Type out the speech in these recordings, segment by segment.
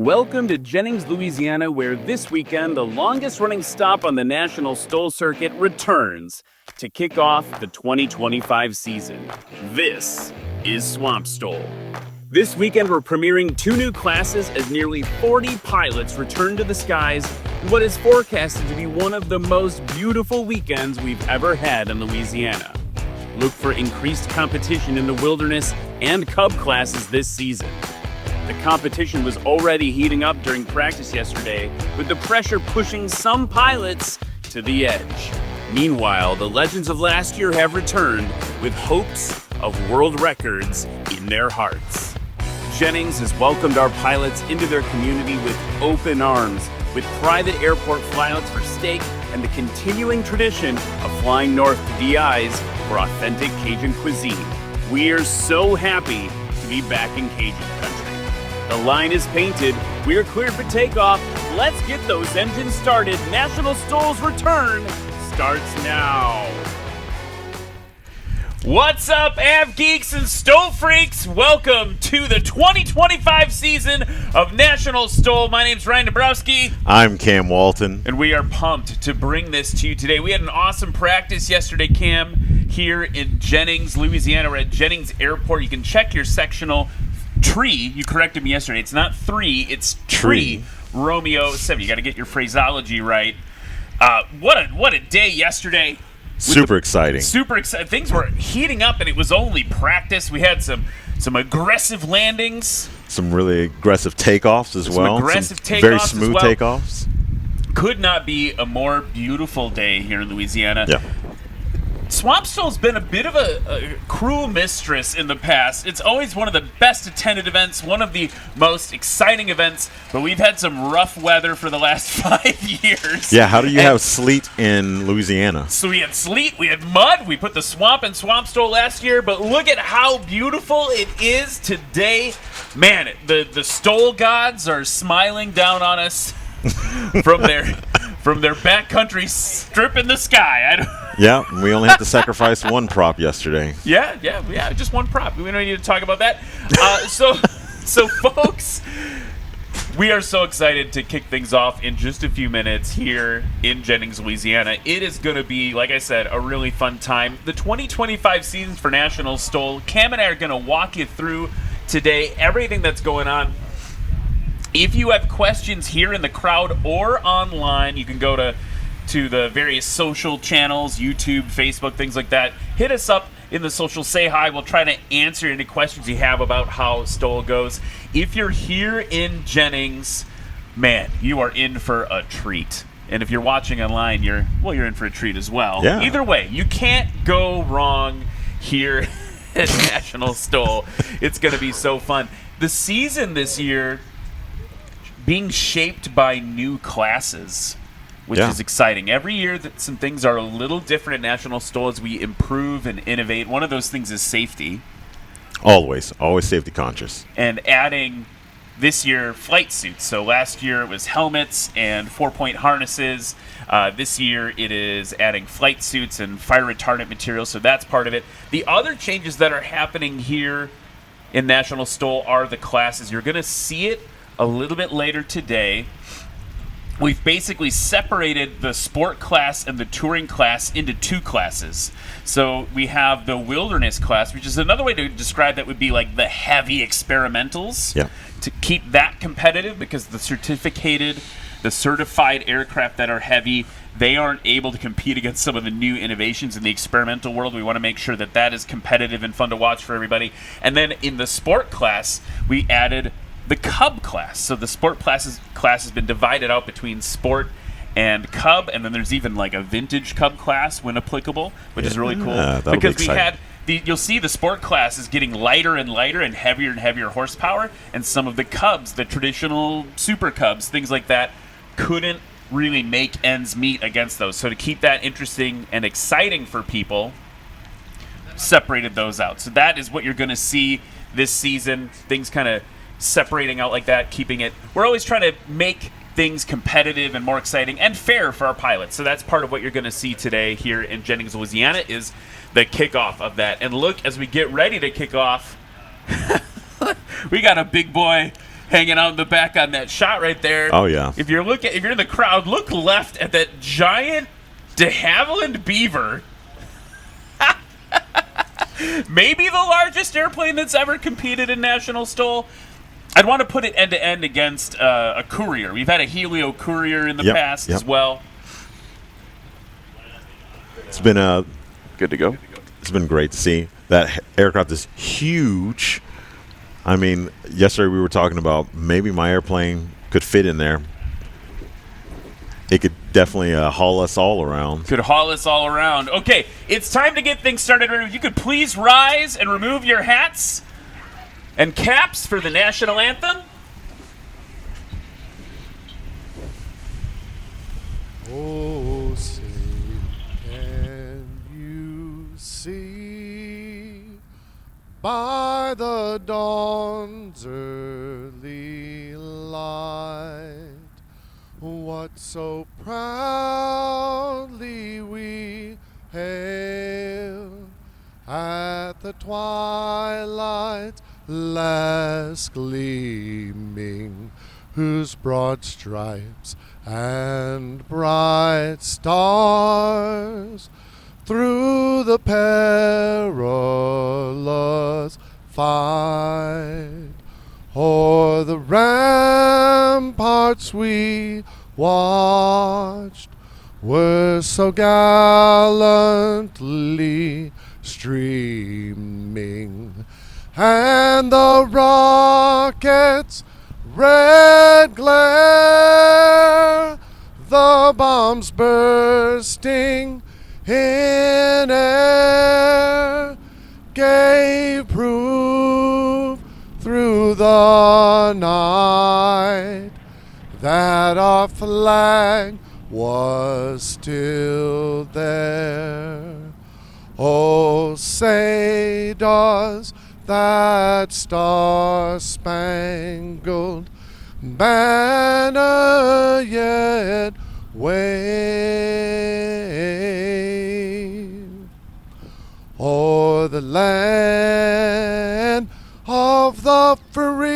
Welcome to Jennings, Louisiana, where this weekend the longest-running stop on the National STOL circuit returns to kick off the 2025 season. This is Swamp STOL. This weekend we're premiering 2 new classes as nearly 40 pilots return to the skies in what is forecasted to be one of the most beautiful weekends we've ever had in Louisiana. Look for increased competition in the wilderness and Cub classes this season. The competition was already heating up during practice yesterday, with the pressure pushing some pilots to the edge. Meanwhile, the legends of last year have returned with hopes of world records in their hearts. Jennings has welcomed our pilots into their community with open arms, with private airport flyouts for steak and the continuing tradition of flying north to DI's for authentic Cajun cuisine. We are so happy to be back in Cajun country. The line is painted. We're cleared for takeoff. Let's get those engines started. National STOL's return starts now. What's up, Av Geeks and STOL Freaks? Welcome to the 2025 season of National STOL. My name's Ryan Dabrowski. I'm Cam Walton. And we are pumped to bring this to you today. We had an awesome practice yesterday, Cam, here in Jennings, Louisiana. We're at Jennings Airport. You can check your sectional tree. You corrected me yesterday. It's not 3, it's tree. Romeo 7. You got to get your phraseology right. What a day yesterday. Super exciting. Super exciting. Things were heating up, and it was only practice. We had some aggressive landings. Some really aggressive takeoffs as well. Very smooth takeoffs. Could not be a more beautiful day here in Louisiana. Yeah. Swamp STOL's been a bit of a cruel mistress in the past. It's always one of the best attended events, one of the most exciting events, but we've had some rough weather for the last 5 years. Yeah, how do you have sleet in Louisiana? So we had sleet, we had mud, we put the swamp in Swamp STOL last year, but look at how beautiful it is today. Man, the STOL gods are smiling down on us from their backcountry strip in the sky. Yeah, we only had to sacrifice one prop yesterday. Yeah, just one prop. We don't need to talk about that. So folks, we are so excited to kick things off in just a few minutes here in Jennings, Louisiana. It is going to be, like I said, a really fun time. The 2025 season for National STOL. Cam and I are going to walk you through today everything that's going on. If you have questions here in the crowd or online, you can go to the various social channels, YouTube, Facebook, things like that. Hit us up in the social. Say hi. We'll try to answer any questions you have about how STOL goes. If you're here in Jennings, man, you are in for a treat. And if you're watching online, you're in for a treat as well. Yeah. Either way, you can't go wrong here at National STOL. It's going to be so fun. The season this year being shaped by new classes, which is exciting. Every year that some things are a little different at National STOL as we improve and innovate. One of those things is safety. Always safety conscious. And adding this year flight suits. So last year it was helmets and 4-point harnesses. This year it is adding flight suits and fire retardant materials. So that's part of it. The other changes that are happening here in National STOL are the classes. You're going to see it a little bit later today. We've basically separated the sport class and the touring class into 2 classes. So we have the wilderness class, which is another way to describe that would be like the heavy experimentals. Yeah. To keep that competitive, because the certified aircraft that are heavy, they aren't able to compete against some of the new innovations in the experimental world. We want to make sure that that is competitive and fun to watch for everybody. And then in the sport class, we added the Cub class. So the sport class has been divided out between sport and Cub, and then there's even like a vintage Cub class when applicable, which is really cool. Because we had you'll see the sport class is getting lighter and heavier horsepower, and some of the Cubs, the traditional Super Cubs, things like that, couldn't really make ends meet against those. So to keep that interesting and exciting for people, separated those out. So that is what you're going to see this season. Things kind of separating out like that, keeping it. We're always trying to make things competitive and more exciting and fair for our pilots. So that's part of what you're going to see today here in Jennings, Louisiana, is the kickoff of that. And look, as we get ready to kick off, we got a big boy hanging out in the back on that shot right there. Oh, yeah. If you're in the crowd, look left at that giant de Havilland Beaver. Maybe the largest airplane that's ever competed in National STOL. I'd want to put it end-to-end against a Courier. We've had a Helio Courier in the past as well. It's been good to go. It's been great to see. That aircraft is huge. I mean, yesterday we were talking about maybe my airplane could fit in there. It could definitely haul us all around. Okay, it's time to get things started. If you could please rise and remove your hats and caps for the national anthem. Oh, say, can you see by the dawn's early light what so proudly we hailed at the twilight's last gleaming, whose broad stripes and bright stars through the perilous fight o'er the ramparts we watched were so gallantly streaming, and the rockets' red glare, the bombs bursting in air, gave proof through the night that our flag was still there. Oh, say does that star-spangled banner yet wave o'er the land of the free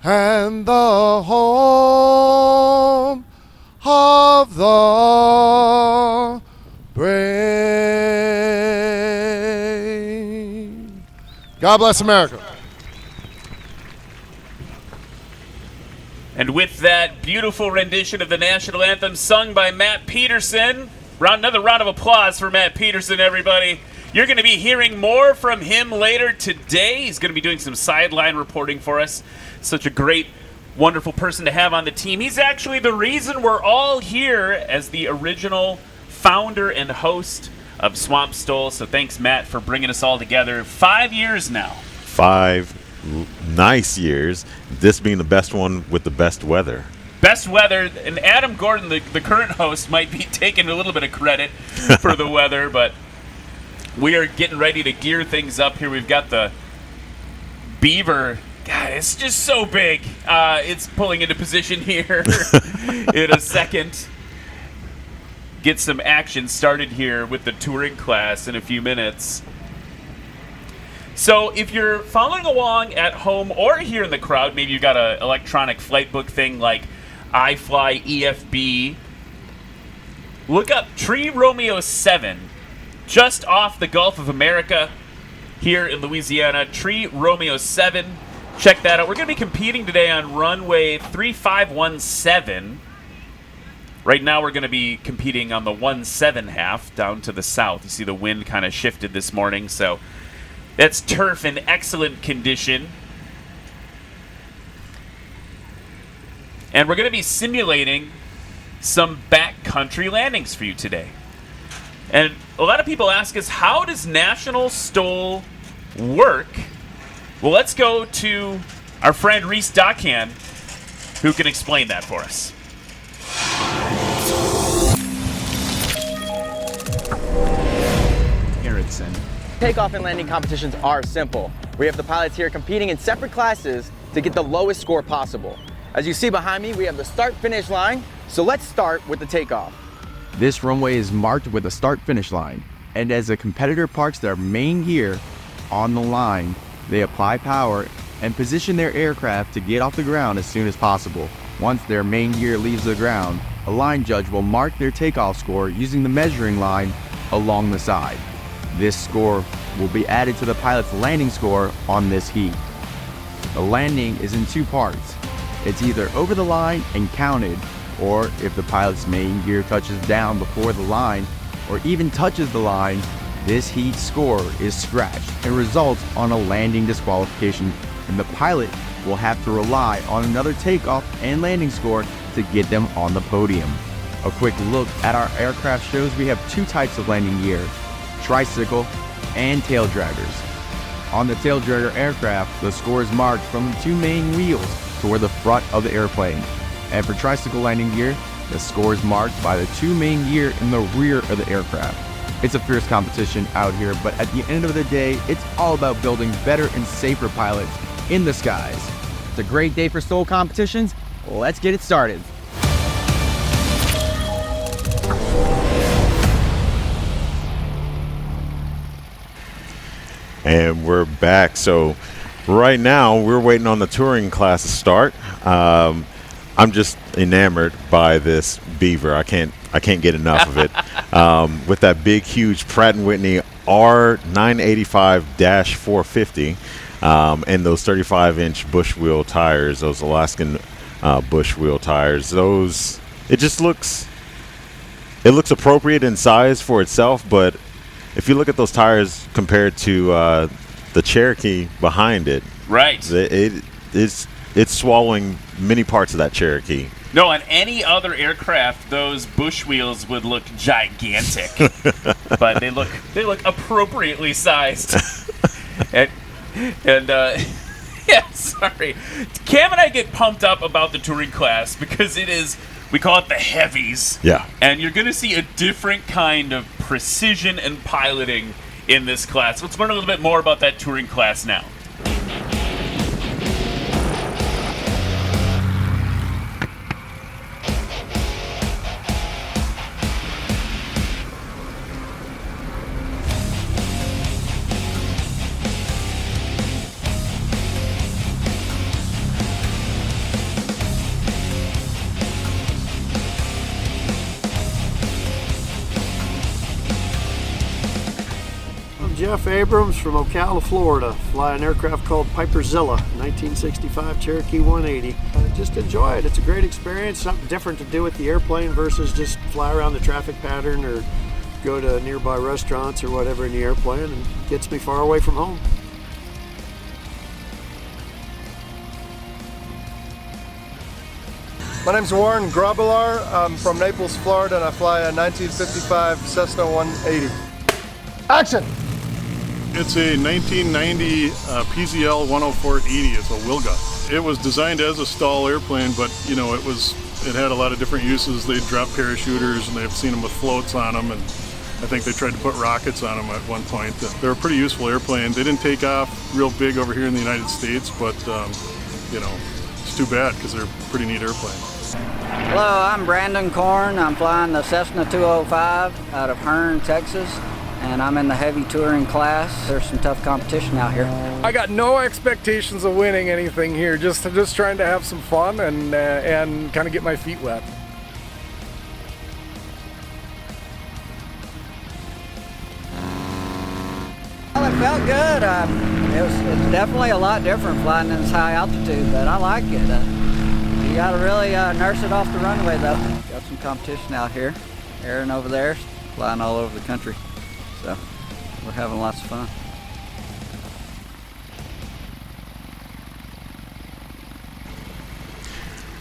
and the home of the brave. God bless America. And with that beautiful rendition of the national anthem sung by Matt Peterson, another round of applause for Matt Peterson, everybody. You're going to be hearing more from him later today. He's going to be doing some sideline reporting for us. Such a great, wonderful person to have on the team. He's actually the reason we're all here as the original founder and host of Swamp STOL. So thanks, Matt, for bringing us all together. 5 years now. 5 nice years. This being the best one with the best weather. Best weather, and Adam Gordon, the current host, might be taking a little bit of credit for the weather, but we are getting ready to gear things up here. We've got the Beaver. God, it's just so big. It's pulling into position here in a second. Get some action started here with the touring class in a few minutes. So if you're following along at home or here in the crowd, maybe you've got an electronic flight book thing like iFly EFB, look up Tree Romeo 7 just off the Gulf of America here in Louisiana. Tree Romeo 7. Check that out. We're going to be competing today on runway 3517. Right now we're going to be competing on the 17.5 down to the south. You see the wind kind of shifted this morning, so that's turf in excellent condition. And we're going to be simulating some backcountry landings for you today. And a lot of people ask us, how does National STOL work? Well, let's go to our friend Reese Dockhand, who can explain that for us. Erickson. Takeoff and landing competitions are simple. We have the pilots here competing in separate classes to get the lowest score possible. As you see behind me, we have the start-finish line, so let's start with the takeoff. This runway is marked with a start-finish line, and as a competitor parks their main gear on the line, They apply power and position their aircraft to get off the ground as soon as possible. Once their main gear leaves the ground, a line judge will mark their takeoff score using the measuring line along the side. This score will be added to the pilot's landing score on this heat. The landing is in two parts. It's either over the line and counted, or if the pilot's main gear touches down before the line, or even touches the line, this heat score is scratched and results on a landing disqualification, and the pilot will have to rely on another takeoff and landing score to get them on the podium. A quick look at our aircraft shows we have two types of landing gear, tricycle and tail draggers. On the tail dragger aircraft, the score is marked from the two main wheels toward the front of the airplane. And for tricycle landing gear, the score is marked by the two main gear in the rear of the aircraft. It's a fierce competition out here, but at the end of the day, it's all about building better and safer pilots in the skies. It's a great day for STOL competitions. Let's get it started. And we're back. So right now we're waiting on the touring class to start. I'm just enamored by this Beaver. I can't get enough of it. With that big, huge Pratt & Whitney R985-450 and those 35-inch bush wheel tires, those Alaskan bush wheel tires. Those, it looks appropriate in size for itself, but if you look at those tires compared to the Cherokee behind it, Right. it's swallowing many parts of that Cherokee. No, on any other aircraft, those bush wheels would look gigantic, but they look appropriately sized. and yeah, sorry, Cam and I get pumped up about the touring class because we call it the heavies. Yeah. And you're going to see a different kind of precision and piloting in this class. Let's learn a little bit more about that touring class now. Jeff Abrams from Ocala, Florida. Fly an aircraft called Piperzilla, 1965 Cherokee 180. Just enjoy it. It's a great experience, something different to do with the airplane versus just fly around the traffic pattern or go to nearby restaurants or whatever in the airplane, and gets me far away from home. My name's Warren Grobelar. I'm from Naples, Florida, and I fly a 1955 Cessna 180. Action! It's a 1990 PZL 10480. It's a Wilga. It was designed as a STOL airplane, but it had a lot of different uses. They drop parachuters, and they've seen them with floats on them, and I think they tried to put rockets on them at one point. They're a pretty useful airplane. They didn't take off real big over here in the United States, but it's too bad because they're a pretty neat airplane. Hello, I'm Brandon Korn. I'm flying the Cessna 205 out of Hearne, Texas, and I'm in the heavy touring class. There's some tough competition out here. I got no expectations of winning anything here, just trying to have some fun and kind of get my feet wet. Well, it felt good. It's definitely a lot different flying in this high altitude, but I like it. You gotta really nurse it off the runway though. Got some competition out here. Aaron over there, flying all over the country. So we're having lots of fun.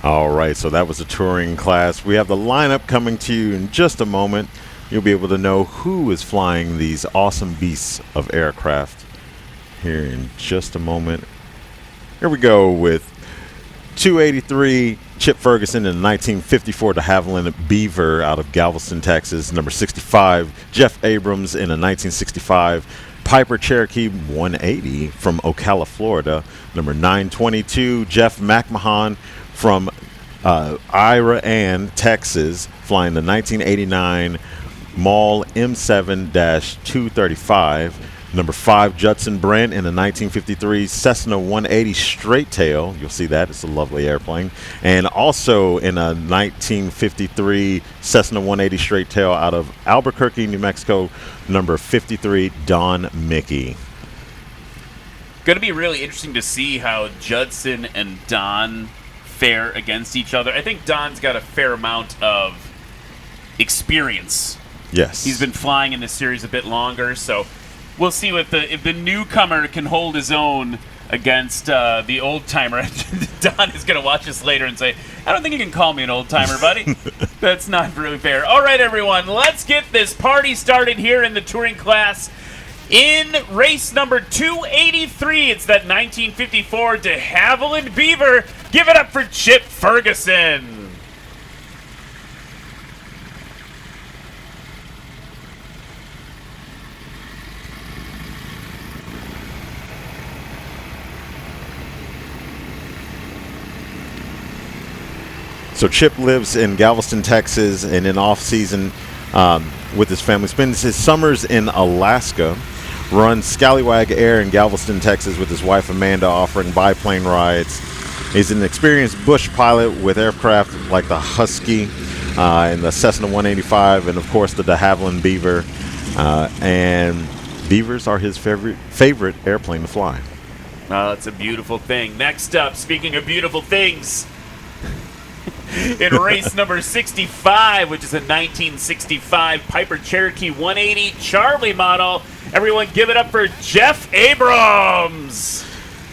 All right, so that was the touring class. We have the lineup coming to you in just a moment. You'll be able to know who is flying these awesome beasts of aircraft here in just a moment. Here we go with 283 Chip Ferguson in the 1954 de Havilland Beaver out of Galveston, Texas. Number 65, Jeff Abrams in a 1965 Piper Cherokee 180 from Ocala, Florida. Number 922, Jeff McMahon from Ira Ann, Texas, flying the 1989 Maul M7-235. Number 5, Judson Brent in a 1953 Cessna 180 straight tail. You'll see that. It's a lovely airplane. And also in a 1953 Cessna 180 straight tail out of Albuquerque, New Mexico, number 53, Don Mickey. Going to be really interesting to see how Judson and Don fare against each other. I think Don's got a fair amount of experience. Yes. He's been flying in this series a bit longer, so we'll see if the newcomer can hold his own against the old-timer. Don is going to watch this later and say, I don't think you can call me an old-timer, buddy. That's not really fair. All right, everyone, let's get this party started here in the touring class. In race number 283, it's that 1954 de Havilland Beaver. Give it up for Chip Ferguson. So Chip lives in Galveston, Texas, and in off-season with his family. Spends his summers in Alaska. Runs Scallywag Air in Galveston, Texas with his wife Amanda, offering biplane rides. He's an experienced bush pilot with aircraft like the Husky and the Cessna 185, and of course the de Havilland Beaver. And Beavers are his favorite airplane to fly. Oh, it's a beautiful thing. Next up, speaking of beautiful things, in race number 65, which is a 1965 Piper Cherokee 180 Charlie model. Everyone give it up for Jeff Abrams.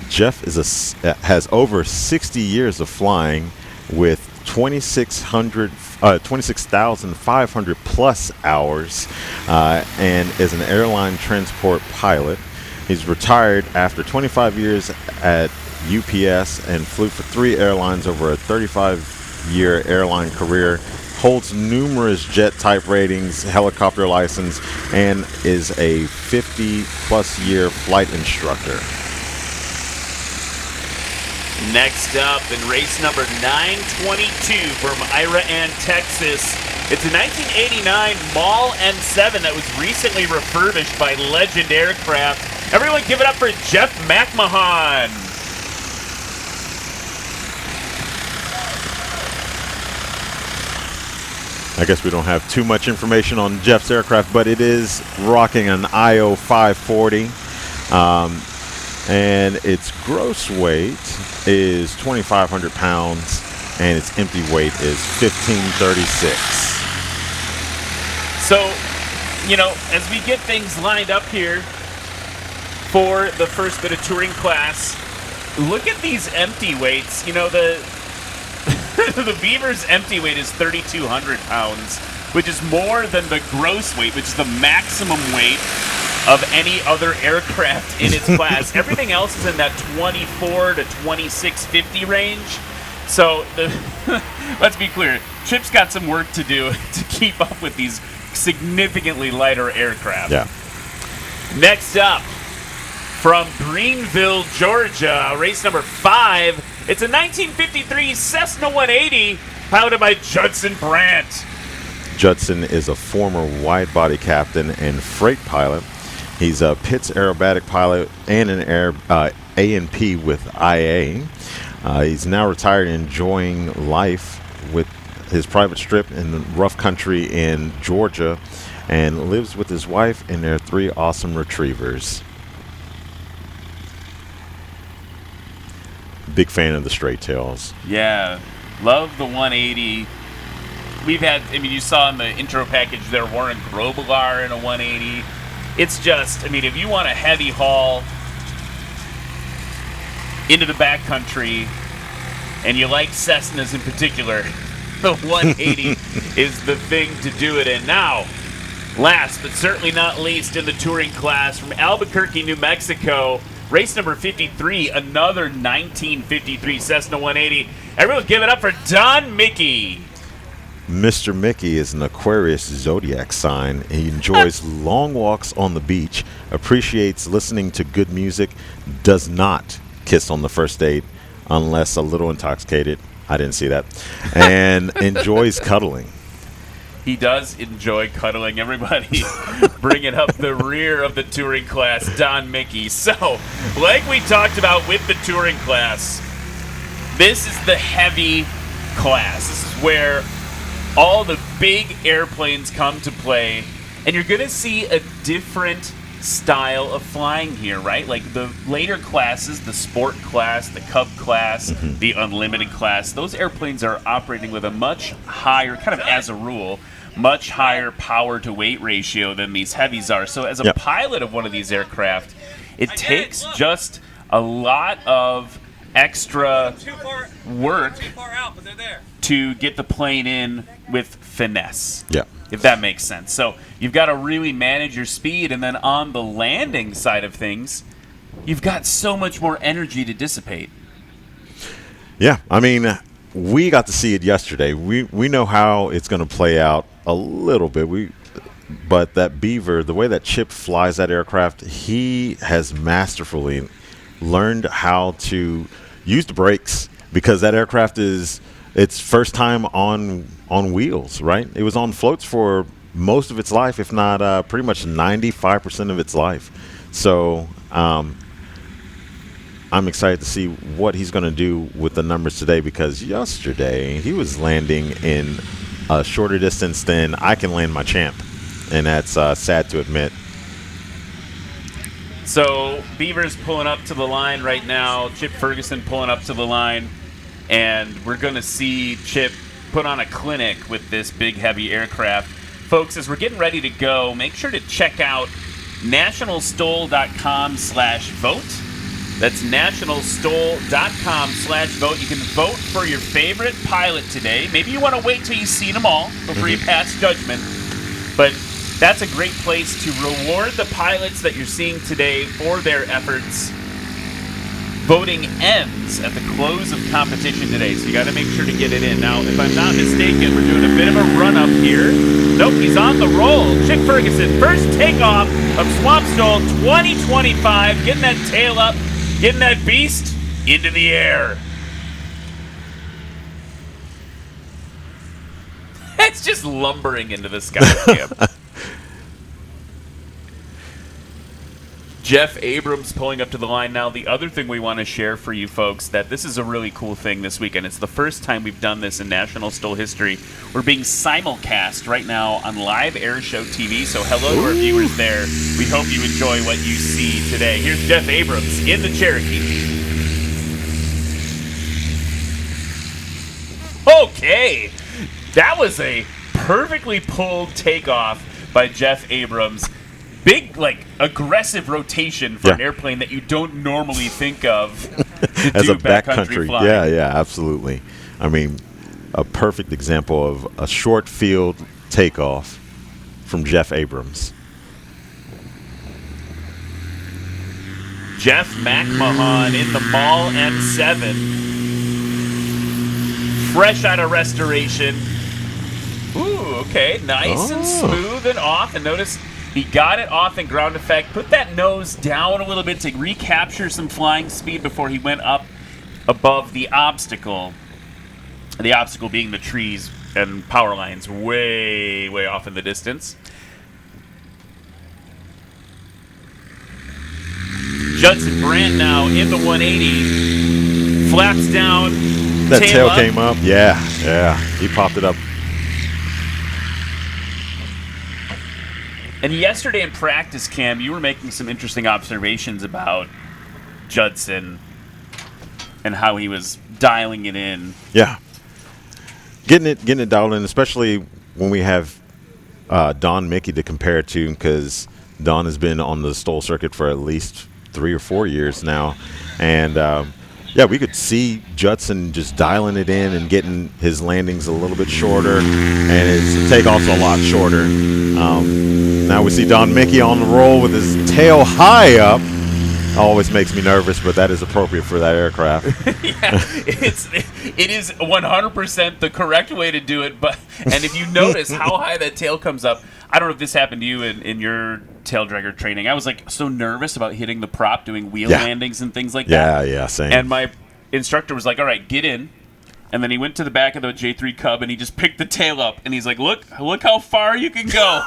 Jeff has over 60 years of flying with 26,500 plus hours and is an airline transport pilot. He's retired after 25 years at UPS and flew for 3 airlines over a 35-year airline career. Holds numerous jet type ratings, helicopter license, and is a 50-plus year flight instructor. Next up, in race number 922 from Iraon, Texas, it's a 1989 Mall M7 that was recently refurbished by Legend Aircraft. Everyone give it up for Jeff McMahon. I guess we don't have too much information on Jeff's aircraft, but it is rocking an IO 540. And its gross weight is 2,500 pounds, and its empty weight is 1,536. So, as we get things lined up here for the first bit of touring class, look at these empty weights. The Beaver's empty weight is 3,200 pounds, which is more than the gross weight, which is the maximum weight of any other aircraft in its class. Everything else is in that 24 to 2650 range. So let's be clear, Chip's got some work to do to keep up with these significantly lighter aircraft. Yeah. Next up, from Greenville, Georgia, race number 5. It's a 1953 Cessna 180 piloted by Judson Brandt. Judson is a former wide-body captain and freight pilot. He's a Pitts aerobatic pilot and an A&P with IA. He's now retired and enjoying life with his private strip in the rough country in Georgia and lives with his wife and their 3 awesome retrievers. Big fan of the straight tails. Yeah, love the 180. We've had, you saw in the intro package there, Warren Grobelar in a 180. It's just, if you want a heavy haul into the backcountry and you like Cessnas in particular, the 180 is the thing to do it in. Now, last but certainly not least in the touring class, from Albuquerque, New Mexico, race number 53, another 1953 Cessna 180. Everyone give it up for Don Mickey. Mr. Mickey is an Aquarius zodiac sign. He enjoys long walks on the beach, appreciates listening to good music, does not kiss on the first date unless a little intoxicated. I didn't see that. And enjoys cuddling. he does enjoy cuddling everybody, bringing up the rear of the touring class, Don Mickey. So, like we talked about with the touring class, this is the heavy class. This is where all the big airplanes come to play, and you're going to see a different style of flying here, right? Like the later classes, the sport class, the Cub class, the unlimited class, those airplanes are operating with a much higher, kind of as a rule, much higher power to weight ratio than these heavies are. So as a pilot of one of these aircraft, it takes just a lot of extra work to get the plane in with finesse. Yeah. If that makes sense. So you've got to really manage your speed, and then on the landing side of things, you've got so much more energy to dissipate. Yeah, I mean, we got to see it yesterday. We know how it's going to play out a little bit. But that Beaver, the way that Chip flies that aircraft, he has masterfully learned how to use the brakes, because that aircraft is its first time on wheels, right? It was on floats for most of its life, if not pretty much 95% of its life. So I'm excited to see what he's going to do with the numbers today, because yesterday he was landing in a shorter distance than I can land my Champ, and that's sad to admit. So Beaver's pulling up to the line right now, Chip Ferguson pulling up to the line, and we're going to see Chip put on a clinic with this big, heavy aircraft. Folks, as we're getting ready to go, make sure to check out nationalstol.com/vote. That's nationalstol.com/vote. You can vote for your favorite pilot today. Maybe you want to wait till you've seen them all before you pass judgment. But that's a great place to reward the pilots that you're seeing today for their efforts. Voting ends at the close of competition today, so you got to make sure to get it in. Now, if I'm not mistaken, we're doing a bit of a run-up here. Nope, he's on the roll. Chip Ferguson, first takeoff of Swamp STOL 2025, getting that tail up, getting that beast into the air. It's just lumbering into the sky, Cam. Jeff Abrams pulling up to the line now. The other thing we want to share for you folks, that this is a really cool thing this weekend. It's the first time we've done this in National STOL history. We're being simulcast right now on Live Air Show TV, so hello to our viewers there. We hope you enjoy what you see today. Here's Jeff Abrams in the Cherokee. Okay, that was a perfectly pulled takeoff by Jeff Abrams. Big, like, aggressive rotation for an airplane that you don't normally think of to as do a backcountry flying. Yeah, absolutely. I mean, a perfect example of a short field takeoff from Jeff Abrams. Jeff McMahon in the Mall M7. Fresh out of restoration. Ooh, okay, nice and smooth and off. And notice he got it off in ground effect, put that nose down a little bit to recapture some flying speed before he went up above the obstacle. The obstacle being the trees and power lines way, way off in the distance. Judson Brandt now in the 180. Flaps down. That tail up. came up. Yeah. He popped it up. And yesterday in practice, Cam, you were making some interesting observations about Judson and how he was dialing it in. Yeah. Getting it dialed in, especially when we have Don Mickey to compare it to, because Don has been on the STOL circuit for at least 3 or 4 years now. And, we could see Judson just dialing it in and getting his landings a little bit shorter and his takeoffs a lot shorter. Now we see Don Mickey on the roll with his tail high up. Always makes me nervous, but that is appropriate for that aircraft. It is 100% the correct way to do it. And if you notice how high that tail comes up, I don't know if this happened to you in your tail dragger training. I was like so nervous about hitting the prop, doing wheel landings and things like that. Yeah, same. And my instructor was like, "All right, get in. And then he went to the back of the J3 Cub and he just picked the tail up. And he's like, look how far you can go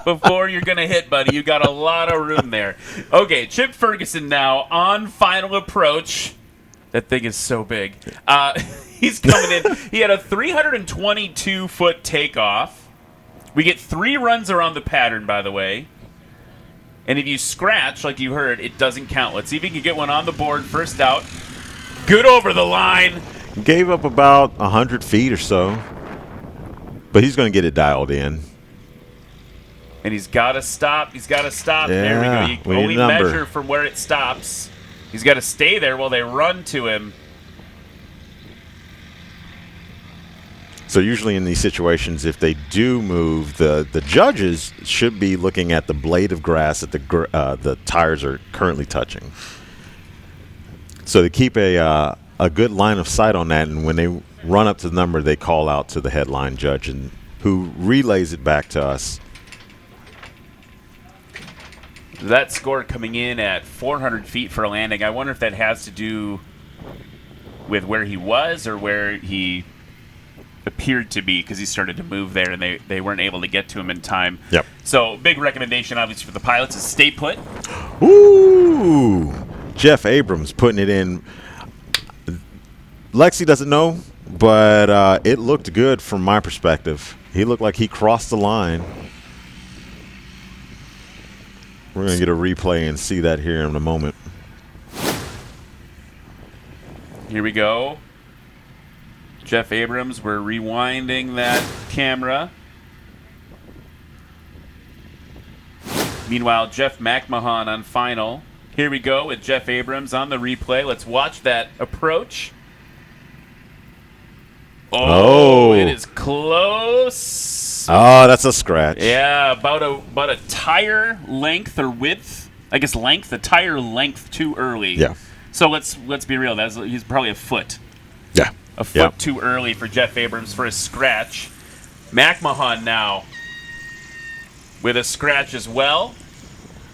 before you're going to hit, buddy. You got a lot of room there. Okay, Chip Ferguson now on final approach. That thing is so big. He's coming in. He had a 322-foot takeoff. We get 3 runs around the pattern, by the way. And if you scratch, like you heard, it doesn't count. Let's see if he can get one on the board. First out. Good over the line. Gave up about 100 feet or so, but he's going to get it dialed in. And he's got to stop. He's got to stop. Yeah, there we go. You we only need a number. measure from where it stops. He's got to stay there while they run to him. So usually in these situations, if they do move, the judges should be looking at the blade of grass that the tires are currently touching. So they keep a good line of sight on that, and when they run up to the number, they call out to the headline judge, and who relays it back to us. That score coming in at 400 feet for a landing. I wonder if that has to do with where he was or where he appeared to be, because he started to move there and they weren't able to get to him in time. Yep. So big recommendation, obviously, for the pilots is stay put. Ooh, Jeff Abrams putting it in. Lexi doesn't know, but it looked good from my perspective. He looked like he crossed the line. We're going to get a replay and see that here in a moment. Here we go. Jeff Abrams, we're rewinding that camera. Meanwhile, Jeff McMahon on final. Here we go with Jeff Abrams on the replay. Let's watch that approach. Oh, it is close. Oh, that's a scratch. Yeah, about a tire length or width. I guess length, a tire length too early. Yeah. So let's be real. He's probably a foot. Yeah. A foot too early for Jeff Abrams for a scratch. McMahon now with a scratch as well.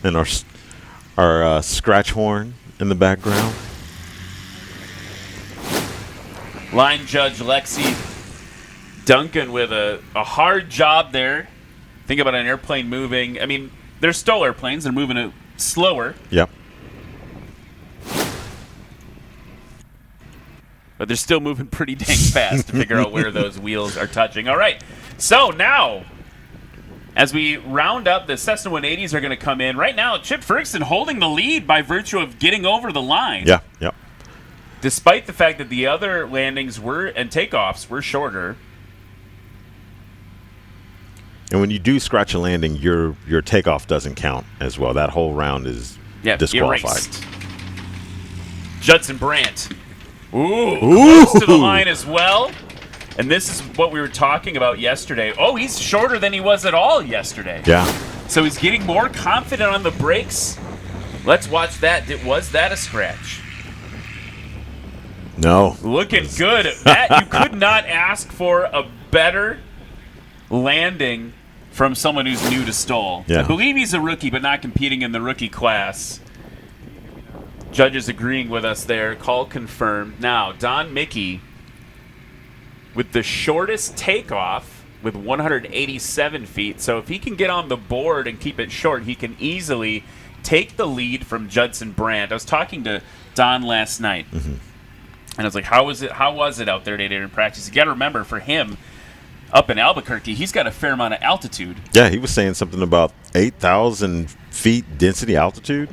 And our scratch horn in the background. Line judge Lexi Duncan with a hard job there. Think about an airplane moving. I mean, they're STOL airplanes. They're moving it slower. Yep. But they're still moving pretty dang fast to figure out where those wheels are touching. All right. So now, as we round up, the Cessna 180s are going to come in. Right now, Chip Ferguson holding the lead by virtue of getting over the line. Yeah, yep. Despite the fact that the other landings and takeoffs were shorter. And when you do scratch a landing, your takeoff doesn't count as well. That whole round is disqualified. Erased. Judson Brandt. Ooh, close to the line as well. And this is what we were talking about yesterday. Oh, he's shorter than he was at all yesterday. Yeah. So he's getting more confident on the brakes. Let's watch that. Was that a scratch? No. Looking good. That you could not ask for a better landing from someone who's new to STOL. Yeah. I believe he's a rookie, but not competing in the rookie class. Judges agreeing with us there. Call confirmed. Now, Don Mickey with the shortest takeoff with 187 feet. So if he can get on the board and keep it short, he can easily take the lead from Judson Brandt. I was talking to Don last night, and I was like, how was it out there today in practice? You got to remember, for him, up in Albuquerque, he's got a fair amount of altitude. Yeah, he was saying something about 8,000 feet density altitude.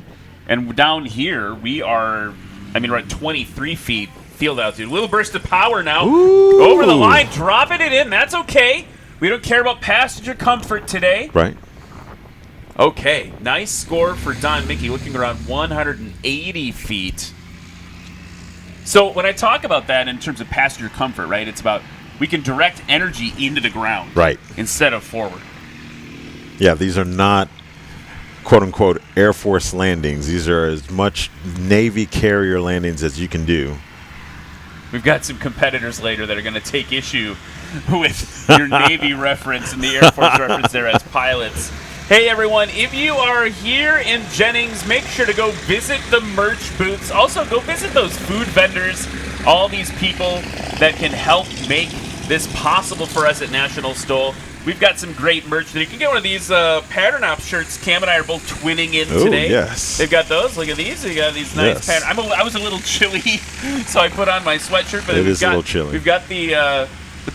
And down here, we're at 23 feet field altitude. A little burst of power now. Ooh. Over the line, dropping it in. That's okay. We don't care about passenger comfort today. Right. Okay, nice score for Don Mickey, looking around 180 feet. So when I talk about that in terms of passenger comfort, right, it's about we can direct energy into the ground. Right. Instead of forward. Yeah, these are not quote-unquote Air Force landings. These are as much Navy carrier landings as you can do. We've got some competitors later that are going to take issue with your Navy reference and the Air Force reference there as pilots. Hey, everyone, if you are here in Jennings, make sure to go visit the merch booths. Also, go visit those food vendors. all these people that can help make this possible for us at National STOL. We've got some great merch. You can get one of these pattern op shirts. Cam and I are both twinning in today. Yes. They've got those. Look at these. You got these nice pattern. I was a little chilly, so I put on my sweatshirt. But it is a little chilly. We've got the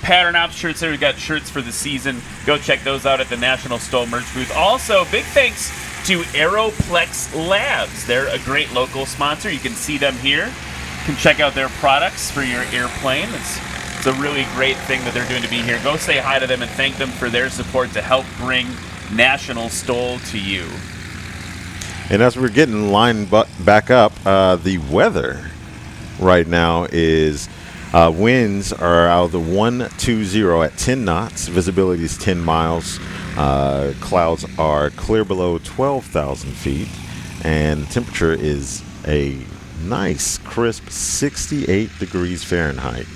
pattern op shirts there. We've got shirts for the season. Go check those out at the National STOL merch booth. Also, big thanks to Aeroplex Labs. They're a great local sponsor. You can see them here. You can check out their products for your airplane. It's a really great thing that they're doing to be here. Go say hi to them and thank them for their support to help bring National STOL to you. And as we're getting lined back up, the weather right now is winds are out of the 120 at 10 knots. Visibility is 10 miles. Clouds are clear below 12,000 feet. And the temperature is a nice, crisp 68 degrees Fahrenheit.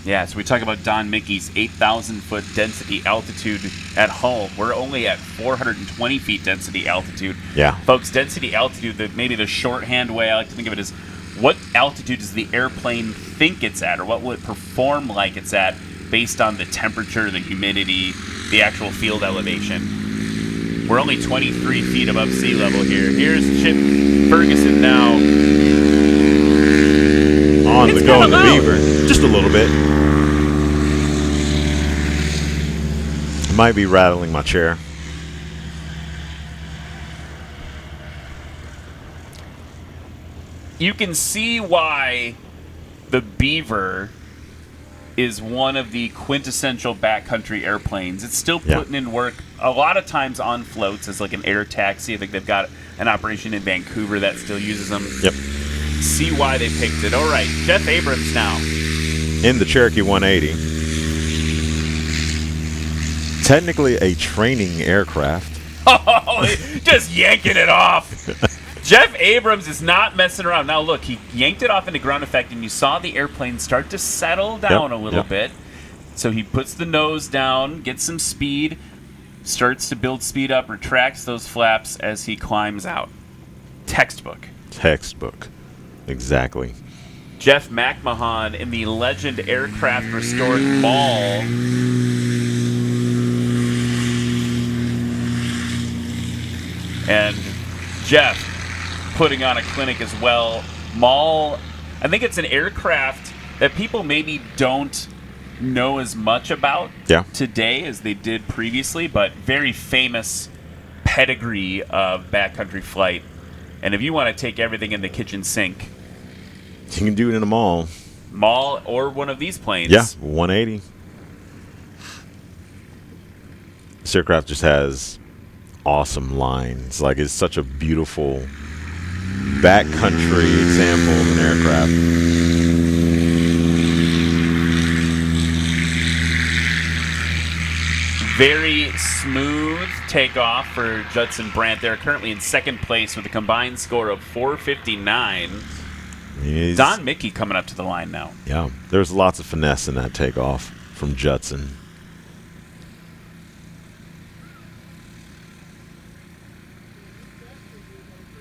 Yeah, so we talk about Don Mickey's 8,000-foot density altitude at home. We're only at 420 feet density altitude. Yeah. Folks, density altitude, maybe the shorthand way I like to think of it is what altitude does the airplane think it's at, or what will it perform like it's at based on the temperature, the humidity, the actual field elevation. We're only 23 feet above sea level here. Here's Chip Ferguson now. On the go in the Beaver. Just a little bit. Might be rattling my chair. You can see why the Beaver is one of the quintessential backcountry airplanes. It's still putting in work a lot of times on floats as like an air taxi. I think they've got an operation in Vancouver that still uses them. Yep. See why they picked it. All right, Jeff Abrams now. In the Cherokee 180. Technically a training aircraft. Oh, just yanking it off. Jeff Abrams is not messing around. Now, look, he yanked it off into ground effect, and you saw the airplane start to settle down a little bit. So he puts the nose down, gets some speed, starts to build speed up, retracts those flaps as he climbs out. Textbook. Textbook. Exactly. Jeff McMahon in the Legend Aircraft Restored Mall. And Jeff putting on a clinic as well. Maul, I think it's an aircraft that people maybe don't know as much about today as they did previously, but very famous pedigree of backcountry flight. And if you want to take everything in the kitchen sink, you can do it in a mall. Mall or one of these planes. Yeah, 180. This aircraft just has awesome lines. Like, it's such a beautiful backcountry example of an aircraft. Very smooth takeoff for Judson Brandt. They're currently in second place with a combined score of 459. Don Mickey coming up to the line now. Yeah, there's lots of finesse in that takeoff from Judson.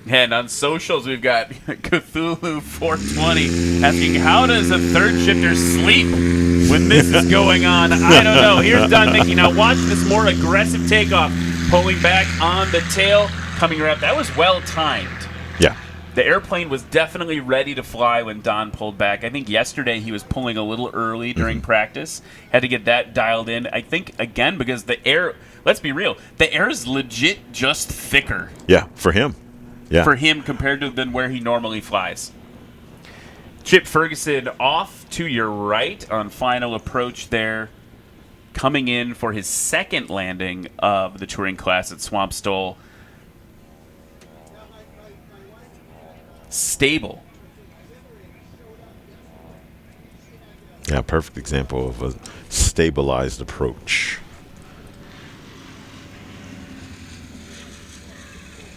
And on socials, we've got Cthulhu 420 asking, how does a third shifter sleep when this is going on? I don't know. Here's Don Mickey. Now watch this more aggressive takeoff. Pulling back on the tail, coming around. That was well timed. Yeah. The airplane was definitely ready to fly when Don pulled back. I think yesterday he was pulling a little early during practice. Had to get that dialed in. I think, again, because the air, let's be real, the air is legit just thicker. Yeah, for him. Yeah. For him compared to than where he normally flies. Chip Ferguson off to your right on final approach there, coming in for his second landing of the touring class at Swamp STOL. Stable. Yeah, perfect example of a stabilized approach.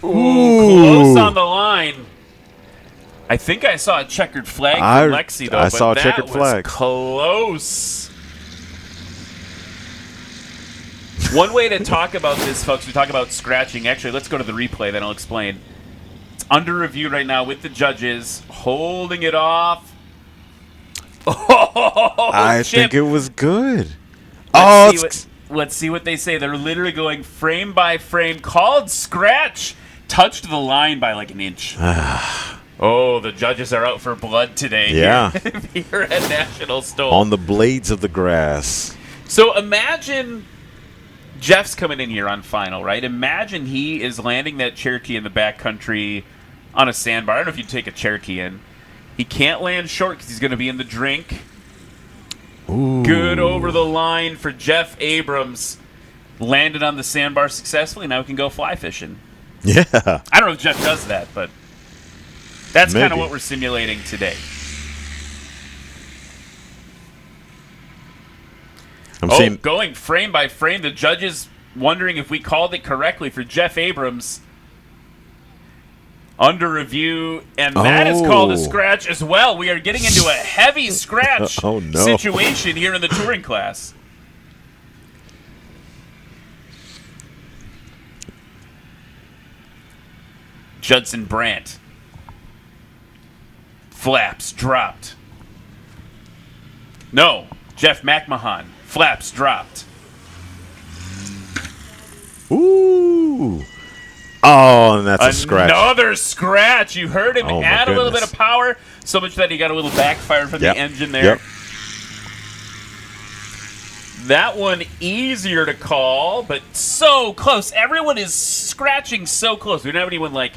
Close on the line. I think I saw a checkered flag from Lexi, though. I saw a checkered flag. Close. One way to talk about this, folks, we talk about scratching. Actually, let's go to the replay, then I'll explain. It's under review right now with the judges, holding it off. I Chip, think it was good. Let's see what they say. They're literally going frame by frame. Called scratch. Touched the line by like an inch. Oh, the judges are out for blood today. Yeah. Here at National STOL. On the blades of the grass. So imagine Jeff's coming in here on final, right? Imagine he is landing that Cherokee in the backcountry on a sandbar. I don't know if you'd take a Cherokee in. He can't land short because he's going to be in the drink. Ooh. Good over the line for Jeff Abrams. Landed on the sandbar successfully. Now we can go fly fishing. Yeah. I don't know if Jeff does that, but that's kind of Maybe. what we're simulating today. I'm seeing. Going frame by frame. The judges wondering if we called it correctly for Jeff Abrams. Under review, and that is called a scratch as well. We are getting into a heavy scratch situation here in the touring class. Judson Brandt. Flaps dropped. No, Jeff McMahon. Flaps dropped. Ooh. Oh, and that's a scratch. Another scratch. You heard him add a little bit goodness. of power, so much that he got a little backfire from the engine there. Yep. That one easier to call, but so close. Everyone is scratching so close. We don't have anyone like,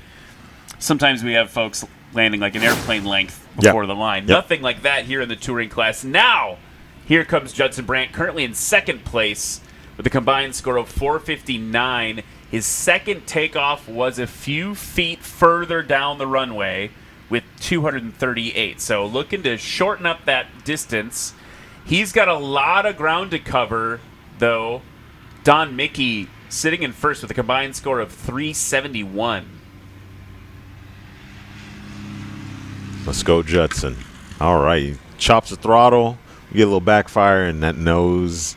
sometimes we have folks landing like an airplane length before the line. Nothing like that here in the touring class. Now, here comes Judson Brandt, currently in second place with a combined score of 459. His second takeoff was a few feet further down the runway with 238. So looking to shorten up that distance. He's got a lot of ground to cover, though. Don Mickey sitting in first with a combined score of 371. Let's go, Judson. All right. He chops the throttle. You get a little backfire, and that nose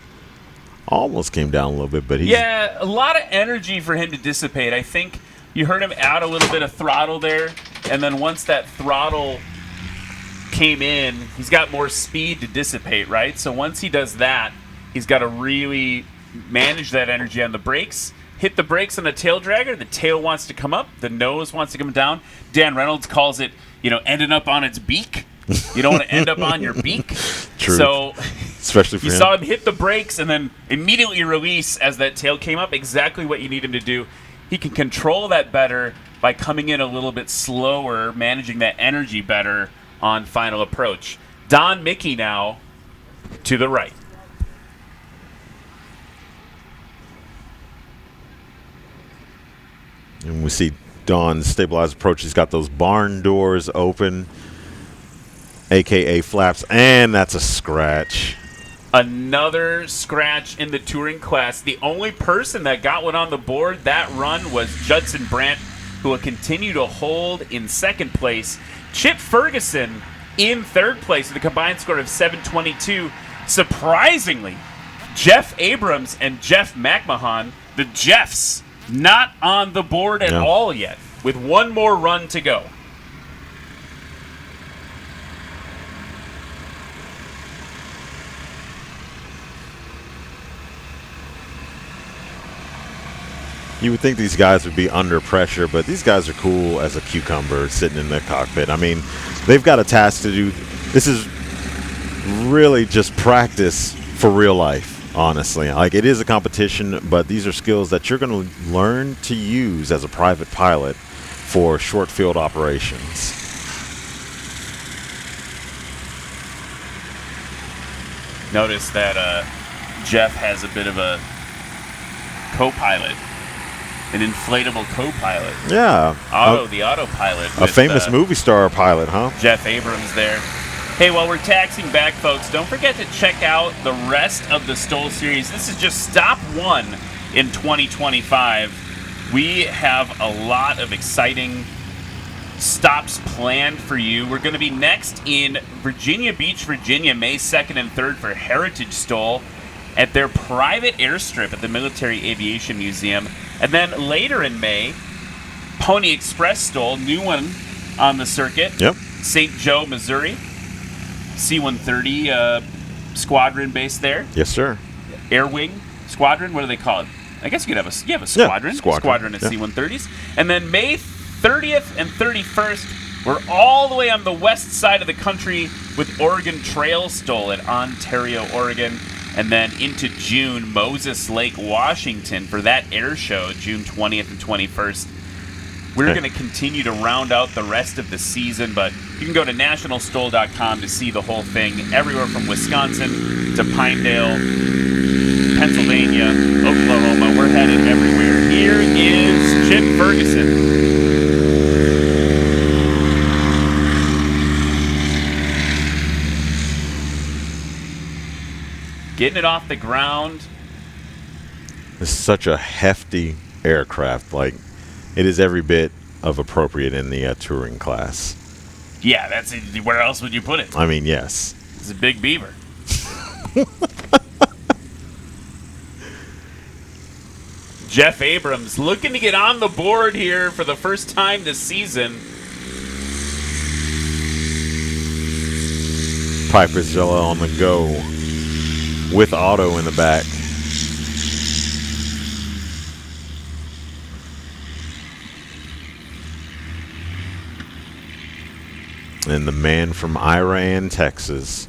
almost came down a little bit, but he's... Yeah, a lot of energy for him to dissipate. I think you heard him add a little bit of throttle there, and then once that throttle came in, he's got more speed to dissipate, right? So once he does that, he's got to really manage that energy on the brakes. Hit the brakes on the tail dragger. The tail wants to come up. The nose wants to come down. Dan Reynolds calls it, ending up on its beak. You don't want to end up on your beak. True. So especially for you him. saw him hit the brakes and then immediately release as that tail came up. Exactly what you need him to do. He can control that better by coming in a little bit slower, managing that energy better on final approach. Don Mickey now to the right. And we see Don's stabilized approach. He's got those barn doors open, a.k.a. flaps, and that's a scratch. Another scratch in the touring class. The only person that got one on the board that run was Judson Brandt, who will continue to hold in second place. Chip Ferguson in third place with a combined score of 722. Surprisingly, Jeff Abrams and Jeff McMahon, the Jeffs, not on the board at all yet, with one more run to go. You would think these guys would be under pressure, but these guys are cool as a cucumber sitting in the cockpit. I mean, they've got a task to do. This is really just practice for real life, honestly. Like, it is a competition, but these are skills that you're going to learn to use as a private pilot for short field operations. Notice that Jeff has a bit of a co-pilot. An inflatable co-pilot. Yeah. The autopilot. A famous movie star pilot, huh? Jeff Abrams there. Hey, while we're taxiing back, folks, don't forget to check out the rest of the STOL series. This is just stop one in 2025. We have a lot of exciting stops planned for you. We're going to be next in Virginia Beach, Virginia, May 2nd and 3rd for Heritage STOL at their private airstrip at the Military Aviation Museum. And then later in May, Pony Express STOL, new one on the circuit. Yep. St. Joe, Missouri. C-130 squadron base there. Yes, sir. Air Wing Squadron, what do they call it? I guess you could have a squadron. Squadron at C-130s. And then May 30th and 31st, we're all the way on the west side of the country with Oregon Trail STOL at Ontario, Oregon. And then into June, Moses Lake, Washington for that air show, June 20th and 21st. We're going to continue to round out the rest of the season, but you can go to nationalstol.com to see the whole thing, everywhere from Wisconsin to Pinedale, Pennsylvania, Oklahoma. We're headed everywhere. Here is Chip Ferguson. Getting it off the ground. It's such a hefty aircraft. Like, it is every bit of appropriate in the touring class. Yeah, that's it. Where else would you put it? I mean, yes. It's a big beaver. Jeff Abrams looking to get on the board here for the first time this season. Piperzilla on the go with Otto in the back. And the man from Iran, Texas.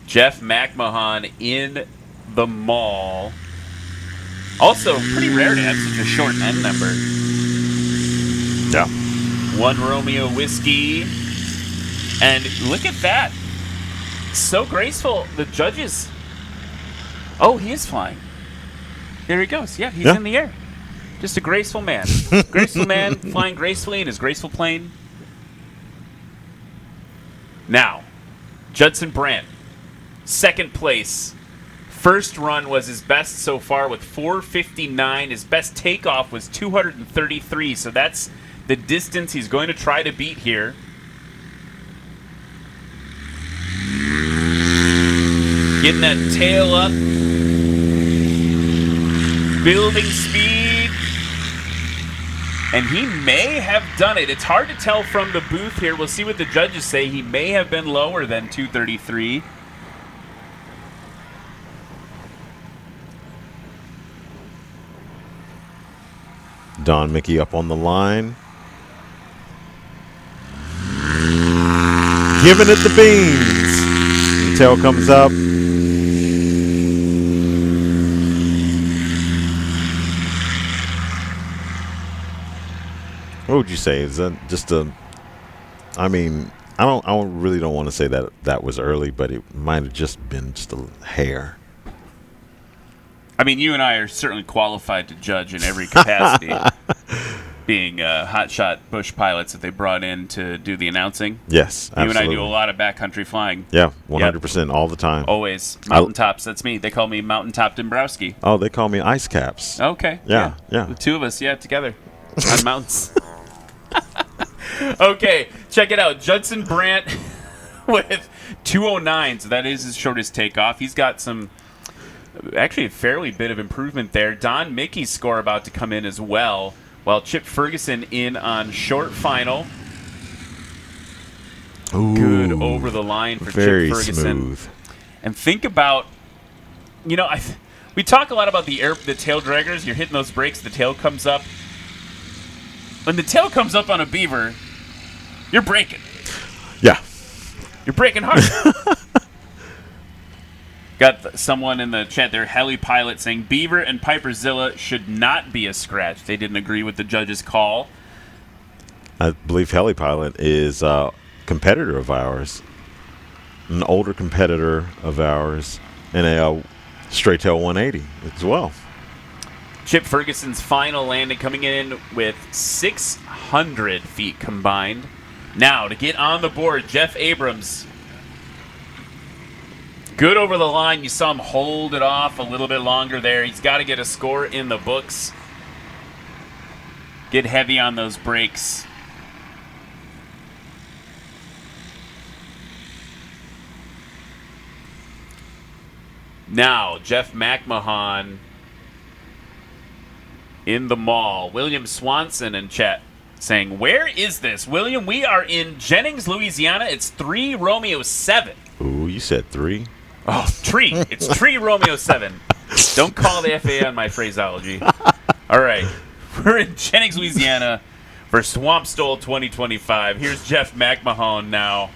Jeff McMahon in the mall. Also, pretty rare to have such a short N number. Yeah. 1 Romeo Whiskey. And look at that. So graceful. The judges. Oh, he is flying. There he goes. Yeah, he's in the air. Just a graceful man. Graceful man flying gracefully in his graceful plane. Now, Judson Brandt, second place. First run was his best so far with 4:59. His best takeoff was 233. So that's the distance he's going to try to beat here. Getting that tail up. Building speed. And he may have done it. It's hard to tell from the booth here. We'll see what the judges say. He may have been lower than 233. Don Mickey up on the line. Giving it the beans. The tail comes up. What would you say? Is that just a? I mean, I really don't want to say that that was early, but it might have just been just a hair. I mean, you and I are certainly qualified to judge in every capacity, being hotshot Bush pilots that they brought in to do the announcing. Yes, absolutely. You and I do a lot of backcountry flying. Yeah, 100% all the time. Always. Mountaintops, that's me. They call me Mountaintop Dombrowski. Oh, they call me Ice Caps. Okay. Yeah. The two of us, together on mountains. Okay, check it out. Judson Brandt with 209, so that is his shortest takeoff. He's got some, actually a fairly bit of improvement there. Don Mickey's score about to come in as well, while Chip Ferguson in on short final. Ooh, good over the line for Chip Ferguson. Smooth. And think about, we talk a lot about the tail draggers. You're hitting those brakes, the tail comes up. When the tail comes up on a beaver, you're braking. Yeah. You're braking hard. Got someone in the chat there, Heli Pilot, saying Beaver and Piperzilla should not be a scratch. They didn't agree with the judge's call. I believe Heli Pilot is a competitor of ours, an older competitor of ours, and a straight tail 180 as well. Chip Ferguson's final landing coming in with 600 feet combined. Now, to get on the board, Jeff Abrams. Good over the line. You saw him hold it off a little bit longer there. He's got to get a score in the books. Get heavy on those brakes. Now, Jeff McMahon in the mall. William Swanson in chat saying, where is this? William, we are in Jennings, Louisiana. It's 3 Romeo 7. Ooh, you said 3? Oh, tree. It's tree Romeo 7. Don't call the FAA on my phraseology. All right. We're in Jennings, Louisiana for Swamp STOL 2025. Here's Jeff McMahon now.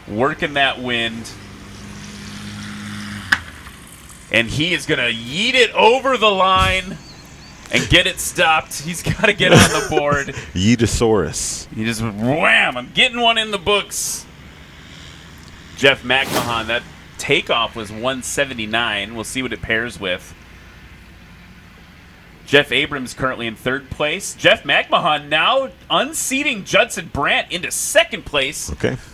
Working that wind. And he is going to yeet it over the line and get it stopped. He's got to get on the board. Yeetosaurus. He just wham! I'm getting one in the books. Jeff McMahon, that takeoff was 179. We'll see what it pairs with. Jeff Abrams currently in 3rd place. Jeff McMahon now unseating Judson Brandt into 2nd place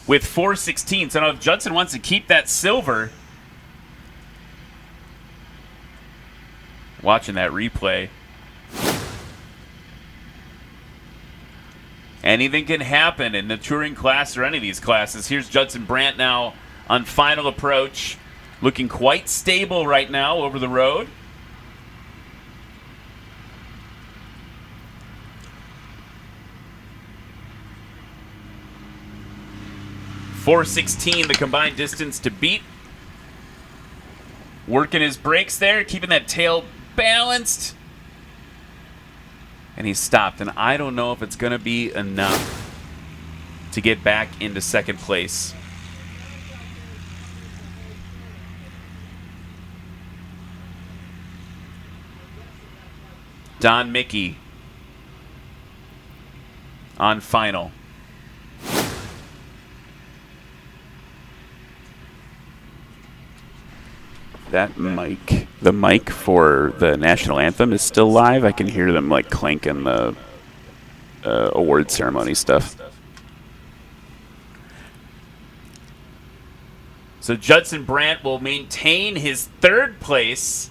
with 416. So now if Judson wants to keep that silver, watching that replay, anything can happen in the touring class or any of these classes. Here's Judson Brandt now on final approach, looking quite stable right now over the road. .416 the combined distance to beat. Working his brakes there, keeping that tail balanced. And he's stopped, and I don't know if it's going to be enough to get back into 2nd place. Don Mickey on final. That mic, the mic for the national anthem is still live. I can hear them like clanking the award ceremony stuff. So Judson Brandt will maintain his 3rd place.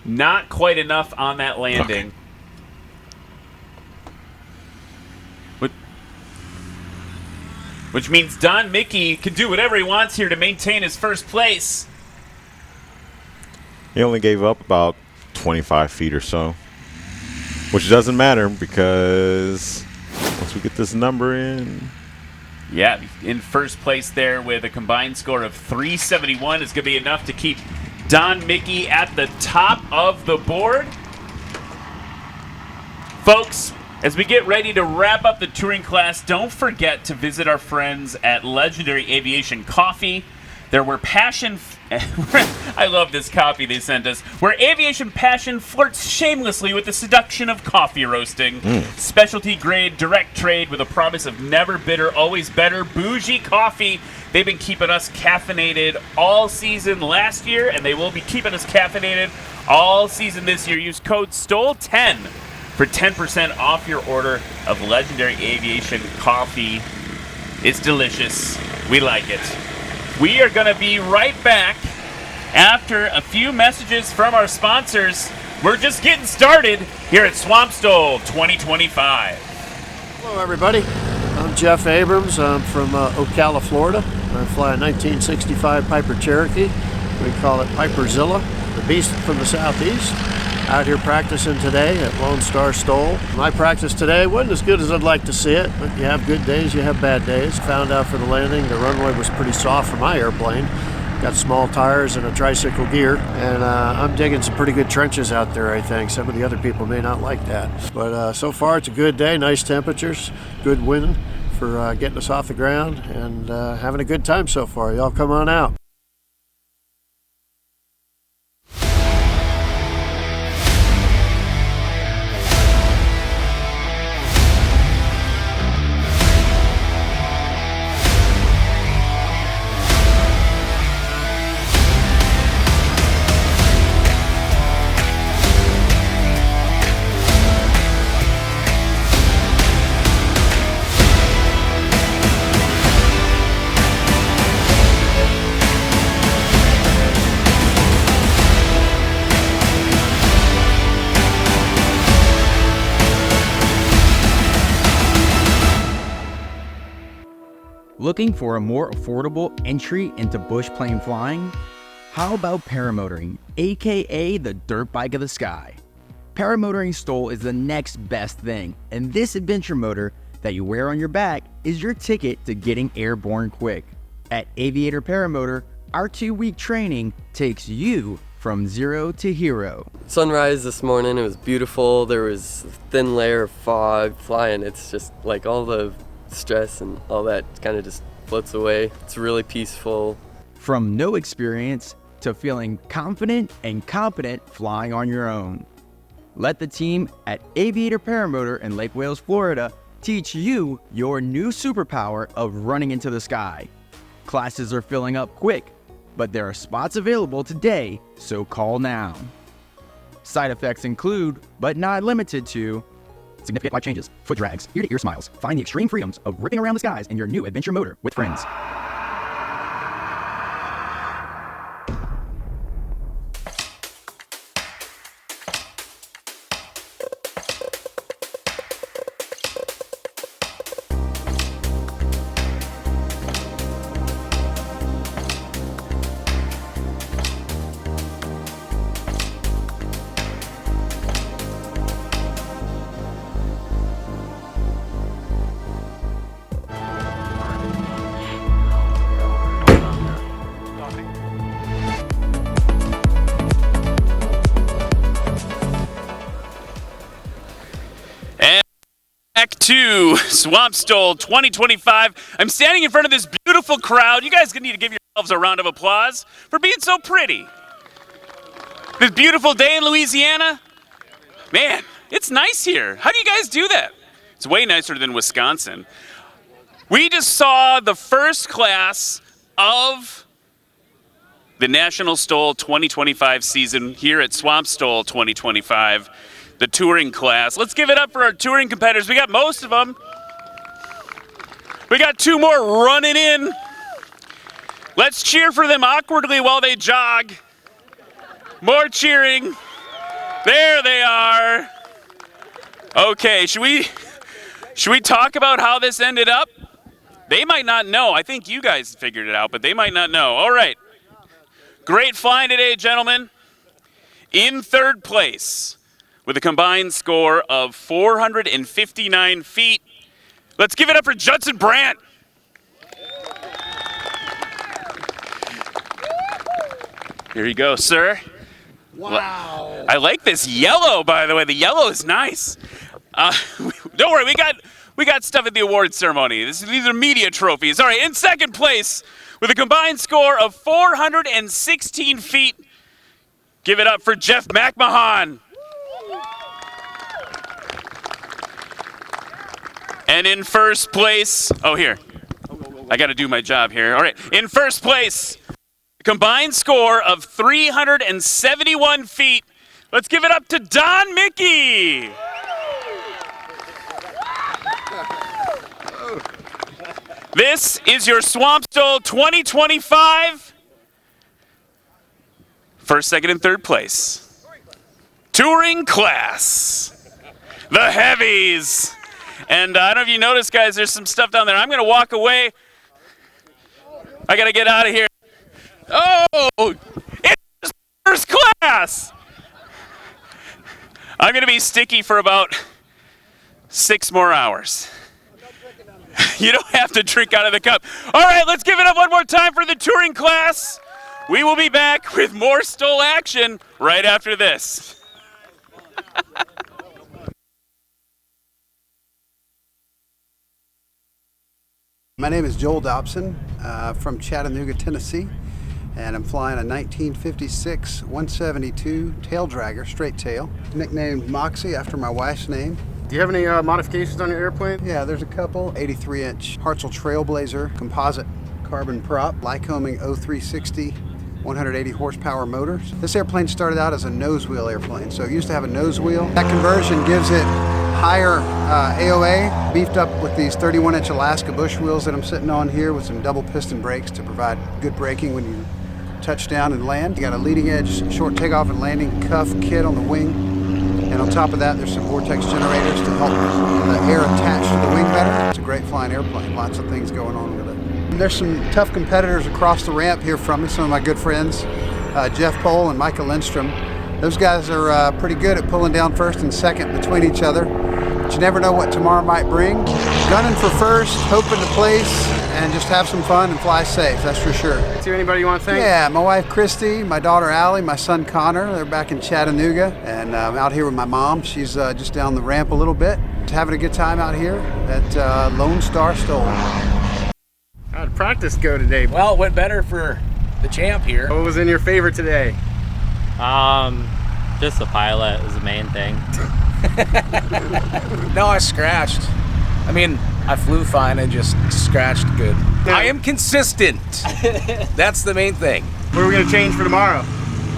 Not quite enough on that landing. Okay. Which means Don Mickey can do whatever he wants here to maintain his 1st place. He only gave up about 25 feet or so, which doesn't matter because once we get this number in. Yeah, in 1st place there with a combined score of 371 is going to be enough to keep Don Mickey at the top of the board. Folks, as we get ready to wrap up the touring class, don't forget to visit our friends at Legendary Aviation Coffee. There were passion... I love this copy they sent us. Where aviation passion flirts shamelessly with the seduction of coffee roasting. Specialty grade, direct trade with a promise of never bitter, always better. Bougie coffee. They've been keeping us caffeinated all season last year, and they will be keeping us caffeinated all season this year. Use code STOL10 for 10% off your order of Legendary Aviation Coffee. It's delicious. We like it. We are going to be right back after a few messages from our sponsors. We're just getting started here at Swamp STOL 2025. Hello, everybody. I'm Jeff Abrams. I'm from Ocala, Florida. I fly a 1965 Piper Cherokee. We call it Piperzilla, the beast from the southeast. Out here practicing today at Lone Star STOL. My practice today wasn't as good as I'd like to see it, but you have good days, you have bad days. Found out for the landing, the runway was pretty soft for my airplane. Got small tires and a tricycle gear, and I'm digging some pretty good trenches out there, I think. Some of the other people may not like that. But so far, it's a good day, nice temperatures, good wind for getting us off the ground, and having a good time so far. Y'all come on out. Looking for a more affordable entry into bush plane flying? How about paramotoring, aka the dirt bike of the sky? Paramotoring STOL is the next best thing, and this adventure motor that you wear on your back is your ticket to getting airborne quick. At Aviator Paramotor, our 2-week training takes you from zero to hero. Sunrise this morning, it was beautiful. There was a thin layer of fog flying. It's just like all the stress and all that kind of just floats away. It's really peaceful. From no experience to feeling confident and competent flying on your own. Let the team at Aviator Paramotor in Lake Wales, Florida teach you your new superpower of running into the sky. Classes are filling up quick, but there are spots available today, so call now. Side effects include, but not limited to, significant life changes, foot drags, ear-to-ear smiles. Find the extreme freedoms of ripping around the skies in your new adventure motor with friends. Back to Swamp STOL 2025. I'm standing in front of this beautiful crowd. You guys need to give yourselves a round of applause for being so pretty. This beautiful day in Louisiana. Man, it's nice here. How do you guys do that? It's way nicer than Wisconsin. We just saw the first class of the National STOL 2025 season here at Swamp STOL 2025. The touring class. Let's give it up for our touring competitors. We got most of them. We got 2 more running in. Let's cheer for them awkwardly while they jog. More cheering. There they are. Okay, should we talk about how this ended up? They might not know. I think you guys figured it out, but they might not know. All right. Great flying today, gentlemen. In 3rd place, with a combined score of 459 feet. Let's give it up for Judson Brandt. Here you go, sir. Wow. I like this yellow, by the way. The yellow is nice. Don't worry, we got stuff at the award ceremony. These are media trophies. All right, in 2nd place, with a combined score of 416 feet, give it up for Jeff McMahon. And in 1st place, here. I got to do my job here. All right, in 1st place, combined score of 371 feet. Let's give it up to Don Mickey. This is your Swamp STOL 2025. 1st, 2nd, and 3rd place. Touring class. The heavies. And I don't know if you noticed, guys, there's some stuff down there. I'm going to walk away. I got to get out of here. Oh, it's 1st class. I'm going to be sticky for about 6 more hours. You don't have to drink out of the cup. All right, let's give it up one more time for the touring class. We will be back with more STOL action right after this. My name is Joel Dobson from Chattanooga, Tennessee, and I'm flying a 1956 172 tail dragger, straight tail, nicknamed Moxie after my wife's name. Do you have any modifications on your airplane? Yeah, there's a couple. 83-inch Hartzell Trailblazer composite carbon prop, Lycoming 0360, 180 horsepower motors. This airplane started out as a nose wheel airplane, so it used to have a nose wheel. That conversion gives it higher AOA, beefed up with these 31-inch Alaska bush wheels that I'm sitting on here with some double piston brakes to provide good braking when you touch down and land. You got a leading edge short takeoff and landing cuff kit on the wing. And on top of that, there's some vortex generators to help the air attach to the wing better. It's a great flying airplane, lots of things going on with it. And there's some tough competitors across the ramp here from me, some of my good friends. Jeff Pohl and Michael Lindstrom. Those guys are pretty good at pulling down first and second between each other. But you never know what tomorrow might bring. Gunning for first, hoping to place, and just have some fun and fly safe, that's for sure. Is there anybody you want to thank? Yeah, my wife Christy, my daughter Allie, my son Connor. They're back in Chattanooga, and I'm out here with my mom. She's just down the ramp a little bit. Having a good time out here at Lone Star STOL. How'd practice go today? Well, it went better for the champ here. What was in your favor today? Just the pilot is the main thing. No, I scratched. I mean, I flew fine and just scratched good. I am consistent. That's the main thing. What are we going to change for tomorrow?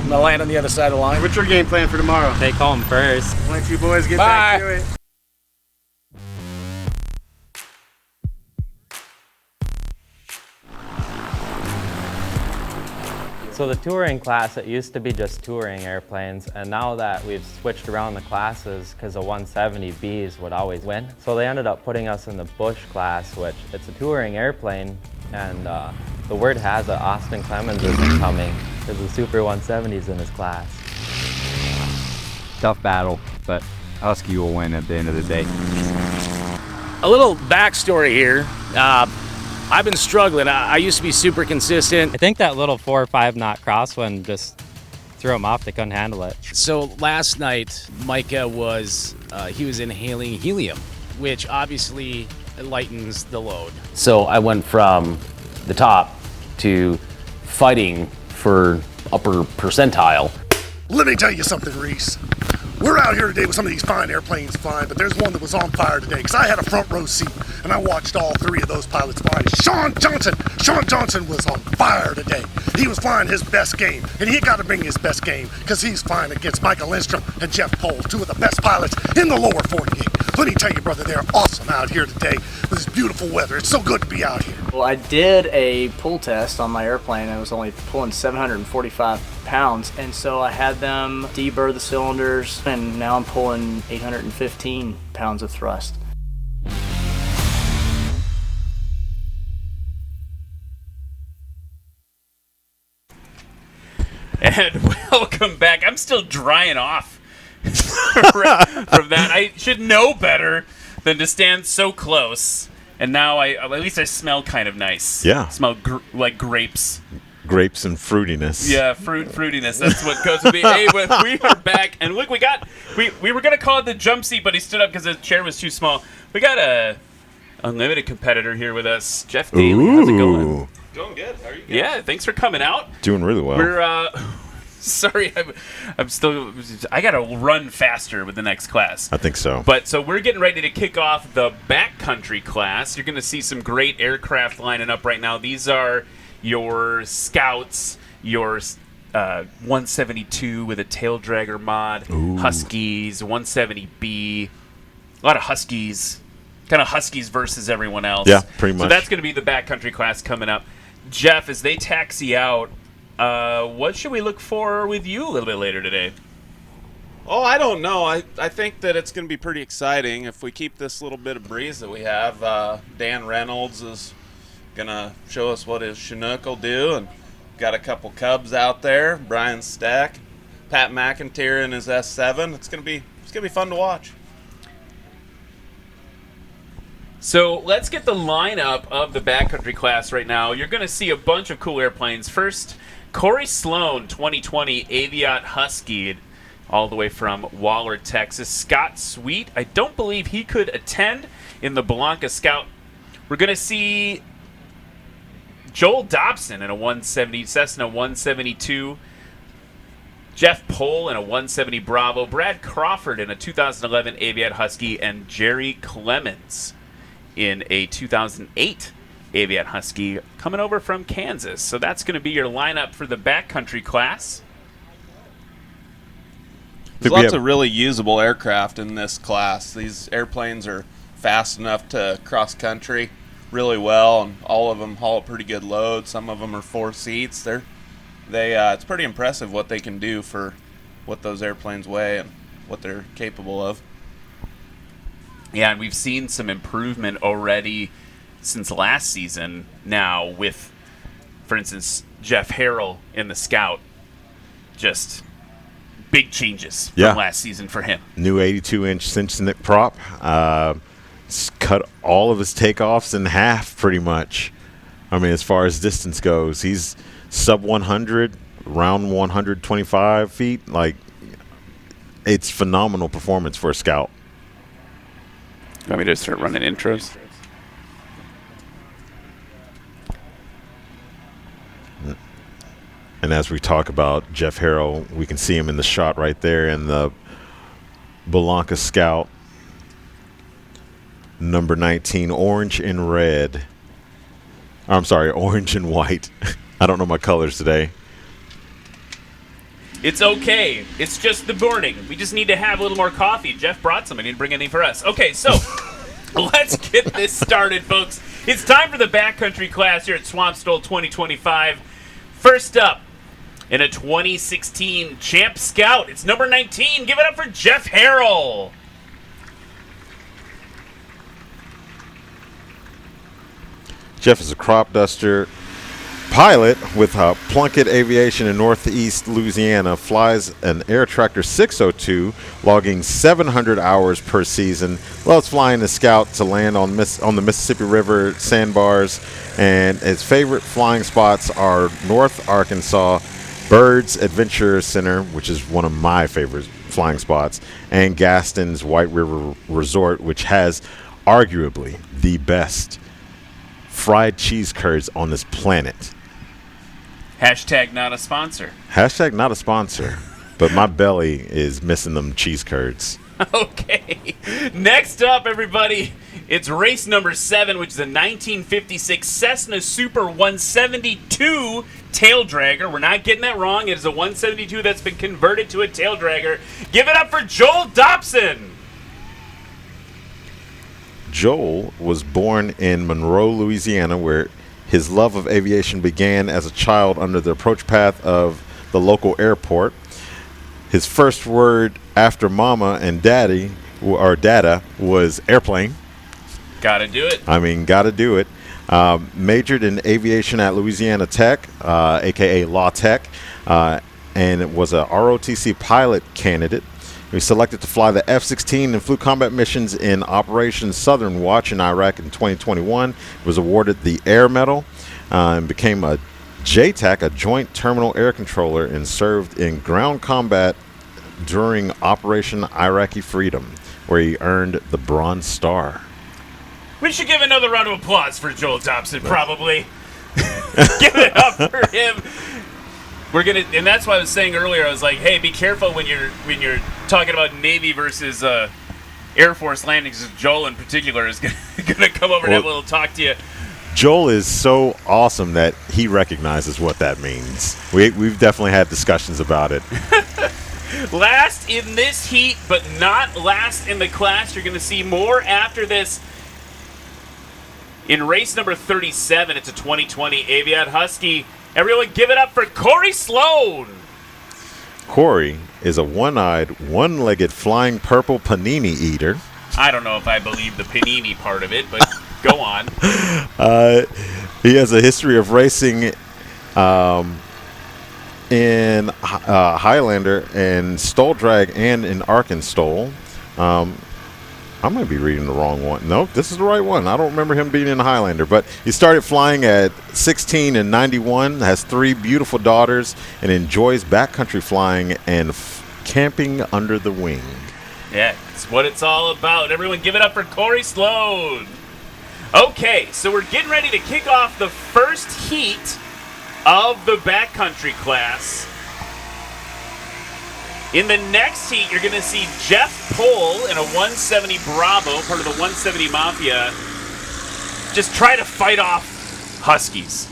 I'm gonna land on the other side of the line. What's your game plan for tomorrow? Take home first. Let you boys get Bye. back to it. So the touring class, it used to be just touring airplanes, and now that we've switched around the classes, because the 170Bs would always win, so they ended up putting us in the Bush class, which it's a touring airplane, and the word has it Austin Clemens isn't coming, because the Super 170's in his class. Tough battle, but Husky will win at the end of the day. A little backstory here. I've been struggling. I used to be super consistent. I think that little 4 or 5 knot crosswind just threw them off. They couldn't handle it. So last night, Micah was inhaling helium, which obviously lightens the load. So I went from the top to fighting for upper percentile. Let me tell you something, Reese. We're out here today with some of these fine airplanes flying, but there's one that was on fire today because I had a front row seat and I watched all 3 of those pilots fly. Sean Johnson was on fire today. He was flying his best game, and he got to bring his best game because he's flying against Michael Lindstrom and Jeff Pohl, 2 of the best pilots in the lower 48. Let me tell you, brother, they're awesome out here today with this beautiful weather. It's so good to be out here. Well, I did a pull test on my airplane. I was only pulling 745 pounds, and so I had them deburr the cylinders, and now I'm pulling 815 pounds of thrust. And welcome back. I'm still drying off from that. I should know better than to stand so close. And now at least I smell kind of nice. Yeah. Smell like grapes. Grapes and fruitiness. Yeah, fruitiness. That's what goes with me. Hey, we are back, and look, we were gonna call it the jump seat, but he stood up because the chair was too small. We got a unlimited competitor here with us, Jeff Daly. How's it going? Going good. How are you guys? Yeah, thanks for coming out. Doing really well. We're sorry, I'm still. I gotta run faster with the next class. I think so. But so we're getting ready to kick off the Backcountry class. You're gonna see some great aircraft lining up right now. These are your Scouts, your 172 with a tail dragger mod, Ooh. Huskies, 170B, a lot of Huskies, kind of Huskies versus everyone else. Yeah, pretty much. So that's going to be the Backcountry class coming up. Jeff, as they taxi out, what should we look for with you a little bit later today? Oh, I don't know. I think that it's going to be pretty exciting if we keep this little bit of breeze that we have. Dan Reynolds is going to show us what his Chinook will do, and got a couple Cubs out there. Brian Stack, Pat McIntyre in his S7. It's going to be fun to watch. So let's get the lineup of the Backcountry class right now. You're going to see a bunch of cool airplanes. First, Corey Sloan, 2020 Aviat Husky, all the way from Waller, Texas. Scott Sweet, I don't believe he could attend in the Blanca Scout. We're going to see Joel Dobson in a 170 Cessna 172. Jeff Pohl in a 170 Bravo. Brad Crawford in a 2011 Aviat Husky. And Jerry Clemens in a 2008 Aviat Husky coming over from Kansas. So that's going to be your lineup for the Backcountry class. There's lots of really usable aircraft in this class. These airplanes are fast enough to cross country really well, and all of them haul a pretty good load. Some of them are 4 seats. It's pretty impressive what they can do for what those airplanes weigh and what they're capable of. Yeah, and we've seen some improvement already since last season now with, for instance, Jeff Harrell in the Scout just big changes Yeah. from last season for him. New 82-inch Cincinnati prop. Cut all of his takeoffs in half, pretty much. I mean, as far as distance goes, he's sub 100, around 125 feet. Like, it's phenomenal performance for a scout. You want me to start running intros? And as we talk about Jeff Harrell, we can see him in the shot right there in the Belanca Scout. Number 19, orange and red. I'm sorry, orange and white. I don't know my colors today. It's okay. It's just the morning. We just need to have a little more coffee. Jeff brought some. I didn't bring any for us. Okay, so let's get this started, folks. It's time for the Backcountry class here at Swamp STOL 2025. First up, in a 2016 Champ Scout, it's number 19. Give it up for Jeff Harrell. Jeff is a crop duster pilot with Plunkett Aviation in Northeast Louisiana, flies an Air Tractor 602, logging 700 hours per season, loves flying the Scout to land on the Mississippi River sandbars, and his favorite flying spots are North Arkansas, Bird's Adventure Center, which is one of my favorite flying spots, and Gaston's White River Resort, which has arguably the best fried cheese curds on this planet. Hashtag not a sponsor. Hashtag not a sponsor, but my belly is missing them cheese curds. Okay. Next up, everybody, it's race number 7, which is a 1956 Cessna Super 172 tail dragger. We're not getting that wrong. It is a 172 that's been converted to a tail dragger. Give it up for Joel Dobson. Joel was born in Monroe, Louisiana, where his love of aviation began as a child under the approach path of the local airport. His first word after mama and daddy, or dada, was airplane. Gotta do it. I mean, gotta do it. Majored in aviation at Louisiana Tech, a.k.a. Law Tech, and was a ROTC pilot candidate. He was selected to fly the F-16 and flew combat missions in Operation Southern Watch in Iraq in 2021. He was awarded the Air Medal and became a JTAC, a Joint Terminal Air Controller, and served in ground combat during Operation Iraqi Freedom, where he earned the Bronze Star. We should give another round of applause for Joel Dobson, probably. Give it up for him. We're gonna, and that's why I was saying earlier. I was like, "Hey, be careful when you're talking about Navy versus Air Force landings." Joel, in particular, is gonna come over and have a little talk to you. Joel is so awesome that he recognizes what that means. We've definitely had discussions about it. Last in this heat, but not last in the class. You're going to see more after this. In race number 37, it's a 2020 Aviat Husky. Everyone give it up for Corey Sloan. Corey is a one-eyed, one-legged flying purple panini eater. I don't know if I believe the panini part of it, but go on. He has a history of racing in Highlander and Stol Drag and in Arkansas. I might be reading the wrong one. Nope, this is the right one. I don't remember him being in Highlander, but he started flying at 16 and 91, has 3 beautiful daughters, and enjoys backcountry flying and camping under the wing. Yeah, it's what it's all about. Everyone give it up for Corey Sloan. Okay, so we're getting ready to kick off the first heat of the backcountry class. In the next heat, you're going to see Jeff Pohl in a 170 Bravo, part of the 170 Mafia, just try to fight off Huskies.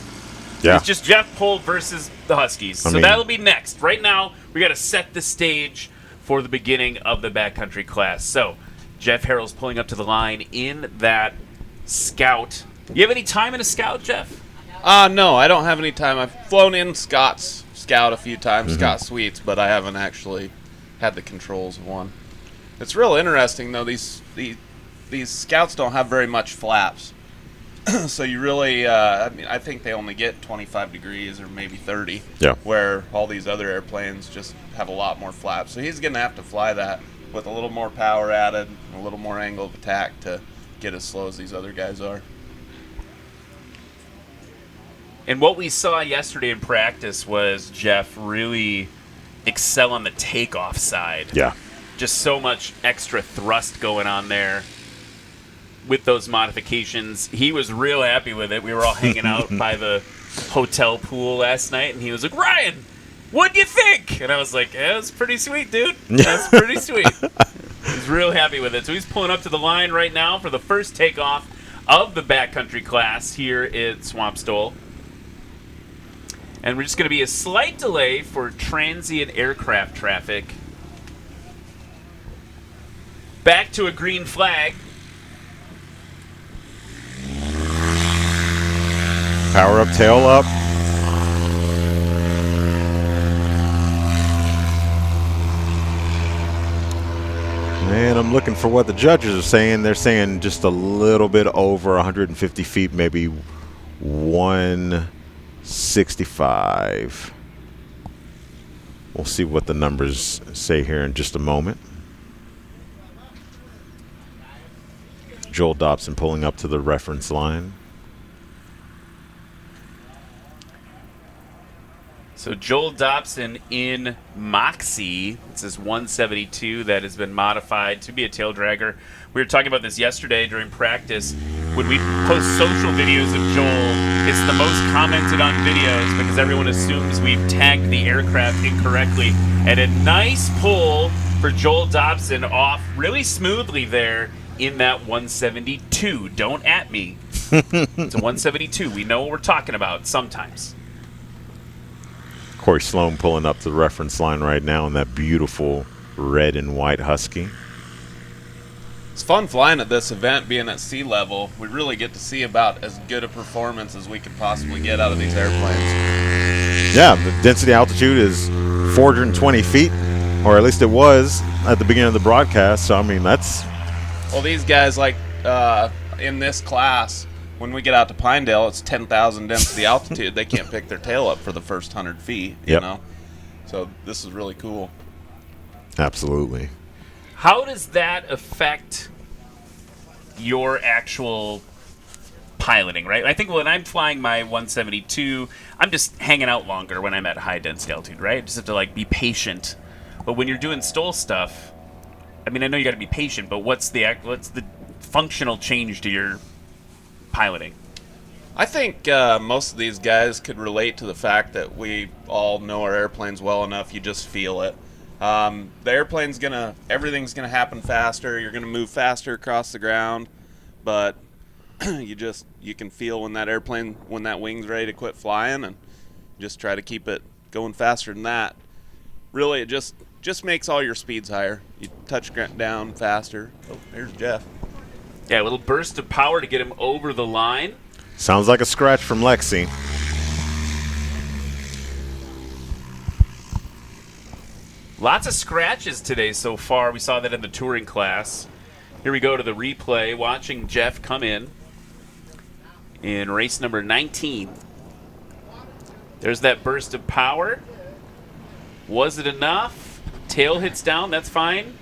Yeah. It's just Jeff Pohl versus the Huskies. So that'll be next. Right now, we got to set the stage for the beginning of the backcountry class. So, Jeff Harrell's pulling up to the line in that Scout. You have any time in a Scout, Jeff? No, I don't have any time. I've flown in Scott's Scout a few times, Scott Suites, but I haven't actually had the controls of one. It's real interesting though. These Scouts don't have very much flaps. So you really, I mean, I think they only get 25 degrees or maybe 30. Yeah. Where all these other airplanes just have a lot more flaps. So he's going to have to fly that with a little more power added, a little more angle of attack to get as slow as these other guys are. And what we saw yesterday in practice was Jeff really excel on the takeoff side. Yeah. Just so much extra thrust going on there with those modifications. He was real happy with it. We were all hanging out by the hotel pool last night, and he was like, Ryan, what'd you think? And I was like, yeah, that's pretty sweet, dude. That's pretty sweet. He's real happy with it. So he's pulling up to the line right now for the first takeoff of the backcountry class here at Swamp STOL. And we're just going to be a slight delay for transient aircraft traffic. Back to a green flag. Power up, tail up. And I'm looking for what the judges are saying. They're saying just a little bit over 150 feet, maybe 165. We'll see what the numbers say here in just a moment. Joel Dobson pulling up to the reference line. So Joel Dobson in Moxie. This is 172 that has been modified to be a tail dragger. We were talking about this yesterday during practice. When we post social videos of Joel, it's the most commented on videos because everyone assumes we've tagged the aircraft incorrectly. And a nice pull for Joel Dobson off really smoothly there in that 172. Don't at me. It's a 172. We know what we're talking about sometimes. Corey Sloan pulling up to the reference line right now in that beautiful red and white Husky. It's fun flying at this event, being at sea level. We really get to see about as good a performance as we can possibly get out of these airplanes. Yeah, the density altitude is 420 feet, or at least it was at the beginning of the broadcast. So, I mean, that's... Well, these guys, like in this class, when we get out to Pinedale, it's 10,000 density altitude. They can't pick their tail up for the first 100 feet, you know? So this is really cool. Absolutely. How does that affect your actual piloting, right? I think when I'm flying my 172, I'm just hanging out longer when I'm at high density altitude, right? I just have to, like, be patient. But when you're doing STOL stuff, I mean, I know you got to be patient, but what's the functional change to your piloting? I think most of these guys could relate to the fact that we all know our airplanes well enough. You just feel it. The airplane's everything's gonna happen faster. You're gonna move faster across the ground, but you can feel when that wing's ready to quit flying, and just try to keep it going faster than that. Really, it just makes all your speeds higher. You touch down faster. Oh, there's Jeff. Yeah, a little burst of power to get him over the line. Sounds like a scratch from Lexi. Lots of scratches today so far. We saw that in the touring class. Here we go to the replay, watching Jeff come in race number 19. There's that burst of power. Was it enough? Tail hits down, that's fine.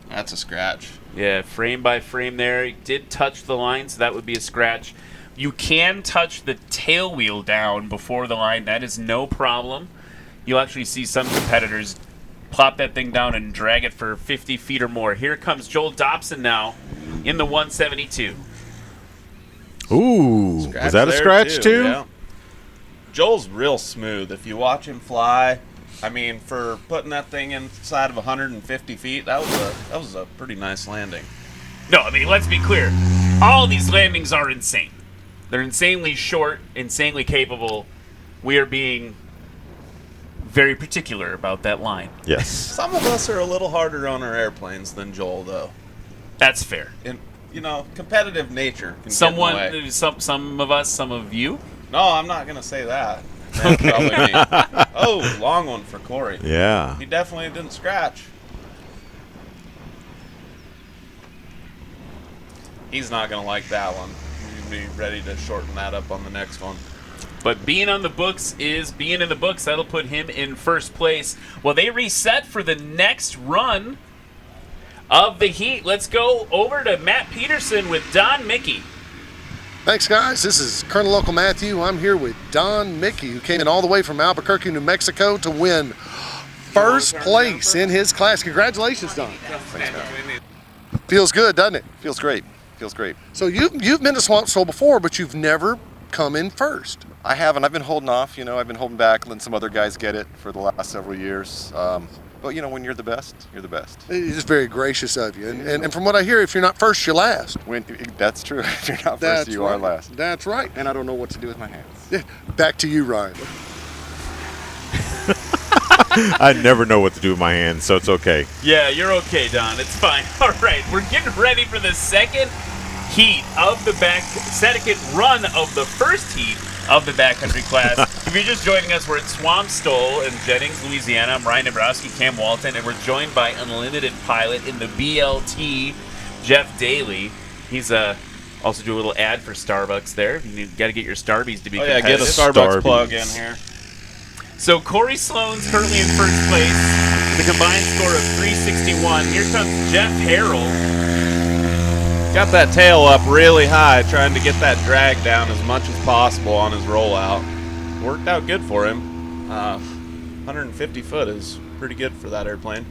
That's a scratch. Yeah, frame by frame there. He did touch the line, so that would be a scratch. You can touch the tail wheel down before the line. That is no problem. You'll actually see some competitors plop that thing down and drag it for 50 feet or more. Here comes Joel Dobson now in the 172. Ooh, was that a scratch too? Yeah. Joel's real smooth. If you watch him fly, I mean, for putting that thing inside of 150 feet, that was a pretty nice landing. No, I mean, let's be clear. All these landings are insane. They're insanely short, insanely capable. We are being very particular about that line. Yes. Some of us are a little harder on our airplanes than Joel, though. That's fair. And, competitive nature can some of us, some of you? No, I'm not going to say that. That's probably me. Oh, long one for Corey. Yeah. He definitely didn't scratch. He's not going to like that one. can be ready to shorten that up on the next one. But being on the books is being in the books. That'll put him in first place. Well, they reset for the next run of the heat. Let's go over to Matt Peterson with Don Mickey. Thanks, guys. This is Colonel Local Matthew. I'm here with Don Mickey, who came in all the way from Albuquerque, New Mexico to win first place in his class. Congratulations, Don. Feels good, doesn't it? Feels great. Feels great. So you've been to Swamp STOL before, but you've never come in first. I haven't. I've been holding off. I've been holding back, letting some other guys get it for the last several years. But when you're the best, you're the best. It's very gracious of you. And from what I hear, if you're not first, you're last. That's true. If you're not first, you are last. That's right. And I don't know what to do with my hands. Yeah. Back to you, Ryan. I never know what to do with my hands, so it's okay. Yeah, you're okay, Don. It's fine. All right, we're getting ready for the second heat of the second run of the first heat of the backcountry class. If you're just joining us, we're at Swamp STOL in Jennings, Louisiana. I'm Ryan Dabrowski, Cam Walton, and we're joined by Unlimited Pilot in the BLT, Jeff Daly. He's also do a little ad for Starbucks there. You got to get your Starbies to be competitive. Yeah, get a Starbucks plug in here. So Corey Sloan's currently in first place with a combined score of 361. Here comes Jeff Harrell. Got that tail up really high, trying to get that drag down as much as possible on his rollout. Worked out good for him. 150 foot is pretty good for that airplane.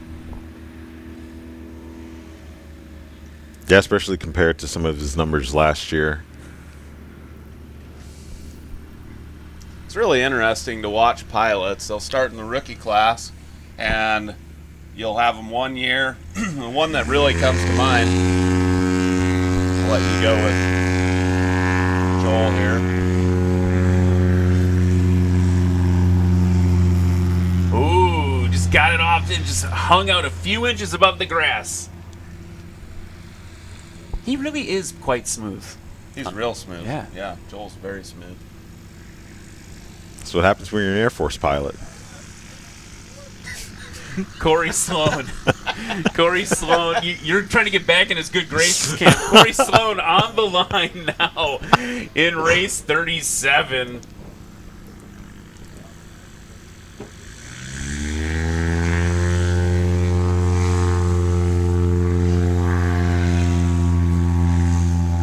Yeah, especially compared to some of his numbers last year. It's really interesting to watch pilots. They'll start in the rookie class, and you'll have them 1 year. The one that really comes to mind, I'll let you go with Joel here. Ooh, just got it off and just hung out a few inches above the grass. He really is quite smooth. He's real smooth. Yeah. Yeah, Joel's very smooth. That's what happens when you're an Air Force pilot. Corey Sloan. Corey Sloan, you're trying to get back in his good graces, Cam. Corey Sloan on the line now in race 37.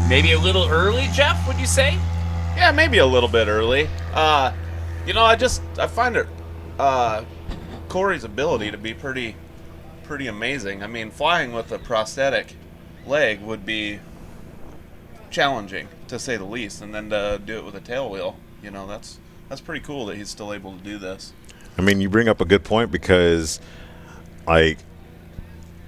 Maybe a little early, Jeff, would you say? Yeah, maybe a little bit early. I find it Corey's ability to be pretty amazing. I mean, flying with a prosthetic leg would be challenging, to say the least, and then to do it with a tail wheel, that's pretty cool that he's still able to do this. I mean, you bring up a good point because, I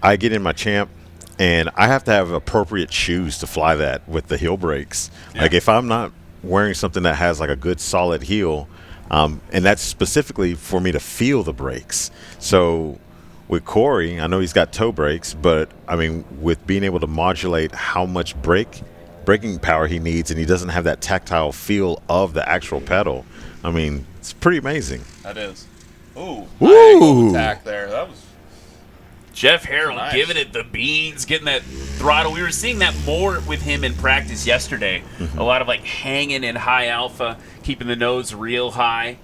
get in my Champ, and I have to have appropriate shoes to fly that with the heel brakes. Yeah. Like, if I'm not wearing something that has like a good solid heel, and that's specifically for me to feel the brakes. So with Corey, I know he's got toe brakes, but I mean, with being able to modulate how much braking power he needs, and he doesn't have that tactile feel of the actual pedal, I mean, it's pretty amazing. That is. Ooh, angle attack there. That was Jeff Harrell nice. Giving it the beans, getting that throttle. We were seeing that more with him in practice yesterday. Mm-hmm. A lot of hanging in high alpha, keeping the nose real high.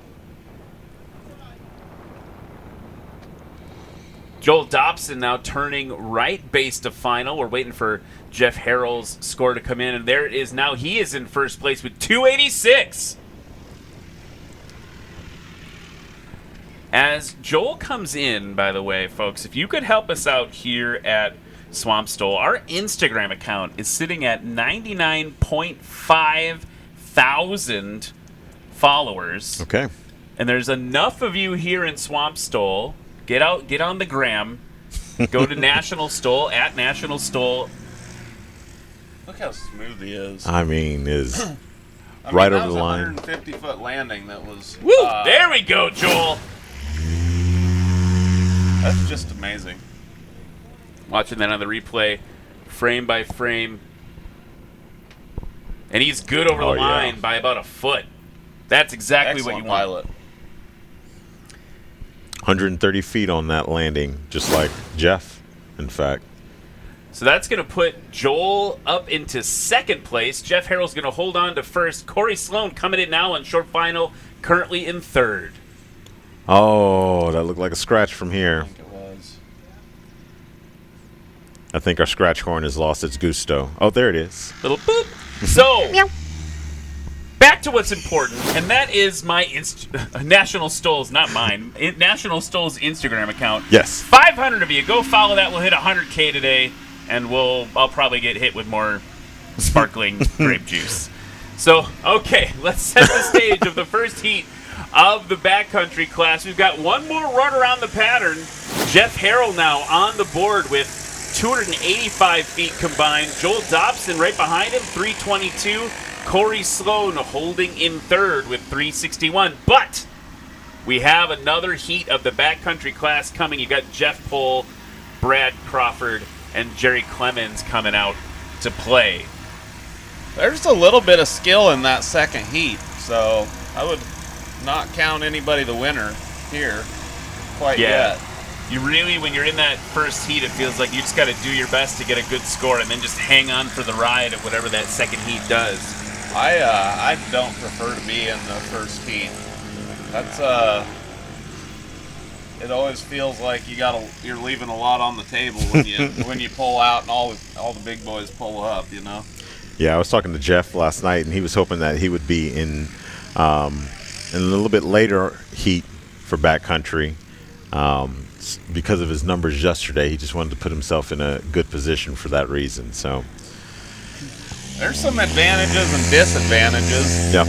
Joel Dobson now turning right base to final. We're waiting for Jeff Harrell's score to come in, and there it is now. He is in first place with 286. As Joel comes in, by the way, folks, if you could help us out here at Swamp STOL, our Instagram account is sitting at 99.5 thousand followers. Okay. And there's enough of you here in Swamp STOL. Get on the gram. Go to National STOL, at National STOL. Look how smooth he is. I mean, right over the line. 150-foot landing that was... Woo! There we go, Joel. That's just amazing. Watching that on the replay, frame by frame. And he's good over the line by about a foot. That's exactly what you want. Pilot. 130 feet on that landing, just like Jeff, in fact. So that's going to put Joel up into second place. Jeff Harrell's going to hold on to first. Corey Sloan coming in now on short final, currently in third. Oh, that looked like a scratch from here. I think it was. I think our scratch horn has lost its gusto. Oh, there it is. Little boop. So, back to what's important, and that is my National STOL's, not mine, National STOL's Instagram account. Yes. 500 of you, go follow that. We'll hit 100K today, and I'll probably get hit with more sparkling grape juice. So, okay, let's set the stage of the first heat of the backcountry class. We've got one more run around the pattern. Jeff Harrell now on the board with 285 feet combined. Joel Dobson right behind him, 322. Corey Sloan holding in third with 361. But we have another heat of the backcountry class coming. You got Jeff Pohl, Brad Crawford, and Jerry Clemens coming out to play. There's a little bit of skill in that second heat, so I would not count anybody the winner here quite yet. You really, when you're in that first heat, it feels like you just got to do your best to get a good score and then just hang on for the ride at whatever that second heat does. I don't prefer to be in the first heat. That's it always feels like you're leaving a lot on the table when you pull out and all the big boys pull up, you know. Yeah, I was talking to Jeff last night, and he was hoping that he would be in a little bit later heat for backcountry. Because of his numbers yesterday, he just wanted to put himself in a good position for that reason. So there's some advantages and disadvantages. Yeah.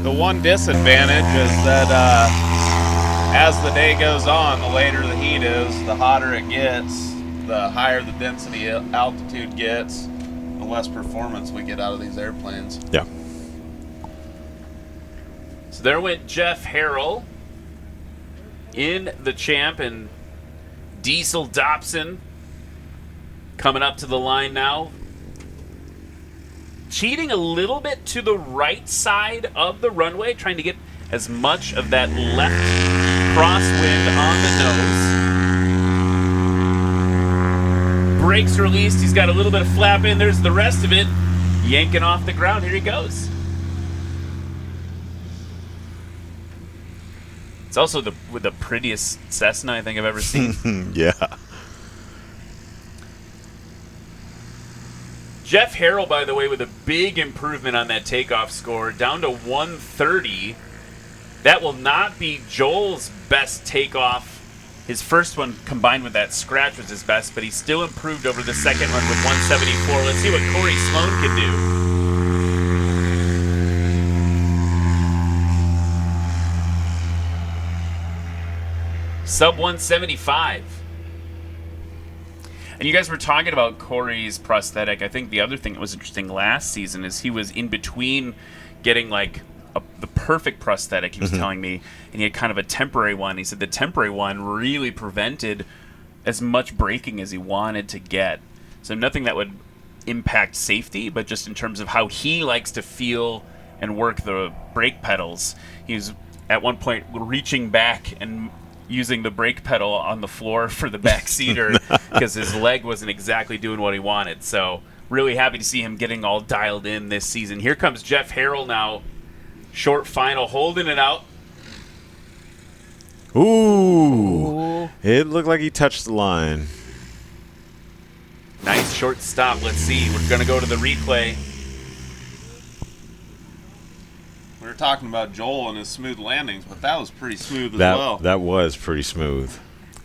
The one disadvantage is that as the day goes on, the later the heat is, the hotter it gets, the higher the density altitude gets, the less performance we get out of these airplanes. Yeah. So there went Jeff Harrell in the champ, and Diesel Dobson coming up to the line now. Cheating a little bit to the right side of the runway, trying to get as much of that left crosswind on the nose. Brakes released, he's got a little bit of flap in, there's the rest of it. Yanking off the ground, here he goes. It's also the prettiest Cessna I think I've ever seen. Yeah. Jeff Harrell, by the way, with a big improvement on that takeoff score, down to 130. That will not be Joel's best takeoff. His first one combined with that scratch was his best, but he still improved over the second one with 174. Let's see what Corey Sloan can do. Sub 175. And you guys were talking about Corey's prosthetic. I think the other thing that was interesting last season is he was in between getting like the perfect prosthetic, he was telling me, and he had kind of a temporary one. He said the temporary one really prevented as much braking as he wanted to get. So nothing that would impact safety, but just in terms of how he likes to feel and work the brake pedals. He was at one point reaching back and using the brake pedal on the floor for the back seater because his leg wasn't exactly doing what he wanted. So really happy to see him getting all dialed in this season. Here comes Jeff Harrell now. Short final, holding it out. Ooh. It looked like he touched the line. Nice short stop. Let's see. We're going to go to the replay. We were talking about Joel and his smooth landings, but that was pretty smooth as well. That was pretty smooth.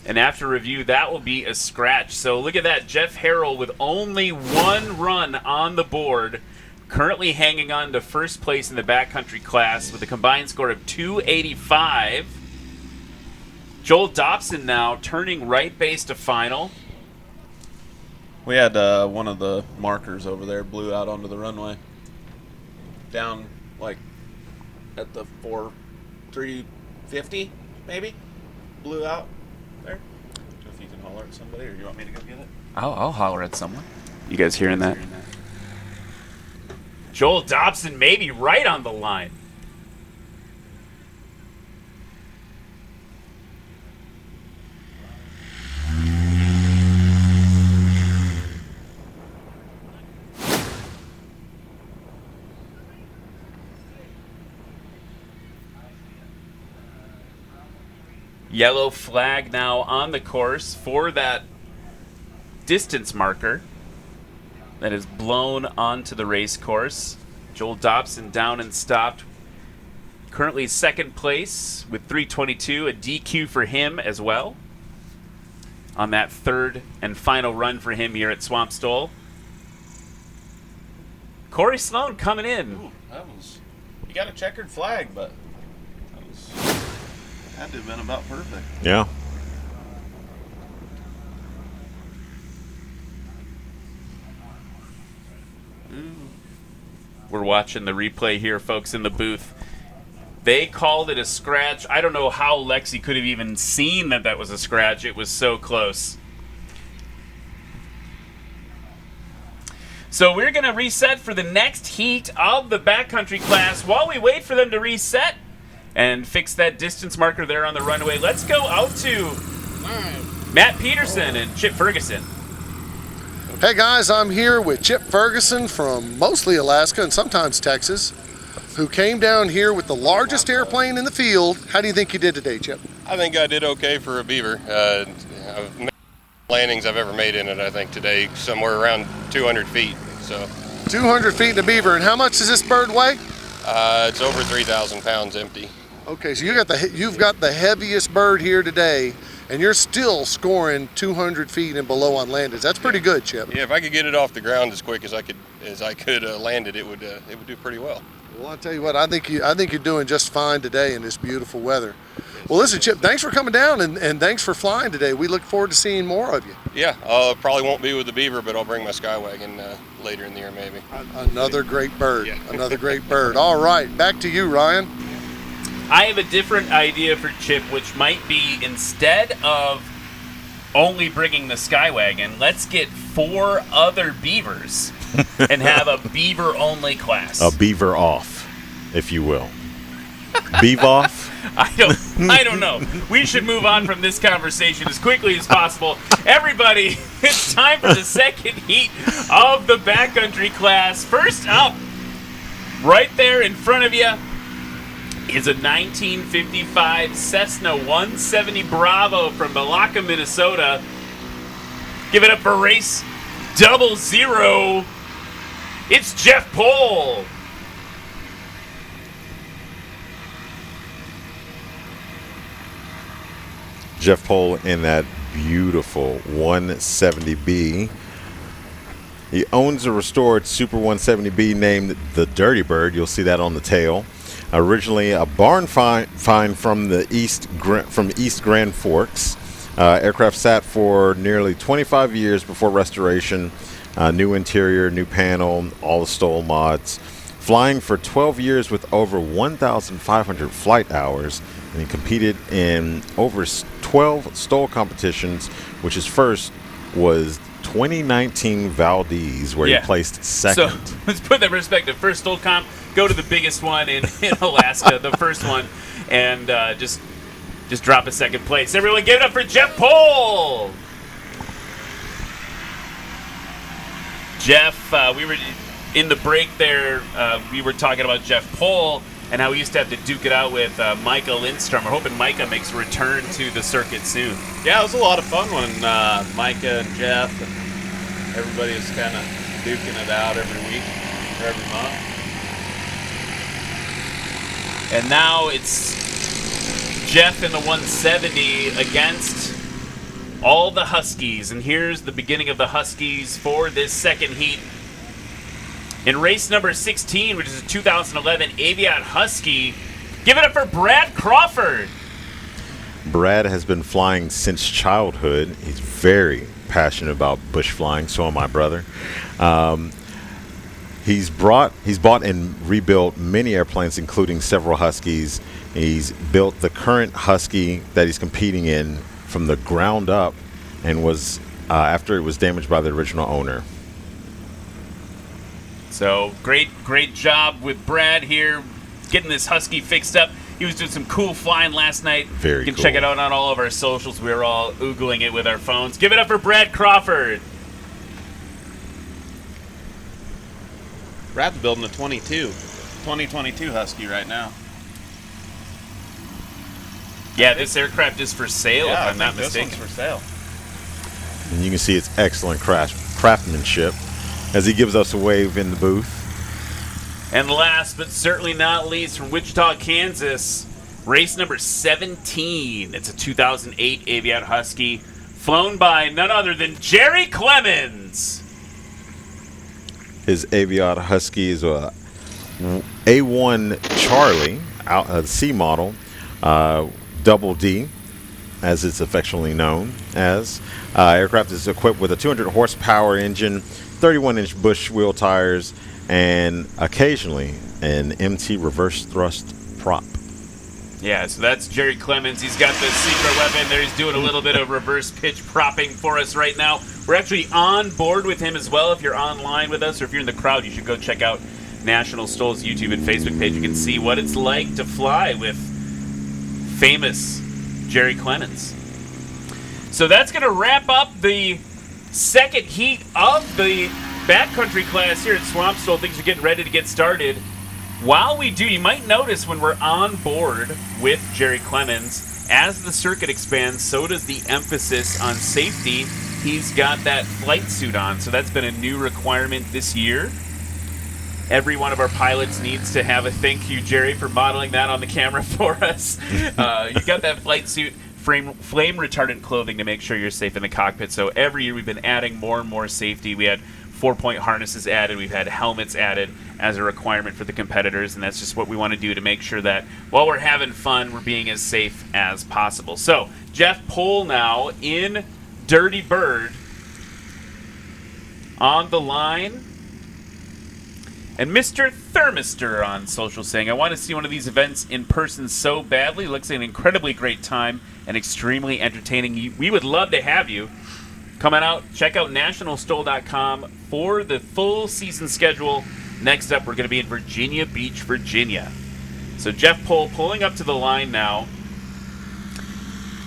And after review, that will be a scratch. So look at that. Jeff Harrell with only one run on the board, currently hanging on to first place in the backcountry class with a combined score of 285. Joel Dobson now turning right base to final. We had one of the markers over there blew out onto the runway. Down like at the 350 maybe? Blew out there. If you can holler at somebody, or you want me to go get it? I'll holler at someone. You guys hearing that? Joel Dobson maybe right on the line. Yellow flag now on the course for that distance marker that is blown onto the race course. Joel Dobson down and stopped. Currently second place with 3:22, a DQ for him as well on that third and final run for him here at Swamp STOL. Corey Sloan coming in. Ooh, that was, you got a checkered flag, but had to have been about perfect. Yeah. We're watching the replay here, folks, in the booth. They called it a scratch. I don't know how Lexi could have even seen that that was a scratch. It was so close. So we're going to reset for the next heat of the backcountry class. While we wait for them to reset and fix that distance marker there on the runway, let's go out to Matt Peterson and Chip Ferguson. Hey guys, I'm here with Chip Ferguson from mostly Alaska and sometimes Texas, who came down here with the largest airplane in the field. How do you think you did today, Chip? I think I did okay for a Beaver. I've made landings I've ever made in it, I think today, somewhere around 200 feet. So 200 feet in a Beaver, and how much does this bird weigh? It's over 3,000 pounds empty. Okay, so you've got the heaviest bird here today, and you're still scoring 200 feet and below on landings. That's pretty good, Chip. Yeah, if I could get it off the ground as quick as I could land it, it would do pretty well. Well, I'll tell you what, I think you're doing just fine today in this beautiful weather. Well, listen, Chip, thanks for coming down and thanks for flying today. We look forward to seeing more of you. Yeah, probably won't be with the Beaver, but I'll bring my Skywagon later in the year maybe. Another great bird. Yeah. Another great bird. All right, back to you, Ryan. I have a different idea for Chip, which might be instead of only bringing the Skywagon, let's get 4 other Beavers and have a Beaver-only class. A Beaver off, if you will. Beav off? I don't know. We should move on from this conversation as quickly as possible. Everybody, it's time for the second heat of the backcountry class. First up, right there in front of you, is a 1955 Cessna 170 Bravo from Malacca, Minnesota. Give it up for race 00. It's Jeff Pohl. Jeff Pohl in that beautiful 170B. He owns a restored Super 170B named the Dirty Bird. You'll see that on the tail. Originally a barn find from the East Grand Forks. Aircraft sat for nearly 25 years before restoration. New interior, new panel, all the STOL mods. Flying for 12 years with over 1,500 flight hours. And he competed in over 12 STOL competitions, which his first was 2019 Valdez, where he placed second. So let's put that in perspective. First STOL comp, go to the biggest one in Alaska, the first one, and just drop a second place. Everyone give it up for Jeff Pohl! Jeff, we were in the break there, we were talking about Jeff Pohl and how we used to have to duke it out with Micah Lindstrom. We're hoping Micah makes a return to the circuit soon. Yeah, it was a lot of fun when Micah and Jeff and everybody was kind of duking it out every week or every month. And now it's Jeff in the 170 against all the Huskies. And here's the beginning of the Huskies for this second heat. In race number 16, which is a 2011 Aviation Husky, give it up for Brad Crawford. Brad has been flying since childhood. He's very passionate about bush flying. So am my brother. He's bought and rebuilt many airplanes, including several Huskies. He's built the current Husky that he's competing in from the ground up, and was after it was damaged by the original owner. So great job with Brad here, getting this Husky fixed up. He was doing some cool flying last night. Very cool. You can check it out on all of our socials. We were all oogling it with our phones. Give it up for Brad Crawford. Brad's building a 2022 Husky right now. Yeah, this aircraft is for sale, if I'm not mistaken. This one's for sale. And you can see its excellent craftsmanship as he gives us a wave in the booth. And last but certainly not least, from Wichita, Kansas, race number 17. It's a 2008 Aviat Husky, flown by none other than Jerry Clemens. His Aviat Husky is a A1 Charlie, C model, double D, as it's affectionately known as. Aircraft is equipped with a 200 horsepower engine, 31-inch bush wheel tires, and occasionally an MT reverse thrust prop. Yeah, so that's Jerry Clemens. He's got the secret weapon there. He's doing a little bit of reverse pitch propping for us right now. We're actually on board with him as well. If you're online with us or if you're in the crowd, you should go check out National STOL's YouTube and Facebook page. You can see what it's like to fly with famous Jerry Clemens. So that's going to wrap up the second heat of the backcountry class here at Swamp STOL. Things are getting ready to get started. While we do, you might notice when we're on board with Jerry Clemens, as the circuit expands, so does the emphasis on safety. He's got that flight suit on, so that's been a new requirement this year. Every one of our pilots needs to have a thank you, Jerry, for modeling that on the camera for us. You got that flight suit, flame retardant clothing to make sure you're safe in the cockpit. So every year we've been adding more and more safety. We had 4-point harnesses added. We've had helmets added as a requirement for the competitors, and that's just what we want to do to make sure that while we're having fun, we're being as safe as possible. So Jeff Pohl now in Dirty Bird on the line. And Mr. Thermistor on social saying, I want to see one of these events in person so badly. Looks like an incredibly great time and extremely entertaining. We would love to have you. Come on out. Check out nationalstol.com for the full season schedule. Next up, we're going to be in Virginia Beach, Virginia. So Jeff Pohl pulling up to the line now.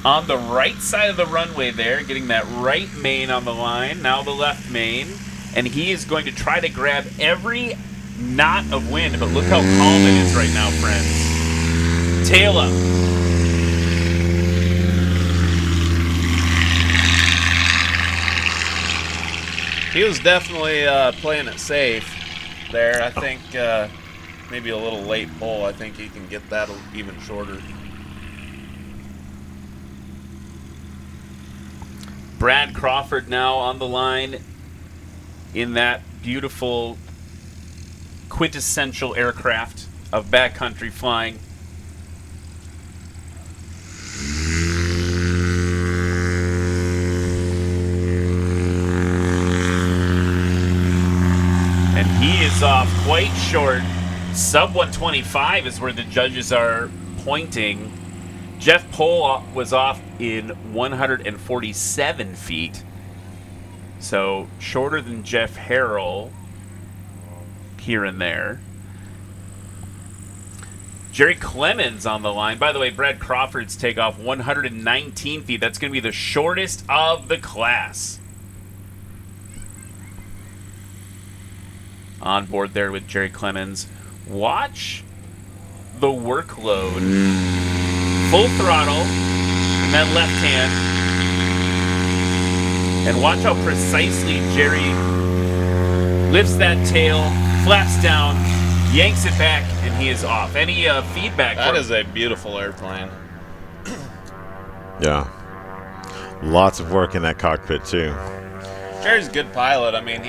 On the right side of the runway there, getting that right main on the line. Now the left main. And he is going to try to grab every knot of wind, but look how calm it is right now, friends. Tail up. He was definitely playing it safe there. I think maybe a little late pull. I think he can get that even shorter. Brad Crawford now on the line in that beautiful quintessential aircraft of backcountry flying. And he is off quite short. Sub 125 is where the judges are pointing. Jeff Pohl was off in 147 feet. So shorter than Jeff Harrell here and there. Jerry Clemens on the line. By the way, Brad Crawford's takeoff 119 feet. That's going to be the shortest of the class. On board there with Jerry Clemens. Watch the workload. Full throttle in that left hand. And watch how precisely Jerry lifts that tail, flaps down, yanks it back, and he is off. Any feedback? That is a beautiful airplane. Yeah. Lots of work in that cockpit, too. Jerry's a good pilot. I mean,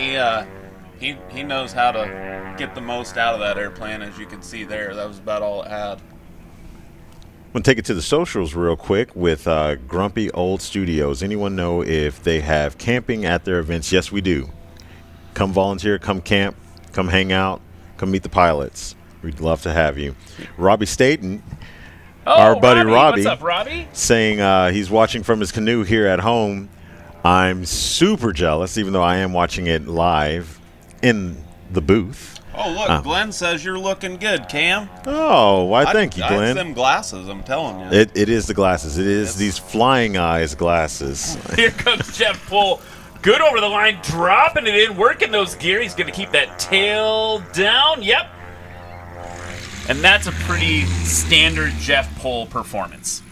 he knows how to get the most out of that airplane, as you can see there. That was about all it had. I'm going to take it to the socials real quick with Grumpy Old Studios. Anyone know if they have camping at their events? Yes, we do. Come volunteer, come camp, come hang out, come meet the pilots. We'd love to have you. Robbie Staten, our buddy Robbie. What's up, Robbie? Saying he's watching from his canoe here at home. I'm super jealous, even though I am watching it live in the booth. Oh, look, Glenn says you're looking good, Cam. Oh, why, thank you, Glenn. It's them glasses, I'm telling you. It is the glasses. It is these flying eyes glasses. Here comes Jeff Pohl. Good over the line, dropping it in, working those gears. He's going to keep that tail down. Yep. And that's a pretty standard Jeff Pohl performance.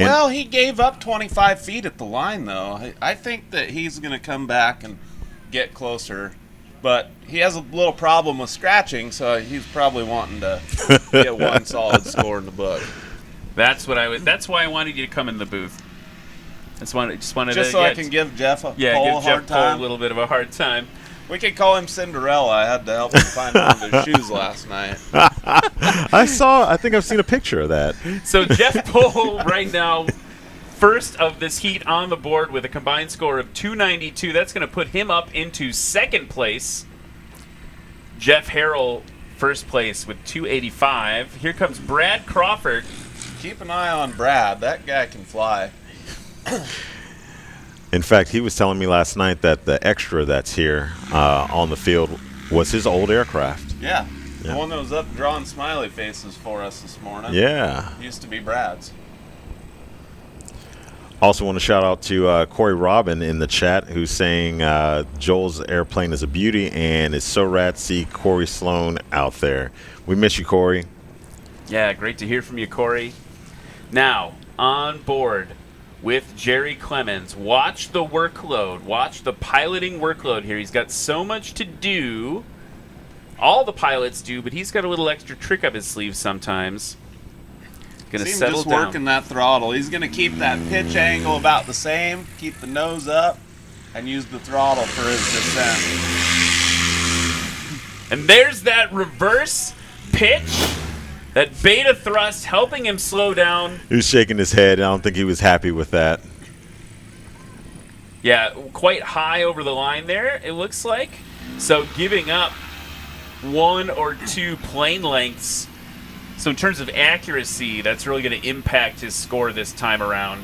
Well, he gave up 25 feet at the line, though. I think that he's going to come back and get closer. But he has a little problem with scratching, so he's probably wanting to get one solid score in the book. That's why I wanted you to come in the booth. Just so I can give Jeff a little bit of a hard time. We could call him Cinderella. I had to help him find one of his shoes last night. I think I've seen a picture of that. So Jeff Pohl right now, first of this heat on the board with a combined score of 292. That's going to put him up into second place. Jeff Harrell, first place with 285. Here comes Brad Crawford. Keep an eye on Brad. That guy can fly. In fact, he was telling me last night that the extra that's here on the field was his old aircraft. Yeah. The one that was up drawing smiley faces for us this morning. Yeah. Used to be Brad's. Also want to shout out to Corey Robin in the chat, who's saying Joel's airplane is a beauty and it's so rad to see Corey Sloan out there. We miss you, Corey. Yeah, great to hear from you, Corey. Now, on board with Jerry Clemens. Watch the workload. Watch the piloting workload here. He's got so much to do. All the pilots do, but he's got a little extra trick up his sleeve sometimes. Going to settle just down. Working that throttle. He's going to keep that pitch angle about the same, keep the nose up, and use the throttle for his descent. And there's that reverse pitch. That beta thrust helping him slow down. He was shaking his head. I don't think he was happy with that. Yeah, quite high over the line there, it looks like. So giving up 1 or 2 plane lengths. So in terms of accuracy, that's really going to impact his score this time around.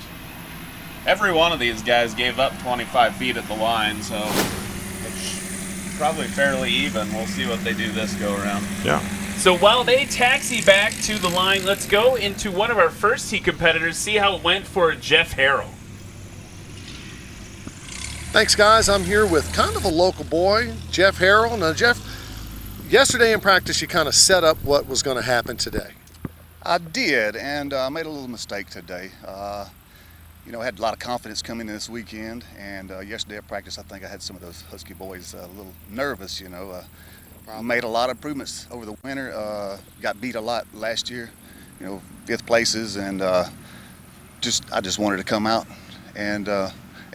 Every one of these guys gave up 25 feet at the line, so it's probably fairly even. We'll see what they do this go around. Yeah. So while they taxi back to the line, let's go into one of our first heat competitors, see how it went for Jeff Harrell. Thanks, guys. I'm here with kind of a local boy, Jeff Harrell. Now, Jeff, yesterday in practice, you kind of set up what was going to happen today. I did, and I made a little mistake today. I had a lot of confidence coming in this weekend, and yesterday at practice, I think I had some of those Husky boys a little nervous, I made a lot of improvements over the winter. Got beat a lot last year, 5th places, and I just wanted to come out and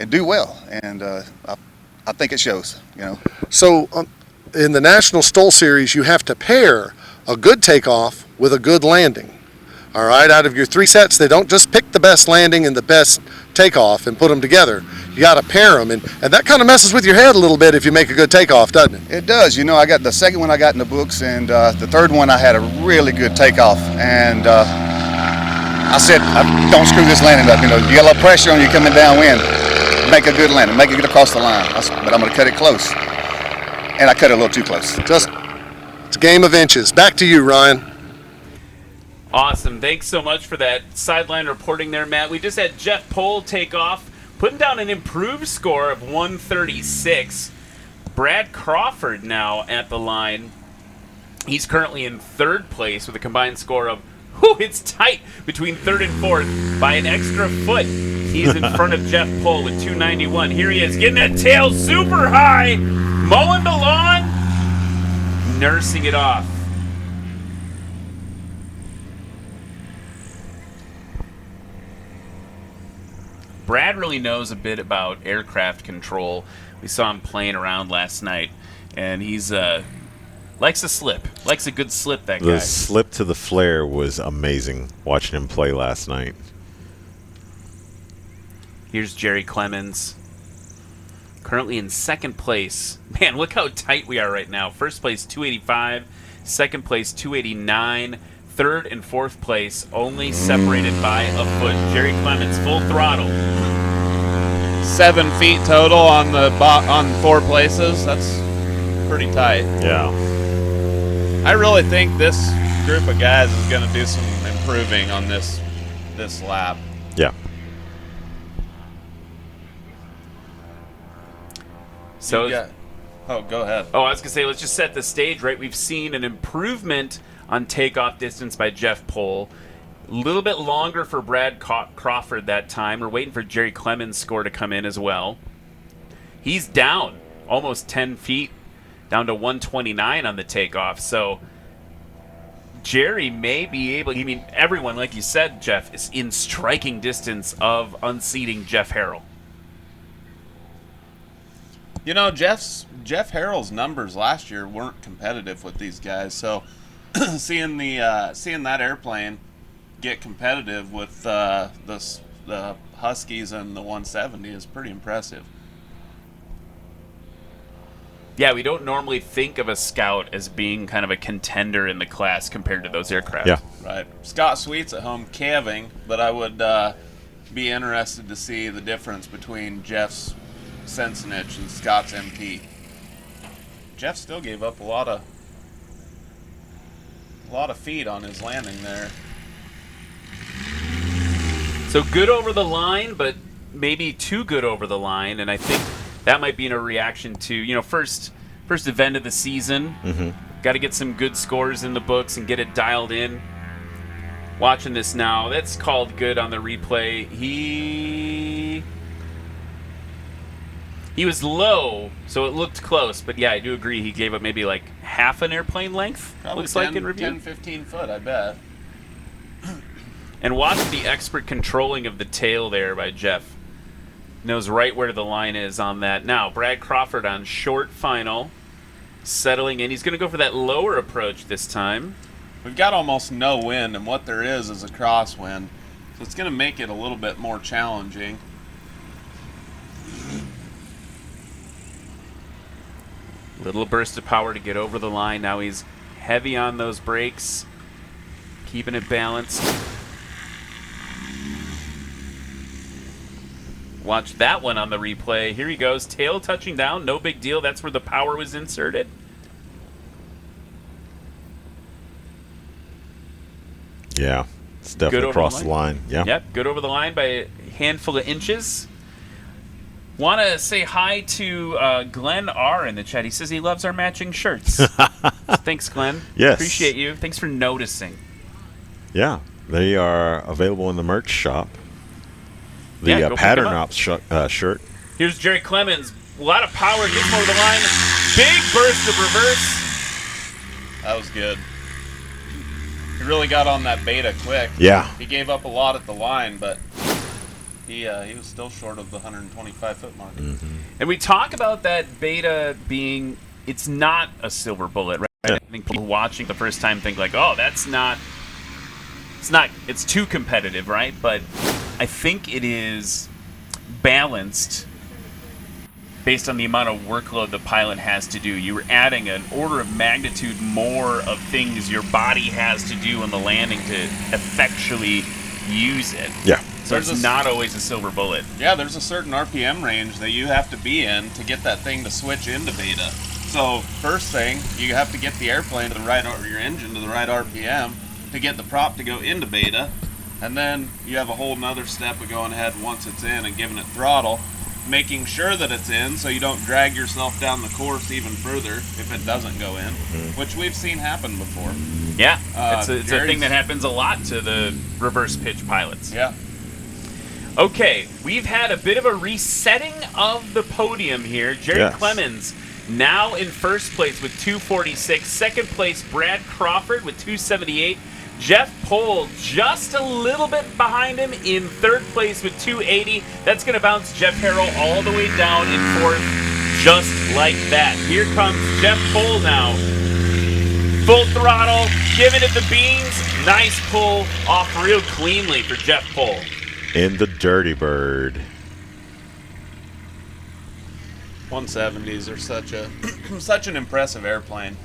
do well, and I think it shows. So in the National STOL series, you have to pair a good takeoff with a good landing. All right, out of your 3 sets, they don't just pick the best landing and the best takeoff and put them together. You got to pair them, and that kind of messes with your head a little bit if you make a good takeoff, doesn't it? It does. I got the second one I got in the books, and the third one I had a really good takeoff, and I said, don't screw this landing up. You got a lot of pressure on you coming downwind. Make a good landing, make it get across the line. But I'm going to cut it close, and I cut it a little too close. It's a game of inches. Back to you, Ryan. Awesome. Thanks so much for that sideline reporting there, Matt. We just had Jeff Pohl take off, putting down an improved score of 136. Brad Crawford now at the line. He's currently in 3rd place with a combined score of, it's tight between 3rd and 4th by an extra foot. He's in front of Jeff Pohl with 291. Here he is, getting that tail super high, mowing the lawn, nursing it off. Brad really knows a bit about aircraft control. We saw him playing around last night, and he's likes a slip, likes a good slip, that guy. The slip to the flare was amazing watching him play last night. Here's Jerry Clemens, currently in 2nd place. Man, look how tight we are right now. 1st place, 285. 2nd place, 289. 3rd and 4th place, only separated by a foot. Jerry Clemens, full throttle. 7 feet total on the on 4 places. That's pretty tight. Yeah. I really think this group of guys is going to do some improving on this lap. Yeah. So, go ahead. Oh, I was going to say, let's just set the stage, right? We've seen an improvement on takeoff distance by Jeff Pohl. A little bit longer for Brad Crawford that time. We're waiting for Jerry Clemens' score to come in as well. He's down almost 10 feet, down to 129 on the takeoff. So Jerry may be able, I mean, everyone, like you said, Jeff, is in striking distance of unseating Jeff Harrell. You know, Jeff Harrell's numbers last year weren't competitive with these guys, so seeing that airplane get competitive with the Huskies and the 170 is pretty impressive. Yeah, we don't normally think of a Scout as being kind of a contender in the class compared to those aircraft. Yeah. Right. Scott Sweet's at home calving, but I would be interested to see the difference between Jeff's Sensenich and Scott's MP. Jeff still gave up a lot of feet on his landing there. So good over the line, but maybe too good over the line, and I think that might be in a reaction to, you know, first event of the season. Got to get some good scores in the books and get it dialed in. Watching this now, that's called good on the replay. He was low, so it looked close, but yeah, I do agree he gave up maybe like half an airplane length. Probably looks 10, like in review. 10, 15 foot, I bet. And watch the expert controlling of the tail there by Jeff. Knows right where the line is on that. Now, Brad Crawford on short final, settling in. He's going to go for that lower approach this time. We've got almost no wind, and what there is a crosswind, so it's going to make it a little bit more challenging. Little burst of power to get over the line. Now he's heavy on those brakes, keeping it balanced. Watch that one on the replay. Here he goes, tail touching down, no big deal. That's where the power was inserted. Yeah, it's definitely across the line. Yeah. Yep, good over the line by a handful of inches. Want to say hi to Glenn R. in the chat. He says he loves our matching shirts. Thanks, Glenn. Yes. Appreciate you. Thanks for noticing. Yeah, they are available in the merch shop. The Pattern Ops shirt. Here's Jerry Clemens. A lot of power. Gets over the line. Big burst of reverse. That was good. He really got on that beta quick. Yeah. He gave up a lot at the line, but he was still short of the 125-foot mark. And we talk about that beta being, it's not a silver bullet, right? Yeah. I think people watching the first time think like, oh, it's too competitive, right? But I think it is balanced based on the amount of workload the pilot has to do. You're adding an order of magnitude more of things your body has to do on the landing to effectually use it. Yeah. So it's not always a silver bullet. Yeah, there's a certain RPM range that you have to be in to get that thing to switch into beta. So first thing, you have to get the airplane to the right, or your engine to the right RPM to get the prop to go into beta. And then you have a whole nother step of going ahead once it's in and giving it throttle, making sure that it's in so you don't drag yourself down the course even further if it doesn't go in, which we've seen happen before. Yeah, it's a thing that happens a lot to the reverse pitch pilots. Yeah. Okay, we've had a bit of a resetting of the podium here. Jerry Clemens now in first place with 246. Second place, Brad Crawford with 278. Jeff Pohl just a little bit behind him in third place with 280. That's going to bounce Jeff Harrell all the way down in fourth, just like that. Here comes Jeff Pohl now. Full throttle, giving it the beans. Nice pull off real cleanly for Jeff Pohl. In the Dirty Bird. 170s are such an impressive airplane.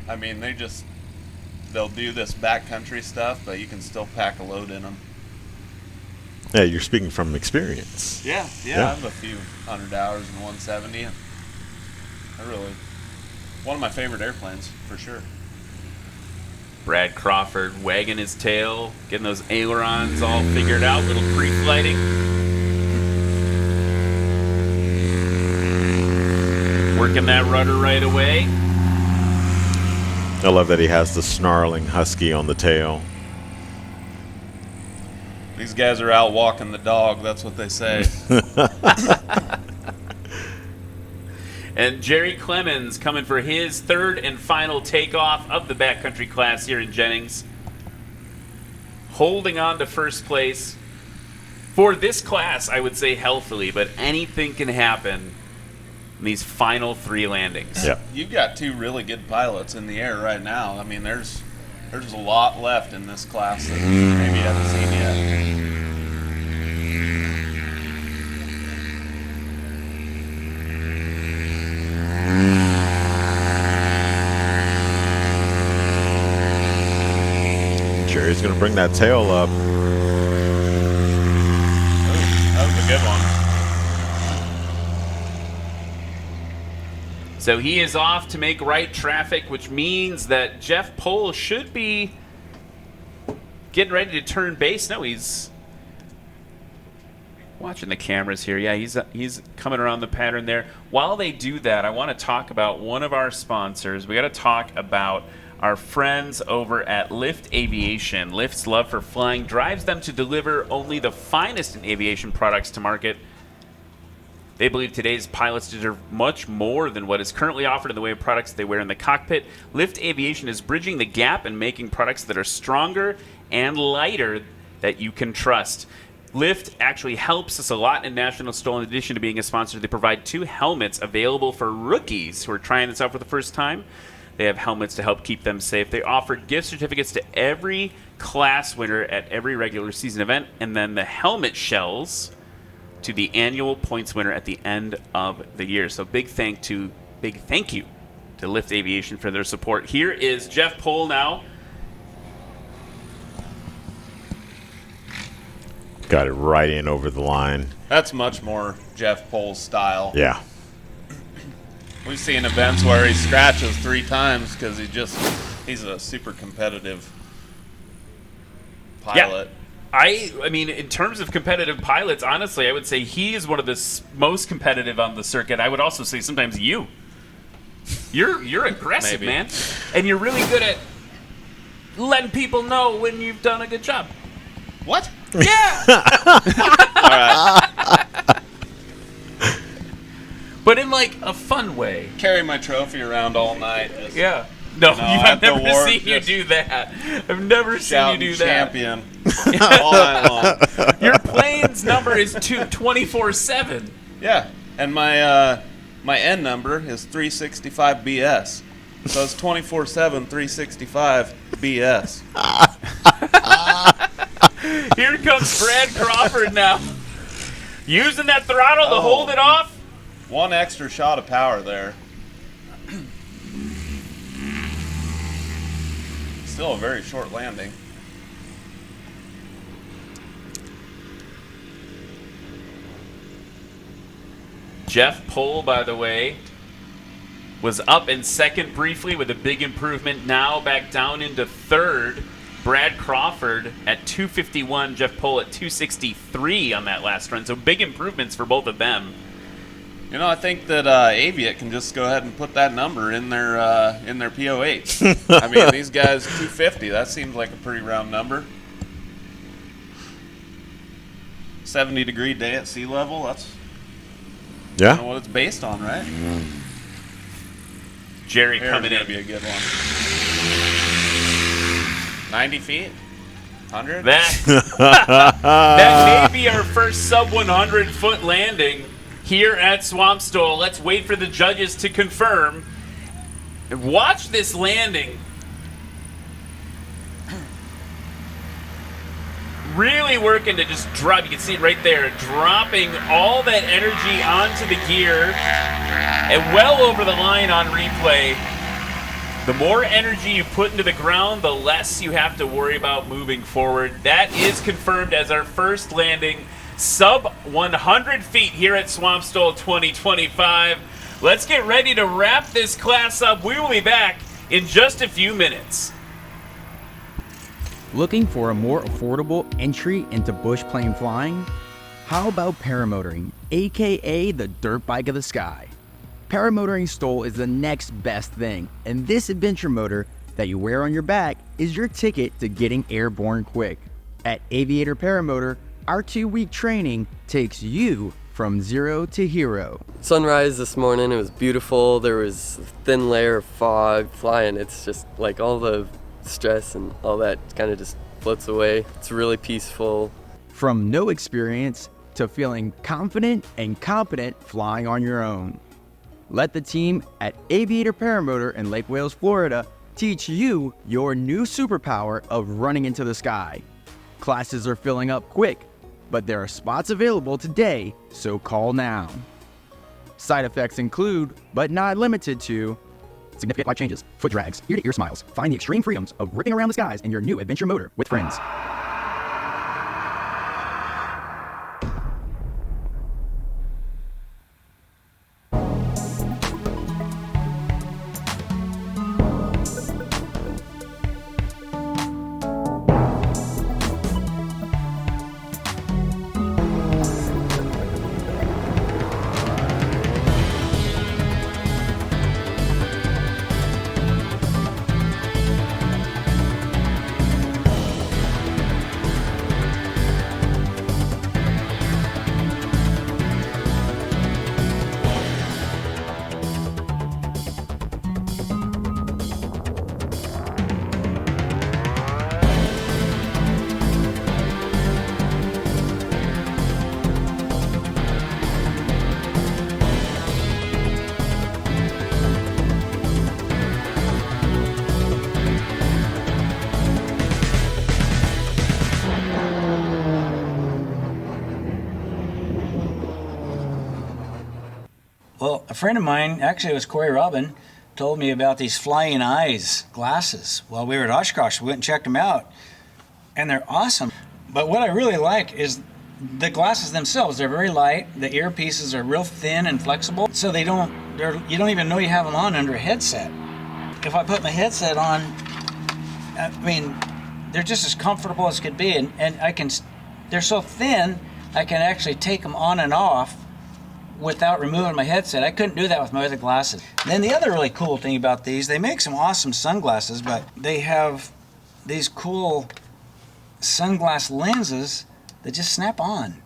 I mean, they'll do this backcountry stuff, but you can still pack a load in them. Yeah, you're speaking from experience. Yeah. I have a few 100 hours in 170. One of my favorite airplanes, for sure. Brad Crawford wagging his tail, getting those ailerons all figured out, little pre-flighting. Working that rudder right away. I love that he has the snarling husky on the tail. These guys are out walking the dog. That's what they say. And Jerry Clemens coming for his third and final takeoff of the backcountry class here in Jennings. Holding on to first place. For this class, I would say healthily, but anything can happen in these final 3 landings. Yep. You've got 2 really good pilots in the air right now. I mean, there's a lot left in this class that maybe you haven't seen yet. Jerry's going to bring that tail up. That was a good one. So he is off to make right traffic, which means that Jeff Pohl should be getting ready to turn base. No, he's watching the cameras here. Yeah, he's coming around the pattern there. While they do that, I want to talk about one of our sponsors. We got to talk about our friends over at Lift Aviation. Lift's love for flying drives them to deliver only the finest in aviation products to market. They believe today's pilots deserve much more than what is currently offered in the way of products they wear in the cockpit. Lift Aviation is bridging the gap and making products that are stronger and lighter that you can trust. Lift actually helps us a lot in National STOL. In addition to being a sponsor, they provide 2 helmets available for rookies who are trying this out for the first time. They have helmets to help keep them safe. They offer gift certificates to every class winner at every regular season event, and then the helmet shells to the annual points winner at the end of the year. So big thank you to Lift Aviation for their support. Here is Jeff Pohl now. Got it right in over the line. That's much more Jeff Pohl's style. Yeah. We've seen events where he scratches 3 times because he's a super competitive pilot. Yeah. I mean, in terms of competitive pilots, honestly, I would say he is one of the most competitive on the circuit. I would also say sometimes you're aggressive, Maybe. man, and you're really good at letting people know when you've done a good job. What? Yeah. All right. But in like a fun way. Carry my trophy around all night. Yeah. No, You know, I've at the never war, seen you just do that. I've never seen you shouting do that. champion all night long. Your plane's number is 24/7. Yeah, and my N number is 365 BS. So it's 24/7, 365 BS. Here comes Brad Crawford now. Using that throttle to hold it off. 1 extra shot of power there. Still a very short landing. Jeff Pohl, by the way, was up in second briefly with a big improvement. Now back down into third. Brad Crawford at 251, Jeff Pohl at 263 on that last run. So big improvements for both of them. You know, I think that Aviation can just go ahead and put that number in their PO8. I mean, these guys 250. That seems like a pretty round number. 70-degree day at sea level. That's what it's based on, right? Jerry Here's coming gonna in. be a good one. 90 feet? 100? That may be our first sub 100 foot landing here at Swamp STOL. Let's wait for the judges to confirm. And watch this landing. Really working to just drop. You can see it right there. Dropping all that energy onto the gear. And well over the line on replay. The more energy you put into the ground, the less you have to worry about moving forward. That is confirmed as our first landing. Sub 100 feet here at Swamp STOL 2025. Let's get ready to wrap this class up. We will be back in just a few minutes. Looking for a more affordable entry into bush plane flying? How about paramotoring, aka the dirt bike of the sky? Paramotoring STOL is the next best thing, and this adventure motor that you wear on your back is your ticket to getting airborne quick. At Aviator Paramotor, our 2-week training takes you from zero to hero. Sunrise this morning, it was beautiful. There was a thin layer of fog flying. It's just like all the stress and all that kind of just floats away. It's really peaceful. From no experience to feeling confident and competent flying on your own. Let the team at Aviator Paramotor in Lake Wales, Florida teach you your new superpower of running into the sky. Classes are filling up quick, but there are spots available today, so call now. Side effects include, but not limited to, significant life changes, foot drags, ear-to-ear smiles. Find the extreme freedoms of ripping around the skies in your new adventure motor with friends. Well, a friend of mine, actually it was Corey Robin, told me about these flying eyes glasses while we were at Oshkosh. We went and checked them out, and they're awesome. But what I really like is the glasses themselves. They're very light. The earpieces are real thin and flexible, so you don't even know you have them on under a headset. If I put my headset on, I mean, they're just as comfortable as could be, and they're so thin, I can actually take them on and off without removing my headset. I couldn't do that with my other glasses. Then the other really cool thing about these, they make some awesome sunglasses, but they have these cool sunglass lenses that just snap on.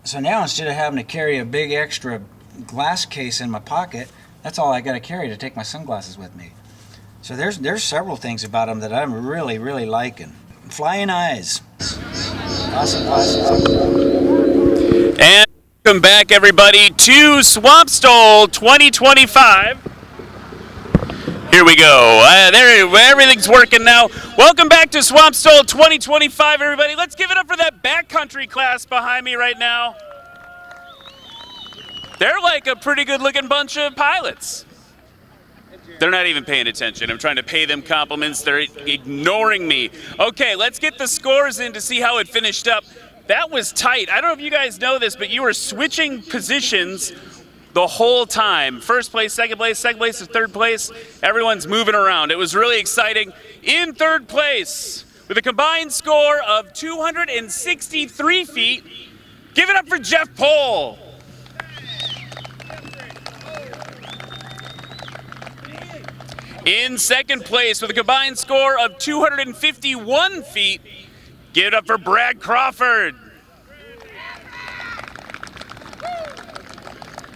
So now instead of having to carry a big extra glass case in my pocket, that's all I got to carry to take my sunglasses with me. So there's several things about them that I'm really, really liking. Flying eyes. Awesome glasses. And welcome back, everybody, to Swamp STOL 2025. Here we go. Everything's working now. Welcome back to Swamp STOL 2025, everybody. Let's give it up for that backcountry class behind me right now. They're like a pretty good-looking bunch of pilots. They're not even paying attention. I'm trying to pay them compliments. They're ignoring me. Okay, let's get the scores in to see how it finished up. That was tight. I don't know if you guys know this, but you were switching positions the whole time. First place, second place to third place. Everyone's moving around. It was really exciting. In third place, with a combined score of 263 feet, give it up for Jeff Pohl. In second place, with a combined score of 251 feet, give it up for Brad Crawford.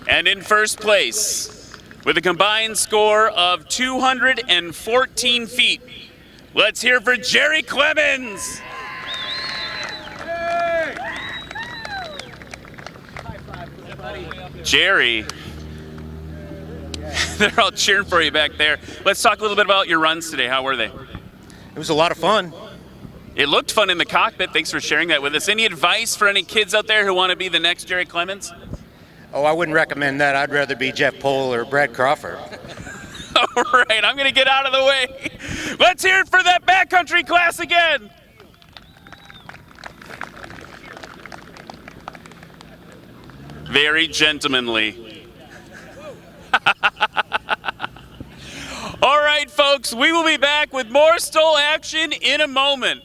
And in first place, with a combined score of 214 feet, let's hear for Jerry Clemens. Jerry, they're all cheering for you back there. Let's talk a little bit about your runs today. How were they? It was a lot of fun. It looked fun in the cockpit. Thanks for sharing that with us. Any advice for any kids out there who want to be the next Jerry Clemens? Oh, I wouldn't recommend that. I'd rather be Jeff Pohl or Brad Crawford. All right, I'm going to get out of the way. Let's hear it for that backcountry class again. Very gentlemanly. All right, folks, we will be back with more STOL action in a moment.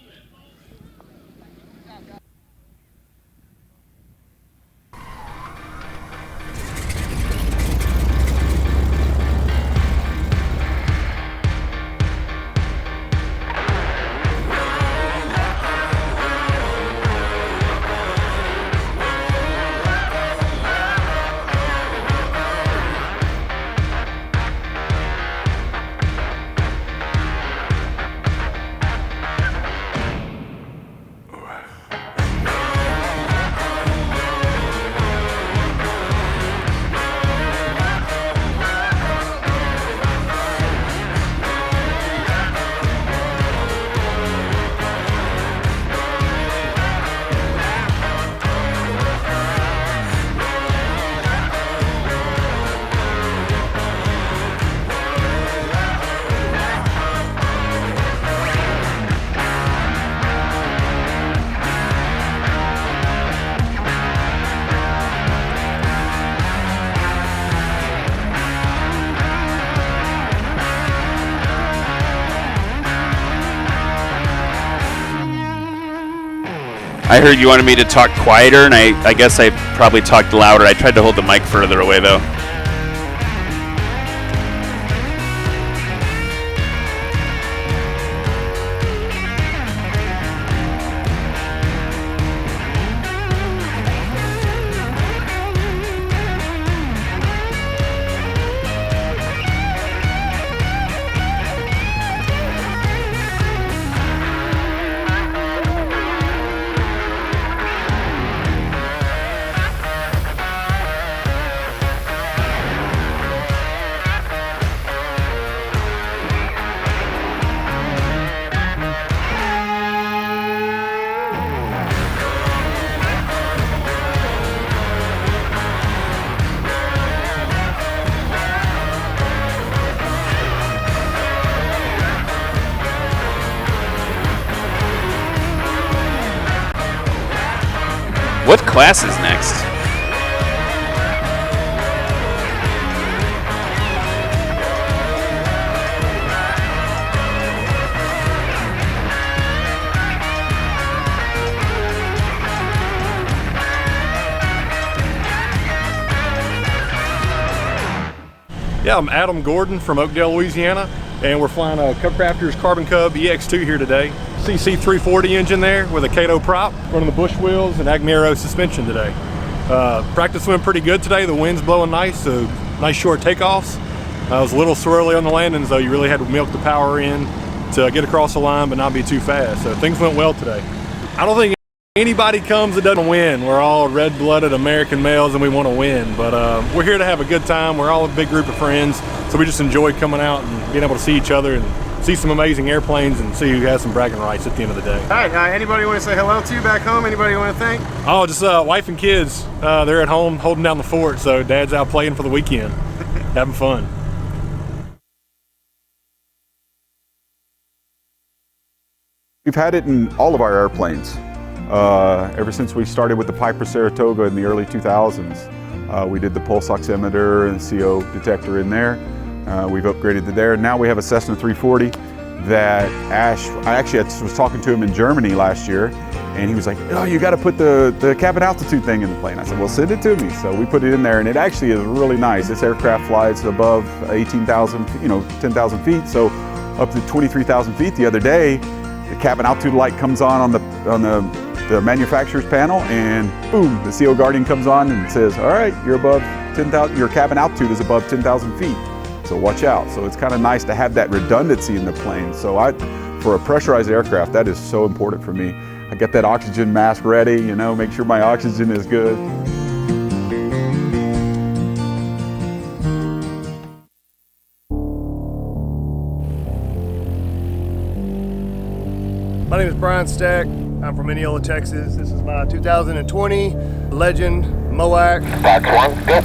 I heard you wanted me to talk quieter, and I guess I probably talked louder. I tried to hold the mic further away, though. What class is next? Yeah, I'm Adam Gordon from Oakdale, Louisiana, and we're flying a Cubcrafters Carbon Cub EX2 here today. CC 340 engine there with a Kato prop, running the bush wheels and Agmero suspension today. Practice went pretty good today. The wind's blowing nice, so nice short takeoffs. It was a little swirly on the landings, though. You really had to milk the power in to get across the line but not be too fast. So things went well today. I don't think anybody comes that doesn't win. We're all red-blooded American males and we want to win, but we're here to have a good time. We're all a big group of friends, so we just enjoy coming out and being able to see each other and see some amazing airplanes and see who has some bragging rights at the end of the day. All right, anybody want to say hello to back home? Anybody want to thank? Oh, just wife and kids. They're at home holding down the fort, so Dad's out playing for the weekend, having fun. We've had it in all of our airplanes. Ever since we started with the Piper Saratoga in the early 2000s. We did the pulse oximeter and CO detector in there. We've upgraded to there. Now we have a Cessna 340 that I actually was talking to him in Germany last year, and he was like, oh, you got to put the cabin altitude thing in the plane. I said, well, send it to me. So we put it in there, and it actually is really nice. This aircraft flies above 18,000, 10,000 feet, so up to 23,000 feet. The other day, the cabin altitude light comes on the manufacturer's panel, and boom, the CO Guardian comes on and says, all right, you're above 10,000, your cabin altitude is above 10,000 feet. So watch out. So it's kind of nice to have that redundancy in the plane. So for a pressurized aircraft, that is so important for me. I get that oxygen mask ready, make sure my oxygen is good. My name is Brian Stack. I'm from Mineola, Texas. This is my 2020 Legend MOAC. Box 1, go.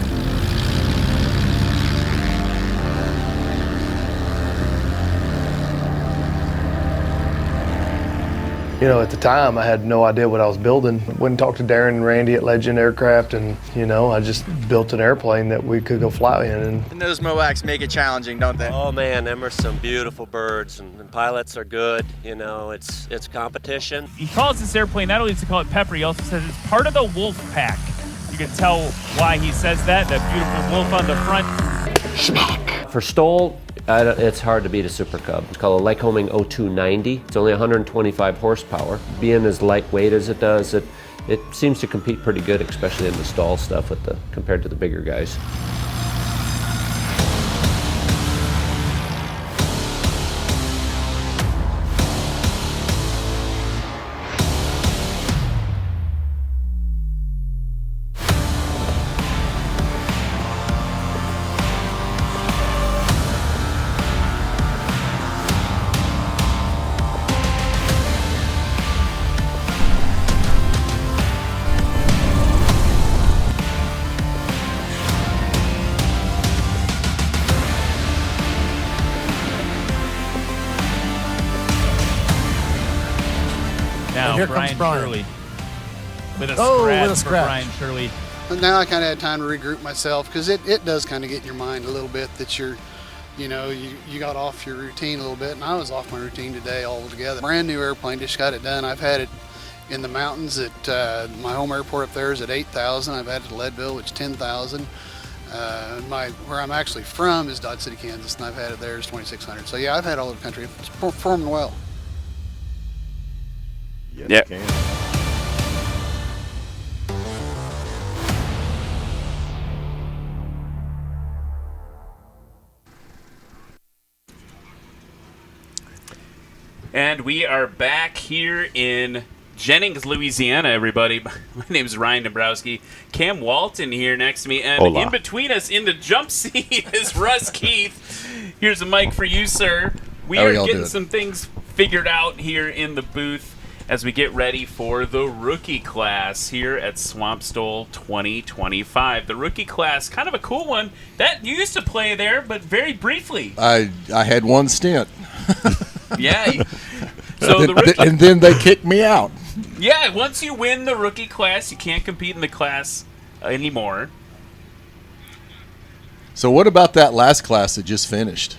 At the time, I had no idea what I was building. Went and talked to Darren and Randy at Legend Aircraft, and, I just built an airplane that we could go fly in. And those MOACs make it challenging, don't they? Oh, man, them are some beautiful birds, and pilots are good. It's competition. He calls this airplane, not only does he call it Pepper, he also says it's part of the wolf pack. You can tell why he says that beautiful wolf on the front. For STOL, it's hard to beat a Super Cub. It's called a Lycoming 0290. It's only 125 horsepower. Being as lightweight as it does, it seems to compete pretty good, especially in the STOL stuff compared to the bigger guys. Now, here Brian comes Brian. Shirley with a scratch for Brian Shirley. Now I kind of had time to regroup myself, because it does kind of get in your mind a little bit that you got off your routine a little bit, and I was off my routine today altogether. Brand new airplane, just got it done. I've had it in the mountains. At my home airport up there is at 8,000. I've had it at Leadville, which is 10,000. Where I'm actually from is Dodge City, Kansas, and I've had it there is 2,600. So yeah, I've had all over the country. It's performing well. Yep. And we are back here in Jennings, Louisiana, everybody. My name is Ryan Dombrowski. Cam Walton here next to me. And Hola. In between us in the jump seat is Russ Keith. Here's a mic for you, sir. We are getting some things figured out here in the booth as we get ready for the rookie class here at Swamp STOL 2025. The rookie class, kind of a cool one. That you used to play there, but very briefly. I had one stint. Yeah. So and then they kicked me out. Yeah, once you win the rookie class, you can't compete in the class anymore. So what about that last class that just finished?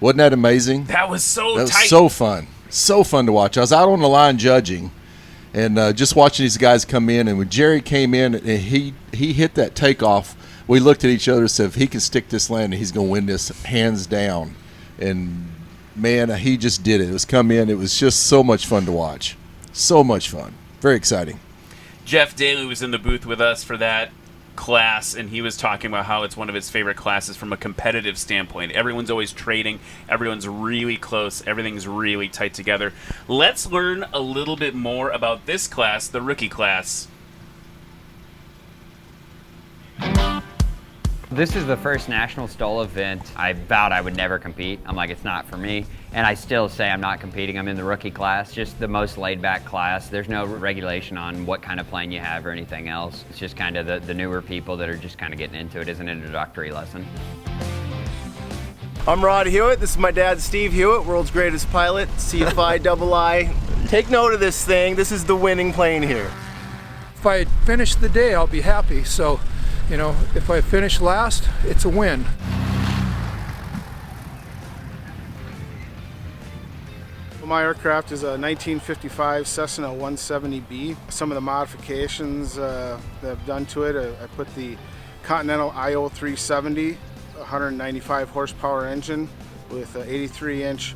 Wasn't that amazing? That was so That tight. was so fun. So fun to watch. I was out on the line judging and just watching these guys come in. And when Jerry came in and he hit that takeoff, we looked at each other and said, if he can stick this landing, he's going to win this hands down. And man, he just did it. It was come in. It was just so much fun to watch. So much fun. Very exciting. Jeff Daly was in the booth with us for that class, and he was talking about how it's one of his favorite classes from a competitive standpoint. Everyone's always trading. Everyone's really close. Everything's really tight together. Let's learn a little bit more about this class, the rookie class. This is the first National STOL event. I vowed I would never compete. I'm like, it's not for me. And I still say I'm not competing. I'm in the rookie class, just the most laid-back class. There's no regulation on what kind of plane you have or anything else. It's just kind of the newer people that are just kind of getting into it as an introductory lesson. I'm Rod Hewitt. This is my dad, Steve Hewitt, world's greatest pilot, C5II. Take note of this thing. This is the winning plane here. If I finish the day, I'll be happy. So, you know, if I finish last, it's a win. My aircraft is a 1955 Cessna 170B. Some of the modifications that I've done to it, I put the Continental IO 370, 195 horsepower engine with an 83-inch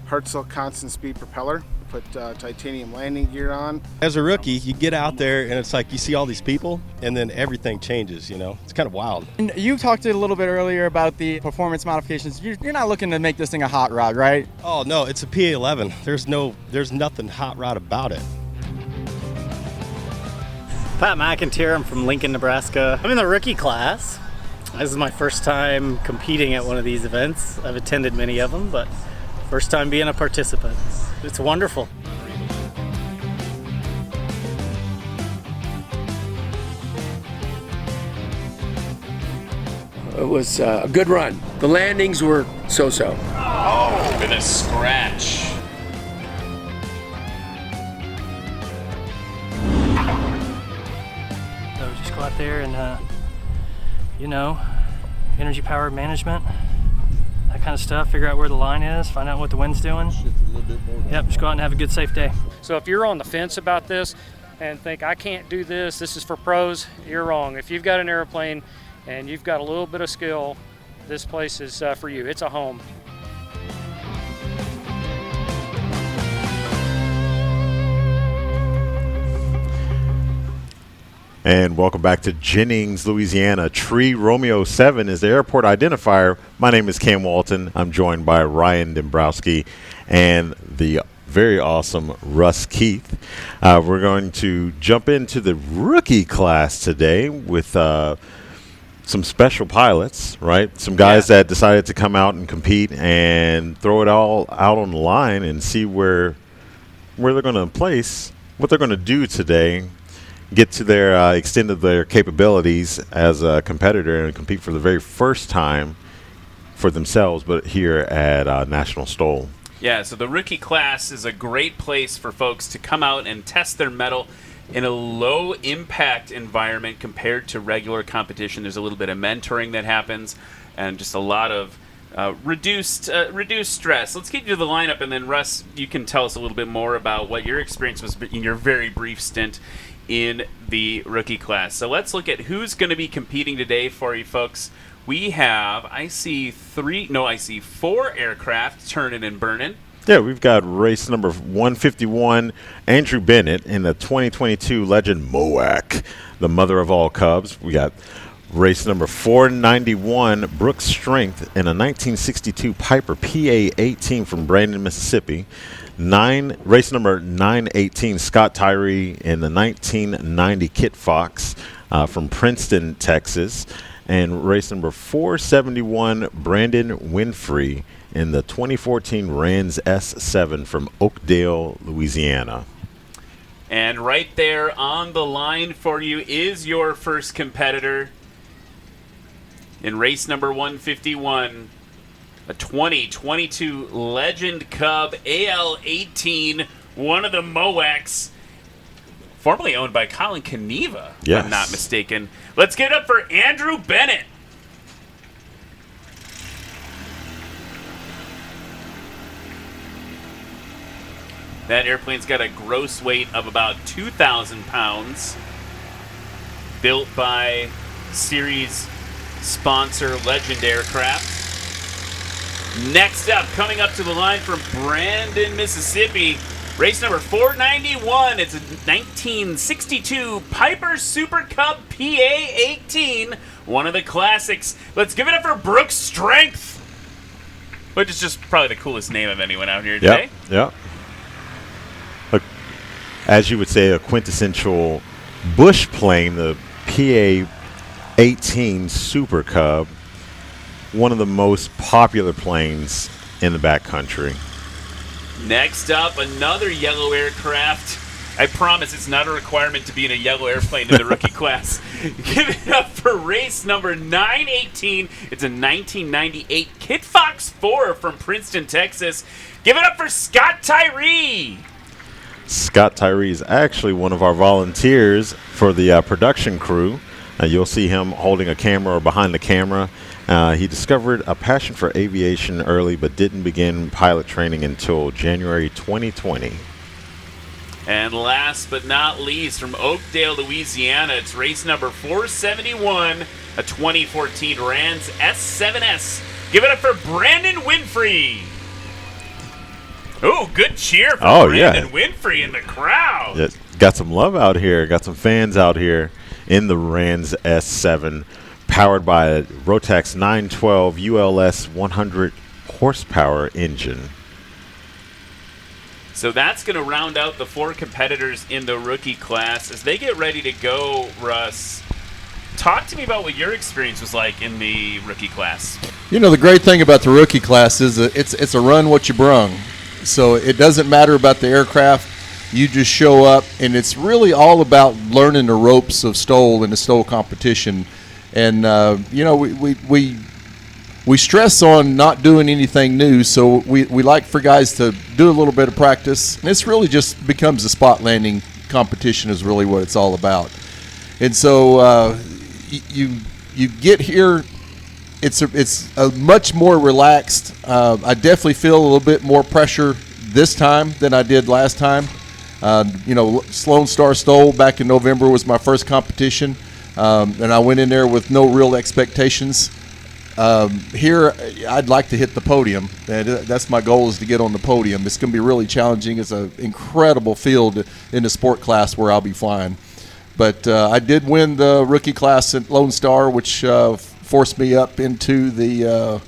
Hartzell constant speed propeller. Put titanium landing gear on. As a rookie, you get out there and it's like you see all these people and then everything changes, you know. It's kind of wild. And you talked a little bit earlier about the performance modifications. You're not looking to make this thing a hot rod, right? Oh, no, it's a PA-11. There's nothing hot rod about it. Pat McIntyre, I'm from Lincoln, Nebraska. I'm in the rookie class. This is my first time competing at one of these events. I've attended many of them, but first time being a participant. It's wonderful. It was a good run. The landings were so-so. Oh, with a scratch. So just go out there and, you know, energy power management, that kind of stuff, figure out where the line is, find out what the wind's doing. Yep, just go out and have a good, safe day. So if you're on the fence about this and think, I can't do this, this is for pros, you're wrong. If you've got an airplane and you've got a little bit of skill, this place is for you. It's a home. And welcome back to Jennings, Louisiana. Tree Romeo 7 is the airport identifier. My name is Cam Walton. I'm joined by Ryan Dombrowski and the very awesome Russ Keith. We're going to jump into the rookie class today with some special pilots, right? Some guys that decided to come out and compete and throw it all out on the line and see where they're going to place, what they're going to do today. Get to their extent of their capabilities as a competitor and compete for the very first time for themselves, but here at National STOL. Yeah, so the rookie class is a great place for folks to come out and test their mettle in a low-impact environment compared to regular competition. There's a little bit of mentoring that happens and just a lot of reduced stress. Let's get you to the lineup, and then Russ, you can tell us a little bit more about what your experience was in your very brief stint in the rookie class. So let's look at who's going to be competing today for you folks. We have, I see 4 aircraft turning and burning. Yeah, we've got race number 151, Andrew Bennett in the 2022 Legend MOAC, the mother of all Cubs. We got race number 491, Brooks Strength in a 1962 Piper PA-18 from Brandon, Mississippi. Race number 918, Scott Tyree in the 1990 Kit Fox from Princeton, Texas. And race number 471, Brandon Winfrey in the 2014 Rans S7 from Oakdale, Louisiana. And right there on the line for you is your first competitor in race number 151, a 2022 Legend Cub AL-18, one of the MOACs, formerly owned by Colin Caneva, yes, if I'm not mistaken. Let's get it up for Andrew Bennett. That airplane's got a gross weight of about 2,000 pounds. Built by series sponsor Legend Aircraft. Next up, coming up to the line from Brandon, Mississippi, race number 491. It's a 1962 Piper Super Cub PA-18, one of the classics. Let's give it up for Brooks Strength, which is just probably the coolest name of anyone out here today. Yep. As you would say, a quintessential bush plane, the PA-18 Super Cub, one of the most popular planes in the backcountry. Next up, another yellow aircraft. I promise it's not a requirement to be in a yellow airplane in the rookie class. Give it up for race number 918. It's a 1998 Kit Fox 4 from Princeton, Texas. Give it up for Scott Tyree. Scott Tyree is actually one of our volunteers for the production crew. You'll see him holding a camera or behind the camera. He discovered a passion for aviation early, but didn't begin pilot training until January 2020. And last but not least, from Oakdale, Louisiana, it's race number 471, a 2014 Rans S7S. Give it up for Brandon Winfrey. Oh, good cheer for Brandon Winfrey in the crowd. Yeah, got some love out here. Got some fans out here in the Rans S7, powered by a Rotax 912 ULS 100 horsepower engine. So that's going to round out the 4 competitors in the rookie class. As they get ready to go, Russ, talk to me about what your experience was like in the rookie class. You know, the great thing about the rookie class is that it's a run what you brung. So it doesn't matter about the aircraft. You just show up, and it's really all about learning the ropes of STOL and the STOL competition. And, you know, we stress on not doing anything new, so we like for guys to do a little bit of practice. And this really just becomes a spot landing competition is really what it's all about. And so you get here, it's a much more relaxed. I definitely feel a little bit more pressure this time than I did last time. You know, Lone Star STOL back in November was my first competition, and I went in there with no real expectations. Here, I'd like to hit the podium. That's my goal, is to get on the podium. It's going to be really challenging. It's an incredible field in the sport class where I'll be flying. But I did win the rookie class at Lone Star, which forced me up into the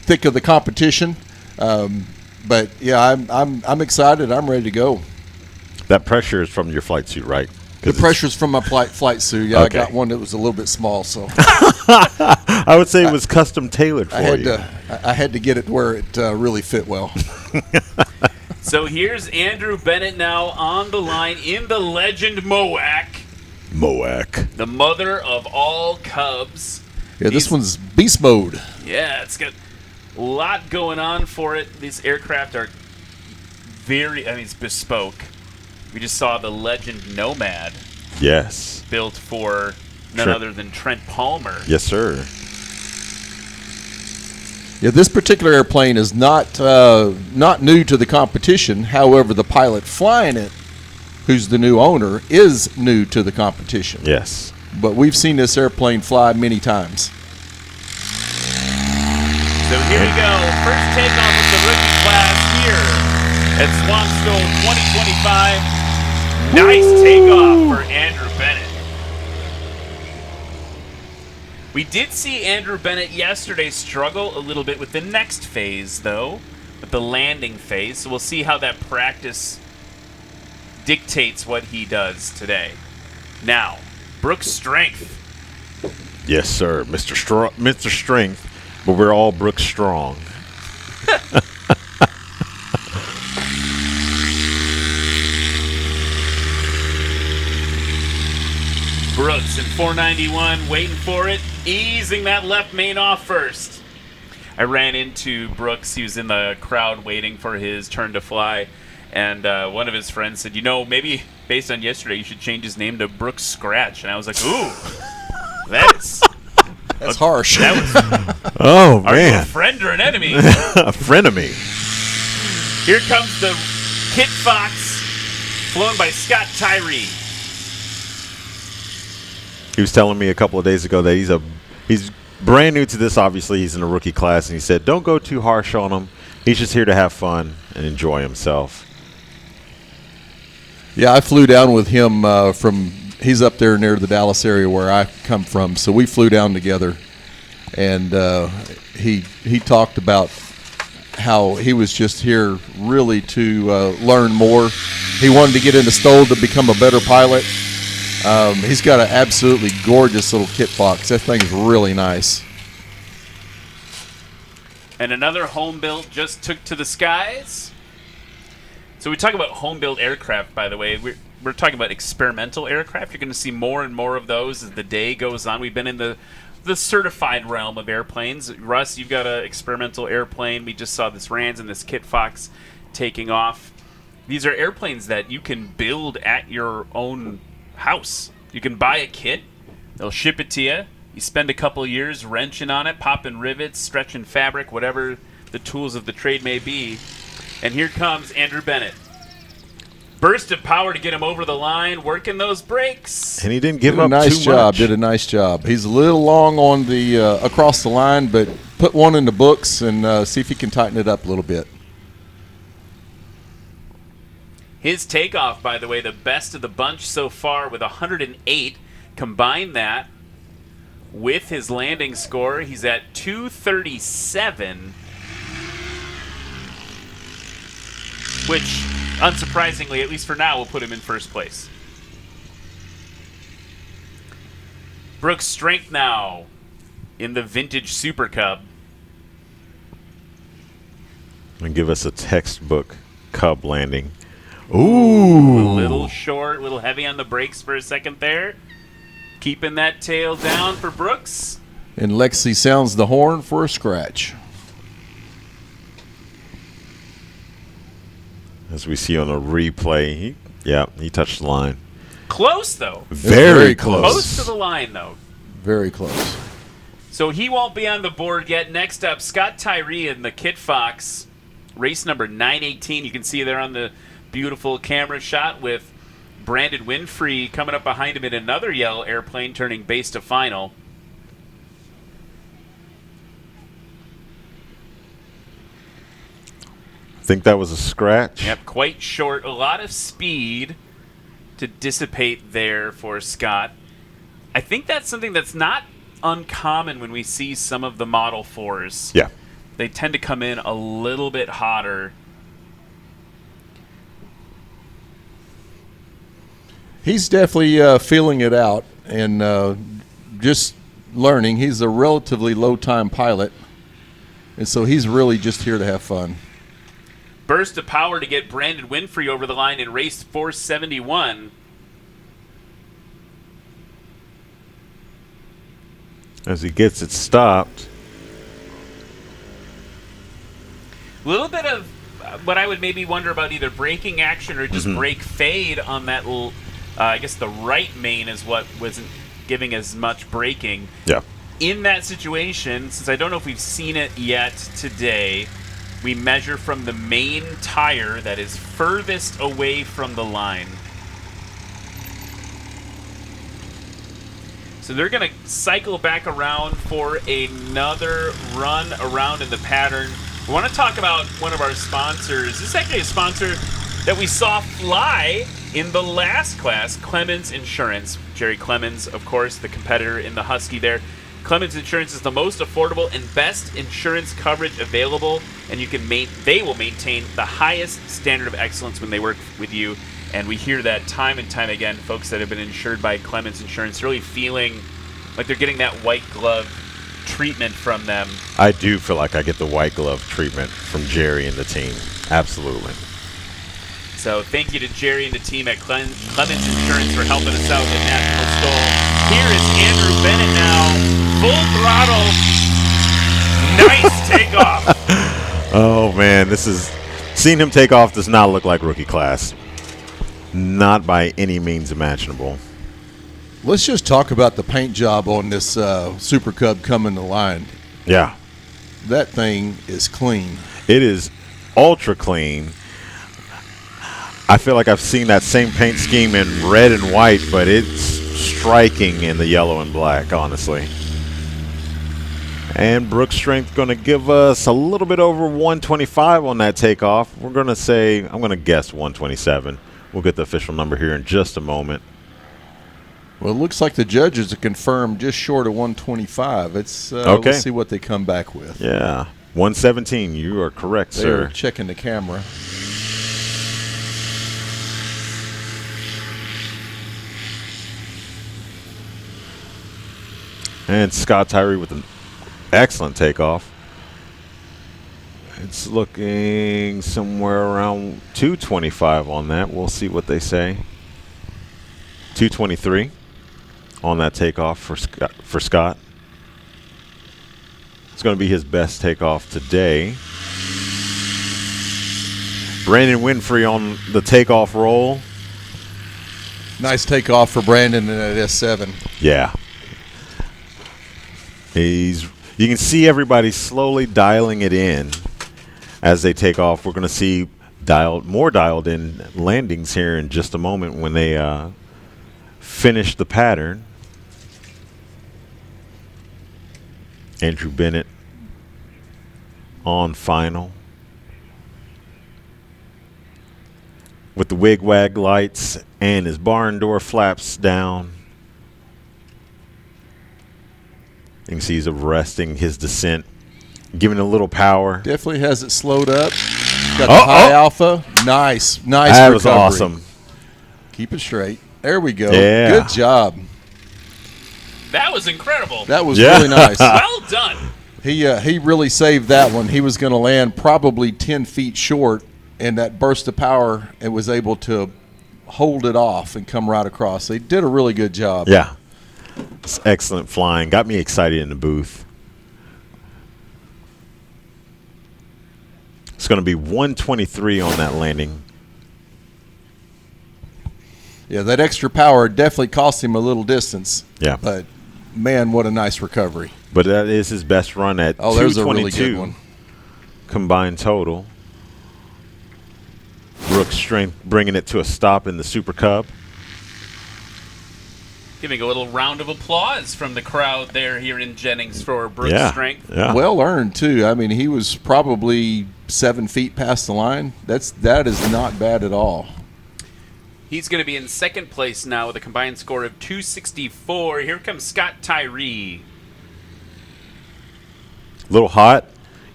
thick of the competition. But yeah, I'm excited. I'm ready to go. That pressure is from your flight suit, right? The pressure's from my flight suit. Yeah, okay. I got one that was a little bit small, so. I would say it was custom tailored for you. I had to get it where it really fit well. So here's Andrew Bennett now on the line in the Legend MOAC. MOAC. The mother of all Cubs. Yeah, this one's beast mode. Yeah, it's got a lot going on for it. These aircraft are it's bespoke. We just saw the Legend Nomad. Yes. Built for none other than Trent Palmer. Yes, sir. Yeah, this particular airplane is not new to the competition. However, the pilot flying it, who's the new owner, is new to the competition. Yes. But we've seen this airplane fly many times. So here we go. First takeoff of the rookie class here at Swamp STOL 2025. Nice takeoff for Andrew Bennett. We did see Andrew Bennett yesterday struggle a little bit with the next phase, though, with the landing phase. So we'll see how that practice dictates what he does today. Now, Brooks Strength. Yes, sir. Mr. Strength, but we're all Brooks Strong. Brooks in 491, waiting for it, easing that left main off first. I ran into Brooks. He was in the crowd waiting for his turn to fly, and one of his friends said, you know, maybe based on yesterday, you should change his name to Brooks Scratch. And I was like, ooh, that's harsh. That was, oh, are man. you a friend or an enemy? A frenemy. Here comes the Kit Fox, flown by Scott Tyree. He was telling me a couple of days ago that he's brand new to this. Obviously, he's in a rookie class, and he said, don't go too harsh on him. He's just here to have fun and enjoy himself. Yeah, I flew down with him he's up there near the Dallas area where I come from, so we flew down together, and he talked about how he was just here really to learn more. He wanted to get into STOL to become a better pilot. He's got an absolutely gorgeous little Kit Fox. That thing is really nice. And another home-built just took to the skies. So we talk about home-built aircraft, by the way. We're talking about experimental aircraft. You're going to see more and more of those as the day goes on. We've been in the certified realm of airplanes. Russ, you've got an experimental airplane. We just saw this Rands and this Kit Fox taking off. These are airplanes that you can build at your own house. You can buy a kit. They'll ship it to you. You spend a couple years wrenching on it, popping rivets, stretching fabric, whatever the tools of the trade may be. And here comes Andrew Bennett. Burst of power to get him over the line, working those brakes. And he didn't give up too much. Did a nice job. He's a little long on the across the line, but put one in the books and see if he can tighten it up a little bit. His takeoff, by the way, the best of the bunch so far with 108. Combine that with his landing score. He's at 237, which, unsurprisingly, at least for now, will put him in first place. Brooks Strength now in the vintage Super Cub. And give us a textbook Cub landing. Ooh. A little short, a little heavy on the brakes for a second there. Keeping that tail down for Brooks. And Lexi sounds the horn for a scratch. As we see on the replay, he touched the line. Close, though. Very close. Close to the line, though. Very close. So he won't be on the board yet. Next up, Scott Tyree in the Kit Fox. Race number 918. You can see there on the beautiful camera shot with Brandon Winfrey coming up behind him in another yellow airplane, turning base to final. I think that was a scratch. Yep, quite short. A lot of speed to dissipate there for Scott. I think that's something that's not uncommon when we see some of the Model 4s. Yeah. They tend to come in a little bit hotter. He's definitely feeling it out and just learning. He's a relatively low-time pilot, and so he's really just here to have fun. Burst of power to get Brandon Winfrey over the line in race 471. As he gets it stopped. A little bit of what I would maybe wonder about either braking action or just brake fade on that little, I guess the right main is what wasn't giving as much braking. Yeah. in that situation, since I don't know if we've seen it yet today, we measure from the main tire that is furthest away from the line. So they're going to cycle back around for another run around in the pattern. We want to talk about one of our sponsors. This is actually a sponsor that we saw fly in the last class, Clemens Insurance. Jerry Clemens, of course, the competitor in the Husky there. Clemens Insurance is the most affordable and best insurance coverage available, and they will maintain the highest standard of excellence when they work with you. And we hear that time and time again, folks that have been insured by Clemens Insurance really feeling like they're getting that white glove treatment from them. I do feel like I get the white glove treatment from Jerry and the team. Absolutely. So thank you to Jerry and the team at Clemens Insurance for helping us out at National STOL. Here is Andrew Bennett now, full throttle, nice takeoff. Oh man, seeing him take off does not look like rookie class. Not by any means imaginable. Let's just talk about the paint job on this Super Cub coming to line. Yeah. That thing is clean. It is ultra clean. I feel like I've seen that same paint scheme in red and white, but it's striking in the yellow and black, honestly. And Brooks Strength going to give us a little bit over 125 on that takeoff. We're going to say, I'm going to guess 127. We'll get the official number here in just a moment. Well, it looks like the judges have confirmed just short of 125. It's okay. Let's see what they come back with. Yeah, 117. You are correct, sir. They're checking the camera. And Scott Tyree with an excellent takeoff. It's looking somewhere around 225 on that. We'll see what they say. 223 on that takeoff for Scott. It's going to be his best takeoff today. Brandon Winfrey on the takeoff roll. Nice takeoff for Brandon in that S7. Yeah. You can see everybody slowly dialing it in as they take off. We're going to see more dialed in landings here in just a moment when they finish the pattern. Andrew Bennett on final with the wig-wag lights and his barn door flaps down. You can see he's arresting his descent, giving it a little power. Definitely has it slowed up. Got the high alpha. Nice that recovery. Was awesome. Keep it straight. There we go. Yeah. Good job. That was incredible. That was really nice. Well done. He really saved that one. He was going to land probably 10 feet short, and that burst of power, it was able to hold it off and come right across. They did a really good job. Yeah. It's excellent flying. Got me excited in the booth. It's going to be 123 on that landing. Yeah, that extra power definitely cost him a little distance. Yeah. But, man, what a nice recovery. But that is his best run at 222 there's a really good one. Combined total. Brooks Strength bringing it to a stop in the Super Cub. Giving a little round of applause from the crowd there here in Jennings for Brooks Strength. Yeah. Well earned, too. I mean, he was probably 7 feet past the line. That is not bad at all. He's going to be in second place now with a combined score of 264. Here comes Scott Tyree. A little hot.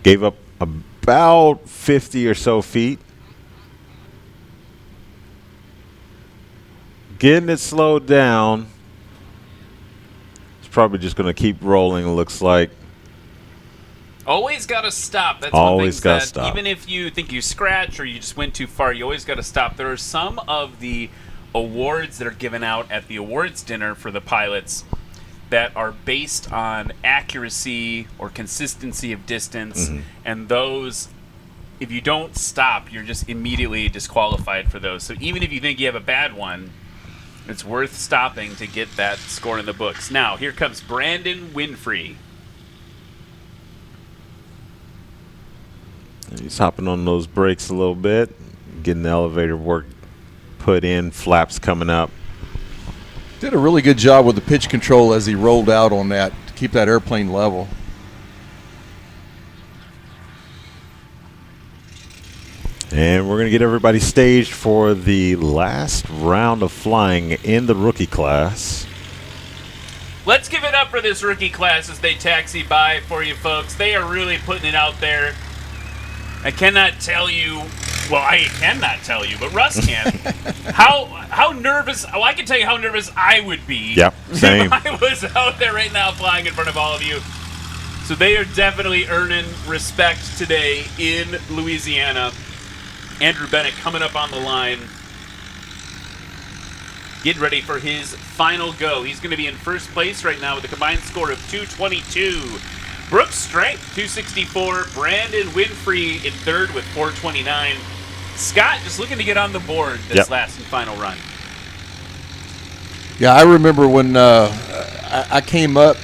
Gave up about 50 or so feet. Getting it slowed down. It's probably just going to keep rolling, it looks like. Always got to stop. That's always one got thing to stop. Even if you think you scratch or you just went too far, you always got to stop. There are some of the awards that are given out at the awards dinner for the pilots that are based on accuracy or consistency of distance, and those, if you don't stop, you're just immediately disqualified for those. So even if you think you have a bad one, It's worth stopping to get that score in the books. Now, here comes Brandon Winfrey. He's hopping on those brakes a little bit, getting the elevator work put in, flaps coming up. Did a really good job with the pitch control as he rolled out on that to keep that airplane level. And we're going to get everybody staged for the last round of flying in the rookie class. Let's give it up for this rookie class as they taxi by for you folks. They are really putting it out there. I cannot tell you, well, I cannot tell you, but Russ can, how nervous, well, I can tell you how nervous I would be Yep, same. if I was out there right now flying in front of all of you. So they are definitely earning respect today in Louisiana. Andrew Bennett coming up on the line, getting ready for his final go. He's going to be in first place right now with a combined score of 222. Brooks Strength, 264. Brandon Winfrey in third with 429. Scott just looking to get on the board this last and final run. Yeah, I remember when I came up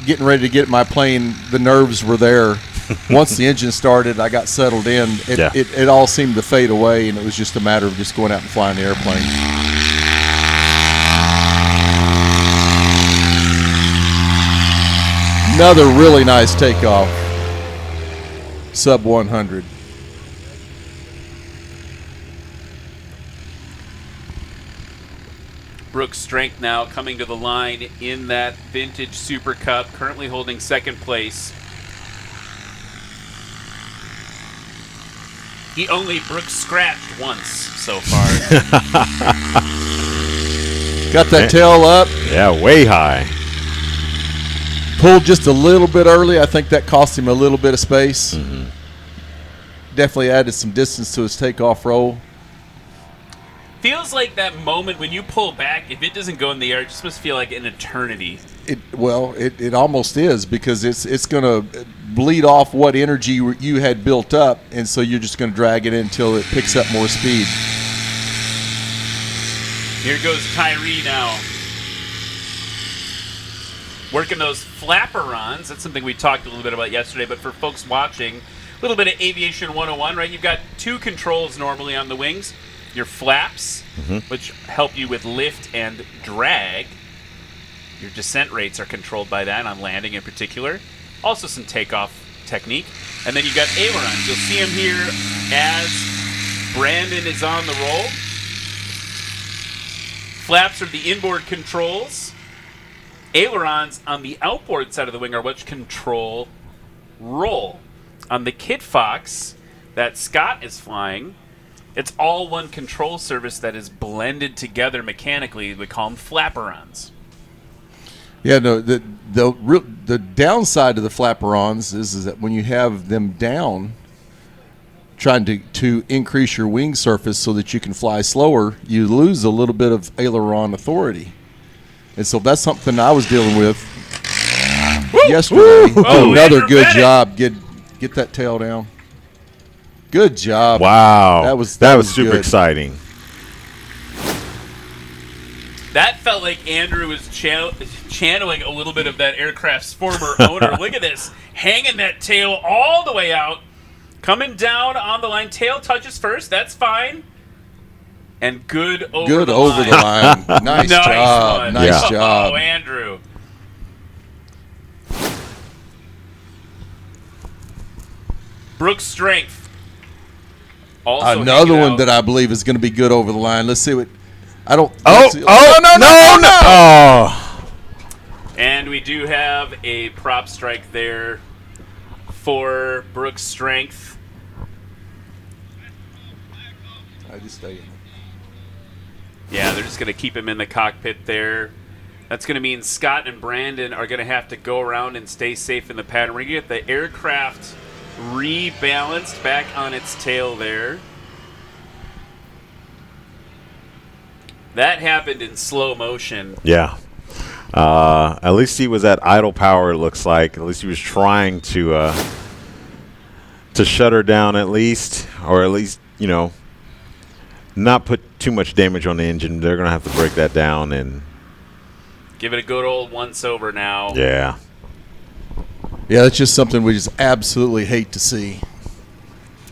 getting ready to get my plane, the nerves were there. Once the engine started, I got settled in. It all seemed to fade away, and it was just a matter of just going out and flying the airplane. Another really nice takeoff. Sub 100. Brooks Strength now coming to the line in that vintage Super Cup, currently holding second place. He only Brooks scratched once so far. Got that tail up. Yeah, way high. Pulled just a little bit early. I think that cost him a little bit of space. Mm-hmm. Definitely added some distance to his takeoff roll. Feels like that moment when you pull back, if it doesn't go in the air, it just must feel like an eternity. It almost is, because it's going to bleed off what energy you had built up, and so you're just going to drag it in until it picks up more speed. Here goes Tyree now. Working those flaperons. That's something we talked a little bit about yesterday, but for folks watching, a little bit of Aviation 101, right? You've got two controls normally on the wings. Your flaps, which help you with lift and drag. Your descent rates are controlled by that, on landing in particular. Also some takeoff technique. And then you've got ailerons. You'll see them here as Brandon is on the roll. Flaps are the inboard controls. Ailerons on the outboard side of the wing are what control roll. On the Kit Fox that Scott is flying, it's all one control surface that is blended together mechanically. We call them flaperons. Yeah, no. The downside of the flaperons is that when you have them down, trying to increase your wing surface so that you can fly slower, you lose a little bit of aileron authority. And so that's something I was dealing with yesterday. Another good job. Get that tail down. Good job. Wow. That was super good. exciting. That felt like Andrew was channeling a little bit of that aircraft's former owner. Look at this. Hanging that tail all the way out. Coming down on the line. Tail touches first. That's fine. And good over the line. Nice job. One. Nice job. Oh, Andrew. Brooks Strength. Also another one that I believe is going to be good over the line. Let's see what. I don't. No. Oh. And we do have a prop strike there for Brooks Strength. I just stay in. Yeah, they're just going to keep him in the cockpit there. That's going to mean Scott and Brandon are going to have to go around and stay safe in the pattern. We're going to get the aircraft rebalanced back on its tail there. That happened in slow motion. Yeah. At least he was at idle power, it looks like. At least he was trying to shut her down at least, or at least, not put too much damage on the engine. They're going to have to break that down and give it a good old once over now. Yeah. Yeah, that's just something we just absolutely hate to see.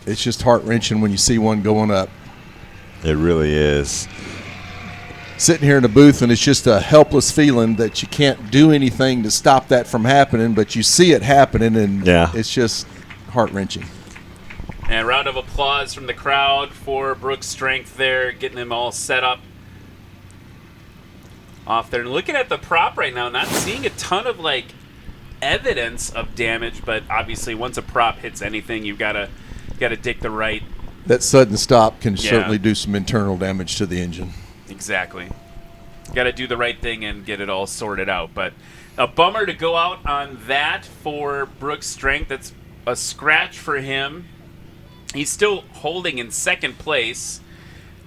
It's just heart-wrenching when you see one going up. It really is. Sitting here in the booth, and it's just a helpless feeling that you can't do anything to stop that from happening, but you see it happening, and it's just heart-wrenching. And a round of applause from the crowd for Brooks' strength there, getting them all set up off there. And looking at the prop right now, not seeing a ton of like evidence of damage, but obviously once a prop hits anything, you've got to dig the right. That sudden stop can certainly do some internal damage to the engine. Exactly. Got to do the right thing and get it all sorted out. But a bummer to go out on that for Brooks' strength. That's a scratch for him. He's still holding in second place.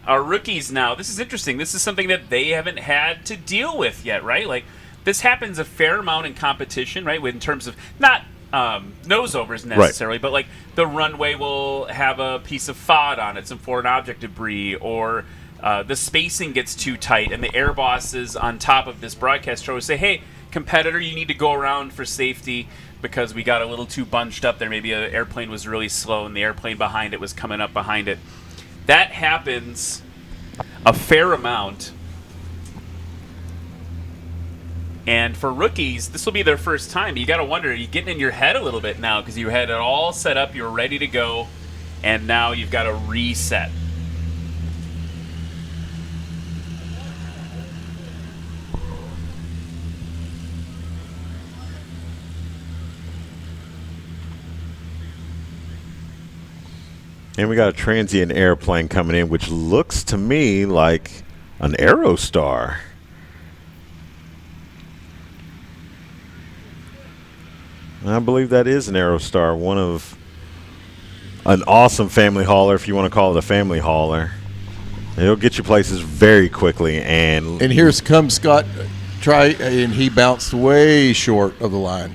Our rookies now, this is interesting. This is something that they haven't had to deal with yet, right? Like, this happens a fair amount in competition, right? In terms of not nose overs necessarily, but like the runway will have a piece of FOD on it, some foreign object debris, or the spacing gets too tight, and the air bosses on top of this broadcast show say, hey, competitor, you need to go around for safety because we got a little too bunched up there. Maybe an airplane was really slow and the airplane behind it was coming up behind it. That happens a fair amount. And for rookies, this will be their first time. You got to wonder, are you getting in your head a little bit now? Because you had it all set up, you were ready to go, and now you've got to reset. And we got a transient airplane coming in, which looks to me like an Aerostar. I believe that is an Aerostar, one of an awesome family hauler, if you want to call it a family hauler. It'll get you places very quickly. And here comes Scott, and he bounced way short of the line.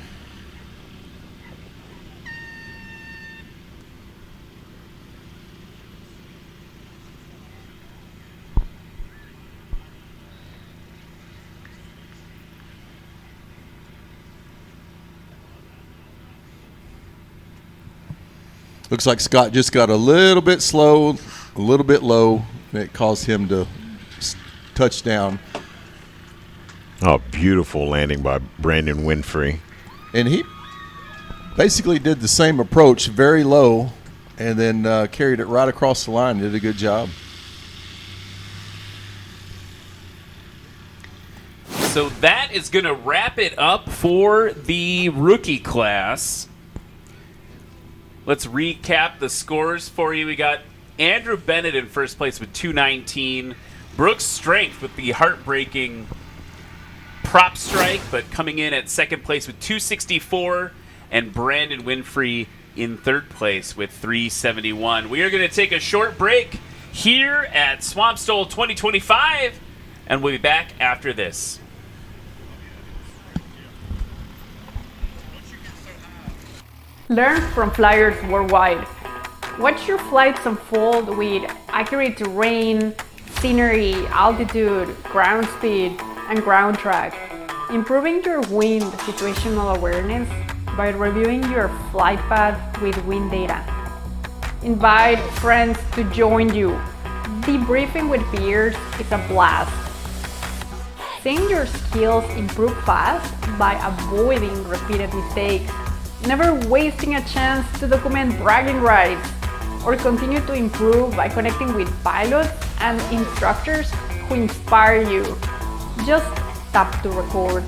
Looks like Scott just got a little bit slow, a little bit low, and it caused him to touch down. Oh, beautiful landing by Brandon Winfrey. And he basically did the same approach, very low, and then carried it right across the line. Did a good job. So that is going to wrap it up for the rookie class. Let's recap the scores for you. We got Andrew Bennett in first place with 219. Brooks Strength with the heartbreaking prop strike, but coming in at second place with 264. And Brandon Winfrey in third place with 371. We are going to take a short break here at Swamp STOL 2025, and we'll be back after this. Learn from flyers worldwide. Watch your flights unfold with accurate terrain, scenery, altitude, ground speed, and ground track. Improving your wind situational awareness by reviewing your flight path with wind data. Invite friends to join you. Debriefing with peers is a blast. Seeing your skills improve fast by avoiding repeated mistakes. Never wasting a chance to document bragging rights, or continue to improve by connecting with pilots and instructors who inspire you. Just tap to record.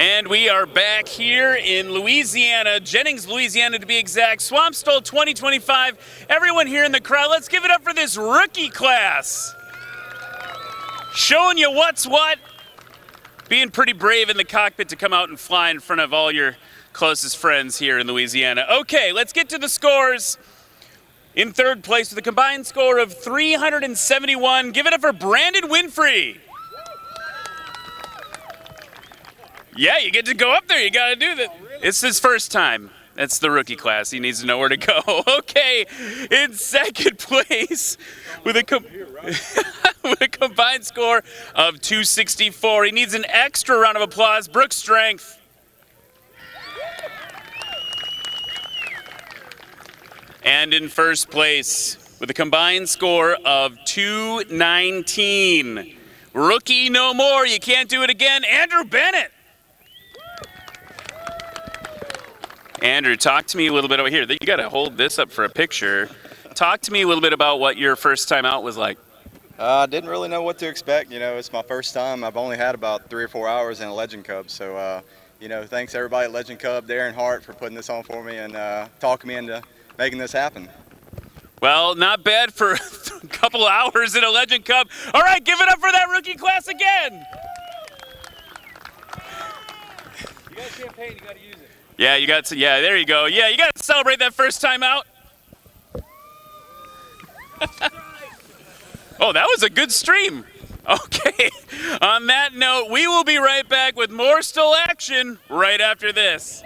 And we are back here in Louisiana, Jennings, Louisiana to be exact. Swamp STOL 2025. Everyone here in the crowd, let's give it up for this rookie class. Showing you what's what. Being pretty brave in the cockpit to come out and fly in front of all your closest friends here in Louisiana. Okay, let's get to the scores. In third place with a combined score of 371. Give it up for Brandon Winfrey. Yeah, you get to go up there. You got to do that. It's his first time. That's the rookie class. He needs to know where to go. Okay, in second place with a combined score of 264. He needs an extra round of applause. Brooks Strength. And in first place with a combined score of 219. Rookie no more. You can't do it again. Andrew Bennett. Andrew, talk to me a little bit over here. You got to hold this up for a picture. Talk to me a little bit about what your first time out was like. I didn't really know what to expect. You know, it's my first time. I've only had about 3 or 4 hours in a Legend Cub. So, you know, thanks everybody at Legend Cub, Darren Hart, for putting this on for me and talking me into making this happen. Well, not bad for a couple hours in a Legend Cub. All right, give it up for that rookie class again. You got champagne, you got to use it. Yeah, you got to, yeah, there you go. Yeah, you got to celebrate that first time out. Oh, that was a good stream. Okay, on that note, we will be right back with more STOL action right after this.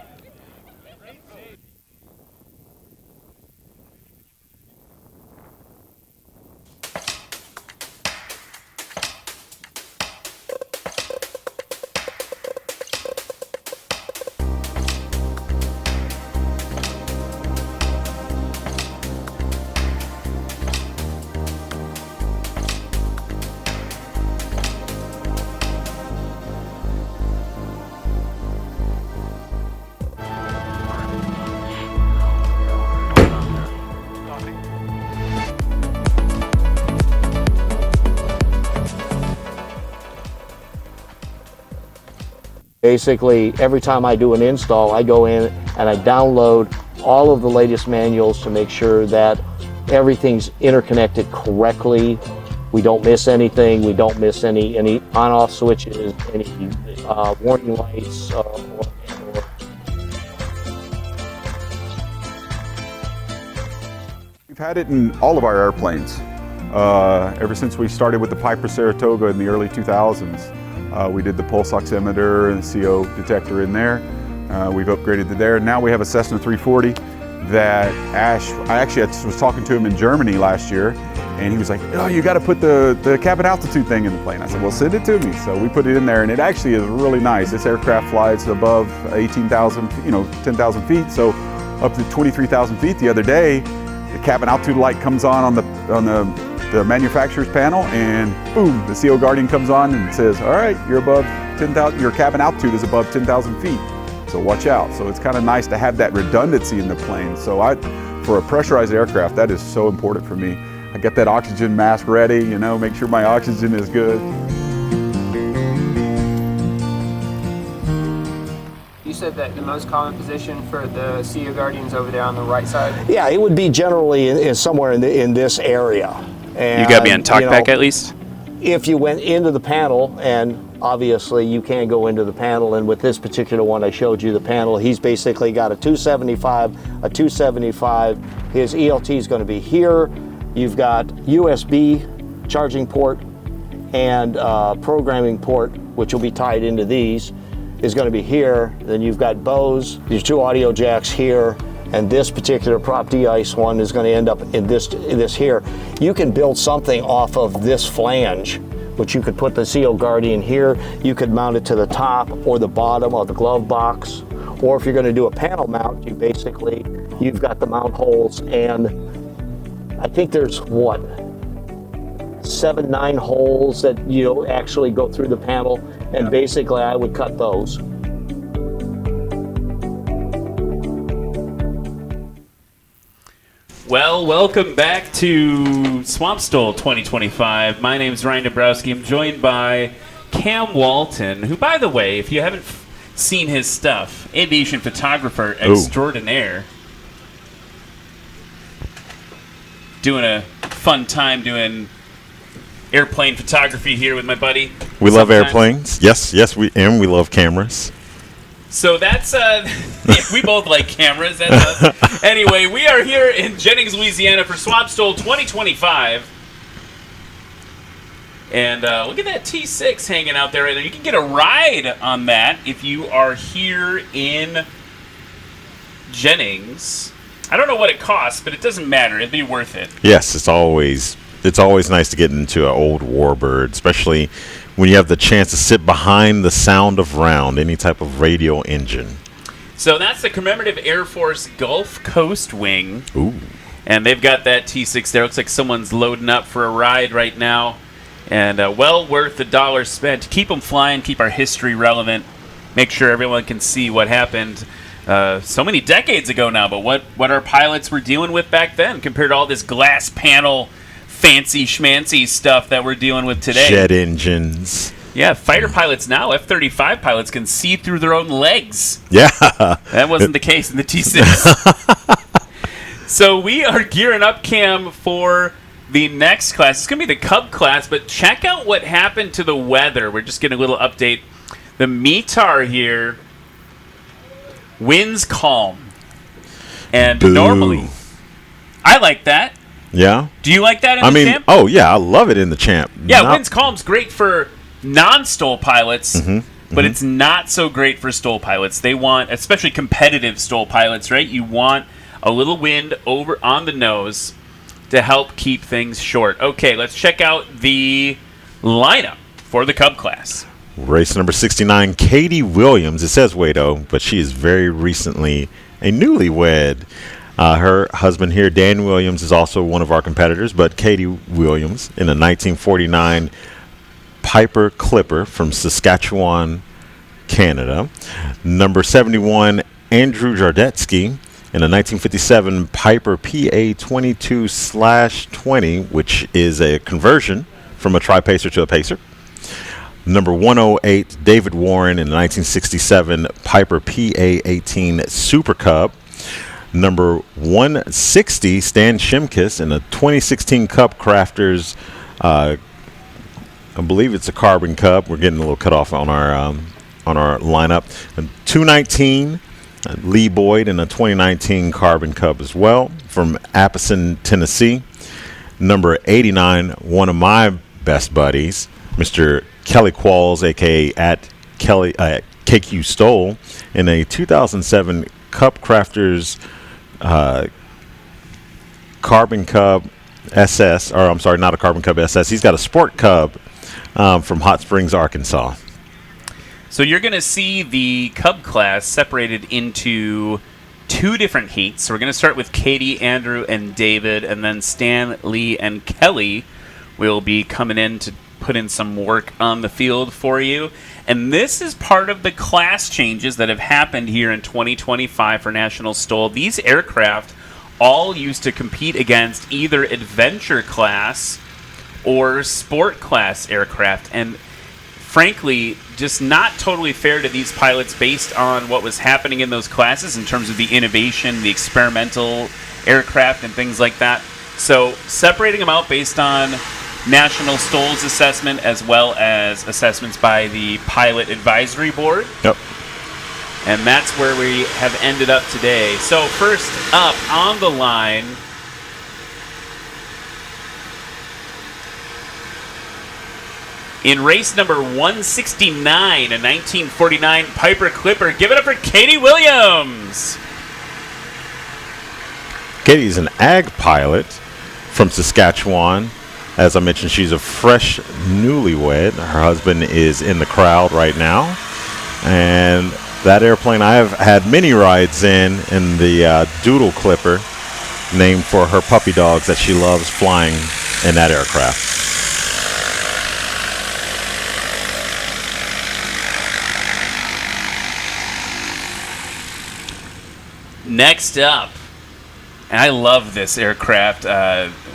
Basically, every time I do an install, I go in and I download all of the latest manuals to make sure that everything's interconnected correctly. We don't miss anything. We don't miss any on-off switches, any warning lights. We've had it in all of our airplanes. Ever since we started with the Piper Saratoga in the early 2000s. We did the pulse oximeter and CO detector in there. We've upgraded to there. Now we have a Cessna 340 that I actually was talking to him in Germany last year, and he was like, oh, you got to put the cabin altitude thing in the plane. I said, well, send it to me. So we put it in there, and it actually is really nice. This aircraft flies above 18,000, 10,000 feet, so up to 23,000 feet the other day. The cabin altitude light comes on the manufacturer's panel, and boom, the CO Guardian comes on and says, all right, you're above 10,000, your cabin altitude is above 10,000 feet, so watch out. So it's kind of nice to have that redundancy in the plane. So for a pressurized aircraft, that is so important for me. I get that oxygen mask ready, make sure my oxygen is good. You said that the most common position for the CO Guardian's over there on the right side? Yeah, it would be generally somewhere in this area. And, you got to be on talkback at least? If you went into the panel, and obviously you can go into the panel, and with this particular one I showed you the panel, he's basically got a 275, his ELT is going to be here. You've got USB charging port and programming port, which will be tied into these, is going to be here. Then you've got Bose, your 2 audio jacks here, and this particular prop de-ice one is going to end up in this here. You can build something off of this flange, which you could put the CO Guardian here. You could mount it to the top or the bottom of the glove box. Or if you're going to do a panel mount, you've got the mount holes, and I think there's 7, 9 holes that actually go through the panel, and basically I would cut those. Well, welcome back to Swamp STOL 2025. My name is Ryan Dabrowski. I'm joined by Cam Walton, who, by the way, if you haven't seen his stuff. Aviation photographer extraordinaire. Doing a fun time doing airplane photography here with my buddy. We love airplanes. Yes, we love cameras. So that's we both like cameras. That's us. Anyway, we are here in Jennings, Louisiana for Swamp STOL 2025. And look at that T6 hanging out there. You can get a ride on that if you are here in Jennings. I don't know what it costs, but it doesn't matter. It'd be worth it. Yes, it's always nice to get into an old warbird, especially when you have the chance to sit behind the sound of round, any type of radio engine. So that's the Commemorative Air Force Gulf Coast Wing. Ooh. And they've got that T6 there. Looks like someone's loading up for a ride right now. And well worth the dollar spent. Keep them flying, keep our history relevant, make sure everyone can see what happened so many decades ago now, but what our pilots were dealing with back then compared to all this glass panel fancy schmancy stuff that we're dealing with today. Jet engines. Yeah, fighter pilots now, F-35 pilots can see through their own legs. Yeah. That wasn't the case in the T6. So we are gearing up, Cam, for the next class. It's going to be the Cub class, but check out what happened to the weather. We're just getting a little update. The METAR here, winds calm. And normally, I like that. Yeah. Do you like that in the champ? Oh, yeah, I love it in the champ. Yeah, winds calm's great for non-STOL pilots, but it's not so great for STOL pilots. They want, especially competitive STOL pilots, right? You want a little wind over on the nose to help keep things short. Okay, let's check out the lineup for the Cub class. Race number 69, Katie Williams. It says Wado, but she is very recently a newlywed. Her husband here, Dan Williams, is also one of our competitors, but Katie Williams in a 1949 Piper Clipper from Saskatchewan, Canada. Number 71, Andrew Jardetsky in a 1957 Piper PA-22/20, which is a conversion from a tri-pacer to a pacer. Number 108, David Warren in a 1967 Piper PA-18 Super Cub. Number 160, Stan Shimkus in a 2016 Cub Crafters. I believe it's a Carbon Cub. We're getting a little cut off on our lineup. 219, Lee Boyd in a 2019 Carbon Cub as well from Appleton, Tennessee. Number 89, one of my best buddies, Mr. Kelly Qualls, aka at Kelly KQ STOL, in a 2007 Cup Crafters Carbon Cub SS, or I'm sorry, not a Carbon Cub SS. He's got a Sport Cub from Hot Springs, Arkansas. So you're going to see the Cub class separated into two different heats. So we're going to start with Katie, Andrew, and David, and then Stan, Lee, and Kelly will be coming in to put in some work on the field for you. And this is part of the class changes that have happened here in 2025 for National STOL. These aircraft all used to compete against either adventure class or sport class aircraft. And frankly, just not totally fair to these pilots based on what was happening in those classes in terms of the innovation, the experimental aircraft, and things like that. So separating them out based on National STOL's assessment as well as assessments by the Pilot Advisory Board. Yep. And that's where we have ended up today. So first up on the line, in race number 169, a 1949 Piper Clipper, give it up for Katie Williams. Katie's an ag pilot from Saskatchewan. As I mentioned, she's a fresh newlywed. Her husband is in the crowd right now. And that airplane I have had many rides in the Doodle Clipper, named for her puppy dogs that she loves flying in that aircraft. Next up, And I love this aircraft.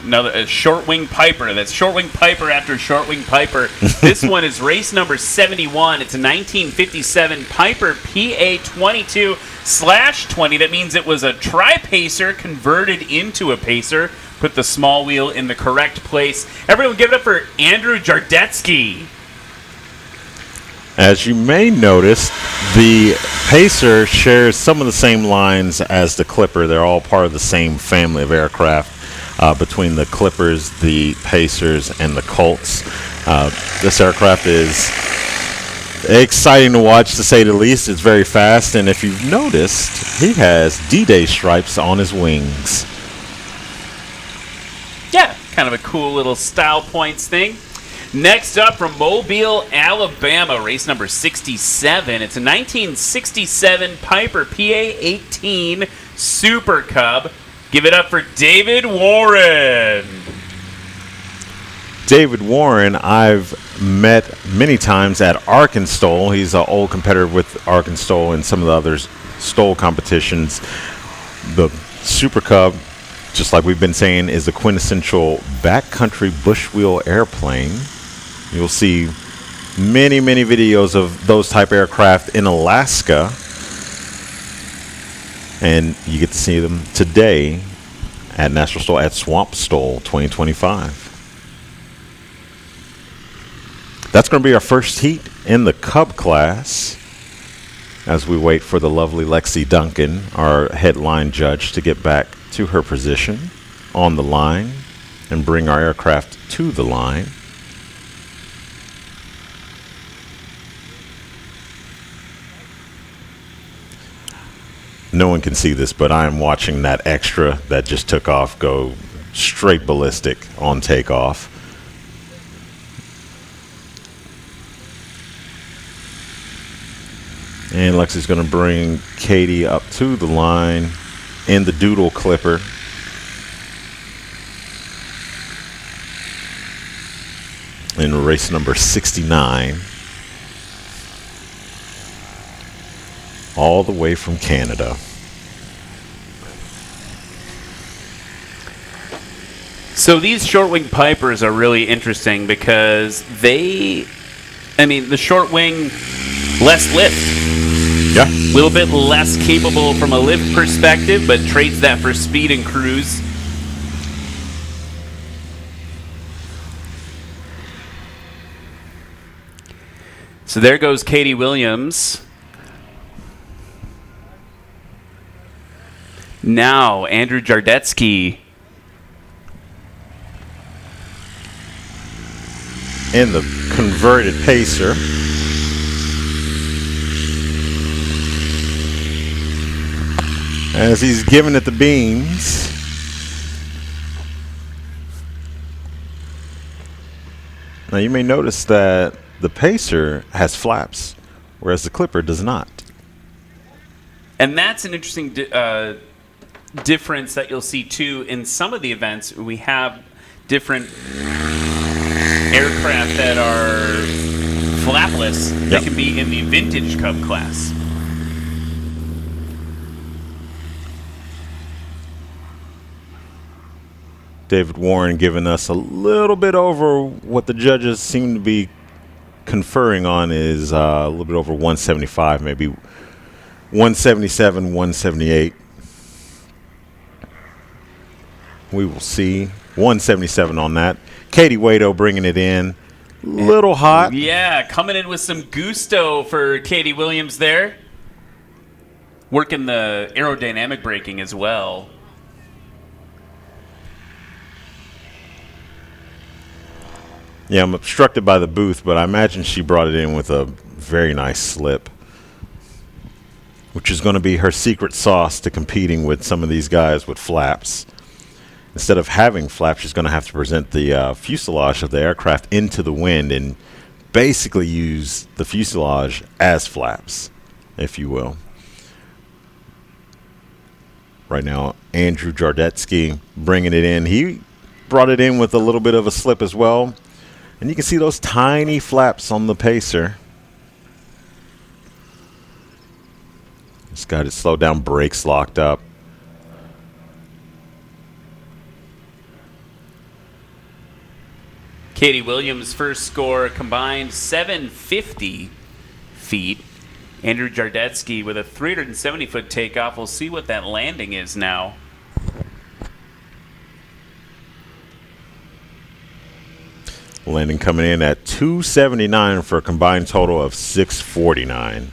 Another short wing Piper. That's short wing Piper after short wing Piper. This one is race number 71. It's a 1957 Piper PA-22/20. That means it was a tri-pacer converted into a pacer. Put the small wheel in the correct place. Everyone give it up for Andrew Jardetsky. As you may notice, the Pacer shares some of the same lines as the Clipper. They're all part of the same family of aircraft between the Clippers, the Pacers, and the Colts. This aircraft is exciting to watch, to say the least. It's very fast, and if you've noticed, he has D-Day stripes on his wings. Yeah, kind of a cool little style points thing. Next up from Mobile, Alabama, race number 67. It's a 1967 Piper PA-18 Super Cub. Give it up for David Warren. David Warren, I've met many times at Arkansas. He's an old competitor with Arkansas and some of the other STOL competitions. The Super Cub, just like we've been saying, is the quintessential backcountry bush wheel airplane. You'll see many, many videos of those type aircraft in Alaska. And you get to see them today at National STOL, at Swamp STOL 2025. That's going to be our first heat in the Cub class as we wait for the lovely Lexi Duncan, our headline judge, to get back to her position on the line and bring our aircraft to the line. No one can see this, but I am watching that extra that just took off go straight ballistic on takeoff. And Lexi's going to bring Katie up to the line in the Doodle Clipper. In race number 69. All the way from Canada. So these short wing Pipers are really interesting because the short wing, less lift. Yeah. A little bit less capable from a lift perspective, but trades that for speed and cruise. So there goes Katie Williams. Now, Andrew Jardetsky. In the converted Pacer. As he's giving it the beans. Now you may notice that the Pacer has flaps, whereas the Clipper does not. And that's an interesting difference that you'll see too in some of the events. We have different aircraft that are flapless. Yep. They can be in the vintage Cub class. David Warren giving us a little bit over what the judges seem to be conferring on is a little bit over 175, maybe 177, 178. We will see. 177 on that. Katie Waito bringing it in. Little hot. Yeah, coming in with some gusto for Katie Williams there. Working the aerodynamic braking as well. Yeah, I'm obstructed by the booth, but I imagine she brought it in with a very nice slip, which is going to be her secret sauce to competing with some of these guys with flaps. Instead of having flaps, she's going to have to present the fuselage of the aircraft into the wind and basically use the fuselage as flaps, if you will. Right now, Andrew Jardetsky bringing it in. He brought it in with a little bit of a slip as well. And you can see those tiny flaps on the Pacer. It's got its slow down brakes locked up. Katie Williams' first score combined 750 feet. Andrew Jardetsky with a 370-foot takeoff. We'll see what that landing is now. Landing coming in at 279 for a combined total of 649.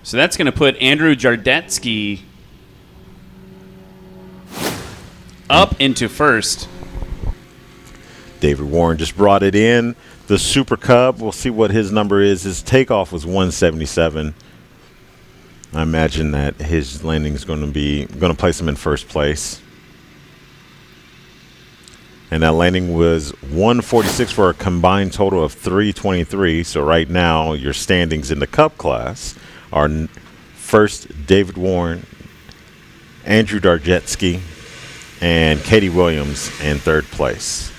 So that's going to put Andrew Jardetsky up into first. David Warren just brought it in. The Super Cub, we'll see what his number is. His takeoff was 177. I imagine that his landing is going to place him in first place. And that landing was 146 for a combined total of 323. So right now, your standings in the Cub class are first David Warren, Andrew Jardetsky, and Katie Williams in third place.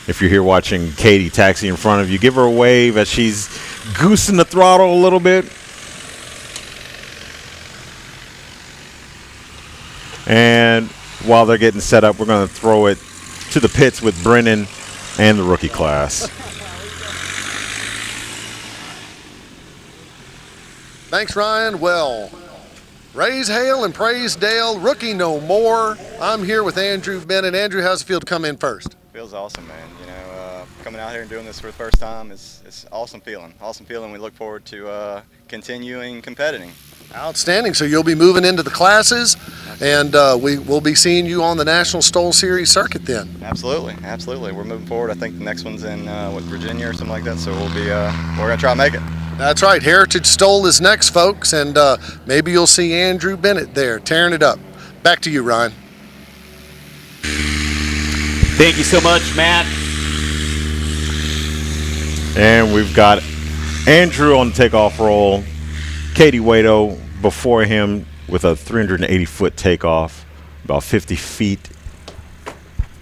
If you're here watching Katie taxi in front of you, give her a wave as she's goosing the throttle a little bit. And while they're getting set up, we're going to throw it to the pits with Brennan and the rookie class. Thanks, Ryan. Well, raise hail and praise Dale. Rookie no more. I'm here with Andrew Bennett. Andrew, how's it feel to come in first? Feels awesome, man. You know, coming out here and doing this for the first time is awesome feeling. Awesome feeling. We look forward to continuing competing. Outstanding. So you'll be moving into the classes, and we will be seeing you on the National STOL Series circuit then. Absolutely, absolutely. We're moving forward. I think the next one's in Virginia or something like that. So we'll be we're gonna try to make it. That's right. Heritage STOL is next, folks, and maybe you'll see Andrew Bennett there tearing it up. Back to you, Ryan. Thank you so much, Matt. And we've got Andrew on the takeoff roll. Katie Waito before him with a 380-foot takeoff, about 50 feet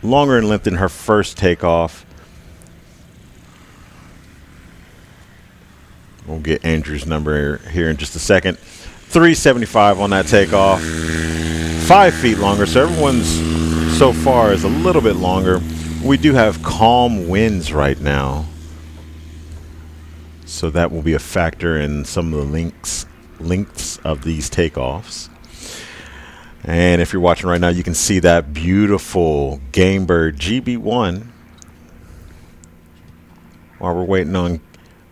longer in length than her first takeoff. We'll get Andrew's number here in just a second. 375 on that takeoff, 5 feet longer, so everyone's so far is a little bit longer. We do have calm winds right now, so that will be a factor in some of the lengths of these takeoffs. And if you're watching right now, you can see that beautiful Game Bird GB1 while we're waiting on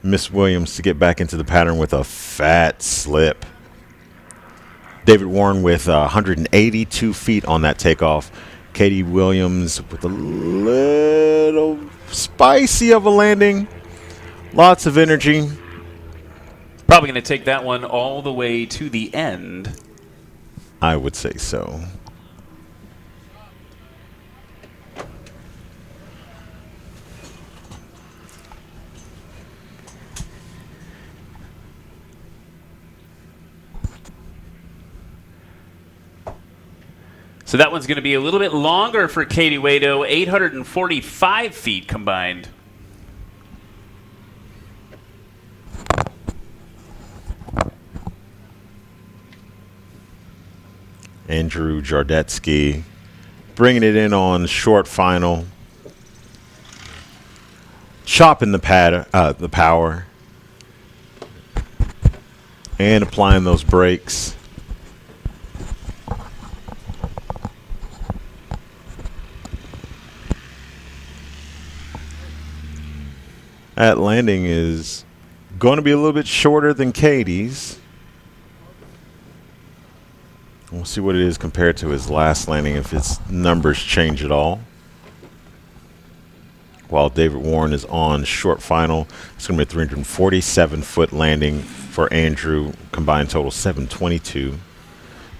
Miss Williams to get back into the pattern with a fat slip. David Warren with 182 feet on that takeoff. Katie Williams with a little spicy of a landing. Lots of energy. Probably going to take that one all the way to the end. I would say so. So that one's going to be a little bit longer for Katie Waito, 845 feet combined. Andrew Jardetsky bringing it in on short final, chopping the power, and applying those brakes. That landing is going to be a little bit shorter than Katie's. We'll see what it is compared to his last landing, if its numbers change at all. While David Warren is on short final, it's going to be a 347-foot landing for Andrew, combined total 722.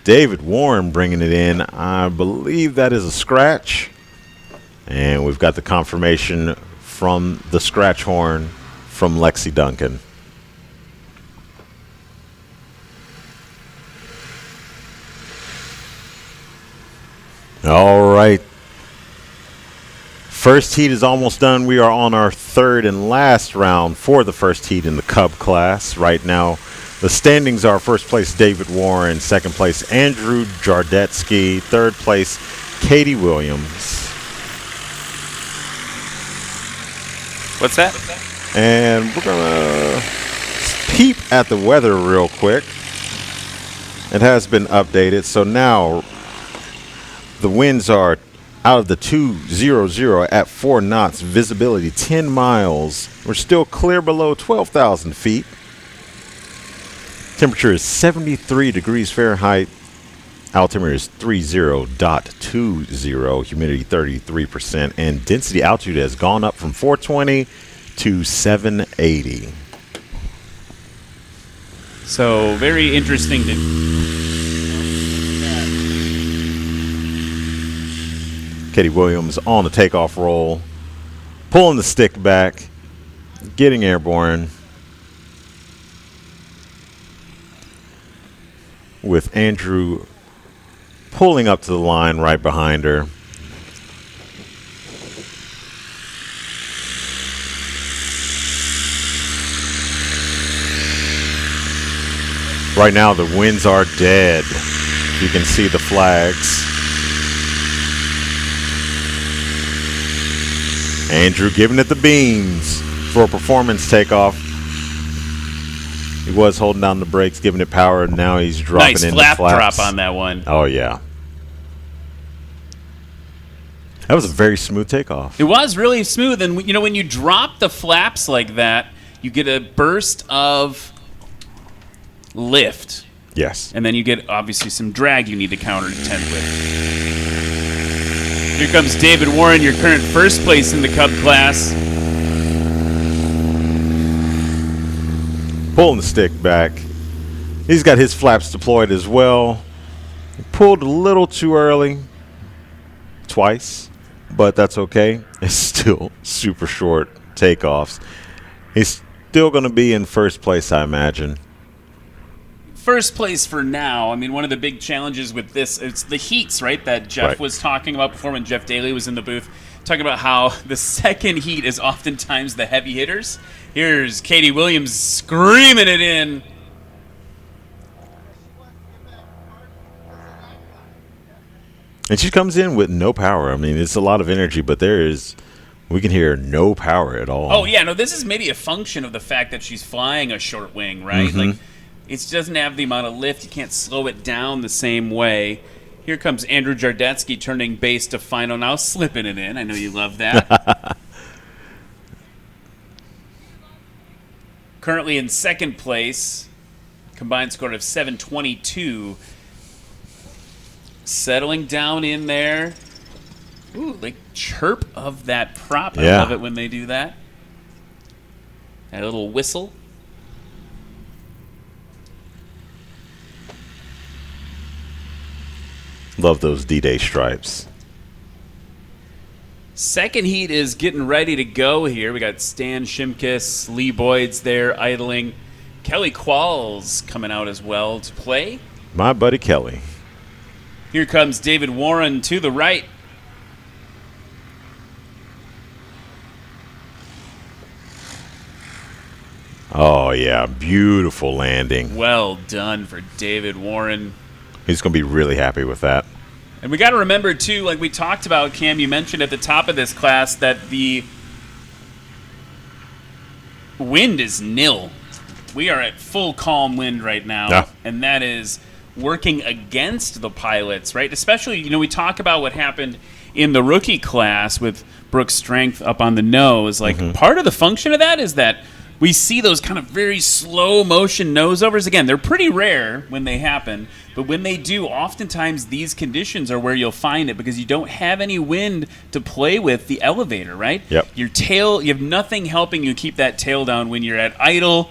David Warren bringing it in. I believe that is a scratch. And we've got the confirmation from the scratch horn from Lexi Duncan. All right. First heat is almost done. We are on our third and last round for the first heat in the Cub class. Right now, The standings are first place David Warren, second place Andrew Jardetsky, third place Katie Williams. What's that? And we're going to peep at the weather real quick. It has been updated. So now the winds are out of the 200 at 4 knots, visibility 10 miles. We're still clear below 12,000 feet. Temperature is 73 degrees Fahrenheit. Altimeter is 30.20. Humidity 33%. And density altitude has gone up from 420 to 780. So very interesting to... Katie Williams on the takeoff roll, pulling the stick back, getting airborne, with Andrew pulling up to the line right behind her. Right now the winds are dead. You can see the flags. Andrew giving it the beans for a performance takeoff. He was holding down the brakes, giving it power, and now he's dropping nice in flap the flaps. drop on that one. Oh, yeah. That was a very smooth takeoff. It was really smooth, and you know, when you drop the flaps like that, you get a burst of lift. Yes. And then you get, obviously, some drag you need to contend with. Here comes David Warren, your current first place in the Cub class. Pulling the stick back. He's got his flaps deployed as well. He pulled a little too early. Twice. But that's okay. It's still super short takeoffs. He's still going to be in first place, I imagine. First place for now. I mean, one of the big challenges with this, it's the heats, right, that Jeff was talking about before when Jeff Daly was in the booth, talking about how the second heat is oftentimes the heavy hitters. Here's Katie Williams screaming it in. And she comes in with no power. I mean, it's a lot of energy, but we can hear no power at all. Oh, yeah, no, this is maybe a function of the fact that she's flying a short wing, right? Mm-hmm. Like, it doesn't have the amount of lift. You can't slow it down the same way. Here comes Andrew Jardetsky turning base to final now, slipping it in. I know you love that. Currently in second place, combined score of 722. Settling down in there. Ooh, like chirp of that prop. Yeah. I love it when they do that. That little whistle. Love those D-Day stripes. Second heat is getting ready to go here. We got Stan Shimkus, Lee Boyd's there idling. Kelly Qualls coming out as well to play. My buddy Kelly. Here comes David Warren to the right. Oh, yeah. Beautiful landing. Well done for David Warren. He's going to be really happy with that. And we got to remember, too, like we talked about, Cam, you mentioned at the top of this class that the wind is nil. We are at full calm wind right now, Yeah. and that is working against the pilots, right? Especially, you know, we talk about what happened in the rookie class with Brooke's strength up on the nose. Like, part of the function of that is that we see those kind of very slow motion noseovers. Again, they're pretty rare when they happen, but when they do, oftentimes these conditions are where you'll find it because you don't have any wind to play with the elevator, right? Yep. Your tail, you have nothing helping you keep that tail down when you're at idle.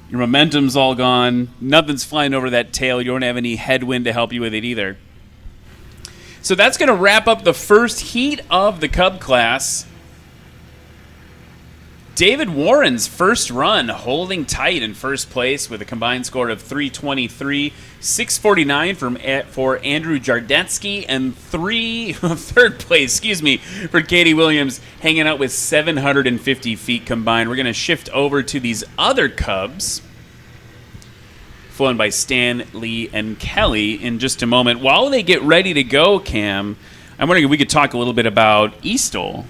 Your momentum's all gone. Nothing's flying over that tail. You don't have any headwind to help you with it either. So that's going to wrap up the first heat of the Cub class. David Warren's first run holding tight in first place with a combined score of 323, 649 for Andrew Jardetsky, and third place, for Katie Williams, hanging out with 750 feet combined. We're going to shift over to these other Cubs. flown by Stan, Lee, and Kelly in just a moment. While they get ready to go, Cam, I'm wondering if we could talk a little bit about STOL.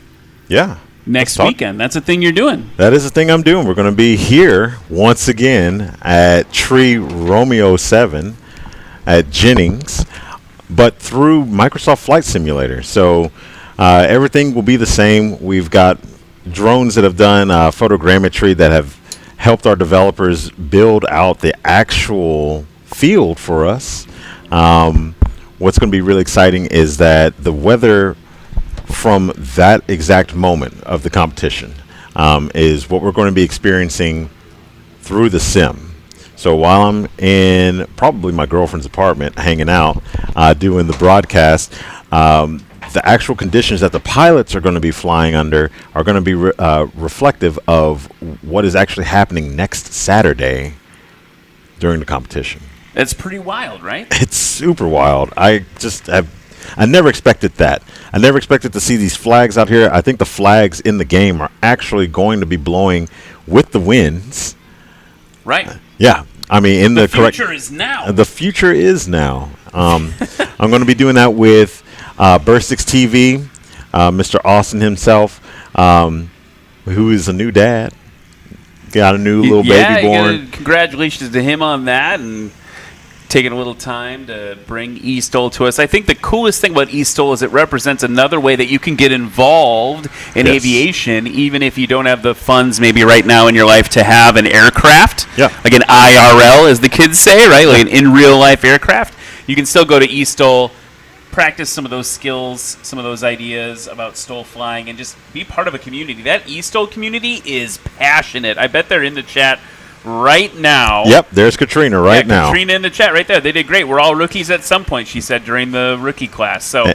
Yeah. Next weekend. That's a thing you're doing. That is a thing I'm doing. We're going to be here once again at Tree Romeo 7 at Jennings, but through Microsoft Flight Simulator. So everything will be the same. We've got drones that have done photogrammetry that have helped our developers build out the actual field for us. What's going to be really exciting is that the weather from that exact moment of the competition is what we're going to be experiencing through the sim. So while I'm in probably my girlfriend's apartment hanging out, doing the broadcast, the actual conditions that the pilots are going to be flying under are going to be reflective of what is actually happening next Saturday during the competition. It's pretty wild, right? It's super wild. I never expected that. I never expected to see these flags out here. I think the flags in the game are actually going to be blowing with the winds. Right. Yeah. I mean, in the correct. The future is now. The future is now. I'm going to be doing that with Burstix TV, Mr. Austin himself, who is a new dad. Got a new little baby born. Congratulations to him on that, and taking a little time to bring STOL to us. I think the coolest thing about STOL is it represents another way that you can get involved in aviation, even if you don't have the funds maybe right now in your life to have an aircraft. Yeah. Like an IRL, as the kids say, right? Like an in real life aircraft. You can still go to STOL, practice some of those skills, some of those ideas about STOL flying, and just be part of a community. That STOL community is passionate. I bet they're in the chat right now. Yep, there's Katrina right now. Katrina in the chat right there. They did great. We're all rookies at some point, she said, during the rookie class. So,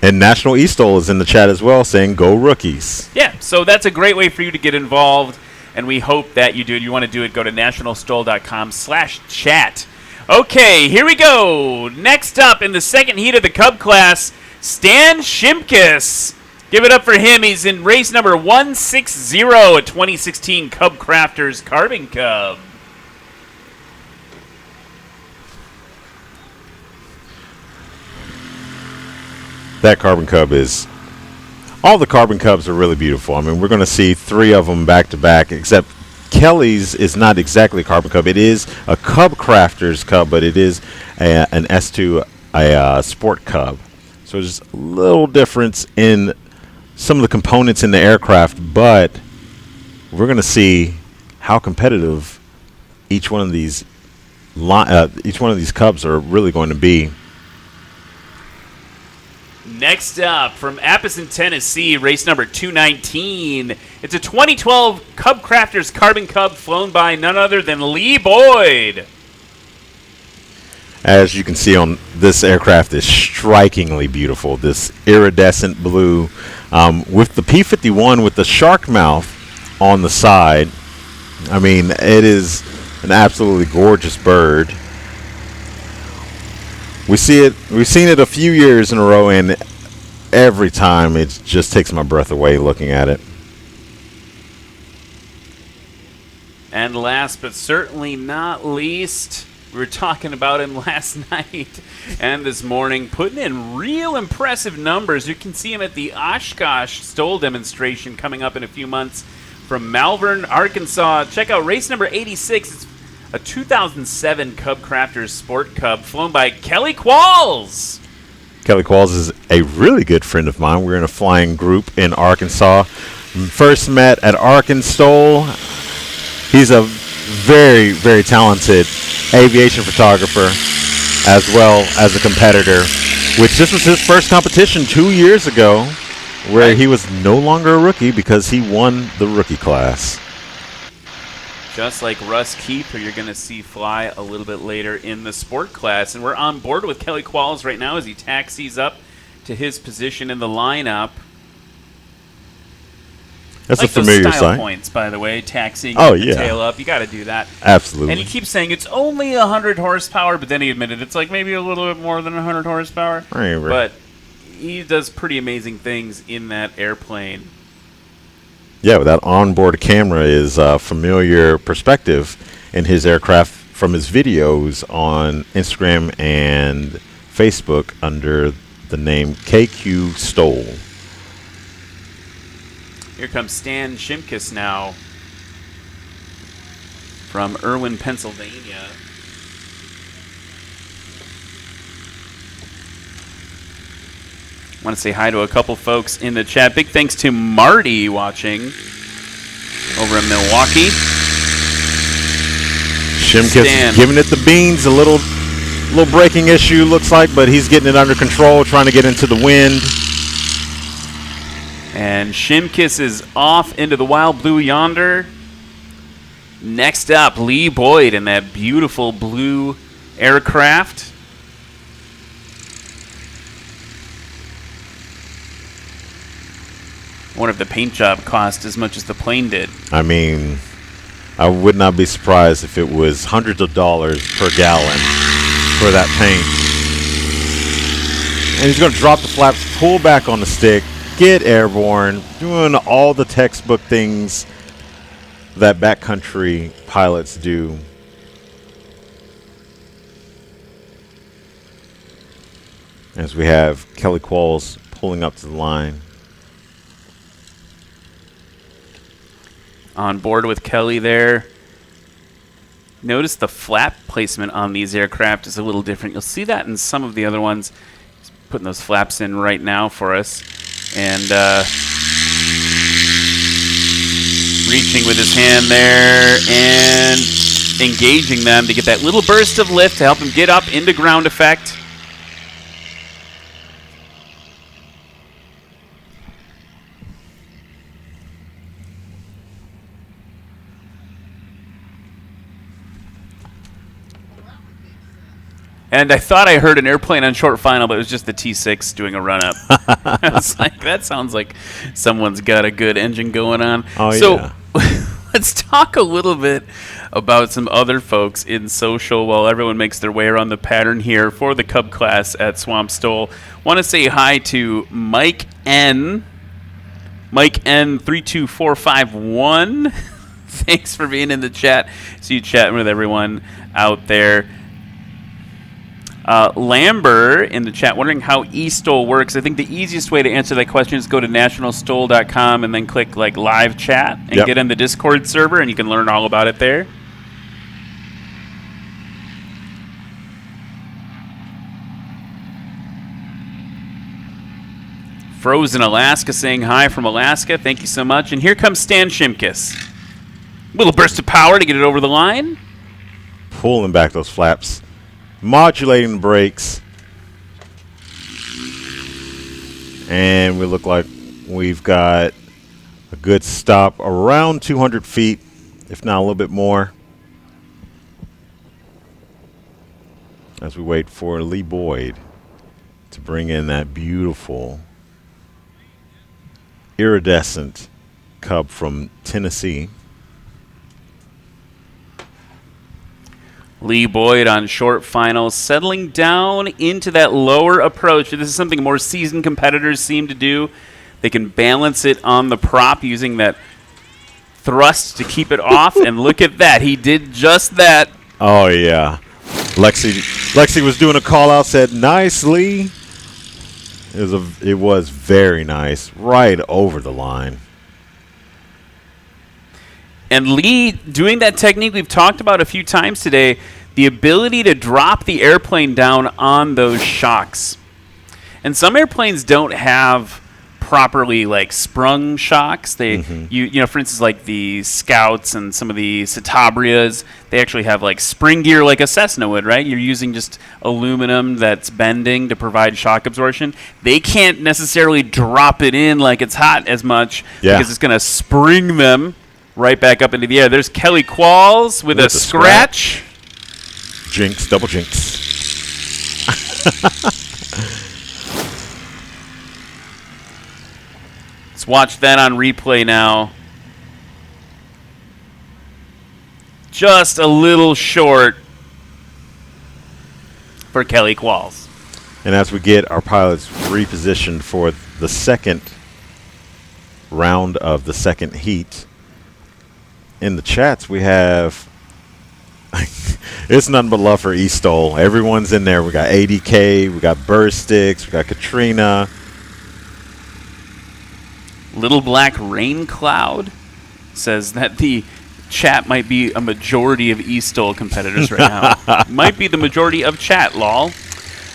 and National STOL is in the chat as well, saying go rookies. Yeah, so that's a great way for you to get involved, and we hope that you do it. You want to do it, go to nationalstol.com/chat. Okay, here we go. Next up in the second heat of the Cub class, Stan Shimkus. Give it up for him. He's in race number 160, a 2016 Cub Crafters Carbon Cub. That Carbon Cub is... all the Carbon Cubs are really beautiful. I mean, we're going to see 3 of them back to back, except Kelly's is not exactly a Carbon Cub. It is a Cub Crafters Cub, but it is an S2, a Sport Cub. So there's a little difference in some of the components in the aircraft, but we're going to see how competitive each one of these Cubs are really going to be. Next up, from Appleton, Tennessee, race number 219. It's a 2012 Cub Crafters Carbon Cub flown by none other than Lee Boyd. As you can see on this aircraft is strikingly beautiful. This iridescent blue with the P-51 with the shark mouth on the side. I mean, it is an absolutely gorgeous bird. We've seen it a few years in a row, and every time it just takes my breath away looking at it. And last but certainly not least, we were talking about him last night and this morning, putting in real impressive numbers. You can see him at the Oshkosh STOL demonstration coming up in a few months from Malvern, Arkansas. Check out race number 86. It's a 2007 Cub Crafters Sport Cub flown by Kelly Qualls. Kelly Qualls is a really good friend of mine. We're in a flying group in Arkansas. First met at Arkansas. He's a very, very talented aviation photographer as well as a competitor, which this was his first competition 2 years ago where he was no longer a rookie because he won the rookie class. Just like Russ Keep, who you're going to see fly a little bit later in the sport class. And we're on board with Kelly Qualls right now as he taxis up to his position in the lineup. That's like a familiar those style sight. Points, by the way, taxiing Oh, the yeah. tail up. You got to do that. Absolutely. And he keeps saying it's only 100 horsepower, but then he admitted it's like maybe a little bit more than 100 horsepower. Right. But he does pretty amazing things in that airplane. Yeah, that onboard camera is a familiar perspective in his aircraft from his videos on Instagram and Facebook under the name KQ STOL. Here comes Stan Shimkus now from Irwin, Pennsylvania. I want to say hi to a couple folks in the chat. Big thanks to Marty watching over in Milwaukee. Shimkus is giving it the beans, a little braking issue looks like, but he's getting it under control, trying to get into the wind. And Shimkus is off into the wild blue yonder. Next up, Lee Boyd in that beautiful blue aircraft. I wonder if the paint job cost as much as the plane did. I mean, I would not be surprised if it was hundreds of dollars per gallon for that paint. And he's going to drop the flaps, pull back on the stick, get airborne, doing all the textbook things that backcountry pilots do. As we have Kelly Qualls pulling up to the line. On board with Kelly there. Notice the flap placement on these aircraft is a little different. You'll see that in some of the other ones. He's putting those flaps in right now for us. And reaching with his hand there and engaging them to get that little burst of lift to help him get up into ground effect. And I thought I heard an airplane on short final, but it was just the T6 doing a run-up. I was like, that sounds like someone's got a good engine going on. Oh, so yeah. let's talk a little bit about some other folks in social while everyone makes their way around the pattern here for the Cub class at Swamp STOL. Want to say hi to Mike N. Mike N32451. Thanks for being in the chat. See you chatting with everyone out there. Lambert in the chat wondering how eSTOL works. I think the easiest way to answer that question is go to nationalstol.com and then click like live chat and get in the Discord server, and you can learn all about it there. Frozen Alaska saying hi from Alaska. Thank you so much. And here comes Stan Shimkus. Little burst of power to get it over the line. Pulling back those flaps. Modulating the brakes. And we look like we've got a good stop around 200 feet, if not a little bit more. As we wait for Lee Boyd to bring in that beautiful iridescent Cub from Tennessee. Lee Boyd on short finals, settling down into that lower approach. This is something more seasoned competitors seem to do. They can balance it on the prop using that thrust to keep it off. And look at that. He did just that. Oh, yeah. Lexi was doing a call out, said, "Nice, Lee." It was very nice. Right over the line. And Lee, doing that technique we've talked about a few times today, the ability to drop the airplane down on those shocks. And some airplanes don't have properly like sprung shocks. They, you know, for instance, like the Scouts and some of the Citabrias, they actually have like spring gear like a Cessna would, right? You're using just aluminum that's bending to provide shock absorption. They can't necessarily drop it in like it's hot as much because it's going to spring them right back up into the air. There's Kelly Qualls with a scratch. Jinx, double jinx. Let's watch that on replay now. Just a little short for Kelly Qualls. And as we get our pilots repositioned for the second round of the second heat, in the chats we have It's nothing but love for STOL. Everyone's in there. We got ADK, we got Burst Sticks, we got Katrina. Little Black Rain Cloud says that the chat might be a majority of STOL competitors right now. Might be the majority of chat, lol.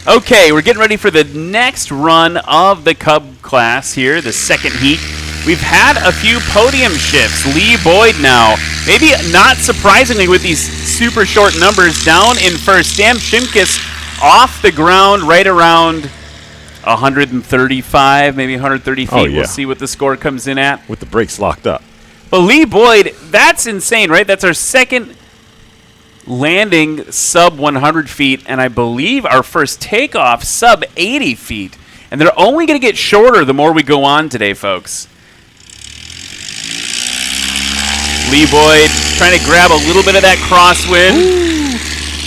Okay, we're getting ready for the next run of the Cub class here, the second heat. We've had a few podium shifts. Lee Boyd now, maybe not surprisingly with these super short numbers, down in first. Sam Shimkus off the ground right around 135, maybe 130 feet. Oh, yeah. We'll see what the score comes in at. With the brakes locked up. But Lee Boyd, that's insane, right? That's our second landing sub 100 feet, and I believe our first takeoff sub 80 feet. And they're only going to get shorter the more we go on today, folks. Lee Boyd trying to grab a little bit of that crosswind.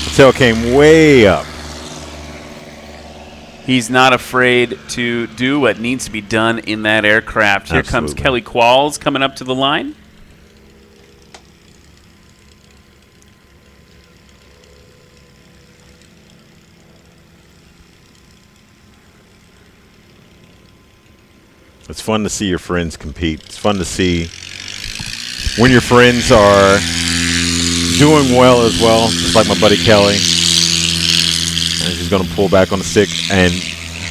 The tail came way up. He's not afraid to do what needs to be done in that aircraft. Here comes Absolutely. Kelly Qualls coming up to the line. It's fun to see your friends compete. It's fun to see when your friends are doing well as well, just like my buddy Kelly. And he's going to pull back on the stick and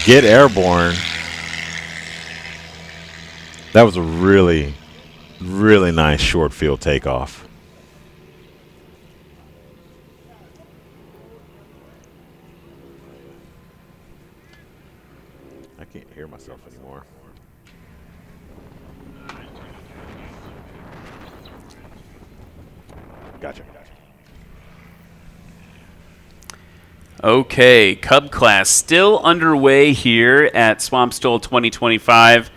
get airborne. That was a really, really nice short field takeoff. I can't hear myself anymore. Gotcha. Okay, Cub class still underway here at Swamp STOL 2025.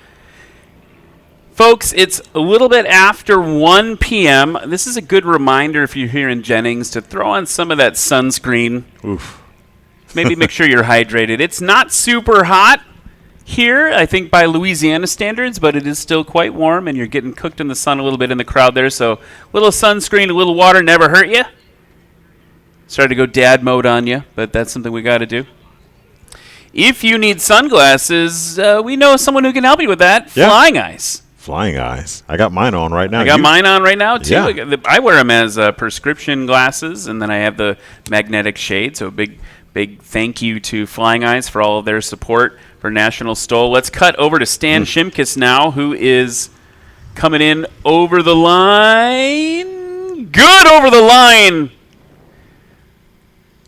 Folks, it's a little bit after 1 p.m. This is a good reminder if you're here in Jennings to throw on some of that sunscreen. Oof. Maybe make sure you're hydrated. It's not super hot here, I think, by Louisiana standards, but it is still quite warm, and you're getting cooked in the sun a little bit in the crowd there, so a little sunscreen, a little water never hurt you. Started to go dad mode on you, but that's something we got to do. If you need sunglasses, we know someone who can help you with that. Yeah. Flying Eyes. Flying Eyes. I got mine on right now. I got mine on right now, too. Yeah. I wear them as prescription glasses, and then I have the magnetic shade, so a big thank you to Flying Eyes for all of their support for National STOL. Let's cut over to Stan Shimkus now, who is coming in over the line. Good over the line.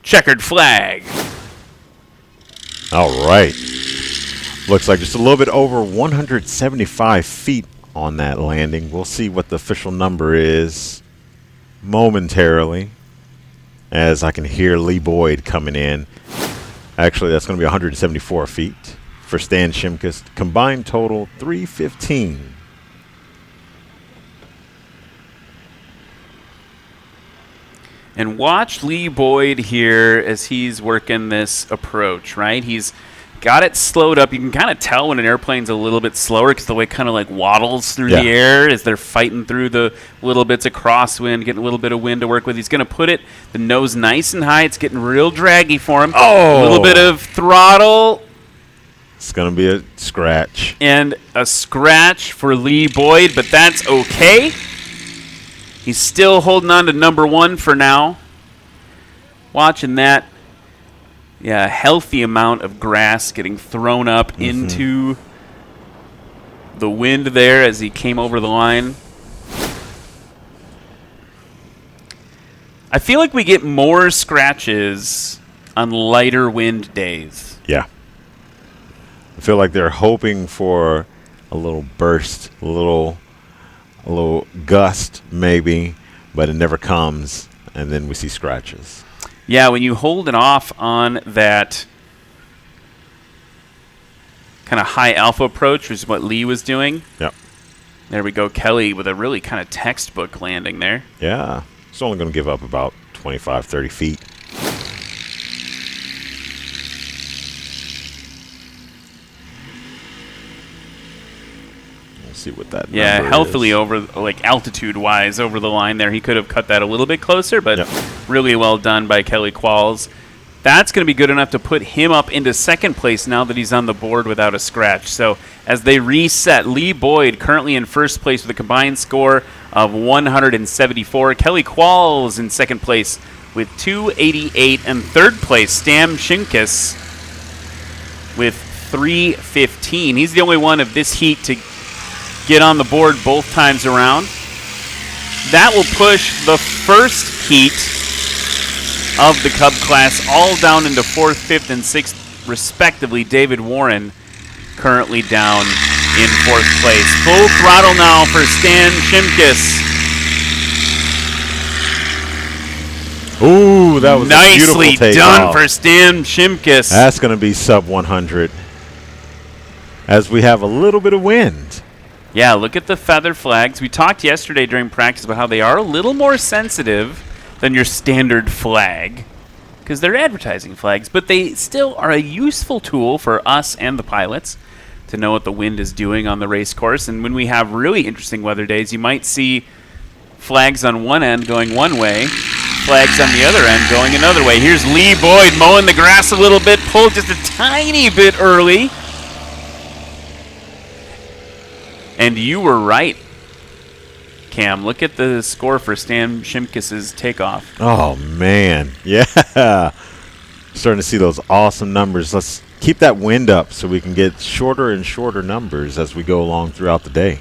Checkered flag. All right. Looks like just a little bit over 175 feet on that landing. We'll see what the official number is momentarily as I can hear Lee Boyd coming in. Actually, that's going to be 174 feet for Stan Shimkus. Combined total 315. And watch Lee Boyd here as he's working this approach, right? He's got it slowed up. You can kind of tell when an airplane's a little bit slower because the way it kind of like waddles through the air as they're fighting through the little bits of crosswind, getting a little bit of wind to work with. He's going to put it, the nose nice and high. It's getting real draggy for him. Oh! A little bit of throttle. It's going to be a scratch. And a scratch for Lee Boyd, but that's okay. He's still holding on to number one for now. Watching that. Yeah, a healthy amount of grass getting thrown up into the wind there as he came over the line. I feel like we get more scratches on lighter wind days. Yeah. I feel like they're hoping for a little burst, a little gust maybe, but it never comes, and then we see scratches. Yeah, when you hold it off on that kind of high alpha approach, which is what Lee was doing. Yep. There we go, Kelly with a really kind of textbook landing there. Yeah. It's only going to give up about 25, 30 feet. We'll see what that Yeah, number healthily is. over, like altitude-wise, over the line there. He could have cut that a little bit closer, but really well done by Kelly Qualls. That's going to be good enough to put him up into second place now that he's on the board without a scratch. So as they reset, Lee Boyd currently in first place with a combined score of 174. Kelly Qualls in second place with 288, and third place, Stam Shimkus with 315. He's the only one of this heat to get on the board both times around. That will push the first heat of the Cub class all down into 4th, 5th, and 6th, respectively. David Warren currently down in 4th place. Full throttle now for Stan Shimkus. Ooh, that was nicely a beautiful takeoff. done for Stan Shimkus. That's going to be sub 100 as we have a little bit of wind. Yeah, look at the feather flags. We talked yesterday during practice about how they are a little more sensitive than your standard flag because they're advertising flags, but they still are a useful tool for us and the pilots to know what the wind is doing on the race course. And when we have really interesting weather days, you might see flags on one end going one way, flags on the other end going another way. Here's Lee Boyd mowing the grass a little bit, pulled just a tiny bit early. And you were right, Cam. Look at the score for Stan Shimkus's takeoff. Oh, man. Yeah. Starting to see those awesome numbers. Let's keep that wind up so we can get shorter and shorter numbers as we go along throughout the day.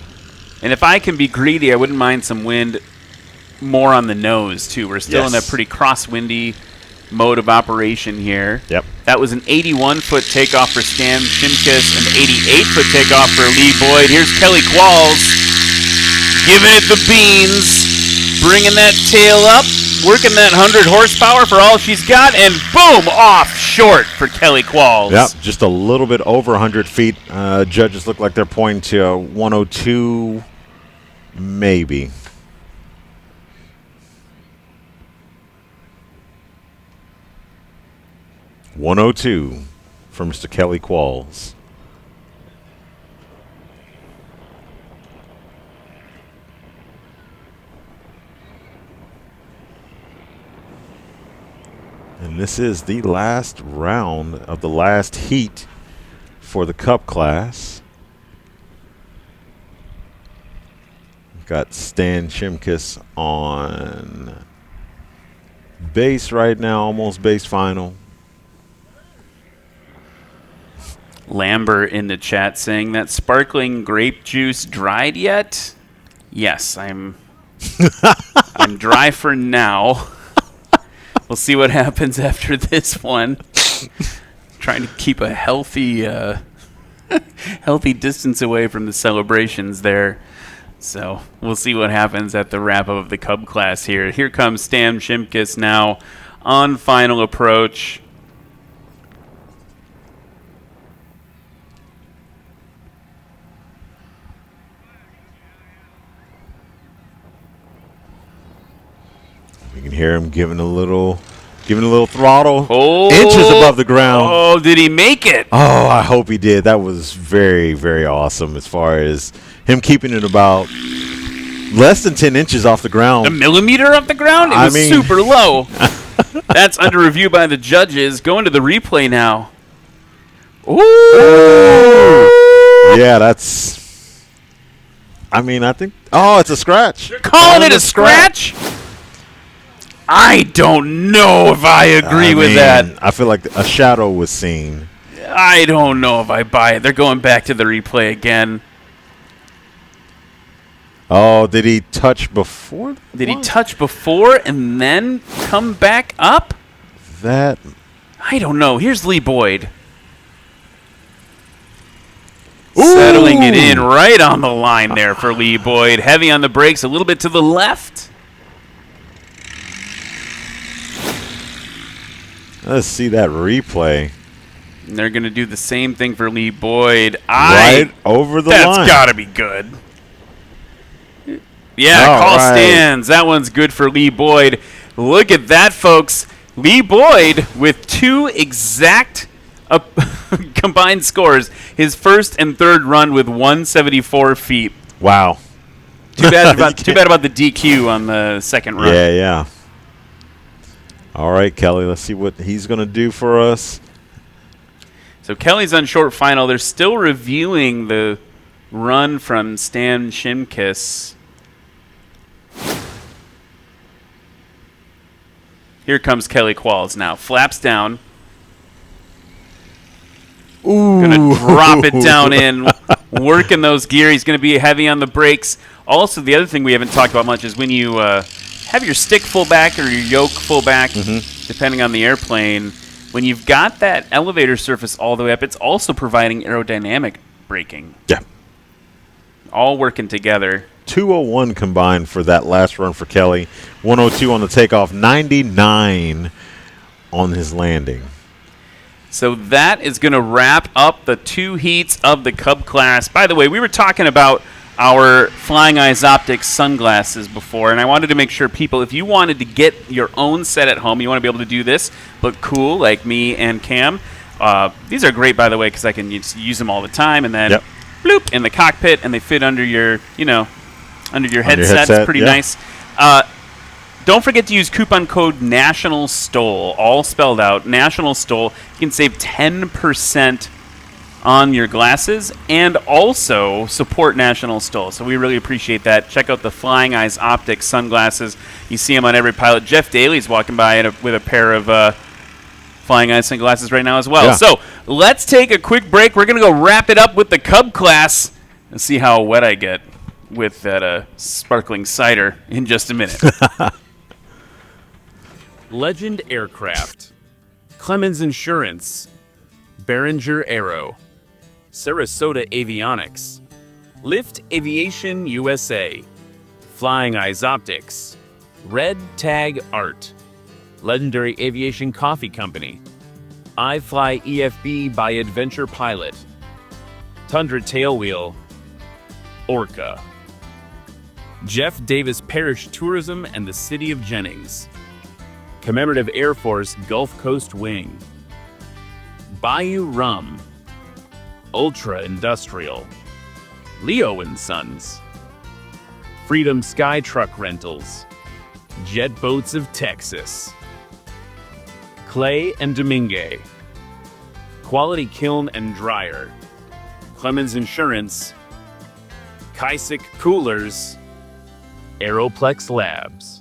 And if I can be greedy, I wouldn't mind some wind more on the nose, too. We're still in a pretty crosswindy mode of operation here. Yep. That was an 81-foot takeoff for Stan Shimkus, an 88-foot takeoff for Lee Boyd. Here's Kelly Qualls giving it the beans, bringing that tail up, working that 100 horsepower for all she's got, and boom, off short for Kelly Qualls. Yep, just a little bit over 100 feet. Judges look like they're pointing to 102, maybe. .102 for Mr. Kelly Qualls. And this is the last round of the last heat for the Cup class. We've got Stan Shimkus on base right now, almost base final. Lambert in the chat saying that sparkling grape juice dried yet? Yes, I'm dry for now. We'll see what happens after this one. Trying to keep a healthy healthy distance away from the celebrations there. So we'll see what happens at the wrap up of the Cub class here. Here comes Stan Shimkus now on final approach. You can hear him giving a little throttle. Inches above the ground. Oh, did he make it? Oh, I hope he did. That was very, very awesome as far as him keeping it about less than 10 inches off the ground. A millimeter off the ground? It was super low. That's under review by the judges. Going to the replay now. Ooh. Yeah, that's... I mean, I think... Oh, it's a scratch. You're calling it a scratch? I don't know if I agree with that. I feel like a shadow was seen. I don't know if I buy it. They're going back to the replay again. Oh, did he touch before? Did he touch before and then come back up? That... I don't know. Here's Lee Boyd. Ooh. Settling it in right on the line there for Lee Boyd. Heavy on the brakes, a little bit to the left. Let's see that replay. And they're going to do the same thing for Lee Boyd. Right over the line. That's got to be good. Yeah, call stands. That one's good for Lee Boyd. Look at that, folks. Lee Boyd with two exact combined scores. His first and third run with 174 feet. Wow. Too bad about the DQ on the second run. Yeah. All right, Kelly, let's see what he's going to do for us. So Kelly's on short final. They're still reviewing the run from Stan Shimkus. Here comes Kelly Qualls now. Flaps down. Ooh. Gonna drop it down in, working those gears. He's gonna be heavy on the brakes. Also, the other thing we haven't talked about much is when you have your stick full back or your yoke full back, depending on the airplane, when you've got that elevator surface all the way up, it's also providing aerodynamic braking. Yeah. All working together. 201 combined for that last run for Kelly. 102 on the takeoff, 99 on his landing. So that is going to wrap up the 2 heats of the Cub class. By the way, we were talking about our Flying Eyes Optics sunglasses before, and I wanted to make sure people, if you wanted to get your own set at home, you want to be able to do this, look cool like me and Cam. These are great, by the way, because I can use them all the time, and then bloop in the cockpit, and they fit under your, under your headset. It's pretty nice. Don't forget to use coupon code National STOL, all spelled out, National STOL. You can save 10% on your glasses and also support National STOL. So we really appreciate that. Check out the Flying Eyes Optics sunglasses. You see them on every pilot. Jeff Daly's walking by with a pair of Flying Eyes sunglasses right now as well. Yeah. So let's take a quick break. We're going to go wrap it up with the Cub class and see how wet I get with that sparkling cider in just a minute. Legend Aircraft, Clemens Insurance, Behringer Aero, Sarasota Avionics, Lift Aviation USA, Flying Eyes Optics, Red Tag Art, Legendary Aviation Coffee Company, iFly EFB by Adventure Pilot, Tundra Tailwheel, Orca, Jeff Davis Parish Tourism and the City of Jennings, Commemorative Air Force Gulf Coast Wing, Bayou Rum, Ultra Industrial, Leo & Sons, Freedom Sky Truck Rentals, Jet Boats of Texas, Clay and Domingue, Quality Kiln and Dryer, Clemens Insurance, Kaisik Coolers, Aeroplex Labs.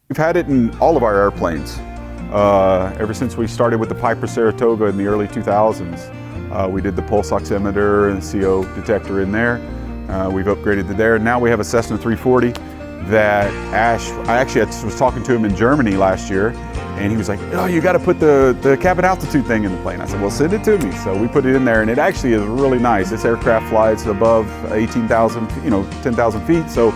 We've had it in all of our airplanes. Ever since we started with the Piper Saratoga in the early 2000s. We did the pulse oximeter and CO detector in there. We've upgraded to there. Now we have a Cessna 340 that I was talking to him in Germany last year, and he was like, oh, you got to put the cabin altitude thing in the plane. I said, well, send it to me. So we put it in there, and it actually is really nice. This aircraft flies above 18,000, 10,000 feet, so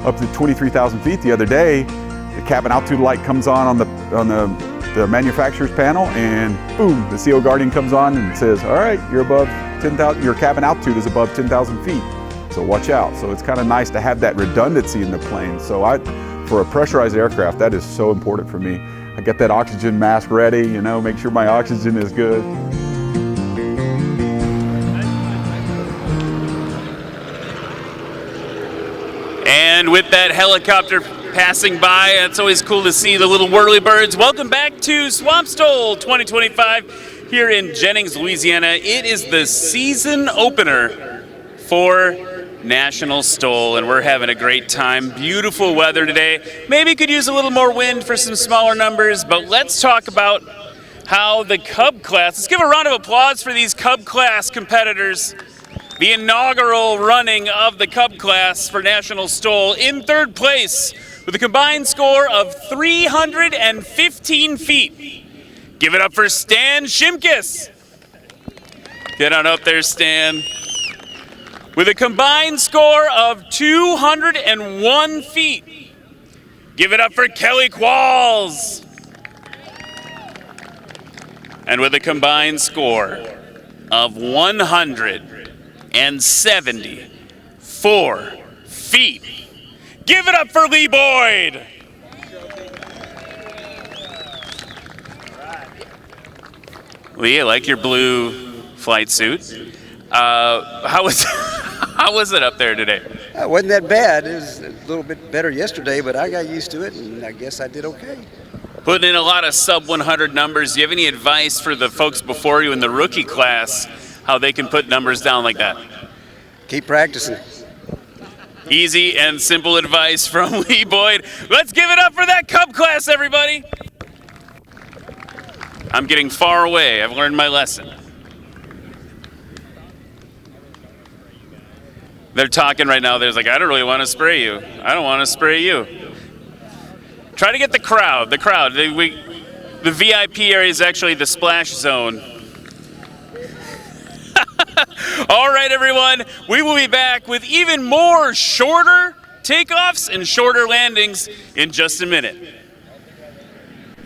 up to 23,000 feet the other day. The cabin altitude light comes on the manufacturer's panel, and boom, the CO Guardian comes on and says, all right, you're above 10,000, your cabin altitude is above 10,000 feet. So watch out. So it's kind of nice to have that redundancy in the plane. So for a pressurized aircraft, that is so important for me. I get that oxygen mask ready, make sure my oxygen is good. And with that helicopter passing by, it's always cool to see the little whirly birds. Welcome back to Swamp STOL 2025 here in Jennings, Louisiana. It is the season opener for National STOL, and we're having a great time. Beautiful weather today. Maybe could use a little more wind for some smaller numbers, but let's talk about how the Cub class, let's give a round of applause for these Cub class competitors. The inaugural running of the Cub class for National STOL in third place with a combined score of 315 feet. Give it up for Stan Shimkus. Get on up there, Stan. With a combined score of 201 feet. Give it up for Kelly Qualls. And with a combined score of 174 feet. Give it up for Lee Boyd. Lee, I like your blue flight suit. How was it up there today? It wasn't that bad. It was a little bit better yesterday, but I got used to it, and I guess I did okay. Putting in a lot of sub 100 numbers. Do you have any advice for the folks before you in the rookie class, how they can put numbers down like that? Keep practicing. Easy and simple advice from Lee Boyd. Let's give it up for that Cub class, everybody. I'm getting far away. I've learned my lesson. They're talking right now. They're like, I don't really want to spray you. I don't want to spray you. Try to get the crowd. The crowd. The VIP area is actually the splash zone. All right, everyone. We will be back with even more shorter takeoffs and shorter landings in just a minute.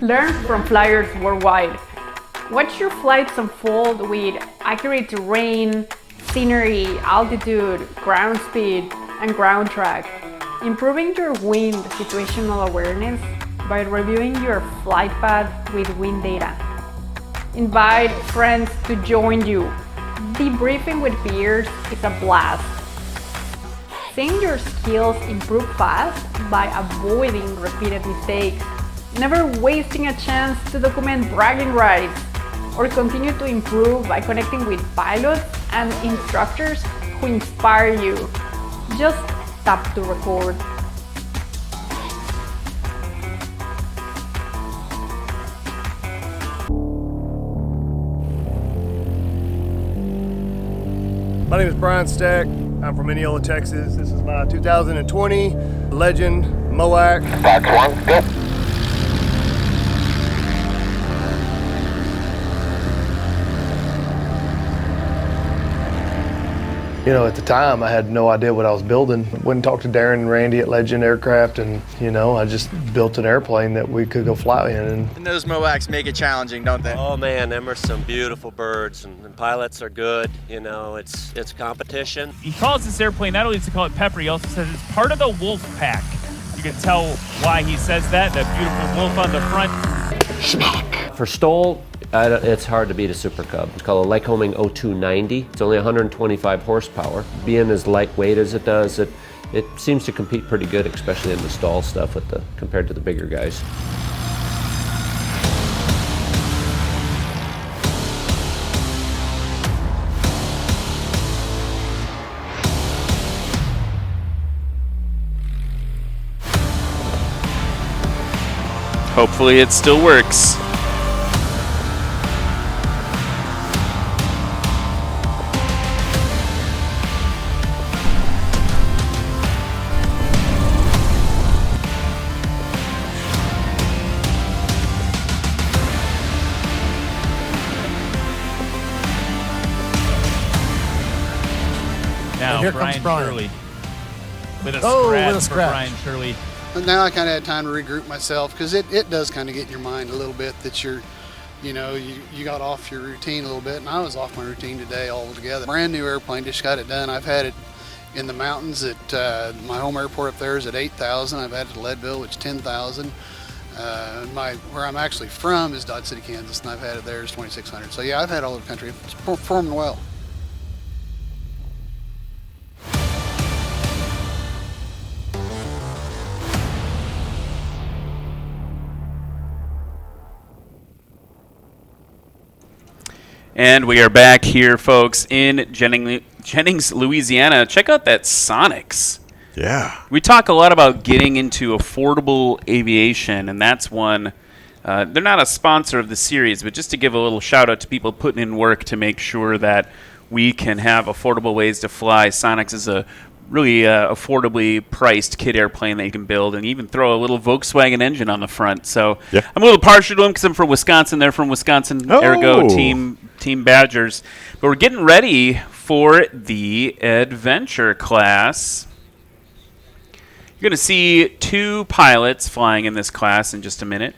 Learn from flyers worldwide. Watch your flights unfold with accurate terrain, scenery, altitude, ground speed, and ground track. Improving your wind situational awareness by reviewing your flight path with wind data. Invite friends to join you. Debriefing with peers is a blast. Seeing your skills improve fast by avoiding repeated mistakes. Never wasting a chance to document bragging rights, or continue to improve by connecting with pilots and instructors who inspire you. Just tap to record. My name is Brian Stack. I'm from Mineola, Texas. This is my 2020 Legend MOAC. Box 1, go. You know, at the time, I had no idea what I was building. Went and talked to Darren and Randy at Legend Aircraft, and, you know, I just built an airplane that we could go fly in. And those MOACs make it challenging, don't they? Oh man, them are some beautiful birds, and pilots are good. You know, it's competition. He calls this airplane, not only does he call it Pepper, he also says it's part of the wolf pack. You can tell why he says that, that beautiful wolf on the front. Schmack. For STOL, it's hard to beat a Super Cub. It's called a Lycoming 0290. It's only 125 horsepower. Being as lightweight as it does, it seems to compete pretty good, especially in the STOL stuff compared to the bigger guys. Hopefully it still works. Now here Brian comes Brian. Shirley with a Oh, scratch with a for scratch. Brian Shirley. But now I kind of had time to regroup myself, because it does kind of get in your mind a little bit that you got off your routine a little bit, and I was off my routine today altogether. Brand new airplane, just got it done. I've had it in the mountains at my home airport up there is at 8,000. I've had it at Leadville, which is 10,000. Where I'm actually from is Dodge City, Kansas, and I've had it there is 2,600. So yeah, I've had all over the country. It's performing well. And we are back here, folks, in Jennings, Louisiana. Check out that Sonics. Yeah. We talk a lot about getting into affordable aviation, and that's one They're not a sponsor of the series, but just to give a little shout out to people putting in work to make sure that we can have affordable ways to fly. Sonex is a really affordably priced kit airplane that you can build, and even throw a little Volkswagen engine on the front. So I'm a little partial to them because I'm from Wisconsin. They're from Wisconsin. Ergo Team Badgers. But we're getting ready for the adventure class. You're going to see 2 pilots flying in this class in just a minute.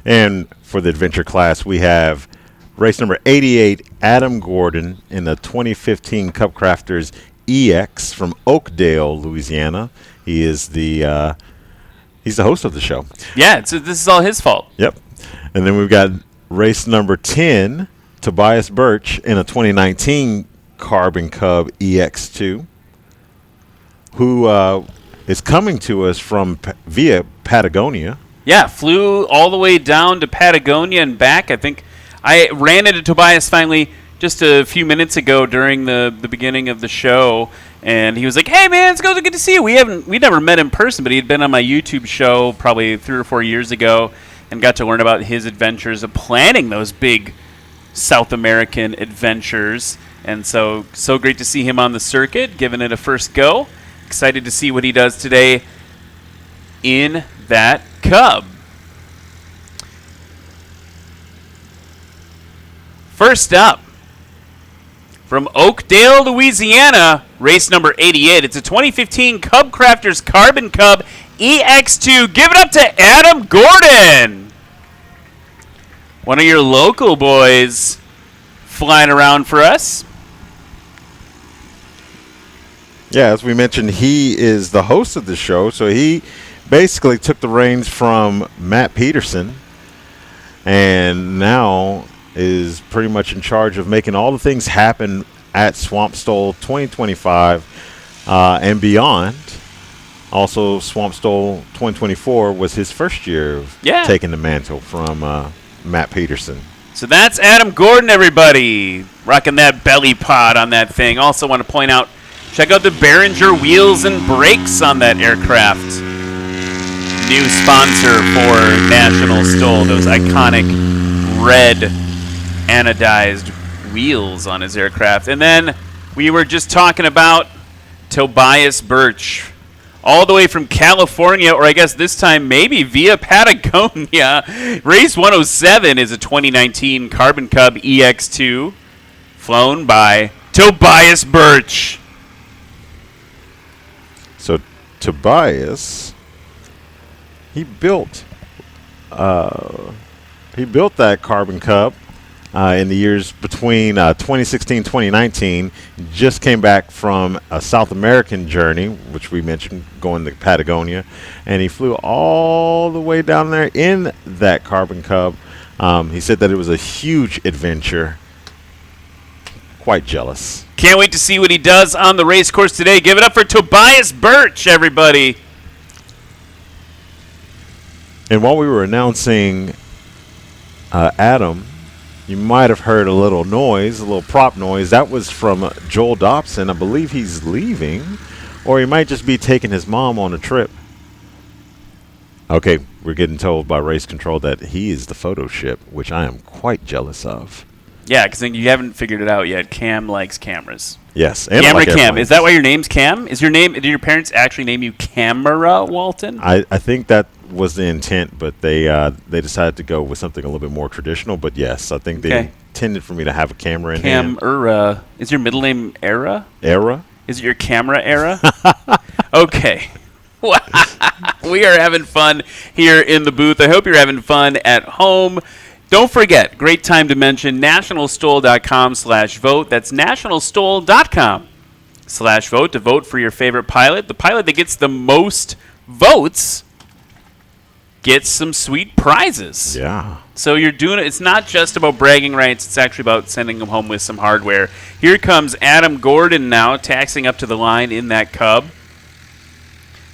And for the adventure class, we have race number 88, Adam Gordon, in the 2015 Cup Crafters EX from Oakdale, Louisiana. He is he's the host of the show. Yeah, this is all his fault. Yep. And then we've got race number 10, Tobias Birch, in a 2019 Carbon Cub EX2, who is coming to us via Patagonia. Yeah, flew all the way down to Patagonia and back. I think I ran into Tobias finally just a few minutes ago during the beginning of the show, and he was like, "Hey man, it's good to see you." We never met in person, but he had been on my YouTube show probably 3 or 4 years ago, and got to learn about his adventures of planning those big South American adventures. And so great to see him on the circuit, giving it a first go. Excited to see what he does today in that Cub. First up, from Oakdale, Louisiana, race number 88. It's a 2015 Cub Crafters Carbon Cub EX2. Give it up to Adam Gordon. One of your local boys flying around for us. Yeah, as we mentioned, he is the host of the show, so he basically took the reins from Matt Peterson and now is pretty much in charge of making all the things happen at Swamp STOL 2025 and beyond. Also, Swamp STOL 2024 was his first year of taking the mantle from Matt Peterson. So that's Adam Gordon, everybody, rocking that belly pod on that thing. Also want to point out, check out the Behringer wheels and brakes on that aircraft. New sponsor for National STOL, those iconic red anodized wheels on his aircraft. And then we were just talking about Tobias Birch, all the way from California, or I guess this time maybe via Patagonia. Race 107 is a 2019 Carbon Cub EX2 flown by Tobias Birch. So Tobias, he built that Carbon Cub in the years between 2016 2019. Just came back from a South American journey, which we mentioned, going to Patagonia, and he flew all the way down there in that Carbon Cub. He said that it was a huge adventure. Quite jealous. Can't wait to see what he does on the race course today. Give it up for Tobias Birch, everybody. And while we were announcing Adam, you might have heard a little noise, a little prop noise. That was from Joel Dobson. I believe he's leaving, or he might just be taking his mom on a trip. Okay, we're getting told by race control that he is the photo ship, which I am quite jealous of. Yeah, because you haven't figured it out yet. Cam likes cameras. Yes, and Camera like Cam. airplanes. Is that why your name's Cam? Is your name? Did your parents actually name you Camera Walton? I think that was the intent, but they decided to go with something a little bit more traditional. But yes, I think they intended for me to have a camera in hand. Camera. Is your middle name Era? Era? Is it your camera Era? Okay. We are having fun here in the booth. I hope you're having fun at home. Don't forget, great time to mention nationalstol.com/vote. That's nationalstol.com/vote to vote for your favorite pilot. The pilot that gets the most votes gets some sweet prizes. Yeah. So you're doing it. It's not just about bragging rights. It's actually about sending them home with some hardware. Here comes Adam Gordon now, taxiing up to the line in that Cub.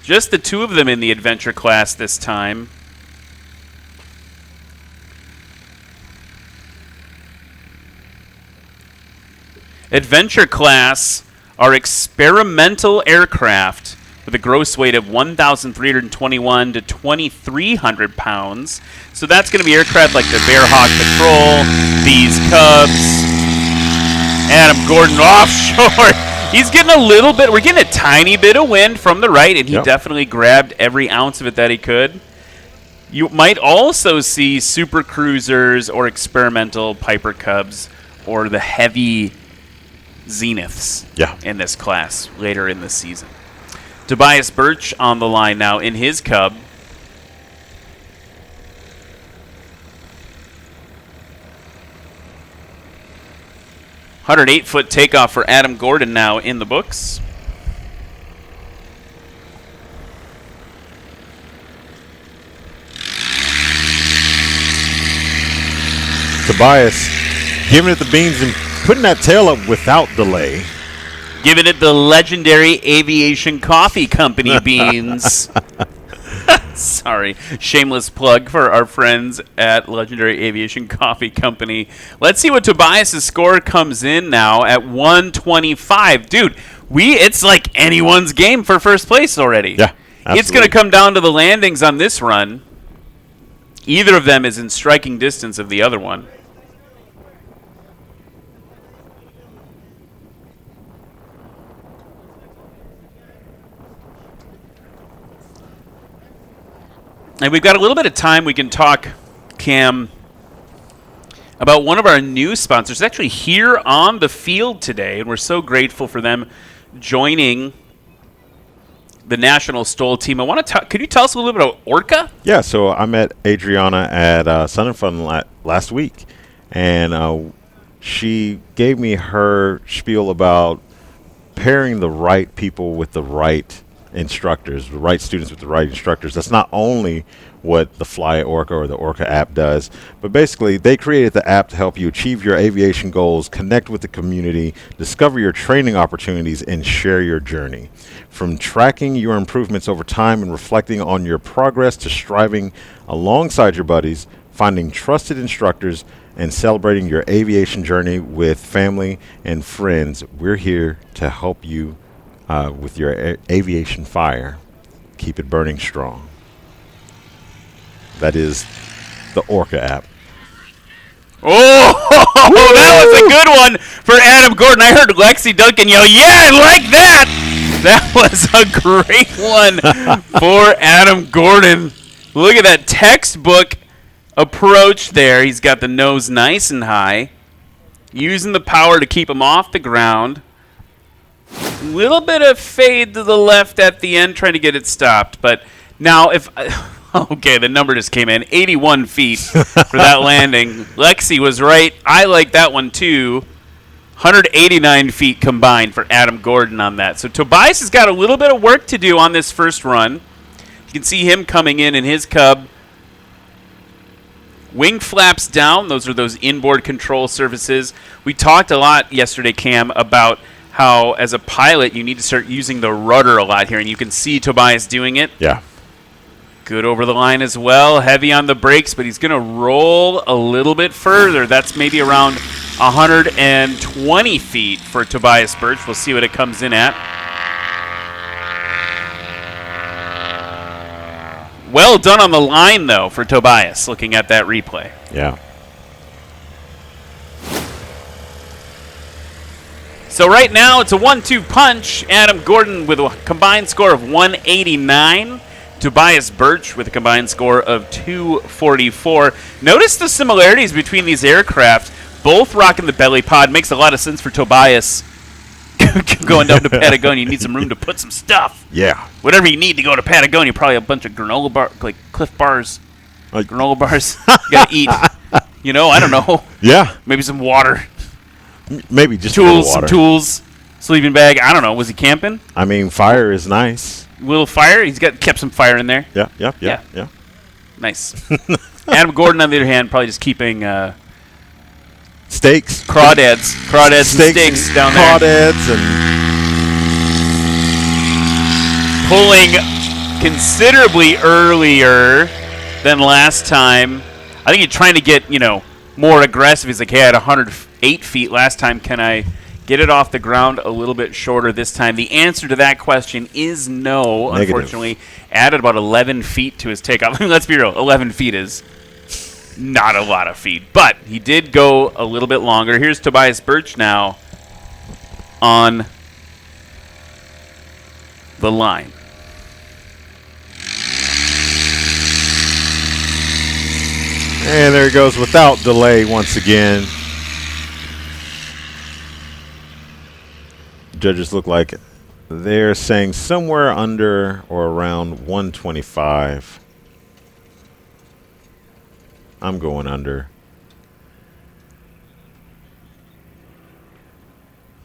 Just the two of them in the adventure class this time. Adventure class are experimental aircraft with a gross weight of 1,321 to 2,300 pounds. So that's going to be aircraft like the Bearhawk Patrol, these Cubs, Adam Gordon offshore. He's getting a little bit, we're getting a tiny bit of wind from the right, and he definitely grabbed every ounce of it that he could. You might also see Super Cruisers or experimental Piper Cubs or the heavy Zeniths in this class later in the season. Tobias Birch on the line now in his Cub. $108-foot takeoff for Adam Gordon now in the books. Tobias giving it the beans and putting that tail up without delay. Giving it the legendary Aviation Coffee Company beans. Sorry, shameless plug for our friends at Legendary Aviation Coffee Company. Let's see what Tobias' score comes in now at 125. Dude, it's like anyone's game for first place already. Yeah, absolutely. It's going to come down to the landings on this run. Either of them is in striking distance of the other one. And we've got a little bit of time we can talk, Cam, about one of our new sponsors. Actually here on the field today, and we're so grateful for them joining the National STOL team. I want to talk. Could you tell us a little bit about Orca? Yeah, so I met Adriana at Sun and Fun last week, and she gave me her spiel about pairing the right people with the right instructors, the right students with the right instructors. That's not only what the Fly Orca or the Orca app does, but basically they created the app to help you achieve your aviation goals, connect with the community, discover your training opportunities, and share your journey. From tracking your improvements over time and reflecting on your progress to striving alongside your buddies, finding trusted instructors, and celebrating your aviation journey with family and friends, we're here to help you with your aviation fire. Keep it burning strong. That is the Orca app. Oh, that was a good one for Adam Gordon. I heard Lexi Duncan yell, "Yeah, I like that!" That was a great one for Adam Gordon. Look at that textbook approach there. He's got the nose nice and high, using the power to keep him off the ground. Little bit of fade to the left at the end, trying to get it stopped. But now, okay, the number just came in. 81 feet for that landing. Lexi was right. I like that one too. 189 feet combined for Adam Gordon on that. So Tobias has got a little bit of work to do on this first run. You can see him coming in his Cub. Wing flaps down. Those are those inboard control surfaces. We talked a lot yesterday, Cam, about how as a pilot you need to start using the rudder a lot here, and you can see Tobias doing it. Yeah. Good over the line as well. Heavy on the brakes, but he's going to roll a little bit further. That's maybe around 120 feet for Tobias Birch. We'll see what it comes in at. Well done on the line, though, for Tobias, looking at that replay. Yeah. So right now it's a 1-2 punch. Adam Gordon with a combined score of 189. Tobias Birch with a combined score of 244. Notice the similarities between these aircraft. Both rocking the belly pod. Makes a lot of sense for Tobias. Going down to Patagonia, you need some room to put some stuff. Yeah. Whatever you need to go to Patagonia, probably a bunch of granola bar, like Cliff Bars, granola bars. You gotta eat. You know, I don't know. Yeah. Maybe some water. Maybe just tools, water. some tools, sleeping bag. I don't know. Was he camping? I mean, fire is nice. Little fire. He's kept some fire in there. Yeah. Nice. Adam Gordon, on the other hand, probably just keeping steaks, crawdads, steaks down there. Crawdads and pulling considerably earlier than last time. I think he's trying to get more aggressive. He's like, hey, I had 108 feet last time. Can I get it off the ground a little bit shorter this time? The answer to that question is no, Negative. unfortunately. Added about 11 feet to his takeoff. Let's be real, 11 feet is not a lot of feet, but he did go a little bit longer. Here's Tobias Birch now on the line. And there he goes without delay once again. Judges look like they're saying somewhere under or around 125. I'm going under.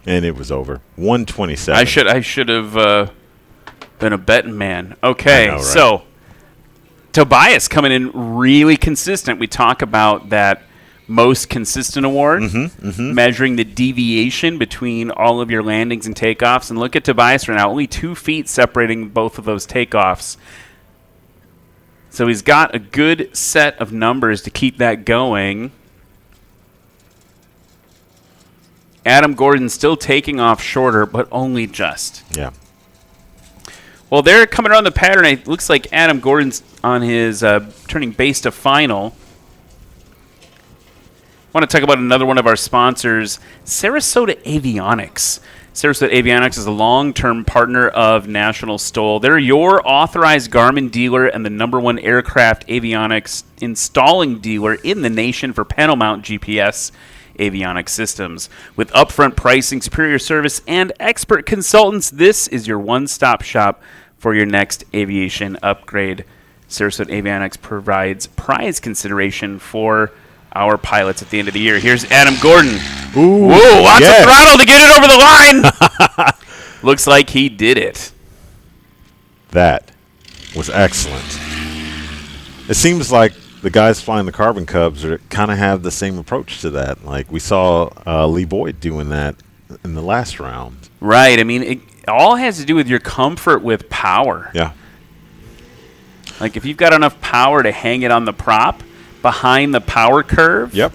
And it was over. 127. I should have been a betting man. Okay, I know, right? So Tobias coming in really consistent. We talk about that most consistent award, measuring the deviation between all of your landings and takeoffs. And look at Tobias right now, only 2 feet separating both of those takeoffs. So he's got a good set of numbers to keep that going. Adam Gordon still taking off shorter, but only just. Yeah. Well, they're coming around the pattern. It looks like Adam Gordon's on his turning base to final. I want to talk about another one of our sponsors, Sarasota Avionics. Sarasota Avionics is a long-term partner of National STOL. They're your authorized Garmin dealer and the #1 aircraft avionics installing dealer in the nation for panel mount GPS avionics systems. With upfront pricing, superior service, and expert consultants, this is your one-stop shop for your next aviation upgrade. Sarasota Avionics provides prize consideration for our pilots at the end of the year. Here's Adam Gordon. Ooh, whoa, lots of throttle to get it over the line. Looks like he did it. That was excellent. It seems like the guys flying the Carbon Cubs kind of have the same approach to that. Like we saw Lee Boyd doing that in the last round. Right. I mean, it all has to do with your comfort with power. Yeah. Like if you've got enough power to hang it on the prop behind the power curve. Yep.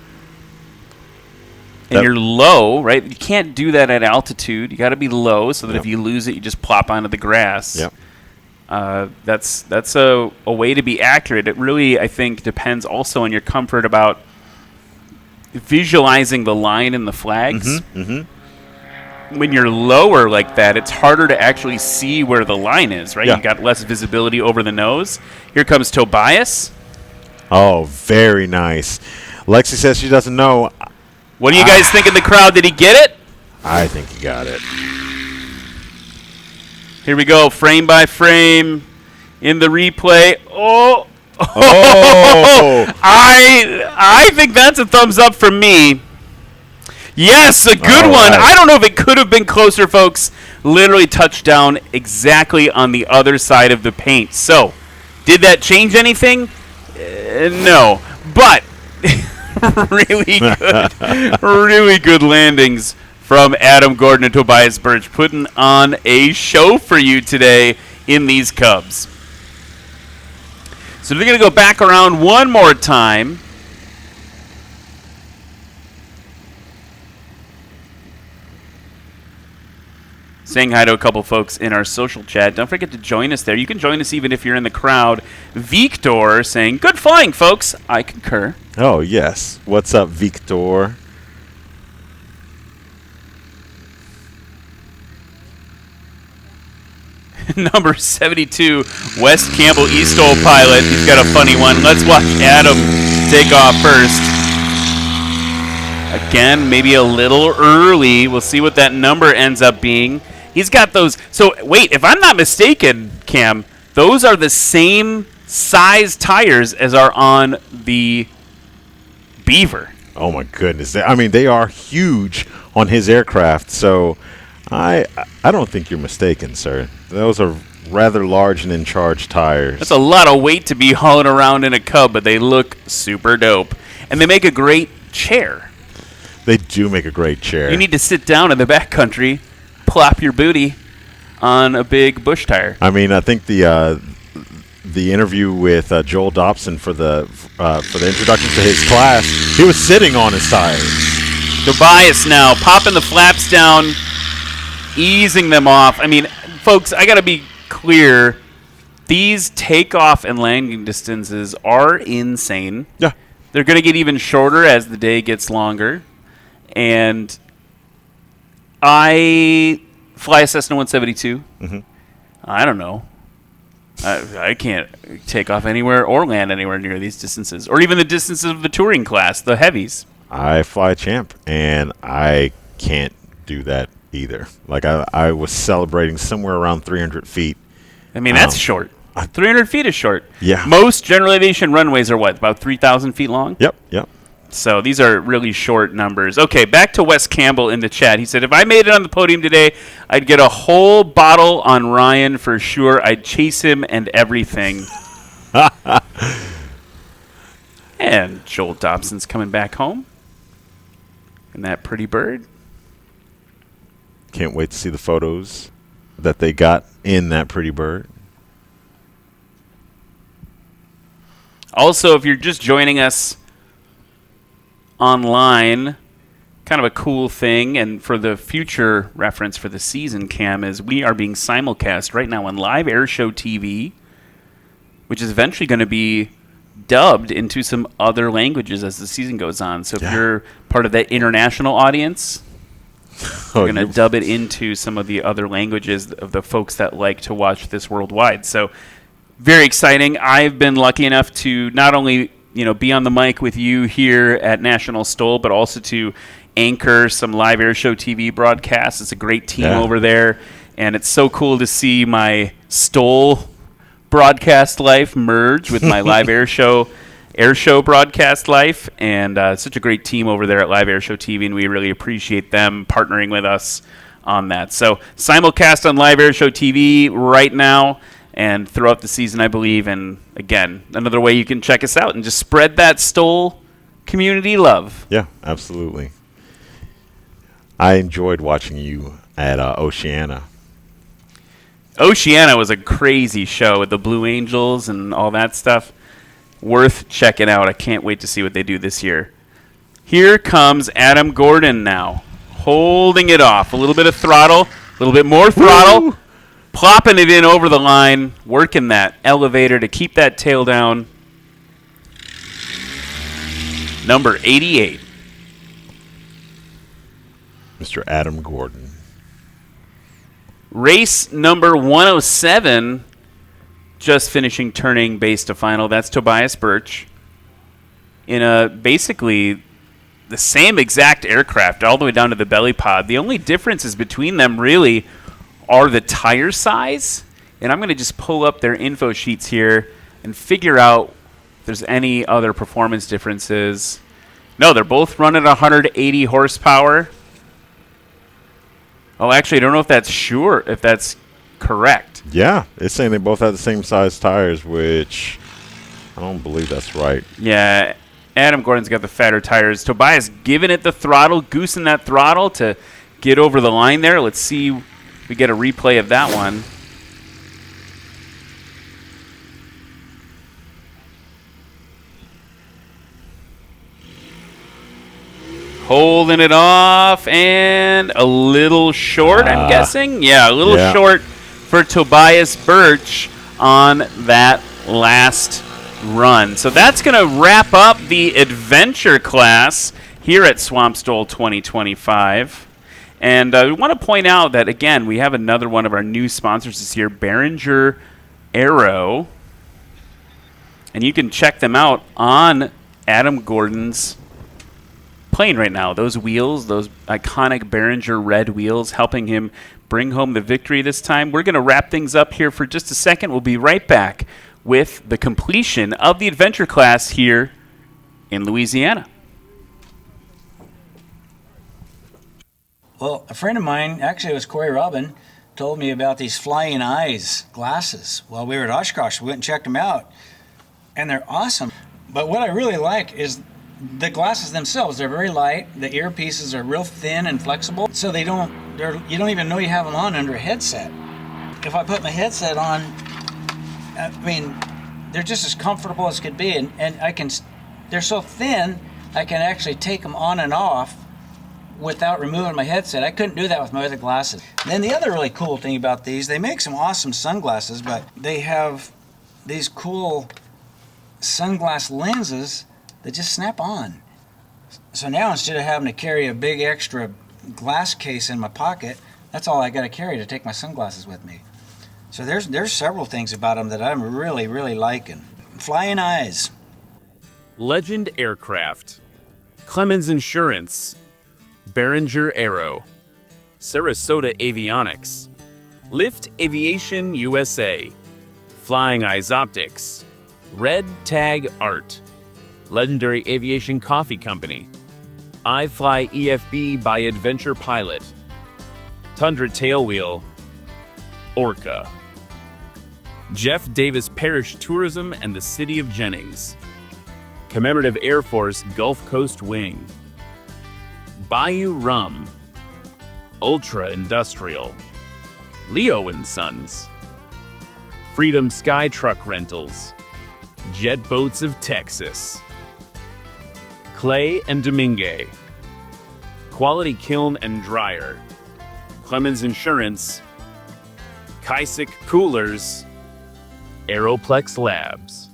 And you're low, right? You can't do that at altitude. You got to be low so that if you lose it, you just plop onto the grass. Yep. That's a way to be accurate. It really, I think, depends also on your comfort about visualizing the line and the flags. When you're lower like that, it's harder to actually see where the line is, right? Yeah. You got less visibility over the nose. Here comes Tobias. Oh, very nice. Lexi says she doesn't know. What do you guys think in the crowd? Did he get it? I think he got it. Here we go, frame by frame in the replay. Oh. I think that's a thumbs up from me. Yes, a good one. I don't know if it could have been closer, folks. Literally touched down exactly on the other side of the paint. So, did that change anything? No. But really good landings from Adam Gordon and Tobias Birch, putting on a show for you today in these Cubs. So they're going to go back around one more time. Saying hi to a couple folks in our social chat. Don't forget to join us there. You can join us even if you're in the crowd. Victor saying, good flying, folks. I concur. Oh, yes. What's up, Victor? Number 72, West Campbell STOL pilot. He's got a funny one. Let's watch Adam take off first. Again, maybe a little early. We'll see what that number ends up being. He's got those. So, wait, if I'm not mistaken, Cam, those are the same size tires as are on the Beaver. Oh, my goodness. I mean, they are huge on his aircraft, so I don't think you're mistaken, sir. Those are rather large and in-charge tires. That's a lot of weight to be hauling around in a Cub, but they look super dope. And they make a great chair. They do make a great chair. You need to sit down in the backcountry, plop your booty on a big bush tire. I mean, I think the interview with Joel Dobson for the introduction to his class, he was sitting on his tires. Tobias now popping the flaps down, easing them off. I mean, folks, I got to be clear. These takeoff and landing distances are insane. Yeah. They're going to get even shorter as the day gets longer. And I fly a Cessna 172. Mm-hmm. I don't know. I can't take off anywhere or land anywhere near these distances, or even the distances of the touring class, the heavies. I fly a Champ, and I can't do that either. Like, I was celebrating somewhere around 300 feet. I mean, that's short. 300 feet is short. Yeah. Most general aviation runways are what, about 3,000 feet long? Yep. So these are really short numbers. Okay, back to Wes Campbell in the chat. He said, if I made it on the podium today, I'd get a whole bottle on Ryan for sure. I'd chase him and everything. And Joel Dobson's coming back home. And that pretty bird. Can't wait to see the photos that they got in that pretty bird. Also, if you're just joining us online, kind of a cool thing, and for the future reference for the season, Cam, is we are being simulcast right now on Live Airshow TV, which is eventually going to be dubbed into some other languages as the season goes on. So if you're part of that international audience, we're going to dub it into some of the other languages of the folks that like to watch this worldwide. So very exciting. I've been lucky enough to not only be on the mic with you here at National STOL, but also to anchor some Live Airshow TV broadcasts. It's a great team over there, and it's so cool to see my STOL broadcast life merge with my Live Airshow broadcast life, and such a great team over there at Live Airshow TV, and we really appreciate them partnering with us on that. So simulcast on Live Airshow TV right now and throughout the season, I believe. And again, another way you can check us out and just spread that STOL community love. Yeah, absolutely. I enjoyed watching you at Oceana. Oceana was a crazy show with the Blue Angels and all that stuff. Worth checking out. I can't wait to see what they do this year. Here comes Adam Gordon now, holding it off. A little bit of throttle, a little bit more throttle. Woo! Plopping it in over the line, working that elevator to keep that tail down. Number 88. Mr. Adam Gordon. Race number 107, just finishing turning base to final. That's Tobias Birch in a basically the same exact aircraft all the way down to the belly pod. The only differences between them really are the tire size, and I'm going to just pull up their info sheets here and figure out if there's any other performance differences. No, they're both running 180 horsepower. Oh, actually, I don't know if that's correct. Yeah, it's saying they both have the same size tires, which I don't believe that's right. Yeah, Adam Gordon's got the fatter tires. Tobias giving it the throttle, goosing that throttle to get over the line there. Let's see. We get a replay of that one. Holding it off and a little short, I'm guessing. Yeah, a little short for Tobias Birch on that last run. So that's going to wrap up the adventure class here at Swamp STOL 2025. And we want to point out that, again, we have another one of our new sponsors this year, Behringer Aero. And you can check them out on Adam Gordon's plane right now. Those wheels, those iconic Behringer red wheels, helping him bring home the victory this time. We're going to wrap things up here for just a second. We'll be right back with the completion of the adventure class here in Louisiana. Well, a friend of mine, actually it was Corey Robin, told me about these flying eyes glasses while we were at Oshkosh. We went and checked them out, and they're awesome. But what I really like is the glasses themselves. They're very light. The earpieces are real thin and flexible, so you don't even know you have them on under a headset. If I put my headset on, I mean, they're just as comfortable as could be, and they're so thin, I can actually take them on and off without removing my headset. I couldn't do that with my other glasses. And then the other really cool thing about these, they make some awesome sunglasses, but they have these cool sunglass lenses that just snap on. So now instead of having to carry a big extra glass case in my pocket, that's all I got to carry to take my sunglasses with me. So there's several things about them that I'm really, really liking. Flying eyes. Legend Aircraft, Clemens Insurance, Behringer Aero, Sarasota Avionics, Lift Aviation USA, Flying Eyes Optics, Red Tag Art, Legendary Aviation Coffee Company, iFly EFB by Adventure Pilot, Tundra Tailwheel, Orca, Jeff Davis Parish Tourism and the City of Jennings, Commemorative Air Force Gulf Coast Wing, Bayou Rum, Ultra Industrial, Leo & Sons, Freedom Sky Truck Rentals, Jet Boats of Texas, Clay and Domingue, Quality Kiln and Dryer, Clemens Insurance, Kaisik Coolers, Aeroplex Labs.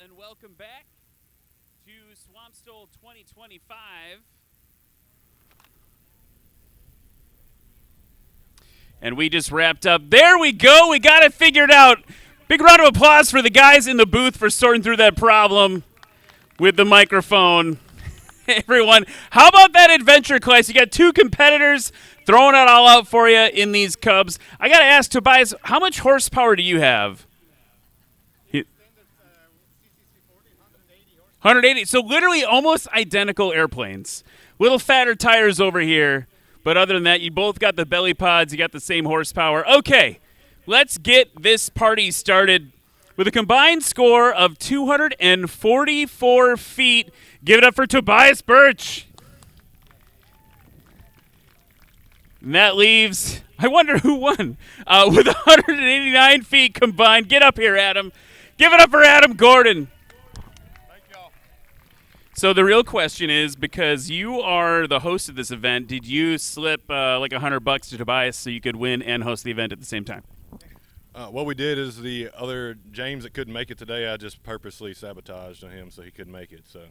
And welcome back to Swamp STOL 2025. And we just wrapped up. There we go. We got it figured out. Big round of applause for the guys in the booth for sorting through that problem with the microphone. Everyone, how about that adventure class? You got two competitors throwing it all out for you in these Cubs. I got to ask Tobias, how much horsepower do you have? 180. So literally almost identical airplanes. Little fatter tires over here. But other than that, you both got the belly pods. You got the same horsepower. Okay, let's get this party started with a combined score of 244 feet. Give it up for Tobias Birch. And that leaves, I wonder who won, with 189 feet combined. Get up here, Adam. Give it up for Adam Gordon. So the real question is, because you are the host of this event, did you slip like $100 to Tobias so you could win and host the event at the same time? What we did is the other James that couldn't make it today, I just purposely sabotaged on him so he couldn't make it. So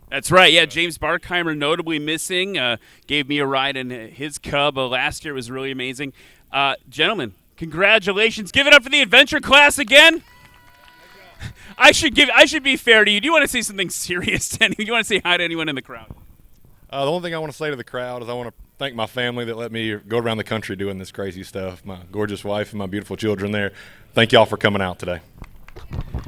that's right. Yeah, James Barkheimer, notably missing, gave me a ride in his Cub last year. It was really amazing. Gentlemen, congratulations. Give it up for the adventure class again. I should be fair to you. Do you want to say something serious to anyone? Do you want to say hi to anyone in the crowd? The only thing I want to say to the crowd is I want to thank my family that let me go around the country doing this crazy stuff. My gorgeous wife and my beautiful children there. Thank y'all for coming out today.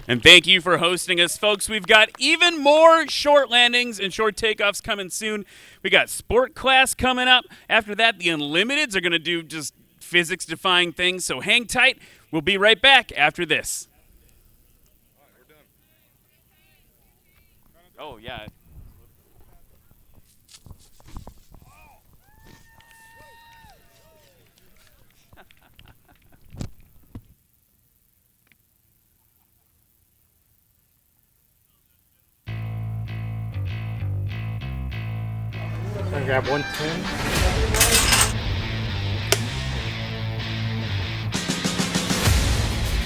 And thank you for hosting us, folks. We've got even more short landings and short takeoffs coming soon. We got sport class coming up. After that, the Unlimiteds are going to do just physics-defying things. So hang tight. We'll be right back after this. Oh, yeah. gonna grab 110.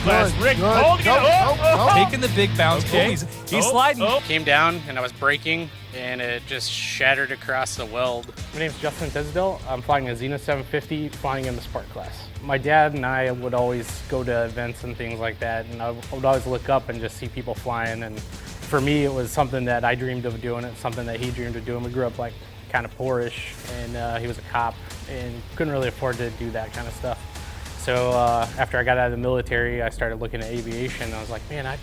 Glass Rick holding it. Making the big bounce. Okay. He's sliding. Came down and I was braking and it just shattered across the weld. My name's Justin Tisdale. I'm flying a Zenith 750, flying in the Spark class. My dad and I would always go to events and things like that, and I would always look up and just see people flying. And for me, it was something that I dreamed of doing. It's something that he dreamed of doing. We grew up like kind of poorish, and he was a cop and couldn't really afford to do that kind of stuff. So after I got out of the military, I started looking at aviation. I was like, man, I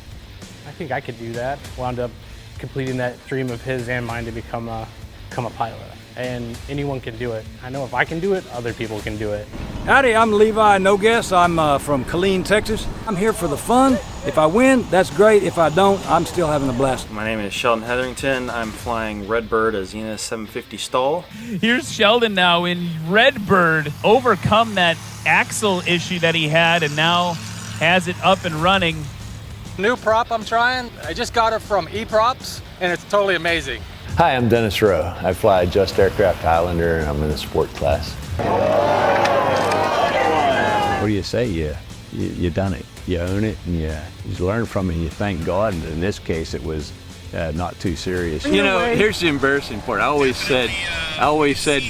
think I could do that. Wound up completing that dream of his and mine to become a pilot. And anyone can do it. I know if I can do it, other people can do it. Howdy, I'm Levi No Guess. I'm from Killeen, Texas. I'm here for the fun. If I win, that's great. If I don't, I'm still having a blast. My name is Sheldon Hetherington. I'm flying Redbird, a Zenith 750 STOL. Here's Sheldon now in Redbird, overcome that axle issue that he had and now has it up and running. New prop I'm trying. I just got it from eProps and it's totally amazing. Hi, I'm Dennis Rowe. I fly Just Aircraft Highlander and I'm in the sport class. What do you say? You done it. You own it and you learn from it and you thank God. And in this case, it was not too serious. You know, here's the embarrassing part. I always said,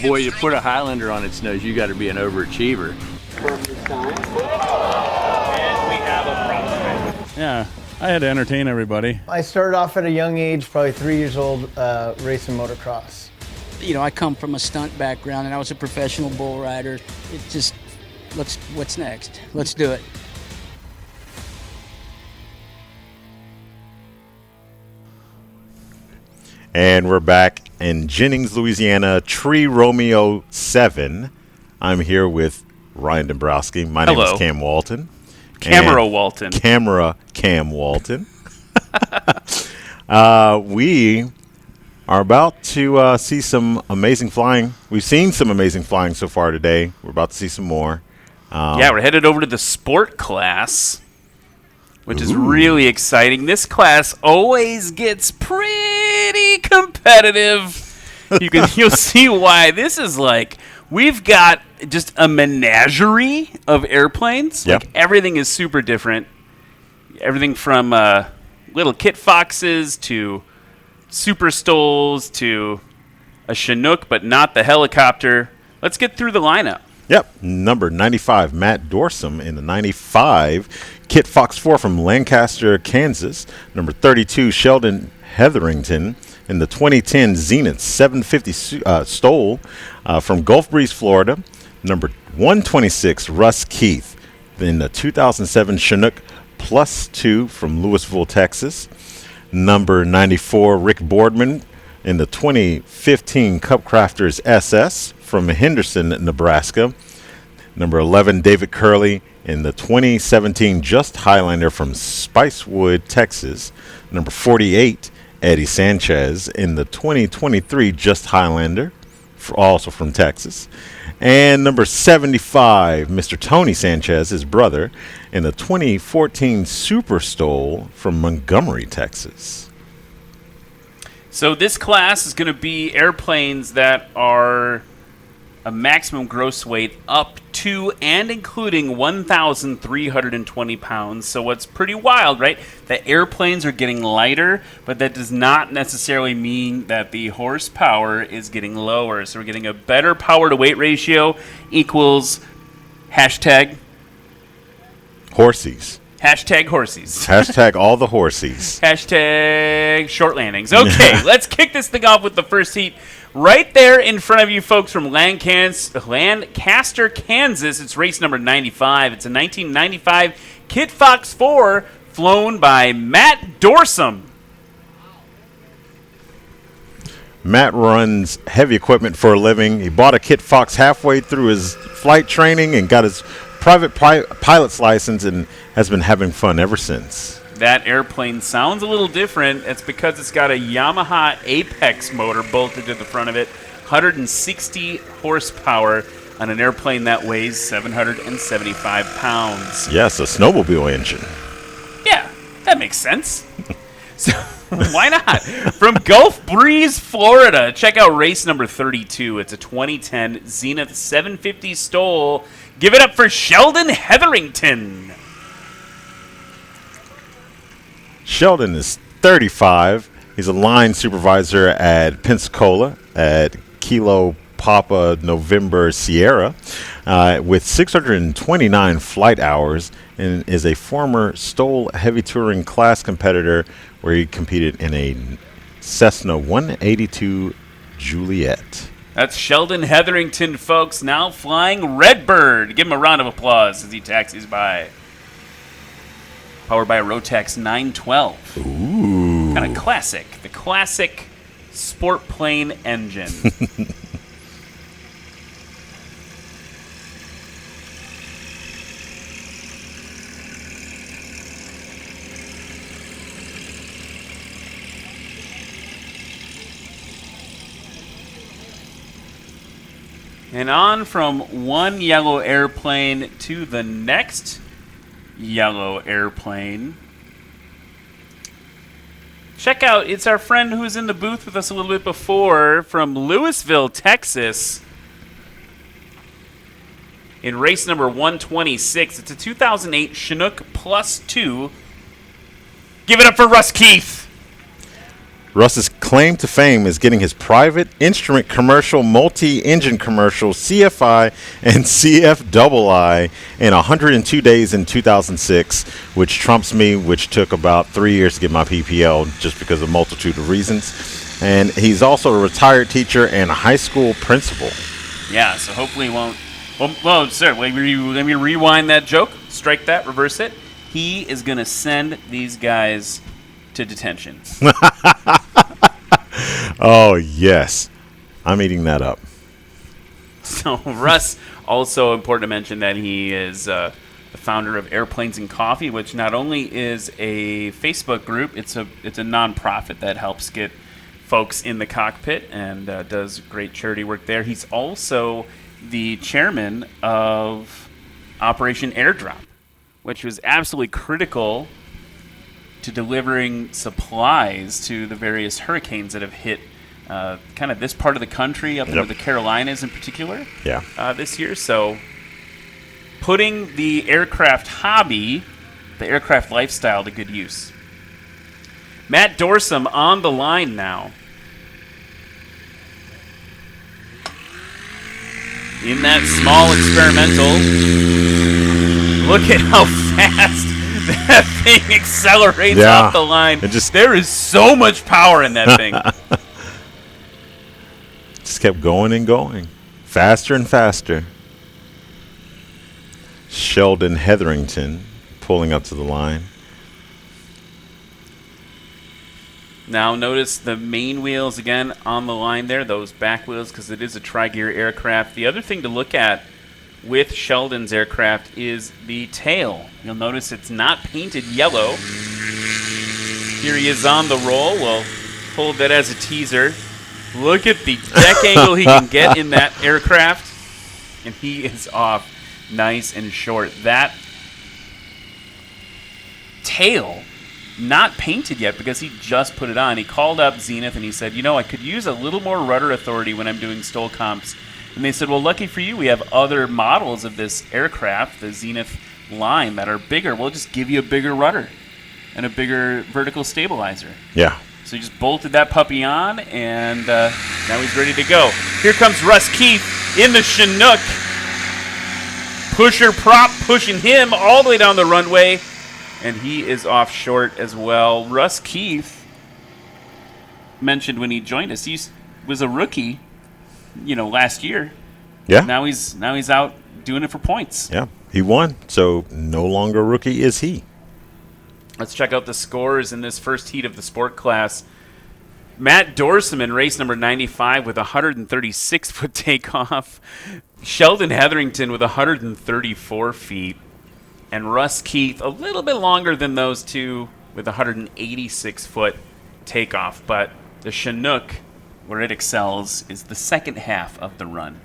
boy, you put a Highlander on its nose, you got to be an overachiever. Yeah, I had to entertain everybody. I started off at a young age, probably 3 years old, racing motocross. You know, I come from a stunt background and I was a professional bull rider. It just, what's next? Let's do it. And we're back in Jennings, Louisiana, Tree Romeo 7. I'm here with Ryan Dombrowski. My name is Cam Walton. Camera Walton. Camera Cam Walton. We are about to see some amazing flying. We've seen some amazing flying so far today. We're about to see some more. Yeah, we're headed over to the sport class, which is really exciting. This class always gets pretty competitive. You'll see why. This is like, we've got just a menagerie of airplanes. Yep. Like, everything is super different. Everything from little kit foxes to super stols to a Chinook, but not the helicopter. Let's get through the lineup. Yep, number 95, Matt Dorsum in the 95. Kit Fox 4 from Lancaster, Kansas. Number 32, Sheldon Hetherington in the 2010 Zenith 750 STOL from Gulf Breeze, Florida. Number 126, Russ Keith in the 2007 Chinook Plus 2 from Louisville, Texas. Number 94, Rick Boardman in the 2015 Cup Crafters SS from Henderson, Nebraska. Number 11, David Curley in the 2017 Just Highlander from Spicewood, Texas. Number 48, Eddie Sanchez in the 2023 Just Highlander, also from Texas. And number 75, Mr. Tony Sanchez, his brother, in the 2014 Super STOL from Montgomery, Texas. So this class is going to be airplanes that are a maximum gross weight up to and including 1,320 pounds. So what's pretty wild, right? The airplanes are getting lighter, but that does not necessarily mean that the horsepower is getting lower. So we're getting a better power to weight ratio equals hashtag horsies. Hashtag horsies. Hashtag all the horsies. Hashtag short landings. Okay, let's kick this thing off with the first heat. Right there in front of you folks from Lancaster, Kansas, it's race number 95. It's a 1995 Kit Fox 4 flown by Matt Dorsum. Matt runs heavy equipment for a living. He bought a Kit Fox halfway through his flight training and got his private pilot's license and has been having fun ever since. That airplane sounds a little different. It's because it's got a Yamaha Apex motor bolted to the front of it. 160 horsepower on an airplane that weighs 775 pounds. Yes, a snowmobile engine. Yeah, that makes sense. Why not? From Gulf Breeze, Florida. Check out race number 32. It's a 2010 Zenith 750 STOL. Give it up for Sheldon Hetherington. Sheldon is 35. He's a line supervisor at Pensacola at Kilo Papa November Sierra with 629 flight hours, and is a former STOL heavy touring class competitor where he competed in a Cessna 182 Juliet. That's Sheldon Hetherington, folks, now flying Redbird. Give him a round of applause as he taxis by. Powered by a Rotax 912. Ooh. Kind of classic. The classic sport plane engine. And on from one yellow airplane to the next yellow airplane. Check out, it's our friend who was in the booth with us a little bit before from Louisville, Texas. In race number 126, it's a 2008 Chinook Plus 2. Give it up for Russ Keith. Russ's claim to fame is getting his private instrument commercial, multi-engine commercial, CFI and CFII in 102 days in 2006, which trumps me, which took about 3 years to get my PPL just because of a multitude of reasons. And he's also a retired teacher and a high school principal. Yeah, so hopefully he won't. Well, sir, let me rewind that joke. Strike that, reverse it. He is going to send these guys to detention. Oh, yes. I'm eating that up. So Russ, also important to mention that he is the founder of Airplanes and Coffee, which not only is a Facebook group, it's a nonprofit that helps get folks in the cockpit and does great charity work there. He's also the chairman of Operation Airdrop, which was absolutely critical to delivering supplies to the various hurricanes that have hit kind of this part of the country, up into the Carolinas in particular, this year. So putting the aircraft hobby, the aircraft lifestyle, to good use. Matt Dorsum on the line now. In that small experimental, look at how fast that thing accelerates off the line. There is so much power in that thing. Just kept going and going. Faster and faster. Sheldon Hetherington pulling up to the line. Now notice the main wheels again on the line there, those back wheels, because it is a tri-gear aircraft. The other thing to look at with Sheldon's aircraft is the tail. You'll notice it's not painted yellow. Here he is on the roll. We'll hold that as a teaser. Look at the deck angle he can get in that aircraft. And he is off nice and short. That tail, not painted yet because he just put it on. He called up Zenith and he said, you know, I could use a little more rudder authority when I'm doing STOL comps. And they said, well, lucky for you, we have other models of this aircraft, the Zenith line, that are bigger. We'll just give you a bigger rudder and a bigger vertical stabilizer. Yeah. So he just bolted that puppy on, and now he's ready to go. Here comes Russ Keith in the Chinook. Pusher prop pushing him all the way down the runway, and he is off short as well. Russ Keith mentioned when he joined us, he was a rookie, last year. Yeah. Now he's out doing it for points. Yeah, he won, so no longer rookie is he. Let's check out the scores in this first heat of the sport class. Matt Dorsum in race number 95 with 136-foot takeoff. Sheldon Hetherington with 134 feet. And Russ Keith a little bit longer than those two with 186-foot takeoff. But the Chinook, where it excels, is the second half of the run.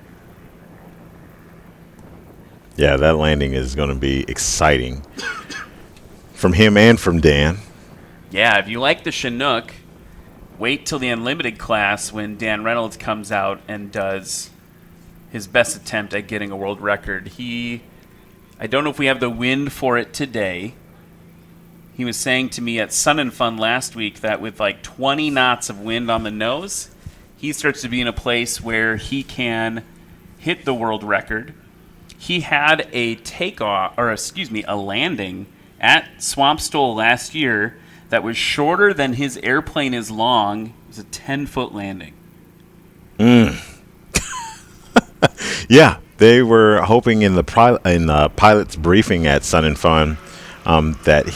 Yeah, that landing is going to be exciting. From him and from Dan. Yeah, if you like the Chinook, wait till the Unlimited class when Dan Reynolds comes out and does his best attempt at getting a world record. I don't know if we have the wind for it today. He was saying to me at Sun and Fun last week that with like 20 knots of wind on the nose, he starts to be in a place where he can hit the world record. He had a a landing at Swamp STOL last year that was shorter than his airplane is long. It was a 10-foot landing. Yeah, they were hoping in the pilot's briefing at Sun and Fun that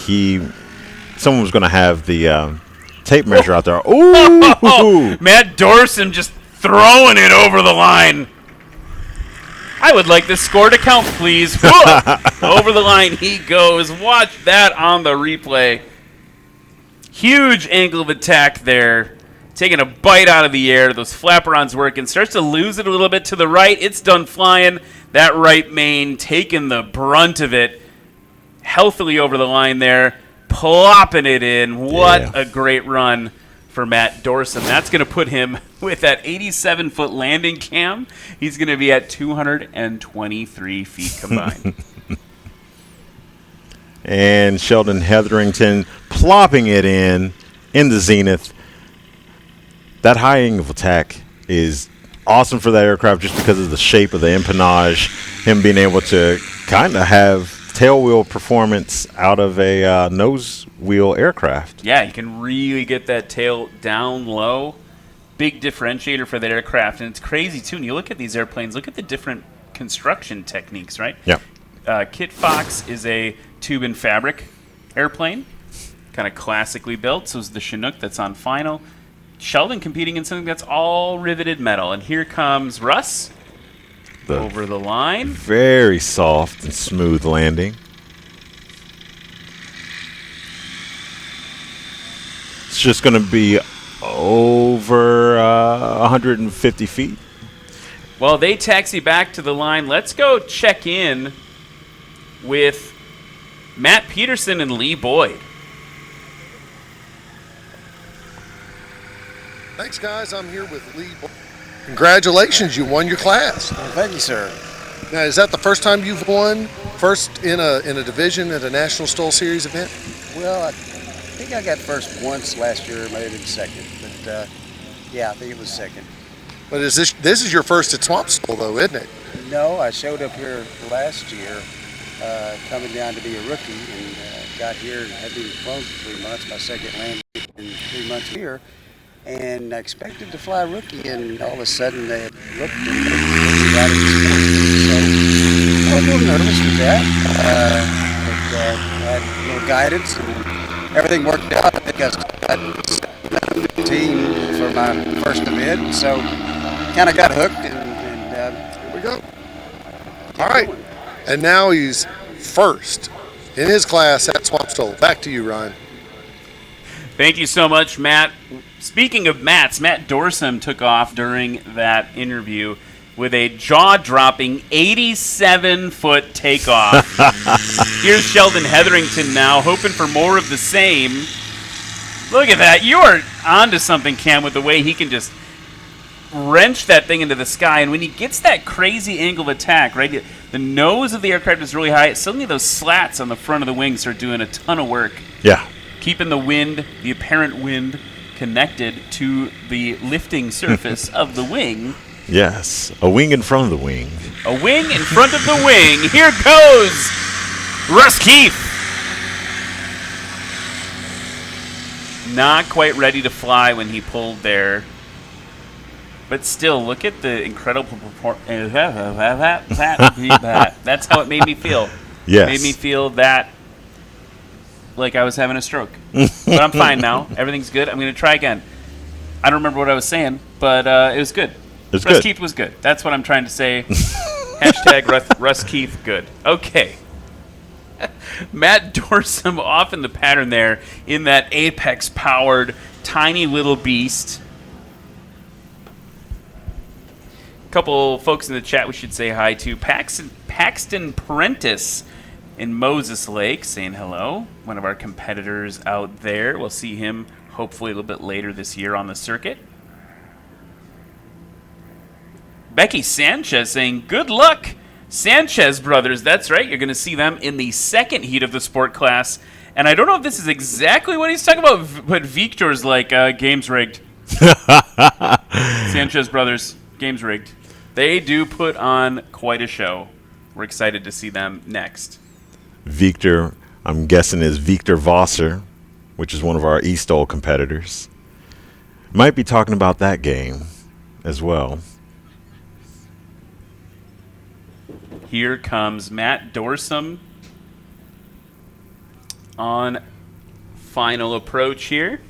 someone was going to have the tape measure out there. Ooh! Matt Dorsum just throwing it over the line. I would like the score to count, please. Over the line he goes. Watch that on the replay. Huge angle of attack there. Taking a bite out of the air. Those flaperons working. Starts to lose it a little bit to the right. It's done flying. That right main taking the brunt of it. Healthily over the line there. Plopping it in. What a great run for Matt Dorsum. That's going to put him with that 87-foot landing cam. He's going to be at 223 feet combined. And Sheldon Hetherington plopping it in the zenith. That high angle of attack is awesome for that aircraft just because of the shape of the empennage, him being able to kind of have tail wheel performance out of a nose wheel aircraft. Yeah, you can really get that tail down low. Big differentiator for that aircraft. And it's crazy, too. When you look at these airplanes, look at the different construction techniques, right? Yeah. Kit Fox is a tube and fabric airplane, kind of classically built. So is the Chinook that's on final. Sheldon competing in something that's all riveted metal. And here comes Russ over the line. Very soft and smooth landing. It's just going to be over 150 feet. Well, they taxi back to the line. Let's go check in with Matt Peterson and Lee Boyd. Thanks, guys. I'm here with Lee Boyd. Congratulations, you won your class. Well, thank you, sir. Now, is that the first time you've won first in a division at a National STOL Series event? Well, I think I got first once last year, maybe second, but yeah, I think it was second. But this is your first at Swamp STOL, though, isn't it? No, I showed up here last year, coming down to be a rookie, and got here and had been flown for 3 months. My second landing in 3 months here. And I expected to fly rookie, and all of a sudden they looked and they right at the spot. So I was a little nervous with that, but I had a little guidance, and everything worked out. I think I got a team for my first event, so kind of got hooked, and here we go. All right, and now he's first in his class at Swamp STOL. Back to you, Ryan. Thank you so much, Matt. Speaking of Matt Dorsum took off during that interview with a jaw-dropping 87-foot takeoff. Here's Sheldon Hetherington now, hoping for more of the same. Look at that. You are onto something, Cam, with the way he can just wrench that thing into the sky. And when he gets that crazy angle of attack, right, the nose of the aircraft is really high. Suddenly those slats on the front of the wings are doing a ton of work. Yeah. Keeping the wind, the apparent wind, connected to the lifting surface of the wing. Yes, a wing in front of the wing. A wing in front of the wing. Here goes Russ Keith. Not quite ready to fly when he pulled there. But still, look at the incredible performance. That's how it made me feel. Yes. It made me feel that like I was having a stroke. But I'm fine now. Everything's good. I'm going to try again. I don't remember what I was saying, but it was good. Russ Keith was good. That's what I'm trying to say. Hashtag Russ Keith good. Okay. Matt Dorsum off in the pattern there in that Apex-powered tiny little beast. A couple folks in the chat we should say hi to. Paxton Prentice in Moses Lake saying hello. One of our competitors out there. We'll see him hopefully a little bit later this year on the circuit. Becky Sanchez saying, good luck, Sanchez brothers. That's right. You're going to see them in the second heat of the sport class. And I don't know if this is exactly what he's talking about, but Victor's like, game's rigged. Sanchez brothers, game's rigged. They do put on quite a show. We're excited to see them next. Victor, I'm guessing, is Victor Vosser, which is one of our STOL competitors. Might be talking about that game as well. Here comes Matt Dorsum on final approach here.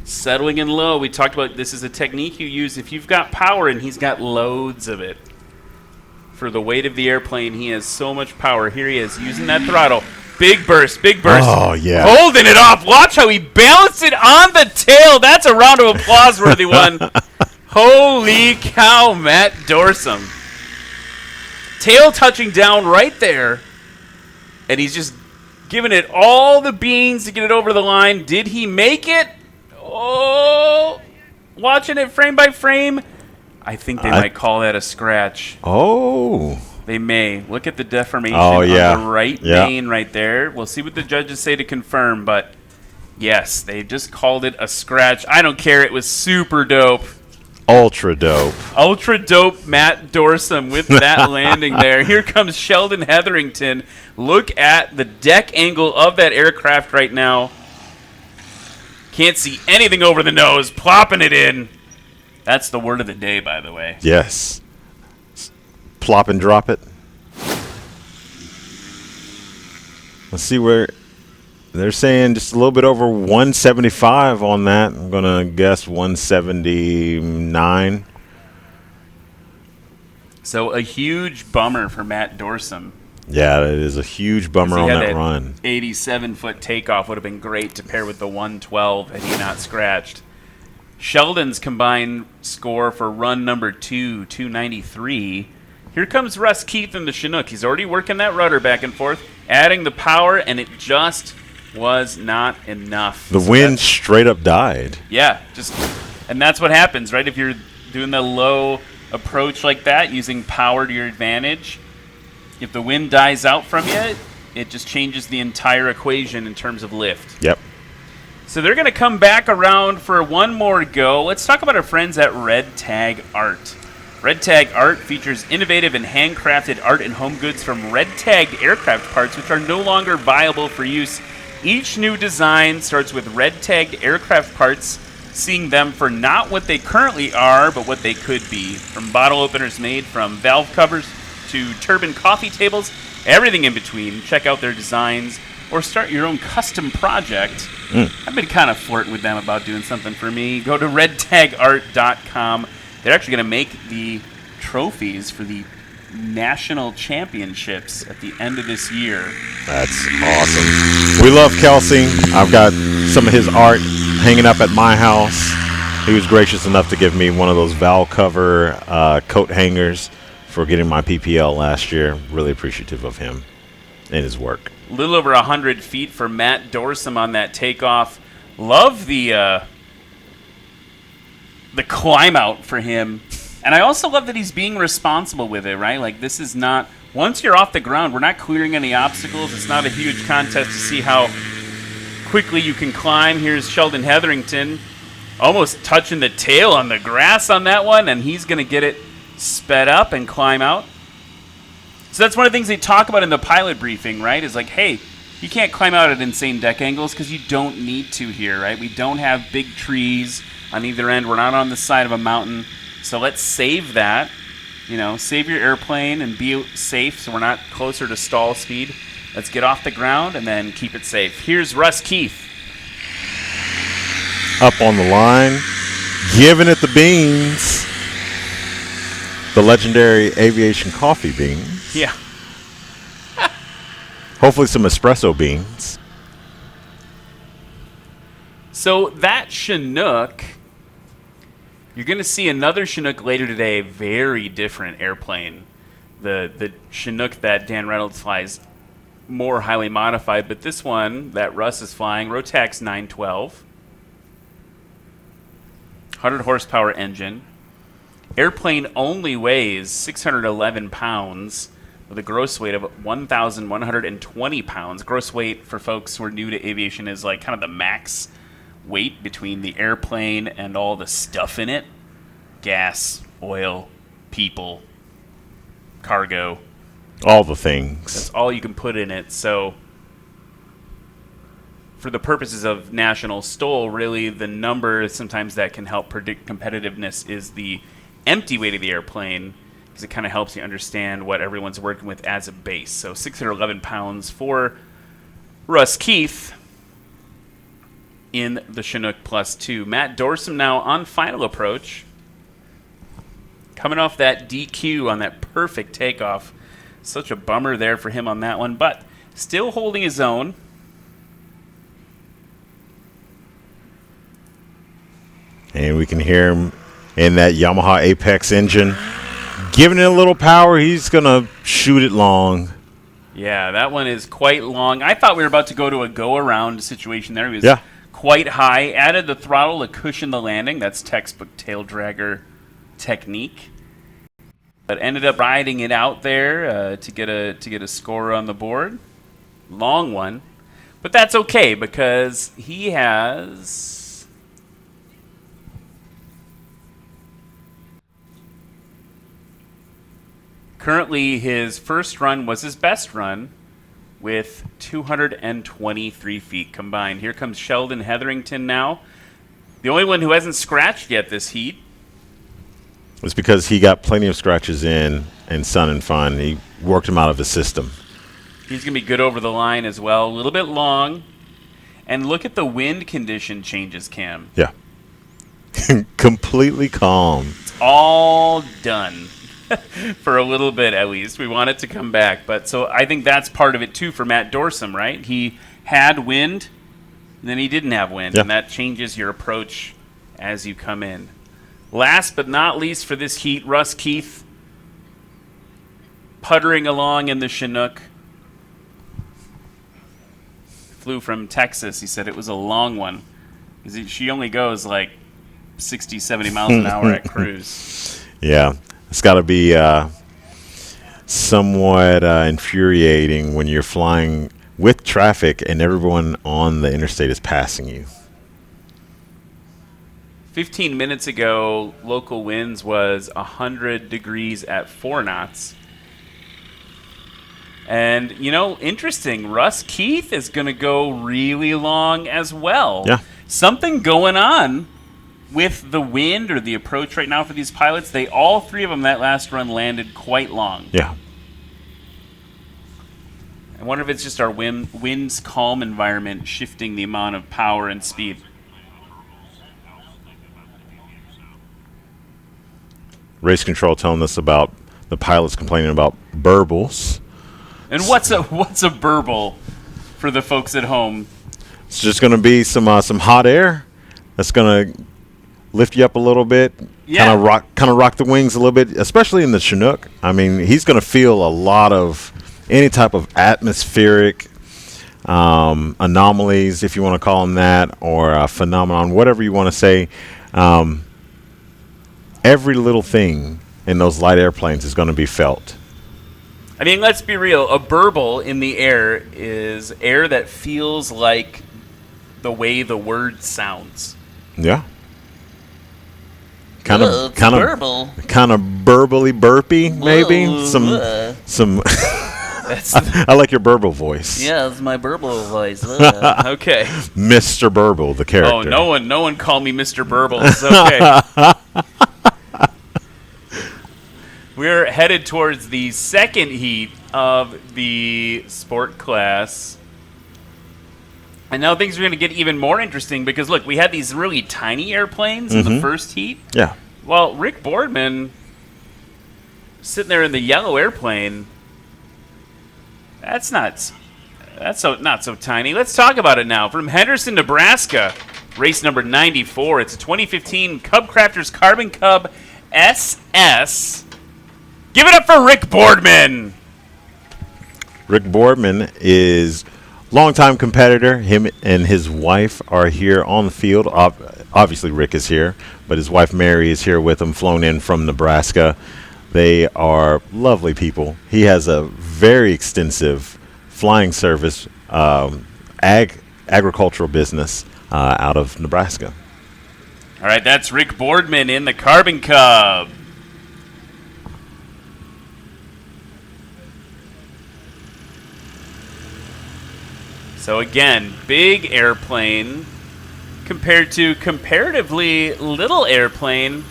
Settling in low. We talked about this is a technique you use if you've got power, and he's got loads of it. For the weight of the airplane, he has so much power. Here he is using that throttle. Big burst, big burst. Oh, yeah. Holding it off. Watch how he balanced it on the tail. That's a round of applause worthy one. Holy cow, Matt Dorsum. Tail touching down right there, and he's just giving it all the beans to get it over the line. Did he make it? Oh, watching it frame by frame, I think they might call that a scratch. Oh. They may. Look at the deformation on the right main right there. We'll see what the judges say to confirm, but yes, they just called it a scratch. I don't care. It was super dope. Ultra dope. Ultra dope Matt Dorsum with that landing there. Here comes Sheldon Hetherington. Look at the deck angle of that aircraft right now. Can't see anything over the nose. Plopping it in. That's the word of the day, by the way. Yes. Plop and drop it. Let's see where they're saying just a little bit over 175 on that. I'm going to guess 179. So a huge bummer for Matt Dorsum. Yeah, it is a huge bummer on that run. 87-foot takeoff would have been great to pair with the 112 had he not scratched. Sheldon's combined score for run number 2, 293. Here comes Russ Keith in the Chinook. He's already working that rudder back and forth, adding the power, and it just was not enough. The wind straight up died. Yeah, and that's what happens, right? If you're doing the low approach like that, using power to your advantage, if the wind dies out from you, it just changes the entire equation in terms of lift. Yep. So they're going to come back around for one more go. Let's talk about our friends at Red Tag Art. Red Tag Art features innovative and handcrafted art and home goods from red-tagged aircraft parts, which are no longer viable for use. Each new design starts with red-tagged aircraft parts, seeing them for not what they currently are, but what they could be. From bottle openers made from valve covers to turbine coffee tables, everything in between. Check out their designs or start your own custom project. I've been kind of flirting with them about doing something for me. Go to redtagart.com. They're actually going to make the trophies for the national championships at the end of this year. That's awesome. We love Kelsey. I've got some of his art hanging up at my house. He was gracious enough to give me one of those valve cover coat hangers for getting my PPL last year. Really appreciative of him and his work. A little over 100 feet for Matt Dorsum on that takeoff. Love the climb out for him. And I also love that he's being responsible with it, right? Like, this is not, once you're off the ground, we're not clearing any obstacles. It's not a huge contest to see how quickly you can climb. Here's Sheldon Hetherington almost touching the tail on the grass on that one, and he's going to get it sped up and climb out. So that's one of the things they talk about in the pilot briefing, right? Is like, hey, you can't climb out at insane deck angles because you don't need to here, right? We don't have big trees on either end. We're not on the side of a mountain. So let's save that, save your airplane and be safe so we're not closer to stall speed. Let's get off the ground and then keep it safe. Here's Russ Keith. Up on the line, giving it the beans. The legendary Aviation coffee beans. Yeah. Hopefully some espresso beans. So that Chinook, you're going to see another Chinook later today, very different airplane. The Chinook that Dan Reynolds flies, more highly modified, but this one that Russ is flying, Rotax 912. 100 horsepower engine. Airplane only weighs 611 pounds with a gross weight of 1,120 pounds. Gross weight for folks who are new to aviation is like kind of the max weight between the airplane and all the stuff in it. Gas, oil, people, cargo. All the things. That's all you can put in it. So for the purposes of National STOL, really the number sometimes that can help predict competitiveness is the empty weight of the airplane, because it kind of helps you understand what everyone's working with as a base. So 611 pounds for Russ Keith in the Chinook Plus 2. Matt Dorsum now on final approach. Coming off that DQ on that perfect takeoff. Such a bummer there for him on that one, but still holding his own. And we can hear him in that Yamaha Apex engine. Giving it a little power, he's going to shoot it long. Yeah, that one is quite long. I thought we were about to go to a go-around situation there. He was quite high. Added the throttle to cushion the landing. That's textbook tail dragger technique. But ended up riding it out there to get a score on the board. Long one. But that's okay because he has... Currently, his first run was his best run with 223 feet combined. Here comes Sheldon Hetherington now. The only one who hasn't scratched yet this heat. It's because he got plenty of scratches in Sun and Fun. He worked him out of his system. He's going to be good over the line as well. A little bit long. And look at the wind condition changes, Cam. Yeah. Completely calm. It's all done. For a little bit, at least. We want it to come back. But so I think that's part of it, too, for Matt Dorsum, right? He had wind, and then he didn't have wind. Yeah. And that changes your approach as you come in. Last but not least for this heat, Russ Keith puttering along in the Chinook. Flew from Texas. He said it was a long one. She only goes like 60, 70 miles an hour at cruise. Yeah. It's got to be somewhat infuriating when you're flying with traffic and everyone on the interstate is passing you. 15 minutes ago, local winds was 100 degrees at 4 knots. And, you know, interesting, Russ Keith is going to go really long as well. Yeah. Something going on with the wind or the approach right now for these pilots. All three of them that last run landed quite long. Yeah. I wonder if it's just our wind's calm environment shifting the amount of power and speed. Race control telling us about the pilots complaining about burbles. And what's a burble for the folks at home? It's just going to be some hot air that's going to lift you up a little bit. Yeah. Kind of rock the wings a little bit, especially in the Chinook. I mean, he's going to feel a lot of any type of atmospheric anomalies, if you want to call them that, or a phenomenon, whatever you want to say. Every little thing in those light airplanes is going to be felt. I mean, let's be real. A burble in the air is air that feels like the way the word sounds. Yeah. Kind of burbly burpy, maybe. Some. I like your burble voice. Yeah, that's my burble voice. Okay. Mr. Burble, the character. Oh, no one call me Mr. Burble. It's okay. We're headed towards the second heat of the sport class. And now things are going to get even more interesting because, look, we had these really tiny airplanes in the first heat. Yeah. Well, Rick Boardman, sitting there in the yellow airplane, that's not so tiny. Let's talk about it now. From Henderson, Nebraska, race number 94. It's a 2015 Cub Crafters Carbon Cub SS. Give it up for Rick Boardman. Rick Boardman is longtime competitor. Him and his wife are here on the field. Obviously, Rick is here, but his wife Mary is here with him, flown in from Nebraska. They are lovely people. He has a very extensive flying service, agricultural business out of Nebraska. All right, that's Rick Boardman in the Carbon Cub. So again, big airplane compared to comparatively little airplane.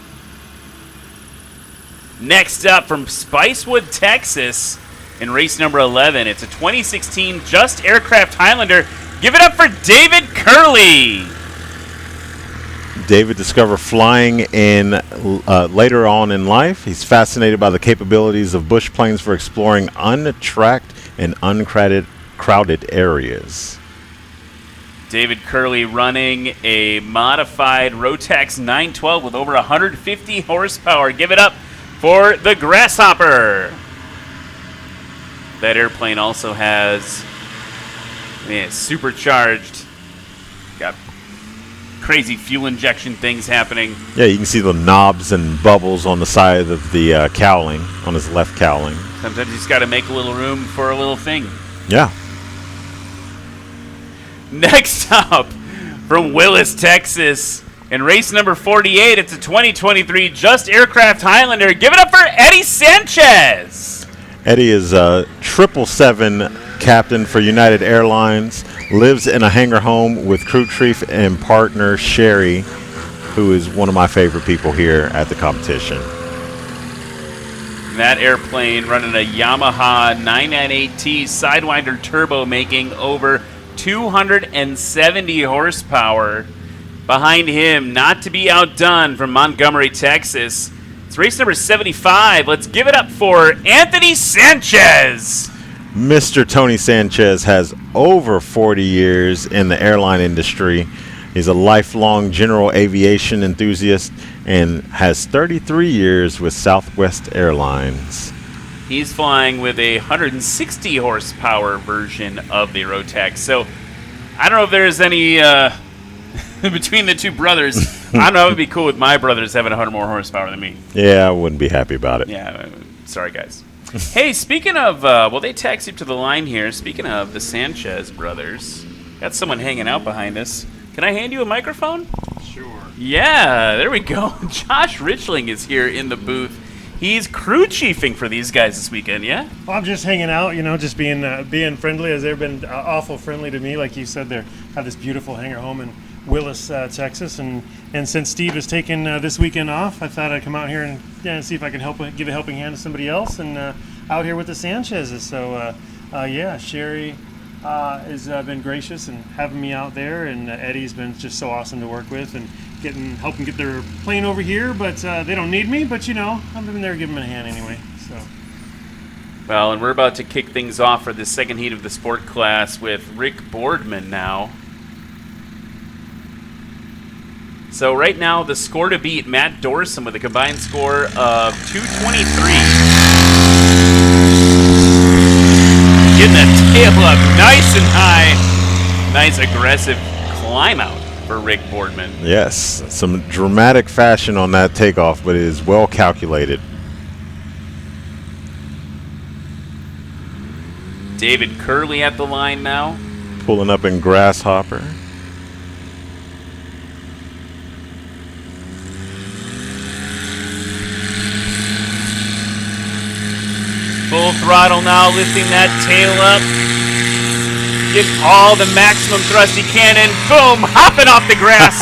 Next up from Spicewood, Texas, in race number 11, it's a 2016 Just Aircraft Highlander. Give it up for David Curley. David discovered flying in later on in life. He's fascinated by the capabilities of bush planes for exploring untracked and crowded areas. David Curley running a modified Rotax 912 with over 150 horsepower. Give it up for the Grasshopper. That airplane also has supercharged, got crazy fuel injection things happening. Yeah, you can see the knobs and bubbles on the side of the cowling, on his left cowling. Sometimes you just got to make a little room for a little thing. Yeah. Next up, from Willis, Texas, in race number 48, it's a 2023 Just Aircraft Highlander. Give it up for Eddie Sanchez. Eddie is a 777 captain for United Airlines, lives in a hangar home with crew chief and partner Sherry, who is one of my favorite people here at the competition. That airplane running a Yamaha 998T Sidewinder turbo, making over 270 horsepower. Behind him, not to be outdone, from Montgomery, Texas, it's race number 75. Let's give it up for Anthony Sanchez. Mr. Tony Sanchez has over 40 years in the airline industry. He's a lifelong general aviation enthusiast and has 33 years with Southwest Airlines. He's flying with a 160 horsepower version of the Rotax. So I don't know if there's any between the two brothers. I don't know. It would be cool with my brothers having 100 more horsepower than me. Yeah, I wouldn't be happy about it. Yeah, sorry guys. Hey, speaking of, they taxied to the line here. Speaking of the Sanchez brothers, got someone hanging out behind us. Can I hand you a microphone? Sure. Yeah, there we go. Josh Richling is here in the booth. He's crew chiefing for these guys this weekend, yeah? Well, I'm just hanging out, just being friendly, as they've been awful friendly to me. Like you said, they have this beautiful hangar home in Willis, Texas, and since Steve is taking this weekend off, I thought I'd come out here and see if I can give a helping hand to somebody else, and out here with the Sanchez's. So, Sherry has been gracious and having me out there, and Eddie's been just so awesome to work with and helping get their plane over here. But they don't need me, but I've been there giving them a hand anyway. So. Well, and we're about to kick things off for the second heat of the sport class with Rick Boardman now. So right now, the score to beat Matt Dorson with a combined score of 223. Getting that tail up nice and high. Nice aggressive climb out for Rick Boardman. Yes, some dramatic fashion on that takeoff, but it is well calculated. David Curley at the line now. Pulling up in Grasshopper. Full throttle now, lifting that tail up. Get all the maximum thrust he can, and boom, hopping off the grass.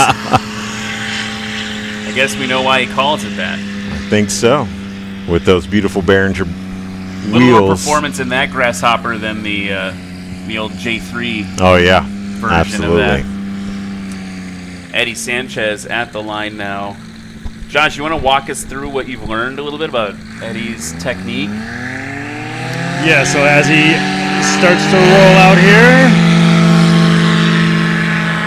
I guess we know why he calls it that. I think so. With those beautiful Behringer A little more wheels. performance in that Grasshopper than the old J3 Oh, yeah. version Absolutely. of that. Eddie Sanchez at the line now. Josh, you want to walk us through what you've learned a little bit about Eddie's technique? Yeah, so as he starts to roll out here,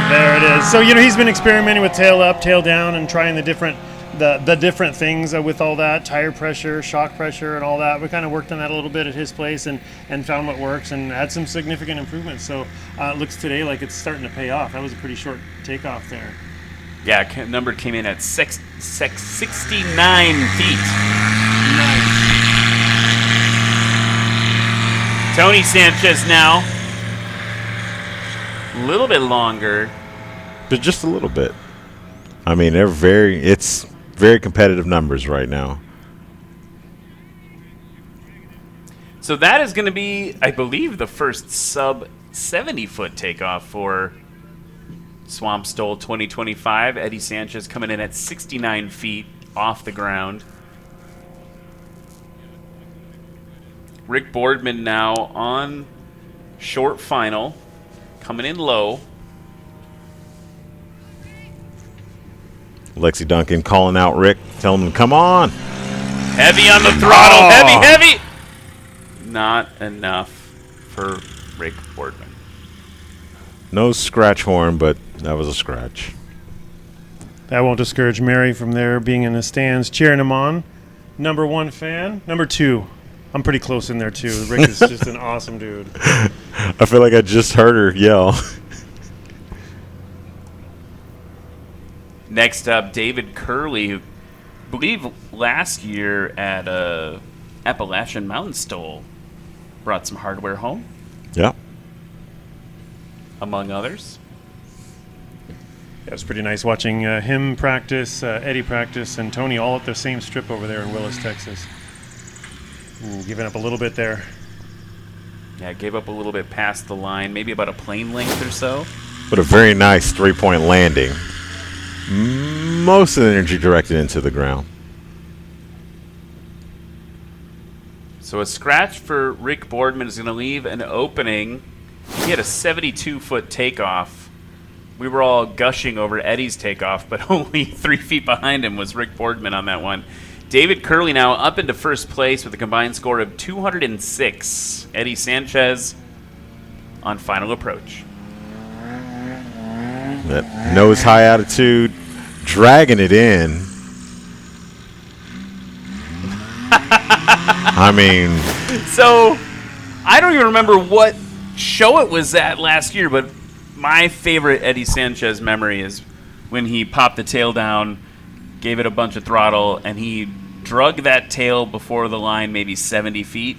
there it is. So, he's been experimenting with tail up, tail down, and trying the different the different things with all that, tire pressure, shock pressure, and all that. We kind of worked on that a little bit at his place and found what works and had some significant improvements. So it looks today like it's starting to pay off. That was a pretty short takeoff there. Yeah, number came in at 69 feet. Nice. Tony Sanchez now. A little bit longer. But just a little bit. I mean, it's very competitive numbers right now. So that is going to be, I believe, the first sub 70-foot takeoff for Swamp STOL 2025. Eddie Sanchez coming in at 69 feet off the ground. Rick Boardman now on short final, coming in low. Lexi Duncan calling out Rick, telling him, come on. Heavy on the throttle. Oh. Heavy. Not enough for Rick Boardman. No scratch horn, but that was a scratch. That won't discourage Mary from there being in the stands, cheering him on. Number 1 fan. Number 2. I'm pretty close in there, too. Rick is just an awesome dude. I feel like I just heard her yell. Next up, David Curley, who I believe last year at Appalachian Mountain STOL brought some hardware home. Yeah. Among others. Yeah, it was pretty nice watching him practice, Eddie practice, and Tony all at the same strip over there in Willis, Texas. Giving up a little bit there. Yeah, gave up a little bit past the line, maybe about a plane length or so. But a very nice 3-point landing. Most of the energy directed into the ground. So a scratch for Rick Boardman is going to leave an opening. He had a 72-foot takeoff. We were all gushing over Eddie's takeoff, but only 3 feet behind him was Rick Boardman on that one. David Curley now up into first place with a combined score of 206. Eddie Sanchez on final approach. That nose high attitude, dragging it in. I mean, so I don't even remember what show it was at last year, but my favorite Eddie Sanchez memory is when he popped the tail down, gave it a bunch of throttle, and he drug that tail before the line maybe 70 feet,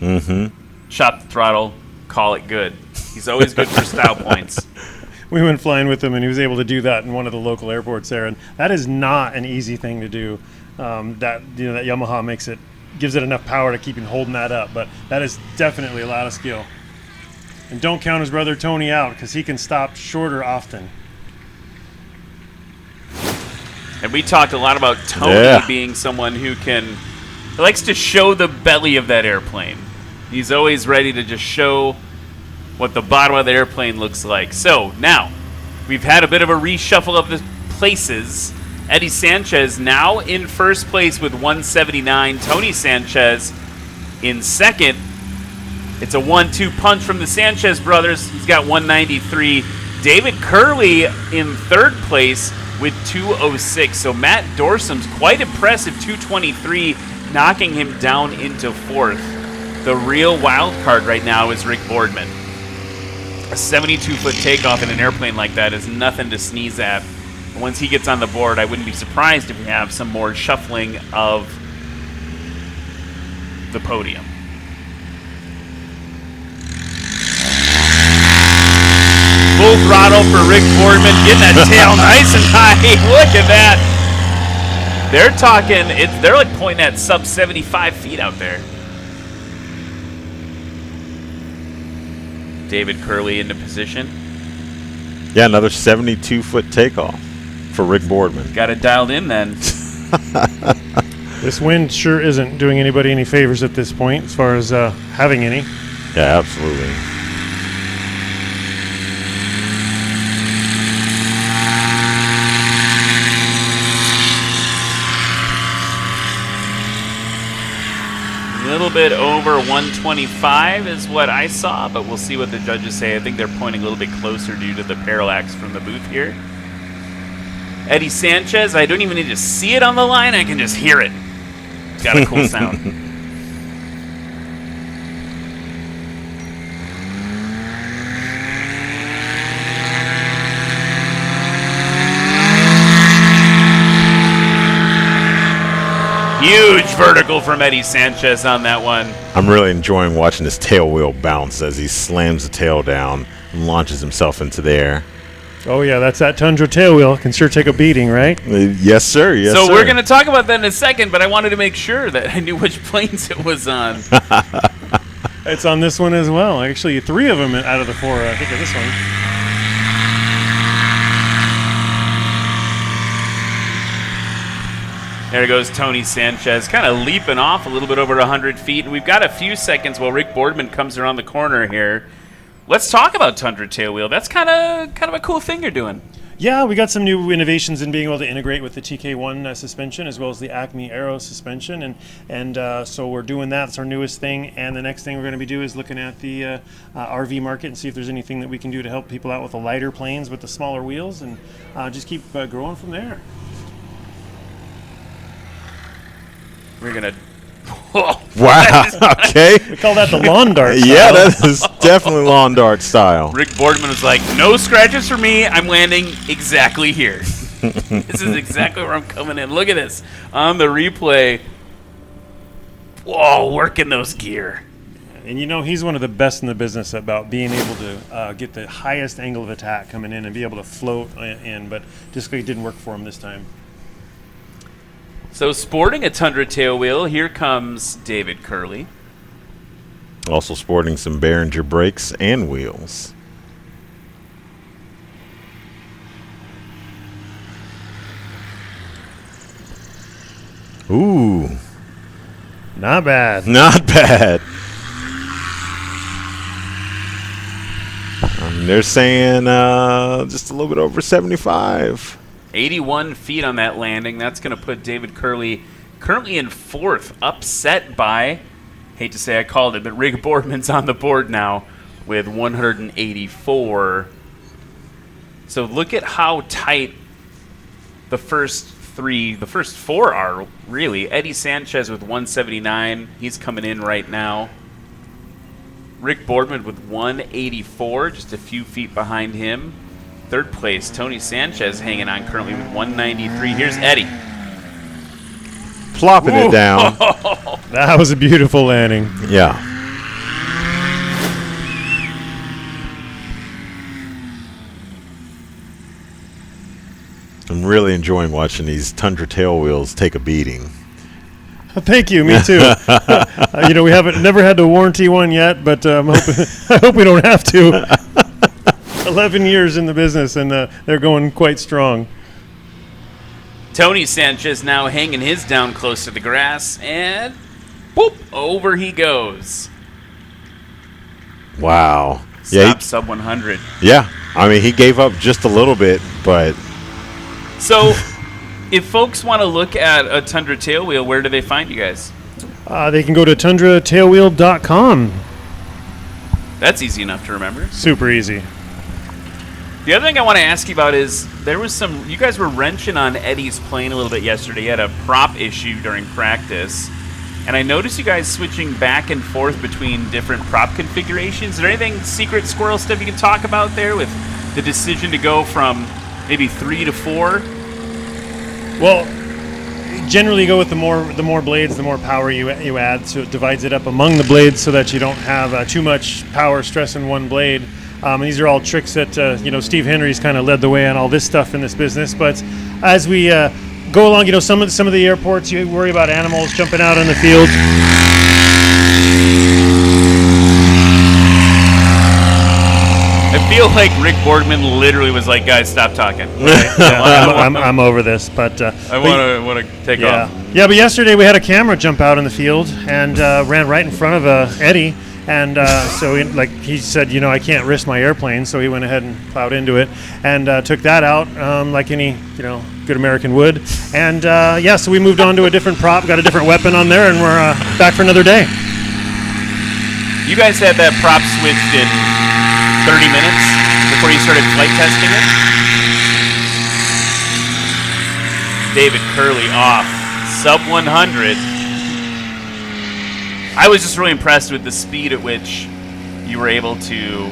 shot the throttle, call it good. He's always good for style points. We went flying with him, and he was able to do that in one of the local airports there, and that is not an easy thing to do. That Yamaha gives it enough power to keep him holding that up, but that is definitely a lot of skill. And don't count his brother Tony out, because he can stop shorter often. And we talked a lot about Tony being someone who likes to show the belly of that airplane. He's always ready to just show what the bottom of the airplane looks like. So now we've had a bit of a reshuffle of the places. Eddie Sanchez now in first place with 179. Tony Sanchez in second. It's a 1-2 punch from the Sanchez brothers. He's got 193. David Curley in third place with 206. So Matt Dorsam's quite impressive 223, knocking him down into fourth. The real wild card right now is Rick Boardman. A 72-foot takeoff in an airplane like that is nothing to sneeze at. And once he gets on the board, I wouldn't be surprised if we have some more shuffling of the podium. Full throttle for Rick Boardman, getting that tail nice and high. Look at that. They're like pointing at sub 75 feet out there. David Curley into position. Yeah, another 72-foot takeoff for Rick Boardman. Got it dialed in then. This wind sure isn't doing anybody any favors at this point as far as having any. Yeah, absolutely. A little bit over 125 is what I saw, but we'll see what the judges say. I think they're pointing a little bit closer due to the parallax from the booth here. Eddie Sanchez, I don't even need to see it on the line. I can just hear it. It's got a cool sound. Huge vertical from Eddie Sanchez on that one. I'm really enjoying watching his tail wheel bounce as he slams the tail down and launches himself into the air. Oh, yeah, that's that Tundra tail wheel. Can sure take a beating, right? Yes, sir. Yes, so sir. We're going to talk about that in a second, but I wanted to make sure that I knew which planes it was on. It's on this one as well. Actually, 3 of them out of the 4, I think, of this one. There goes Tony Sanchez, kind of leaping off a little bit over 100 feet. And we've got a few seconds while Rick Boardman comes around the corner here. Let's talk about Tundra Tailwheel. That's kind of a cool thing you're doing. Yeah, we got some new innovations in being able to integrate with the TK1 suspension as well as the Acme Aero suspension, and so we're doing that. It's our newest thing, and the next thing we're going to be doing is looking at the RV market and see if there's anything that we can do to help people out with the lighter planes with the smaller wheels, and just keep growing from there. We're gonna. Wow. Okay. We call that the lawn dart style. Yeah, that is definitely lawn dart style. Rick Boardman was like, "No scratches for me. I'm landing exactly here. This is exactly where I'm coming in. Look at this on the replay. Whoa, working those gear." And you know, he's one of the best in the business about being able to get the highest angle of attack coming in and be able to float in, but just it didn't work for him this time. So sporting a Tundra tailwheel, here comes David Curley. Also sporting some Behringer brakes and wheels. Ooh. Not bad. Not bad. They're saying just a little bit over 75. 81 feet on that landing. That's going to put David Curley currently in 4th, upset by, hate to say I called it, but Rick Boardman's on the board now with 184. So look at how tight the first 4 are, really. Eddie Sanchez with 179. He's coming in right now. Rick Boardman with 184, just a few feet behind him. 3rd place, Tony Sanchez hanging on currently with 193. Here's Eddie. Plopping it down. That was a beautiful landing. Yeah. I'm really enjoying watching these Tundra tail wheels take a beating. Thank you. Me too. You know, we haven't never had to warranty one yet, but I hope we don't have to. 11 years in the business, and they're going quite strong. Tony Sanchez now hanging his down close to the grass, and boop, over he goes. Wow. Stop sub 100. Yeah. I mean, he gave up just a little bit, but... So, if folks want to look at a Tundra tailwheel, where do they find you guys? They can go to tundratailwheel.com. That's easy enough to remember. Super easy. The other thing I want to ask you about is there was you guys were wrenching on Eddie's plane a little bit yesterday. He had a prop issue during practice. And I noticed you guys switching back and forth between different prop configurations. Is there anything secret squirrel stuff you can talk about there with the decision to go from maybe 3 to 4? Well, generally you go with the more blades, the more power you add, so it divides it up among the blades so that you don't have too much power stress in one blade. And these are all tricks that Steve Henry's kind of led the way on all this stuff in this business. But as we go along, some of the airports, you worry about animals jumping out in the field. I feel like Rick Boardman literally was like, "Guys, stop talking." I'm over this, but I want to take off. Yeah, but yesterday we had a camera jump out in the field and ran right in front of Eddie. And so he said, I can't risk my airplane, so he went ahead and plowed into it and took that out like any good American would. And so we moved on to a different prop, got a different weapon on there, and we're back for another day. You guys had that prop switched in 30 minutes before you started flight testing it? David Curley off. Sub 100. I was just really impressed with the speed at which you were able to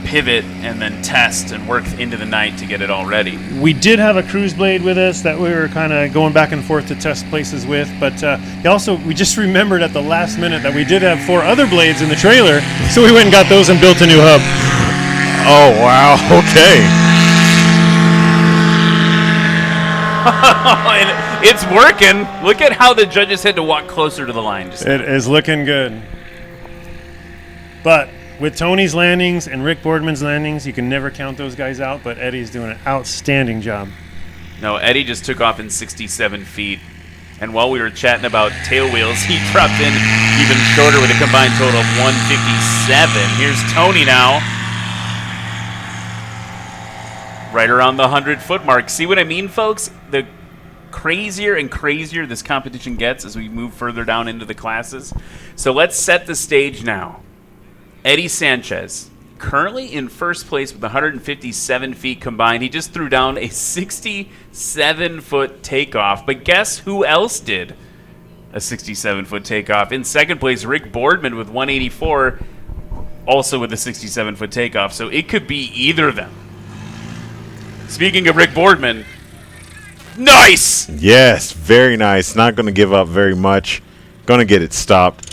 pivot and then test and work into the night to get it all ready. We did have a cruise blade with us that we were kind of going back and forth to test places with, but we just remembered at the last minute that we did have 4 other blades in the trailer, so we went and got those and built a new hub. Oh, wow. Okay. And it's working. Look at how the judges had to walk closer to the line. It is looking good. But with Tony's landings and Rick Boardman's landings, you can never count those guys out, but Eddie's doing an outstanding job. No, Eddie just took off in 67 feet. And while we were chatting about tail wheels, he dropped in even shorter with a combined total of 157. Here's Tony now. Right around the 100-foot mark. See what I mean, folks? The crazier and crazier this competition gets as we move further down into the classes. So let's set the stage now. Eddie Sanchez, currently in first place with 157 feet combined. He just threw down a 67-foot takeoff. But guess who else did a 67-foot takeoff? In second place, Rick Boardman with 184, also with a 67-foot takeoff. So it could be either of them. Speaking of Rick Boardman, nice! Yes, very nice. Not going to give up very much. Going to get it stopped.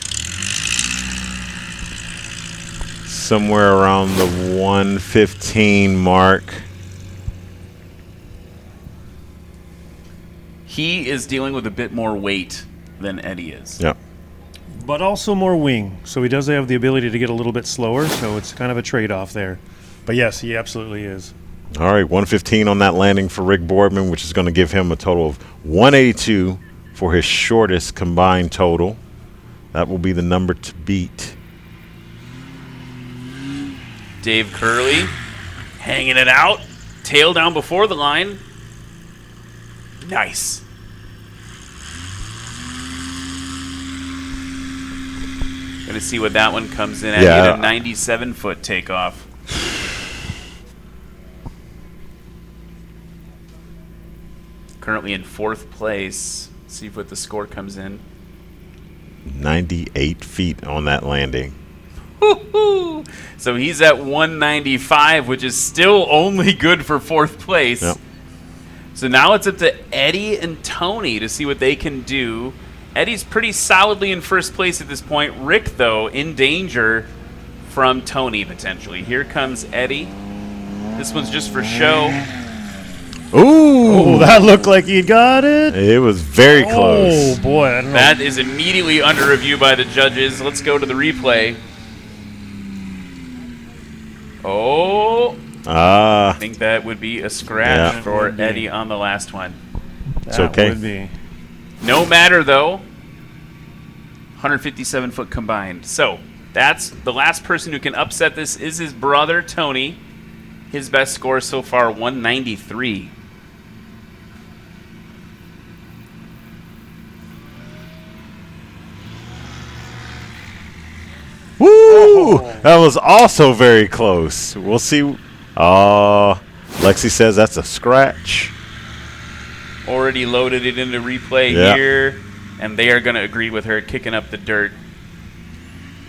Somewhere around the 115 mark. He is dealing with a bit more weight than Eddie is. Yep. But also more wing, so he does have the ability to get a little bit slower, so it's kind of a trade-off there. But yes, he absolutely is. All right, 115 on that landing for Rick Boardman, which is going to give him a total of 182 for his shortest combined total. That will be the number to beat. Dave Curley hanging it out. Tail down before the line. Nice. Gonna see what that one comes in at. Yeah. A 97-foot takeoff. Currently in fourth place. See what the score comes in. 98 feet on that landing. Woo-hoo! So he's at 195, which is still only good for fourth place. Yep. So now it's up to Eddie and Tony to see what they can do. Eddie's pretty solidly in first place at this point. Rick, though, in danger from Tony, potentially. Here comes Eddie. This one's just for show. Ooh! Oh, that looked like he got it. It was very close. Oh, boy. I don't know. That is immediately under review by the judges. Let's go to the replay. Oh. I think that would be a scratch for Eddie on the last one. It's okay. Would be. No matter, though. 157-foot combined. So that's the last person who can upset this is his brother, Tony. His best score so far, 193. Woo! Oh. That was also very close. We'll see. Lexi says that's a scratch. Already loaded it into replay here, and they are going to agree with her kicking up the dirt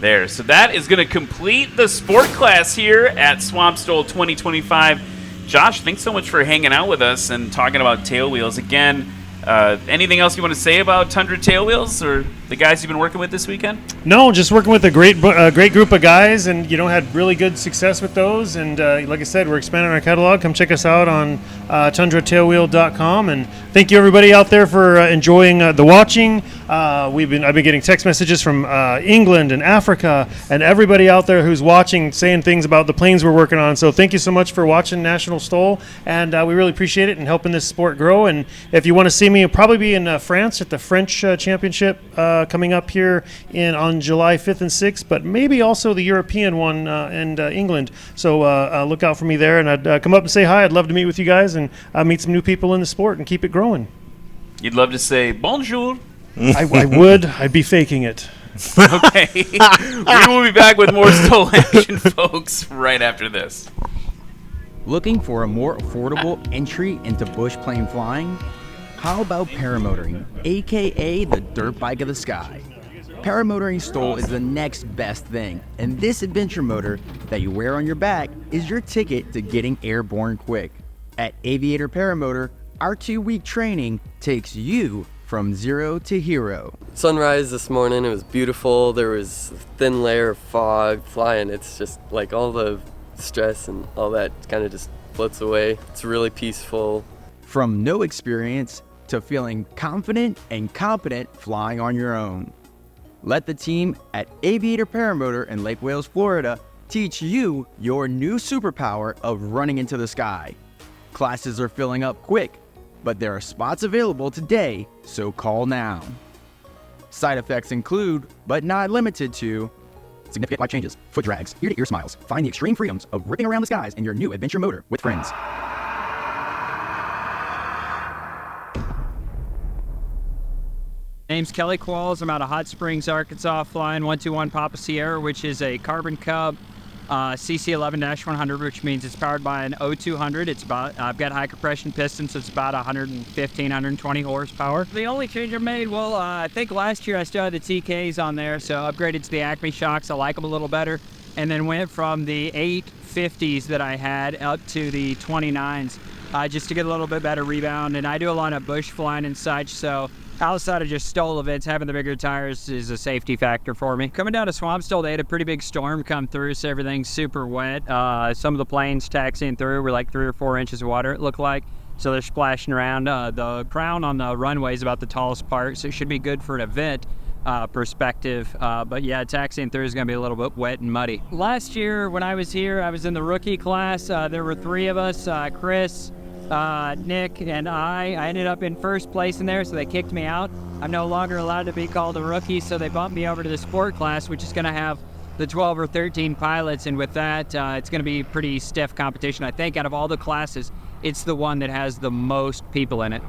there. So that is going to complete the sport class here at Swamp STOL 2025. Josh, thanks so much for hanging out with us and talking about tail wheels. Again, anything else you want to say about Tundra tail wheels or the guys you've been working with this weekend? No, just working with a great group of guys, and had really good success with those. And like I said, we're expanding our catalog. Come check us out on tundratailwheel.com. And thank you everybody out there for enjoying the watching. I've been getting text messages from England and Africa, and everybody out there who's watching saying things about the planes we're working on. So thank you so much for watching National STOL, and we really appreciate it and helping this sport grow. And if you want to see me, I'll probably be in France at the French Championship coming up here on July 5th and 6th, but maybe also the European one in England. So look out for me there, and I'd come up and say hi. I'd love to meet with you guys and meet some new people in the sport and keep it growing. You'd love to say bonjour. I would. I'd be faking it. Okay. We will be back with more STOL action, folks, right after this. Looking for a more affordable entry into bush plane flying? How about paramotoring, aka the dirt bike of the sky? Paramotoring STOL is the next best thing, and this adventure motor that you wear on your back is your ticket to getting airborne quick. At Aviator Paramotor, our 2-week training takes you from zero to hero. Sunrise this morning, it was beautiful. There was a thin layer of fog flying. It's just like all the stress and all that kind of just floats away. It's really peaceful. From no experience to feeling confident and competent flying on your own. Let the team at Aviator Paramotor in Lake Wales, Florida, teach you your new superpower of running into the sky. Classes are filling up quick, but there are spots available today, so call now. Side effects include, but not limited to, significant life changes, foot drags, ear-to-ear smiles. Find the extreme freedoms of ripping around the skies in your new adventure motor with friends. Name's Kelly Qualls. I'm out of Hot Springs, Arkansas, flying 121 Papa Sierra, which is a Carbon Cub CC11-100, which means it's powered by an O200. It's about, I've got high compression pistons, so it's about 115, 120 horsepower. The only change I made, well, I think last year I still had the TKs on there, so upgraded to the Acme shocks. I like them a little better, and then went from the 850s that I had up to the 29s, just to get a little bit better rebound. And I do a lot of bush flying and such, so outside of just STOL events, having the bigger tires is a safety factor for me. Coming down to Swamp STOL, they had a pretty big storm come through, so everything's super wet. Some of the planes taxiing through were like 3 or 4 inches of water, it looked like. So they're splashing around. The crown on the runway is about the tallest part, so it should be good for an event perspective. But yeah, taxiing through is going to be a little bit wet and muddy. Last year when I was here, I was in the rookie class. There were 3 of us, Chris, Nick, and I ended up in first place in there, so they kicked me out. I'm no longer allowed to be called a rookie, so they bumped me over to the sport class, which is going to have the 12 or 13 pilots, and with that, it's going to be pretty stiff competition. I think out of all the classes, it's the one that has the most people in it.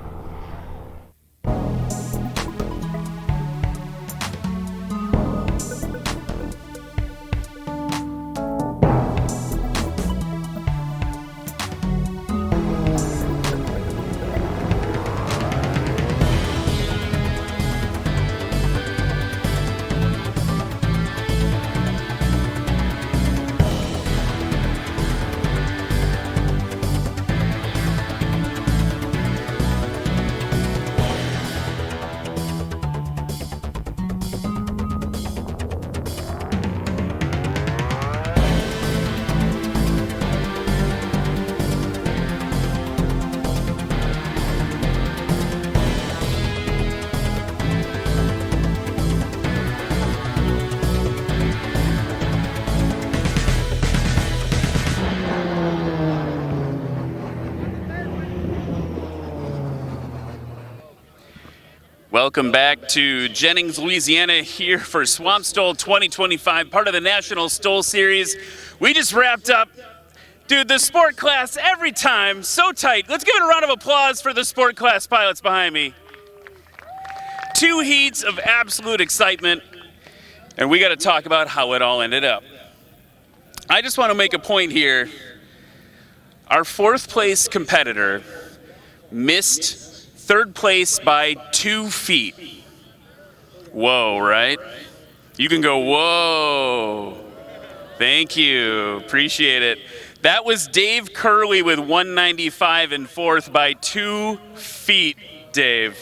Welcome back to Jennings, Louisiana, here for Swamp STOL 2025, part of the National STOL series. We just wrapped up. Dude, the sport class every time, so tight. Let's give it a round of applause for the sport class pilots behind me. 2 heats of absolute excitement, and we got to talk about how it all ended up. I just want to make a point here. Our 4th place competitor missed 3rd place by 2 feet. Whoa, right? You can go, whoa. Thank you, appreciate it. That was Dave Curley with 195 in 4th by 2 feet, Dave.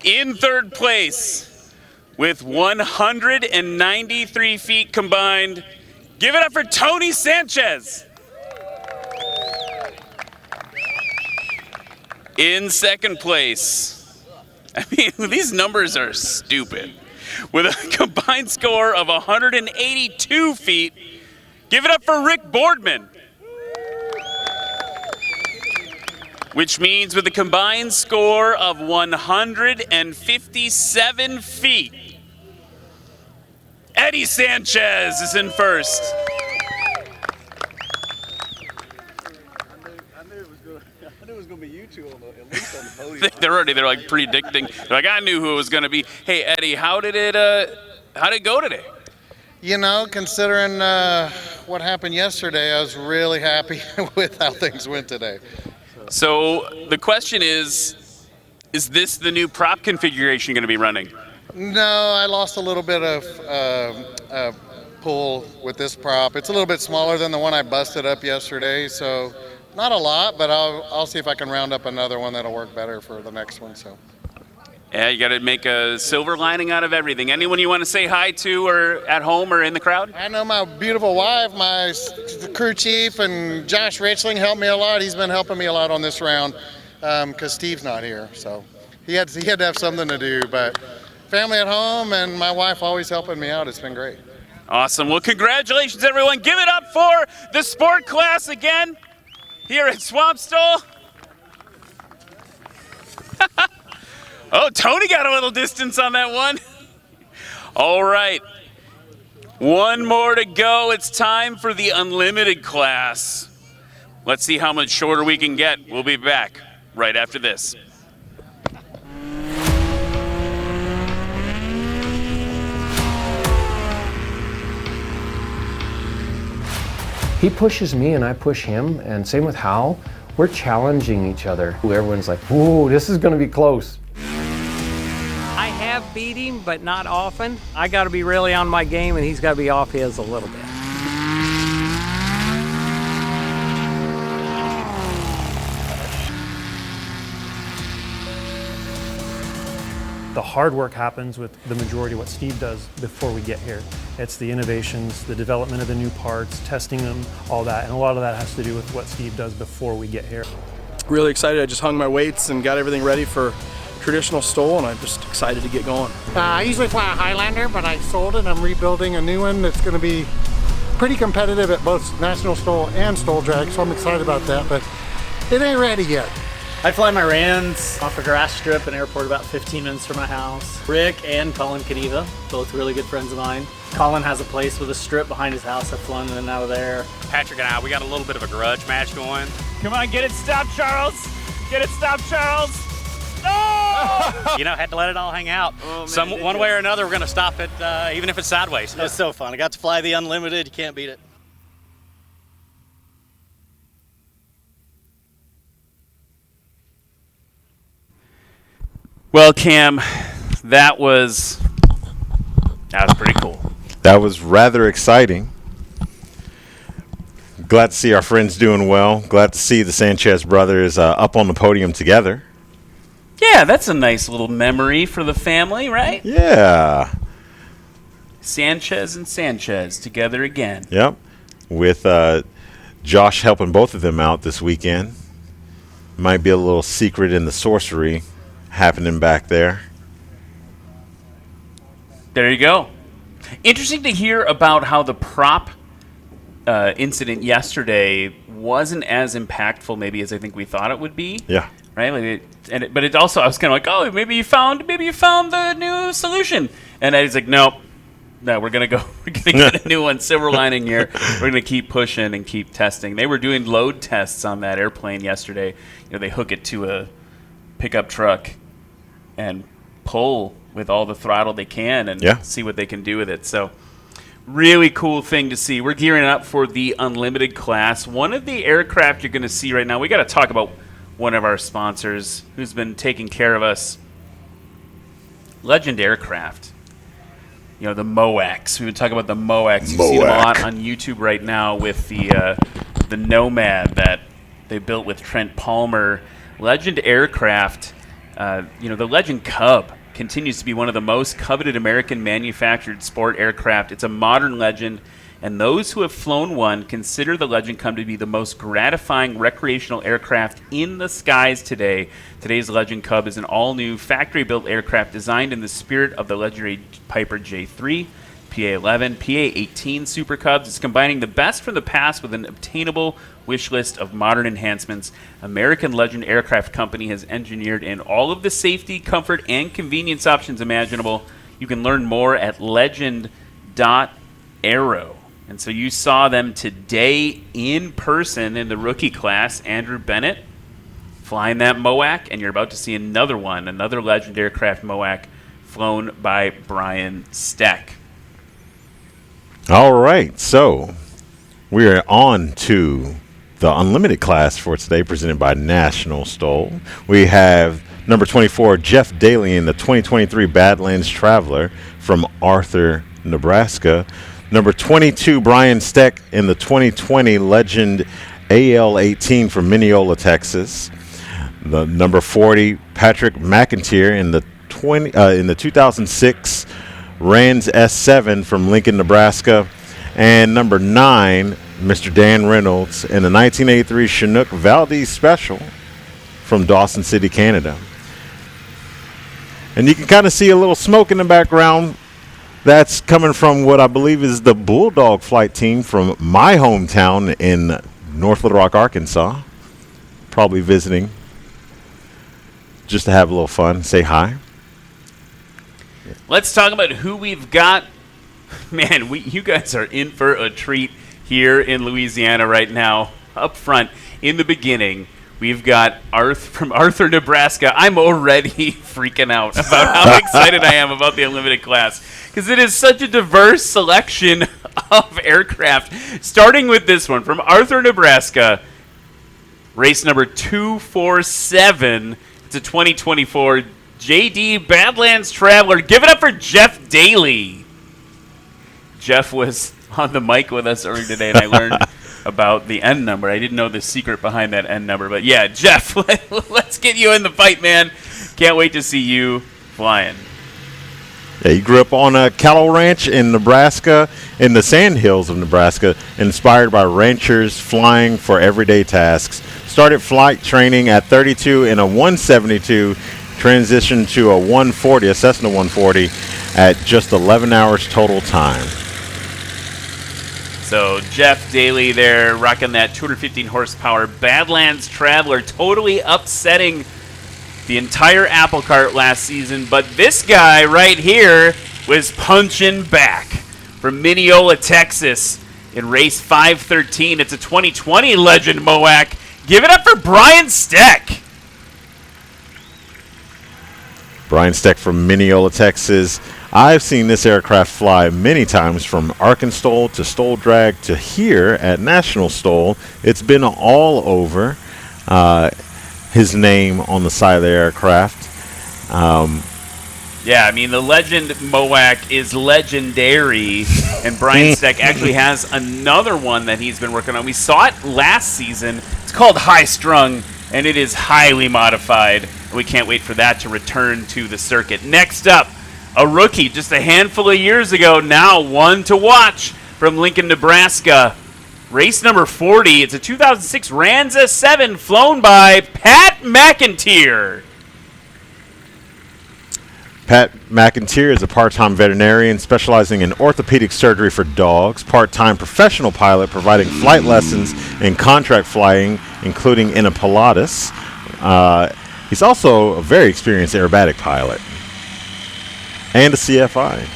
In 3rd place with 193 feet combined. Give it up for Tony Sanchez. In 2nd place, I mean, these numbers are stupid. With a combined score of 182 feet, give it up for Rick Boardman. Which means with a combined score of 157 feet, Eddie Sanchez is in 1st. They're like predicting. They're like, I knew who it was going to be. Hey, Eddie, how did it go today? You know, considering what happened yesterday, I was really happy with how things went today. So the question is Is this the new prop configuration you're going to be running? No, I lost a little bit of pull with this prop. It's a little bit smaller than the one I busted up yesterday, so not a lot, but I'll see if I can round up another one that'll work better for the next one. So. Yeah, you got to make a silver lining out of everything. Anyone you want to say hi to, or at home, or in the crowd? I know my beautiful wife, my crew chief, and Josh Richling helped me a lot. He's been helping me a lot on this round because Steve's not here, so he had to have something to do. But family at home and my wife always helping me out. It's been great. Awesome. Well, congratulations, everyone. Give it up for the sport class again here at Swamp STOL. Oh, Tony got a little distance on that one. All right. One more to go. It's time for the unlimited class. Let's see how much shorter we can get. We'll be back right after this. He pushes me and I push him, and same with Hal. We're challenging each other. Everyone's like, whoa, this is gonna be close. I have beat him, but not often. I gotta be really on my game and he's gotta be off his a little bit. The hard work happens with the majority of what Steve does before we get here. It's the innovations, the development of the new parts, testing them, all that. And a lot of that has to do with what Steve does before we get here. Really excited. I just hung my weights and got everything ready for traditional STOL, and I'm just excited to get going. I usually fly a Highlander, but I sold it. I'm rebuilding a new one that's going to be pretty competitive at both National STOL and STOL Drag, so I'm excited about that, but it ain't ready yet. I fly my Rands off a grass strip in airport about 15 minutes from my house. Rick and Colin Kadiva, both really good friends of mine. Colin has a place with a strip behind his house. I've flown in and out of there. Patrick and I, we got a little bit of a grudge match going. Come on, get it stopped, Charles. Get it stopped, Charles. No! You know, had to let it all hang out. Oh, man, One way or another, we're going to stop it, even if it's sideways. It was so fun. I got to fly the unlimited. You can't beat it. Well, Cam, that was pretty cool. That was rather exciting. Glad to see our friends doing well. Glad to see the Sanchez brothers up on the podium together. Yeah, that's a nice little memory for the family, right? Yeah. Sanchez and Sanchez together again. Yep. With Josh helping both of them out this weekend. Might be a little secret in the sorcery happening back there. There you go. Interesting to hear about how the prop incident yesterday wasn't as impactful maybe as I think we thought it would be. Yeah. Right? Like but it also, I was kind of like, oh, maybe you found the new solution. And I was like, no, we're gonna get a new one, silver lining here. We're gonna keep pushing and keep testing. They were doing load tests on that airplane yesterday. You know, they hook it to a pickup truck and pull with all the throttle they can and see what they can do with it. So really cool thing to see. We're gearing up for the unlimited class. One of the aircraft you're going to see right now, we got to talk about one of our sponsors who's been taking care of us. Legend Aircraft. You know, the MOACs. We've been talking about the MOACs. You see them a lot on YouTube right now with the Nomad that they built with Trent Palmer. Legend Aircraft, the Legend Cub continues to be one of the most coveted American manufactured sport aircraft. It's a modern Legend, and those who have flown one consider the Legend Cub to be the most gratifying recreational aircraft in the skies today. Today's Legend Cub is an all-new factory-built aircraft designed in the spirit of the legendary Piper J3, PA-11, PA-18 Super Cubs. It's combining the best from the past with an obtainable wish list of modern enhancements. American Legend Aircraft Company has engineered in all of the safety, comfort, and convenience options imaginable. You can learn more at legend.aero. And so you saw them today in person in the rookie class, Andrew Bennett flying that MOAC, and you're about to see another one, another Legend Aircraft MOAC flown by Brian Steck. All right, so we are on to the unlimited class for today, presented by National STOL. We have Number 24, Jeff Daly in the 2023 Badlands Traveler from Arthur, Nebraska. Number 22, Brian Steck in the 2020 Legend AL-18 from Mineola, Texas. The number 40, Patrick McIntyre in the 2006 Rans S7 from Lincoln, Nebraska. And number 9, Mr. Dan Reynolds in the 1983 Chinook Valdez Special from Dawson City, Canada. And you can kind of see a little smoke in the background. That's coming from what I believe is the Bulldog flight team from my hometown in North Little Rock, Arkansas. Probably visiting just to have a little fun, say hi. Let's talk about who we've got. Man, you guys are in for a treat here in Louisiana right now. Up front, in the beginning, we've got from Arthur, Nebraska. I'm already freaking out about how excited I am about the Unlimited class because it is such a diverse selection of aircraft. Starting with this one from Arthur, Nebraska, race number 247. It's a 2024 JD Badlands Traveler. Give it up for Jeff Daly. Jeff was on the mic with us earlier today, and I learned about the N number. I didn't know the secret behind that N number. But, yeah, Jeff, let's get you in the fight, man. Can't wait to see you flying. Yeah, he grew up on a cattle ranch in Nebraska, in the Sandhills of Nebraska, inspired by ranchers flying for everyday tasks. Started flight training at 32 in a 172, transitioned to a 140, a Cessna 140, at just 11 hours total time. So Jeff Daly there rocking that 215 horsepower Badlands Traveler, totally upsetting the entire apple cart last season. But this guy right here was punching back from Mineola, Texas in race 513. It's a 2020 Legend MOAC. Give it up for Brian Steck. Brian Steck from Mineola, Texas. I've seen this aircraft fly many times from Arkansas to Stol Drag to here at National STOL. It's been all over. His name on the side of the aircraft. Yeah, I mean, the Legend MOAC is legendary, and Brian Steck actually has another one that he's been working on. We saw it last season. It's called High Strung, and it is highly modified. And we can't wait for that to return to the circuit. Next up, a rookie just a handful of years ago, now one to watch from Lincoln, Nebraska. Race number 40, it's a 2006 Rans S7 flown by Pat McIntyre. Pat McIntyre is a part-time veterinarian specializing in orthopedic surgery for dogs, part-time professional pilot providing flight lessons and contract flying, including in a Pilatus. He's also a very experienced aerobatic pilot and a CFI.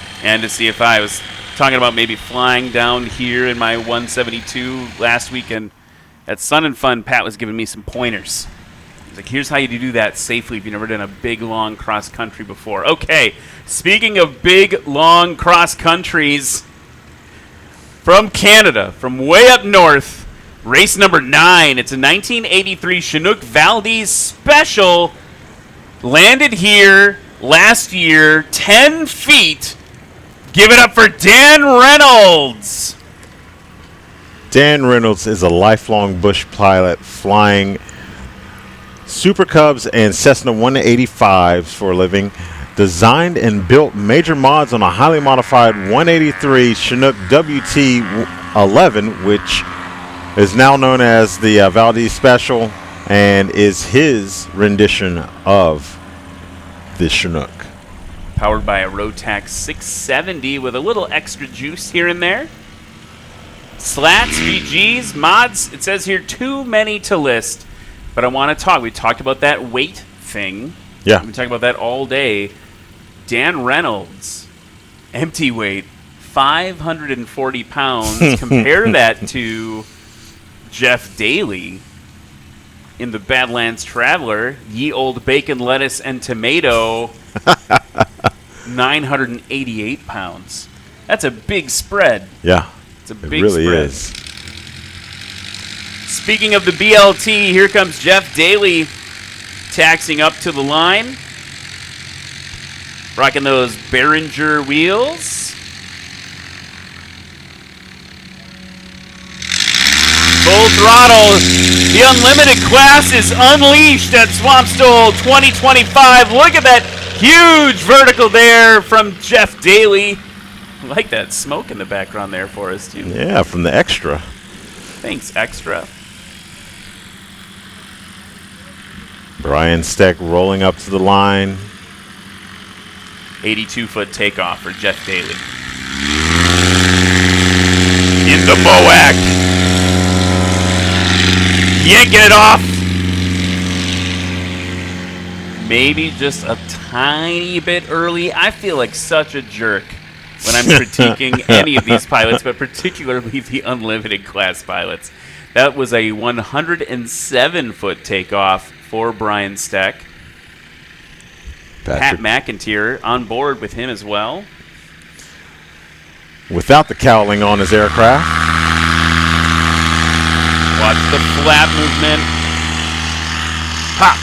I was talking about maybe flying down here in my 172 last weekend at Sun and Fun. Pat was giving me some pointers. He's like, here's how you do that safely if you've never done a big, long cross-country before. Okay, speaking of big, long cross-countries, from Canada, from way up north, race number 9. It's a 1983 Chinook Valdez Special. Landed here last year, 10 feet. Give it up for Dan Reynolds. Dan Reynolds is a lifelong bush pilot flying Super Cubs and Cessna 185s for a living. Designed and built major mods on a highly modified 183 Chinook WT-11, which is now known as the Valdez Special and is his rendition of this Chinook. Powered by a Rotax 670 with a little extra juice here and there. Slats, VGs, mods, it says here too many to list. But I want to talk. We talked about that weight thing. Yeah. We talked about that all day. Dan Reynolds, empty weight, 540 pounds. Compare that to Jeff Daly in the Badlands Traveler, ye old bacon, lettuce, and tomato, 988 pounds. That's a big spread. Yeah. It's a big it really spread. is. Speaking of the BLT, here comes Jeff Daly taxiing up to the line. Rocking those Behringer wheels. Full throttle. The unlimited class is unleashed at Swamp STOL 2025. Look at that huge vertical there from Jeff Daly. I like that smoke in the background there for us, too. Yeah, from the extra. Thanks, extra. Brian Steck rolling up to the line. 82-foot takeoff for Jeff Daly. In the MOAC. Yanking it off. Maybe just a tiny bit early. I feel like such a jerk when I'm critiquing any of these pilots, but particularly the unlimited class pilots. That was a 107-foot takeoff for Brian Steck. Pat McIntyre on board with him as well. Without the cowling on his aircraft. Watch the flap movement. Pop.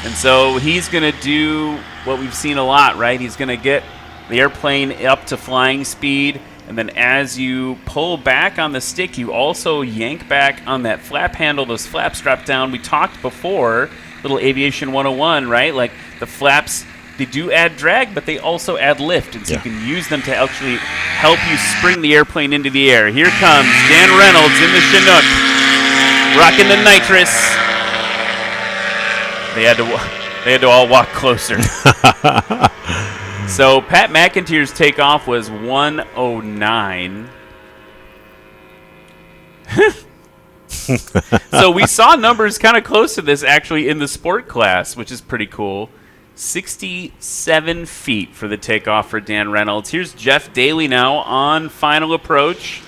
And so he's going to do what we've seen a lot, right? He's going to get the airplane up to flying speed, and then as you pull back on the stick, you also yank back on that flap handle. Those flaps drop down. We talked before, little Aviation 101, right? Like the flaps, they do add drag, but they also add lift, and so you can use them to actually help you spring the airplane into the air. Here comes Dan Reynolds in the Chinook, rocking the nitrous. They had to all walk closer. So Pat McIntyre's takeoff was 109. So we saw numbers kind of close to this actually in the sport class, which is pretty cool. 67 feet for the takeoff for Dan Reynolds. Here's Jeff Daly now on final approach.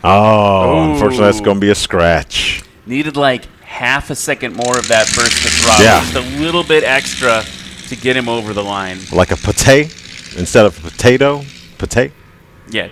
Oh, unfortunately, that's going to be a scratch. Needed like half a second more of that burst of throttle. Yeah. Just a little bit extra to get him over the line. Like a pate instead of a potato. Pate? Yeah,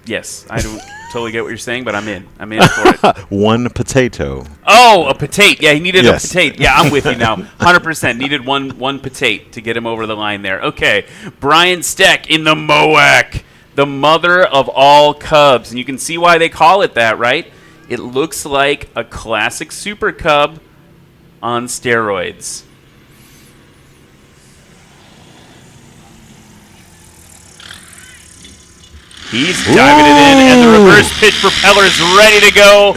yes. I don't totally get what you're saying, but I'm in. I'm in for it. One potato. Oh, a potate. Yeah, he needed a potate. Yeah, I'm with you now. 100%. Needed one potate to get him over the line there. Okay. Brian Steck in the MOAC, the mother of all Cubs. And you can see why they call it that, right? It looks like a classic Super Cub on steroids. He's diving it in, and the reverse pitch propeller is ready to go.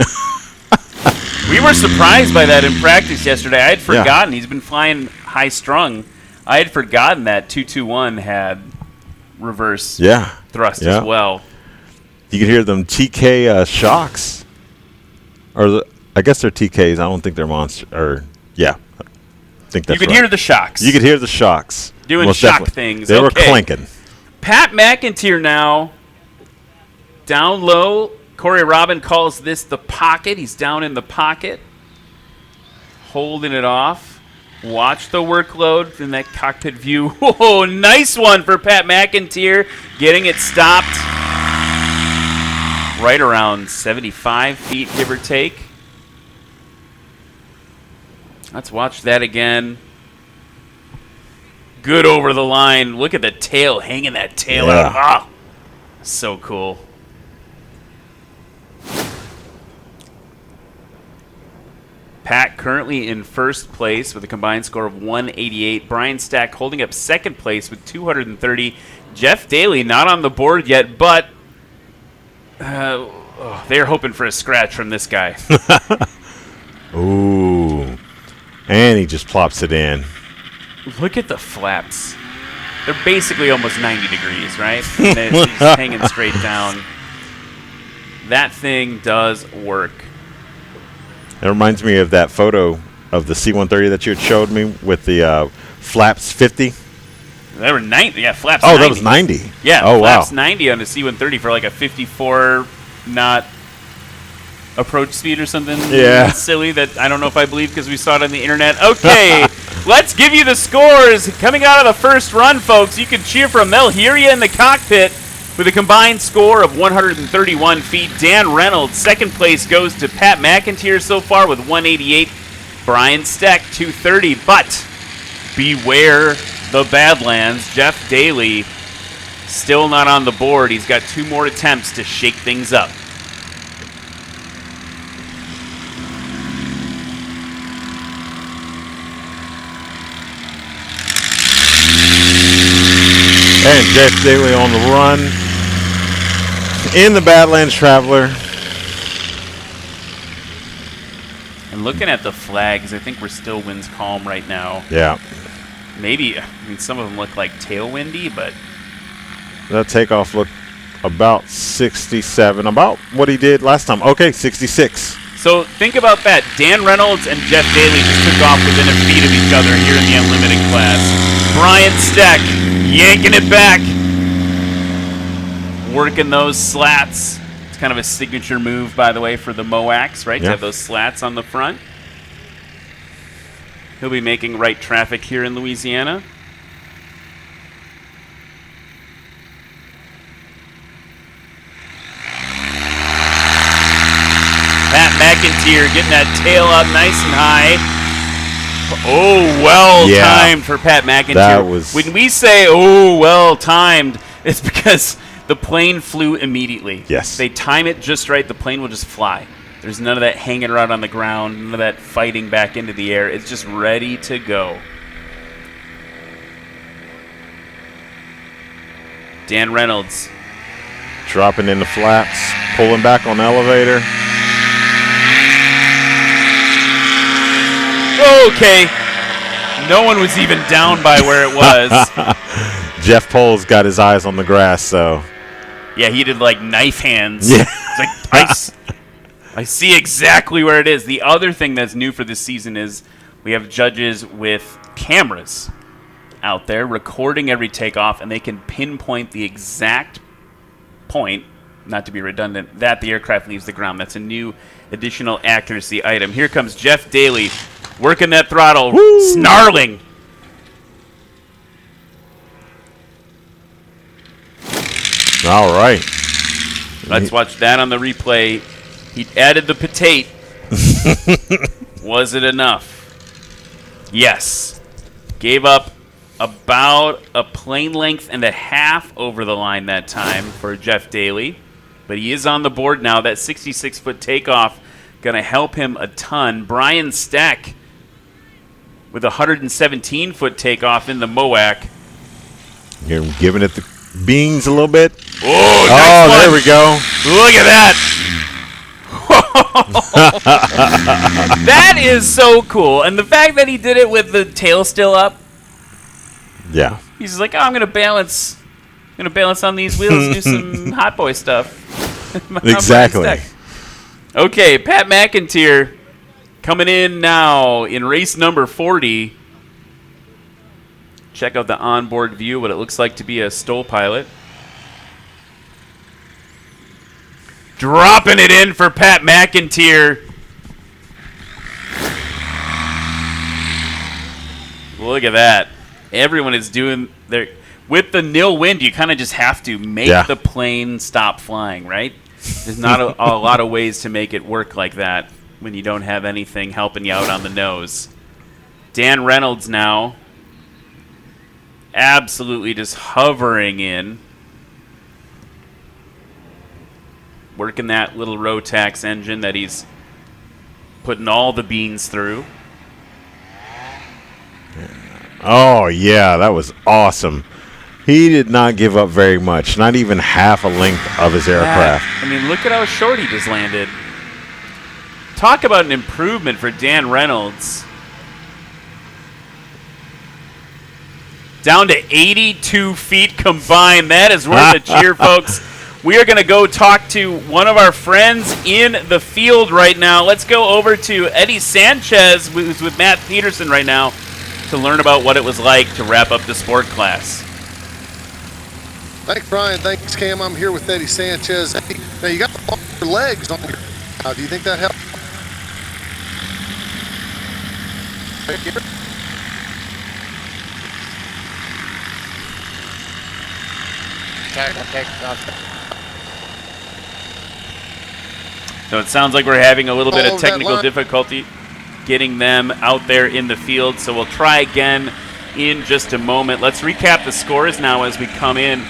We were surprised by that in practice yesterday. I had forgotten. He's been flying high strung. I had forgotten that 221 had reverse thrust as well. You can hear them TK shocks. Or I guess they're TKs. I don't think they're monster. Or I think that's You could hear the shocks. You could hear the shocks. Doing Most shock definitely. things. They were clanking. Pat McIntyre now down low. Corey Robin calls this the pocket. He's down in the pocket, holding it off. Watch the workload in that cockpit view. Whoa, nice one for Pat McIntyre, getting it stopped right around 75 feet, give or take. Let's watch that again. Good over the line. Look at the tail, hanging that tail out. Ah, so cool. Pat currently in first place with a combined score of 188. Brian Steck holding up second place with 230. Jeff Daly not on the board yet, but they're hoping for a scratch from this guy. Ooh. And he just plops it in. Look at the flaps. They're basically almost 90 degrees, right? And it's just hanging straight down. That thing does work. It reminds me of that photo of the C-130 that you had showed me with the flaps 50. They were 90. Yeah, flaps 90. Oh, that was 90. Yeah, oh, flaps wow. 90 on a C-130 for like a 54 knot approach speed or something silly that I don't know if I believe because we saw it on the internet. Okay, let's give you the scores coming out of the first run, folks. You can cheer for them. They'll hear you in the cockpit. With a combined score of 131 feet, Dan Reynolds, second place goes to Pat McIntyre so far with 188. Brian Steck, 230. But beware the Badlands. Jeff Daly still not on the board. He's got 2 more attempts to shake things up. And Jeff Daly on the run in the Badlands Traveler. And looking at the flags, I think we're still winds calm right now. Yeah. Maybe, I mean, some of them look like tailwindy, but That takeoff looked about 67, about what he did last time. Okay, 66. so think about that. Dan Reynolds and Jeff Daly just took off within a feet of each other here in the Unlimited class. Brian Steck yanking it back, working those slats. It's kind of a signature move, by the way, for the MOACs, right? To have those slats on the front. He'll be making right traffic here in Louisiana. Pat McIntyre getting that tail up nice and high. Oh, well timed for Pat McIntyre. That was... When we say, oh, well timed, it's because the plane flew immediately. Yes. They time it just right, the plane will just fly. There's none of that hanging around on the ground, none of that fighting back into the air. It's just ready to go. Dan Reynolds. Dropping in the flats, pulling back on the elevator. Okay. No one was even down by where it was. Jeff Pohl's got his eyes on the grass, so. Yeah, he did like knife hands. Yeah. It's like, I see exactly where it is. The other thing that's new for this season is we have judges with cameras out there recording every takeoff, and they can pinpoint the exact point, not to be redundant, that the aircraft leaves the ground. That's a new additional accuracy item. Here comes Jeff Daly working that throttle, snarling. All right. Let's watch that on the replay. He added the potate. Was it enough? Yes. Gave up about a plane length and a half over the line that time for Jeff Daly. But he is on the board now. That 66-foot takeoff going to help him a ton. Brian Steck with a 117-foot takeoff in the MOAC. You're giving it the beans a little bit. Oh, nice one. There we go. Look at that. That is so cool. And the fact that he did it with the tail still up. Yeah. He's just like, oh, I'm going to balance on these wheels, do some hot boy stuff. Exactly. Okay, Pat McIntyre coming in now in race number 40. Check out the onboard view, what it looks like to be a STOL pilot. Dropping it in for Pat McIntyre. Look at that. Everyone is doing their... With the nil wind, you kind of just have to make the plane stop flying, right? There's not a lot of ways to make it work like that when you don't have anything helping you out on the nose. Dan Reynolds now absolutely just hovering in. Working that little Rotax engine that he's putting all the beans through. Oh, yeah, that was awesome. He did not give up very much, not even half a length of his aircraft. I mean, look at how short he just landed. Talk about an improvement for Dan Reynolds. Down to 82 feet combined. That is worth a cheer, folks. We are going to go talk to one of our friends in the field right now. Let's go over to Eddie Sanchez, who's with Matt Peterson right now, to learn about what it was like to wrap up the sport class. Thanks, Brian. Thanks, Cam. I'm here with Eddie Sanchez. Eddie, now, you got the legs on your... do you think that helped? Right here. So it sounds like we're having a little bit of Follow that technical line. difficulty getting them out there in the field. So we'll try again in just a moment. Let's recap the scores now as we come in.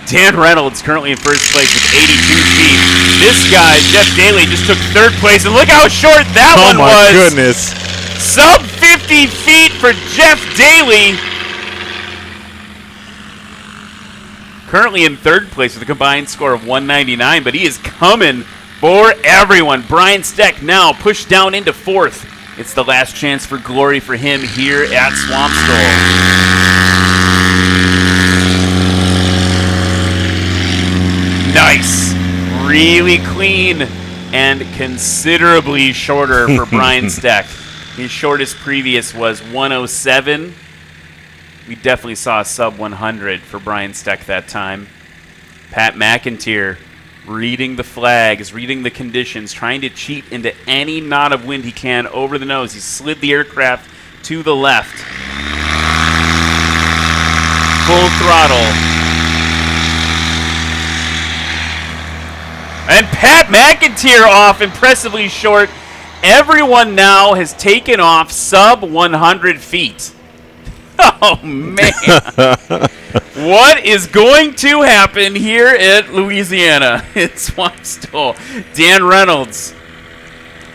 Dan Reynolds currently in first place with 82 feet. This guy, Jeff Daly, just took third place, and look how short that one was. Oh my goodness. Sub 50 feet for Jeff Daly. Currently in third place with a combined score of 199, but he is coming for everyone. Brian Steck now pushed down into fourth. It's the last chance for glory for him here at Swamp STOL. Nice. Really clean and considerably shorter for Brian Steck. His shortest previous was 107. We definitely saw a sub 100 for Brian Steck that time. Pat McIntyre reading the flags, reading the conditions, trying to cheat into any knot of wind he can over the nose. He slid the aircraft to the left. Full throttle. And Pat McIntyre off impressively short. Everyone now has taken off sub 100 feet. Oh, man. What is going to happen here at Louisiana in Swamp STOL? Dan Reynolds,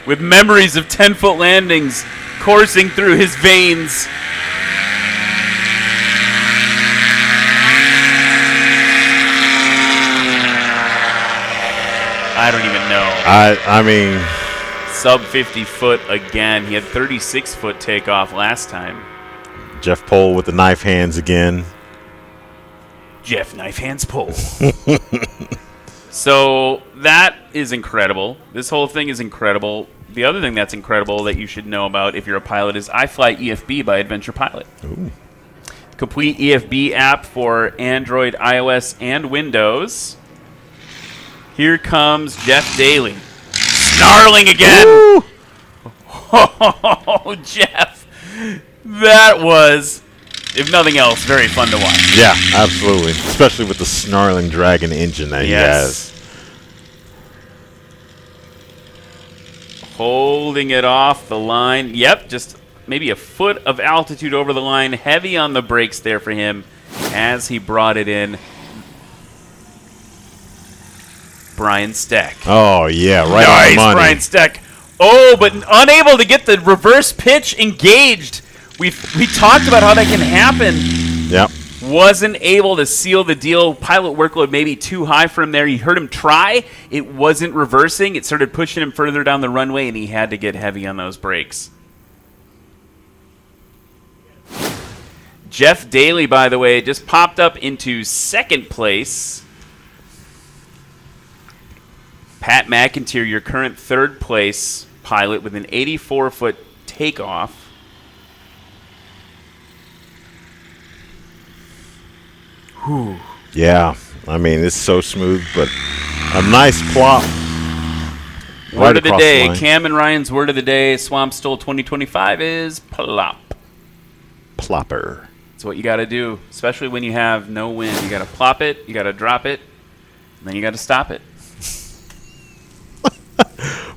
with memories of 10-foot landings coursing through his veins. I don't even know. I mean, sub 50 foot again. He had 36-foot takeoff last time. Jeff Pohl with the knife hands again. Jeff Knife Hands Pohl. So that is incredible. This whole thing is incredible. The other thing that's incredible that you should know about if you're a pilot is iFly EFB by Adventure Pilot. Ooh. Complete EFB app for Android, iOS, and Windows. Here comes Jeff Daly. Snarling again. Oh, Jeff. That was, if nothing else, very fun to watch. Yeah, absolutely. Especially with the snarling dragon engine that he has. Holding it off the line. Yep, just maybe a foot of altitude over the line. Heavy on the brakes there for him as he brought it in. Brian Steck. Oh, yeah, right nice, on the money. Brian Steck. Oh, but unable to get the reverse pitch engaged. We talked about how that can happen. Yep. Wasn't able to seal the deal. Pilot workload maybe too high for him there. You heard him try. It wasn't reversing. It started pushing him further down the runway, and he had to get heavy on those brakes. Jeff Daly, by the way, just popped up into second place. Pat McIntyre, your current third place pilot with an 84-foot takeoff. Whew. Yeah, I mean, it's so smooth, but a nice plop. Word of the day, Cam and Ryan's word of the day, Swamp STOL 2025 is plop. Plopper. That's what you got to do, especially when you have no wind. You got to plop it, you got to drop it, and then you got to stop it.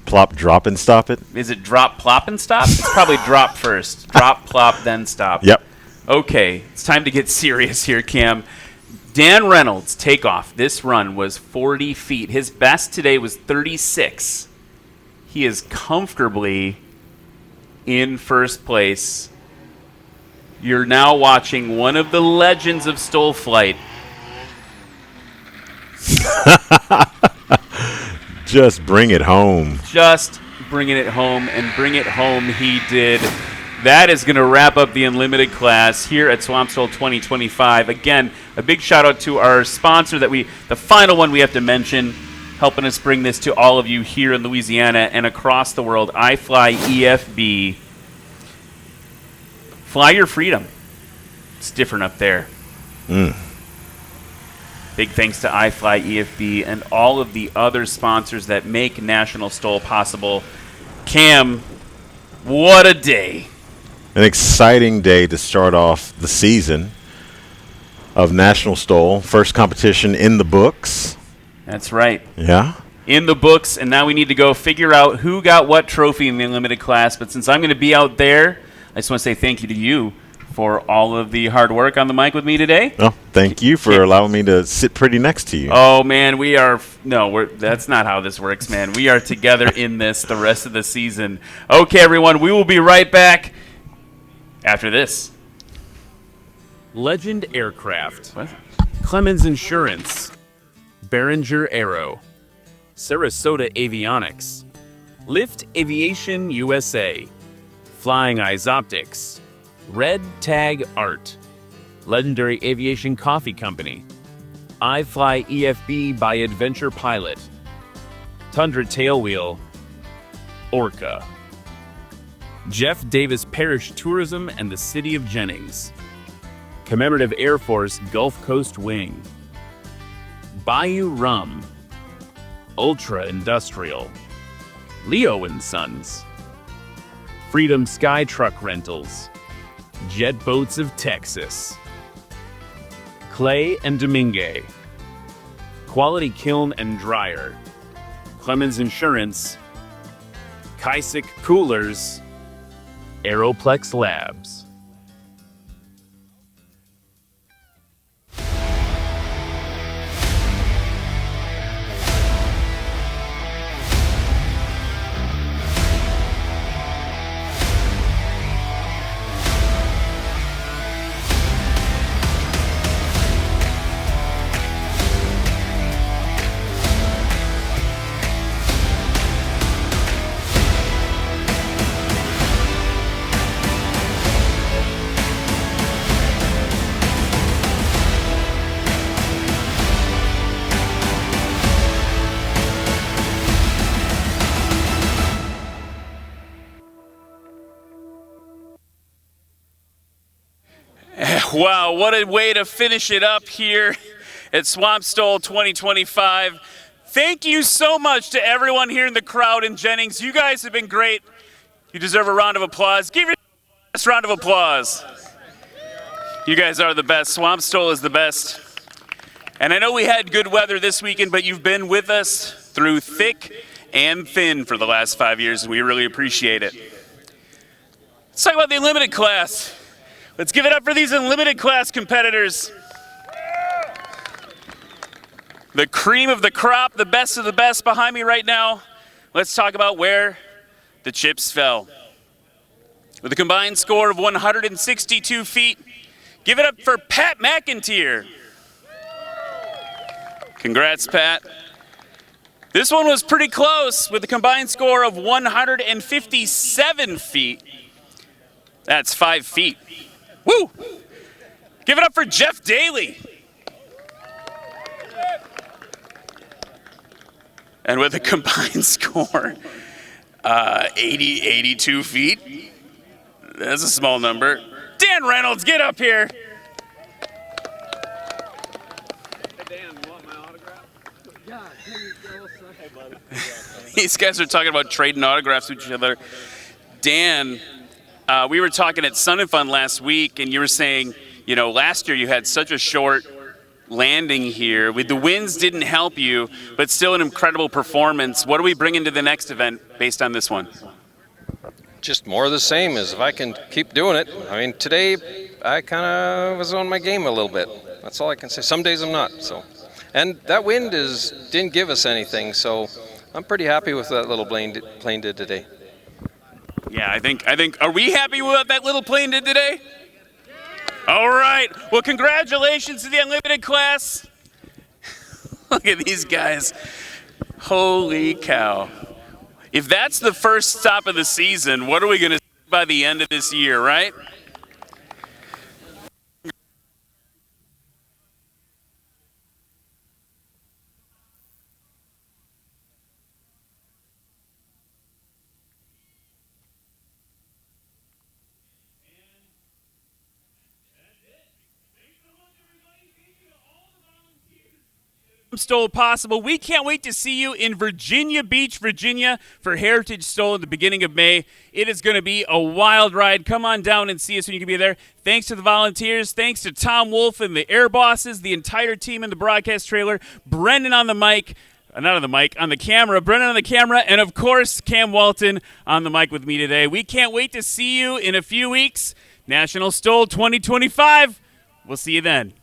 Plop, drop, and stop it? Is it drop, plop, and stop? It's probably drop first. Drop, plop, then stop. Yep. Okay, it's time to get serious here, Cam. Dan Reynolds' takeoff this run was 40 feet. His best today was 36. He is comfortably in first place. You're now watching one of the legends of STOL flight. Just bring it home. Just bringing it home, and bring it home he did. That is going to wrap up the Unlimited class here at Swamp STOL 2025. Again, a big shout out to our sponsor the final one we have to mention, helping us bring this to all of you here in Louisiana and across the world, iFly EFB. Fly your freedom. It's different up there. Big thanks to iFly EFB and all of the other sponsors that make National STOL possible. Cam, what a day. An exciting day to start off the season. of National STOL. First competition in the books. That's right. Yeah. In the books, and now we need to go figure out who got what trophy in the unlimited class. But since I'm going to be out there, I just want to say thank you to you for all of the hard work on the mic with me today. Oh, thank you for allowing me to sit pretty next to you. Oh, man, that's not how this works, man. We are together in this the rest of the season. Okay, everyone, we will be right back after this. Legend Aircraft. What? Clemens Insurance. Behringer Aero. Sarasota Avionics. Lift Aviation USA. Flying Eyes Optics. Red Tag Art. Legendary Aviation Coffee Company. iFly EFB by Adventure Pilot. Tundra Tailwheel. Orca. Jeff Davis Parish Tourism and the City of Jennings. Commemorative Air Force Gulf Coast Wing. Bayou Rum. Ultra Industrial. Leo & Sons. Freedom Sky Truck Rentals. Jet Boats of Texas. Clay and Domingue. Quality Kiln and Dryer. Clemens Insurance. Kaisik Coolers. Aeroplex Labs. Wow, what a way to finish it up here at Swamp STOL 2025. Thank you so much to everyone here in the crowd in Jennings. You guys have been great. You deserve a round of applause. Give your best round of applause. You guys are the best. Swamp STOL is the best. And I know we had good weather this weekend, but you've been with us through thick and thin for the last 5 years, and we really appreciate it. Let's talk about the Unlimited class. Let's give it up for these Unlimited class competitors. The cream of the crop, the best of the best behind me right now. Let's talk about where the chips fell. With a combined score of 162 feet, give it up for Pat McIntyre. Congrats, Pat. This one was pretty close with a combined score of 157 feet. That's 5 feet. Woo! Give it up for Jeff Daly. And with a combined score, 82 feet. That's a small number. Dan Reynolds, get up here. These guys are talking about trading autographs with each other. Dan, we were talking at Sun and Fun last week, and you were saying, you know, last year you had such a short landing here. The winds didn't help you, but still an incredible performance. What are we bringing to the next event based on this one? Just more of the same, as if I can keep doing it. I mean, today I kind of was on my game a little bit. That's all I can say. Some days I'm not. So, and that wind didn't give us anything, so I'm pretty happy with that little plane did today. Yeah, I think, are we happy with what that little plane did today? All right. Well, congratulations to the Unlimited class. Look at these guys. Holy cow. If that's the first stop of the season, what are we going to see by the end of this year, right? STOL possible. We can't wait to see you in Virginia Beach, Virginia for Heritage STOL at the beginning of May. It is going to be a wild ride. Come on down and see us when you can be there. Thanks to the volunteers. Thanks to Tom Wolf and the Air Bosses, the entire team in the broadcast trailer, Brendan on the mic. Not on the mic, on the camera. Brendan on the camera, and of course, Cam Walton on the mic with me today. We can't wait to see you in a few weeks. National STOL 2025. We'll see you then.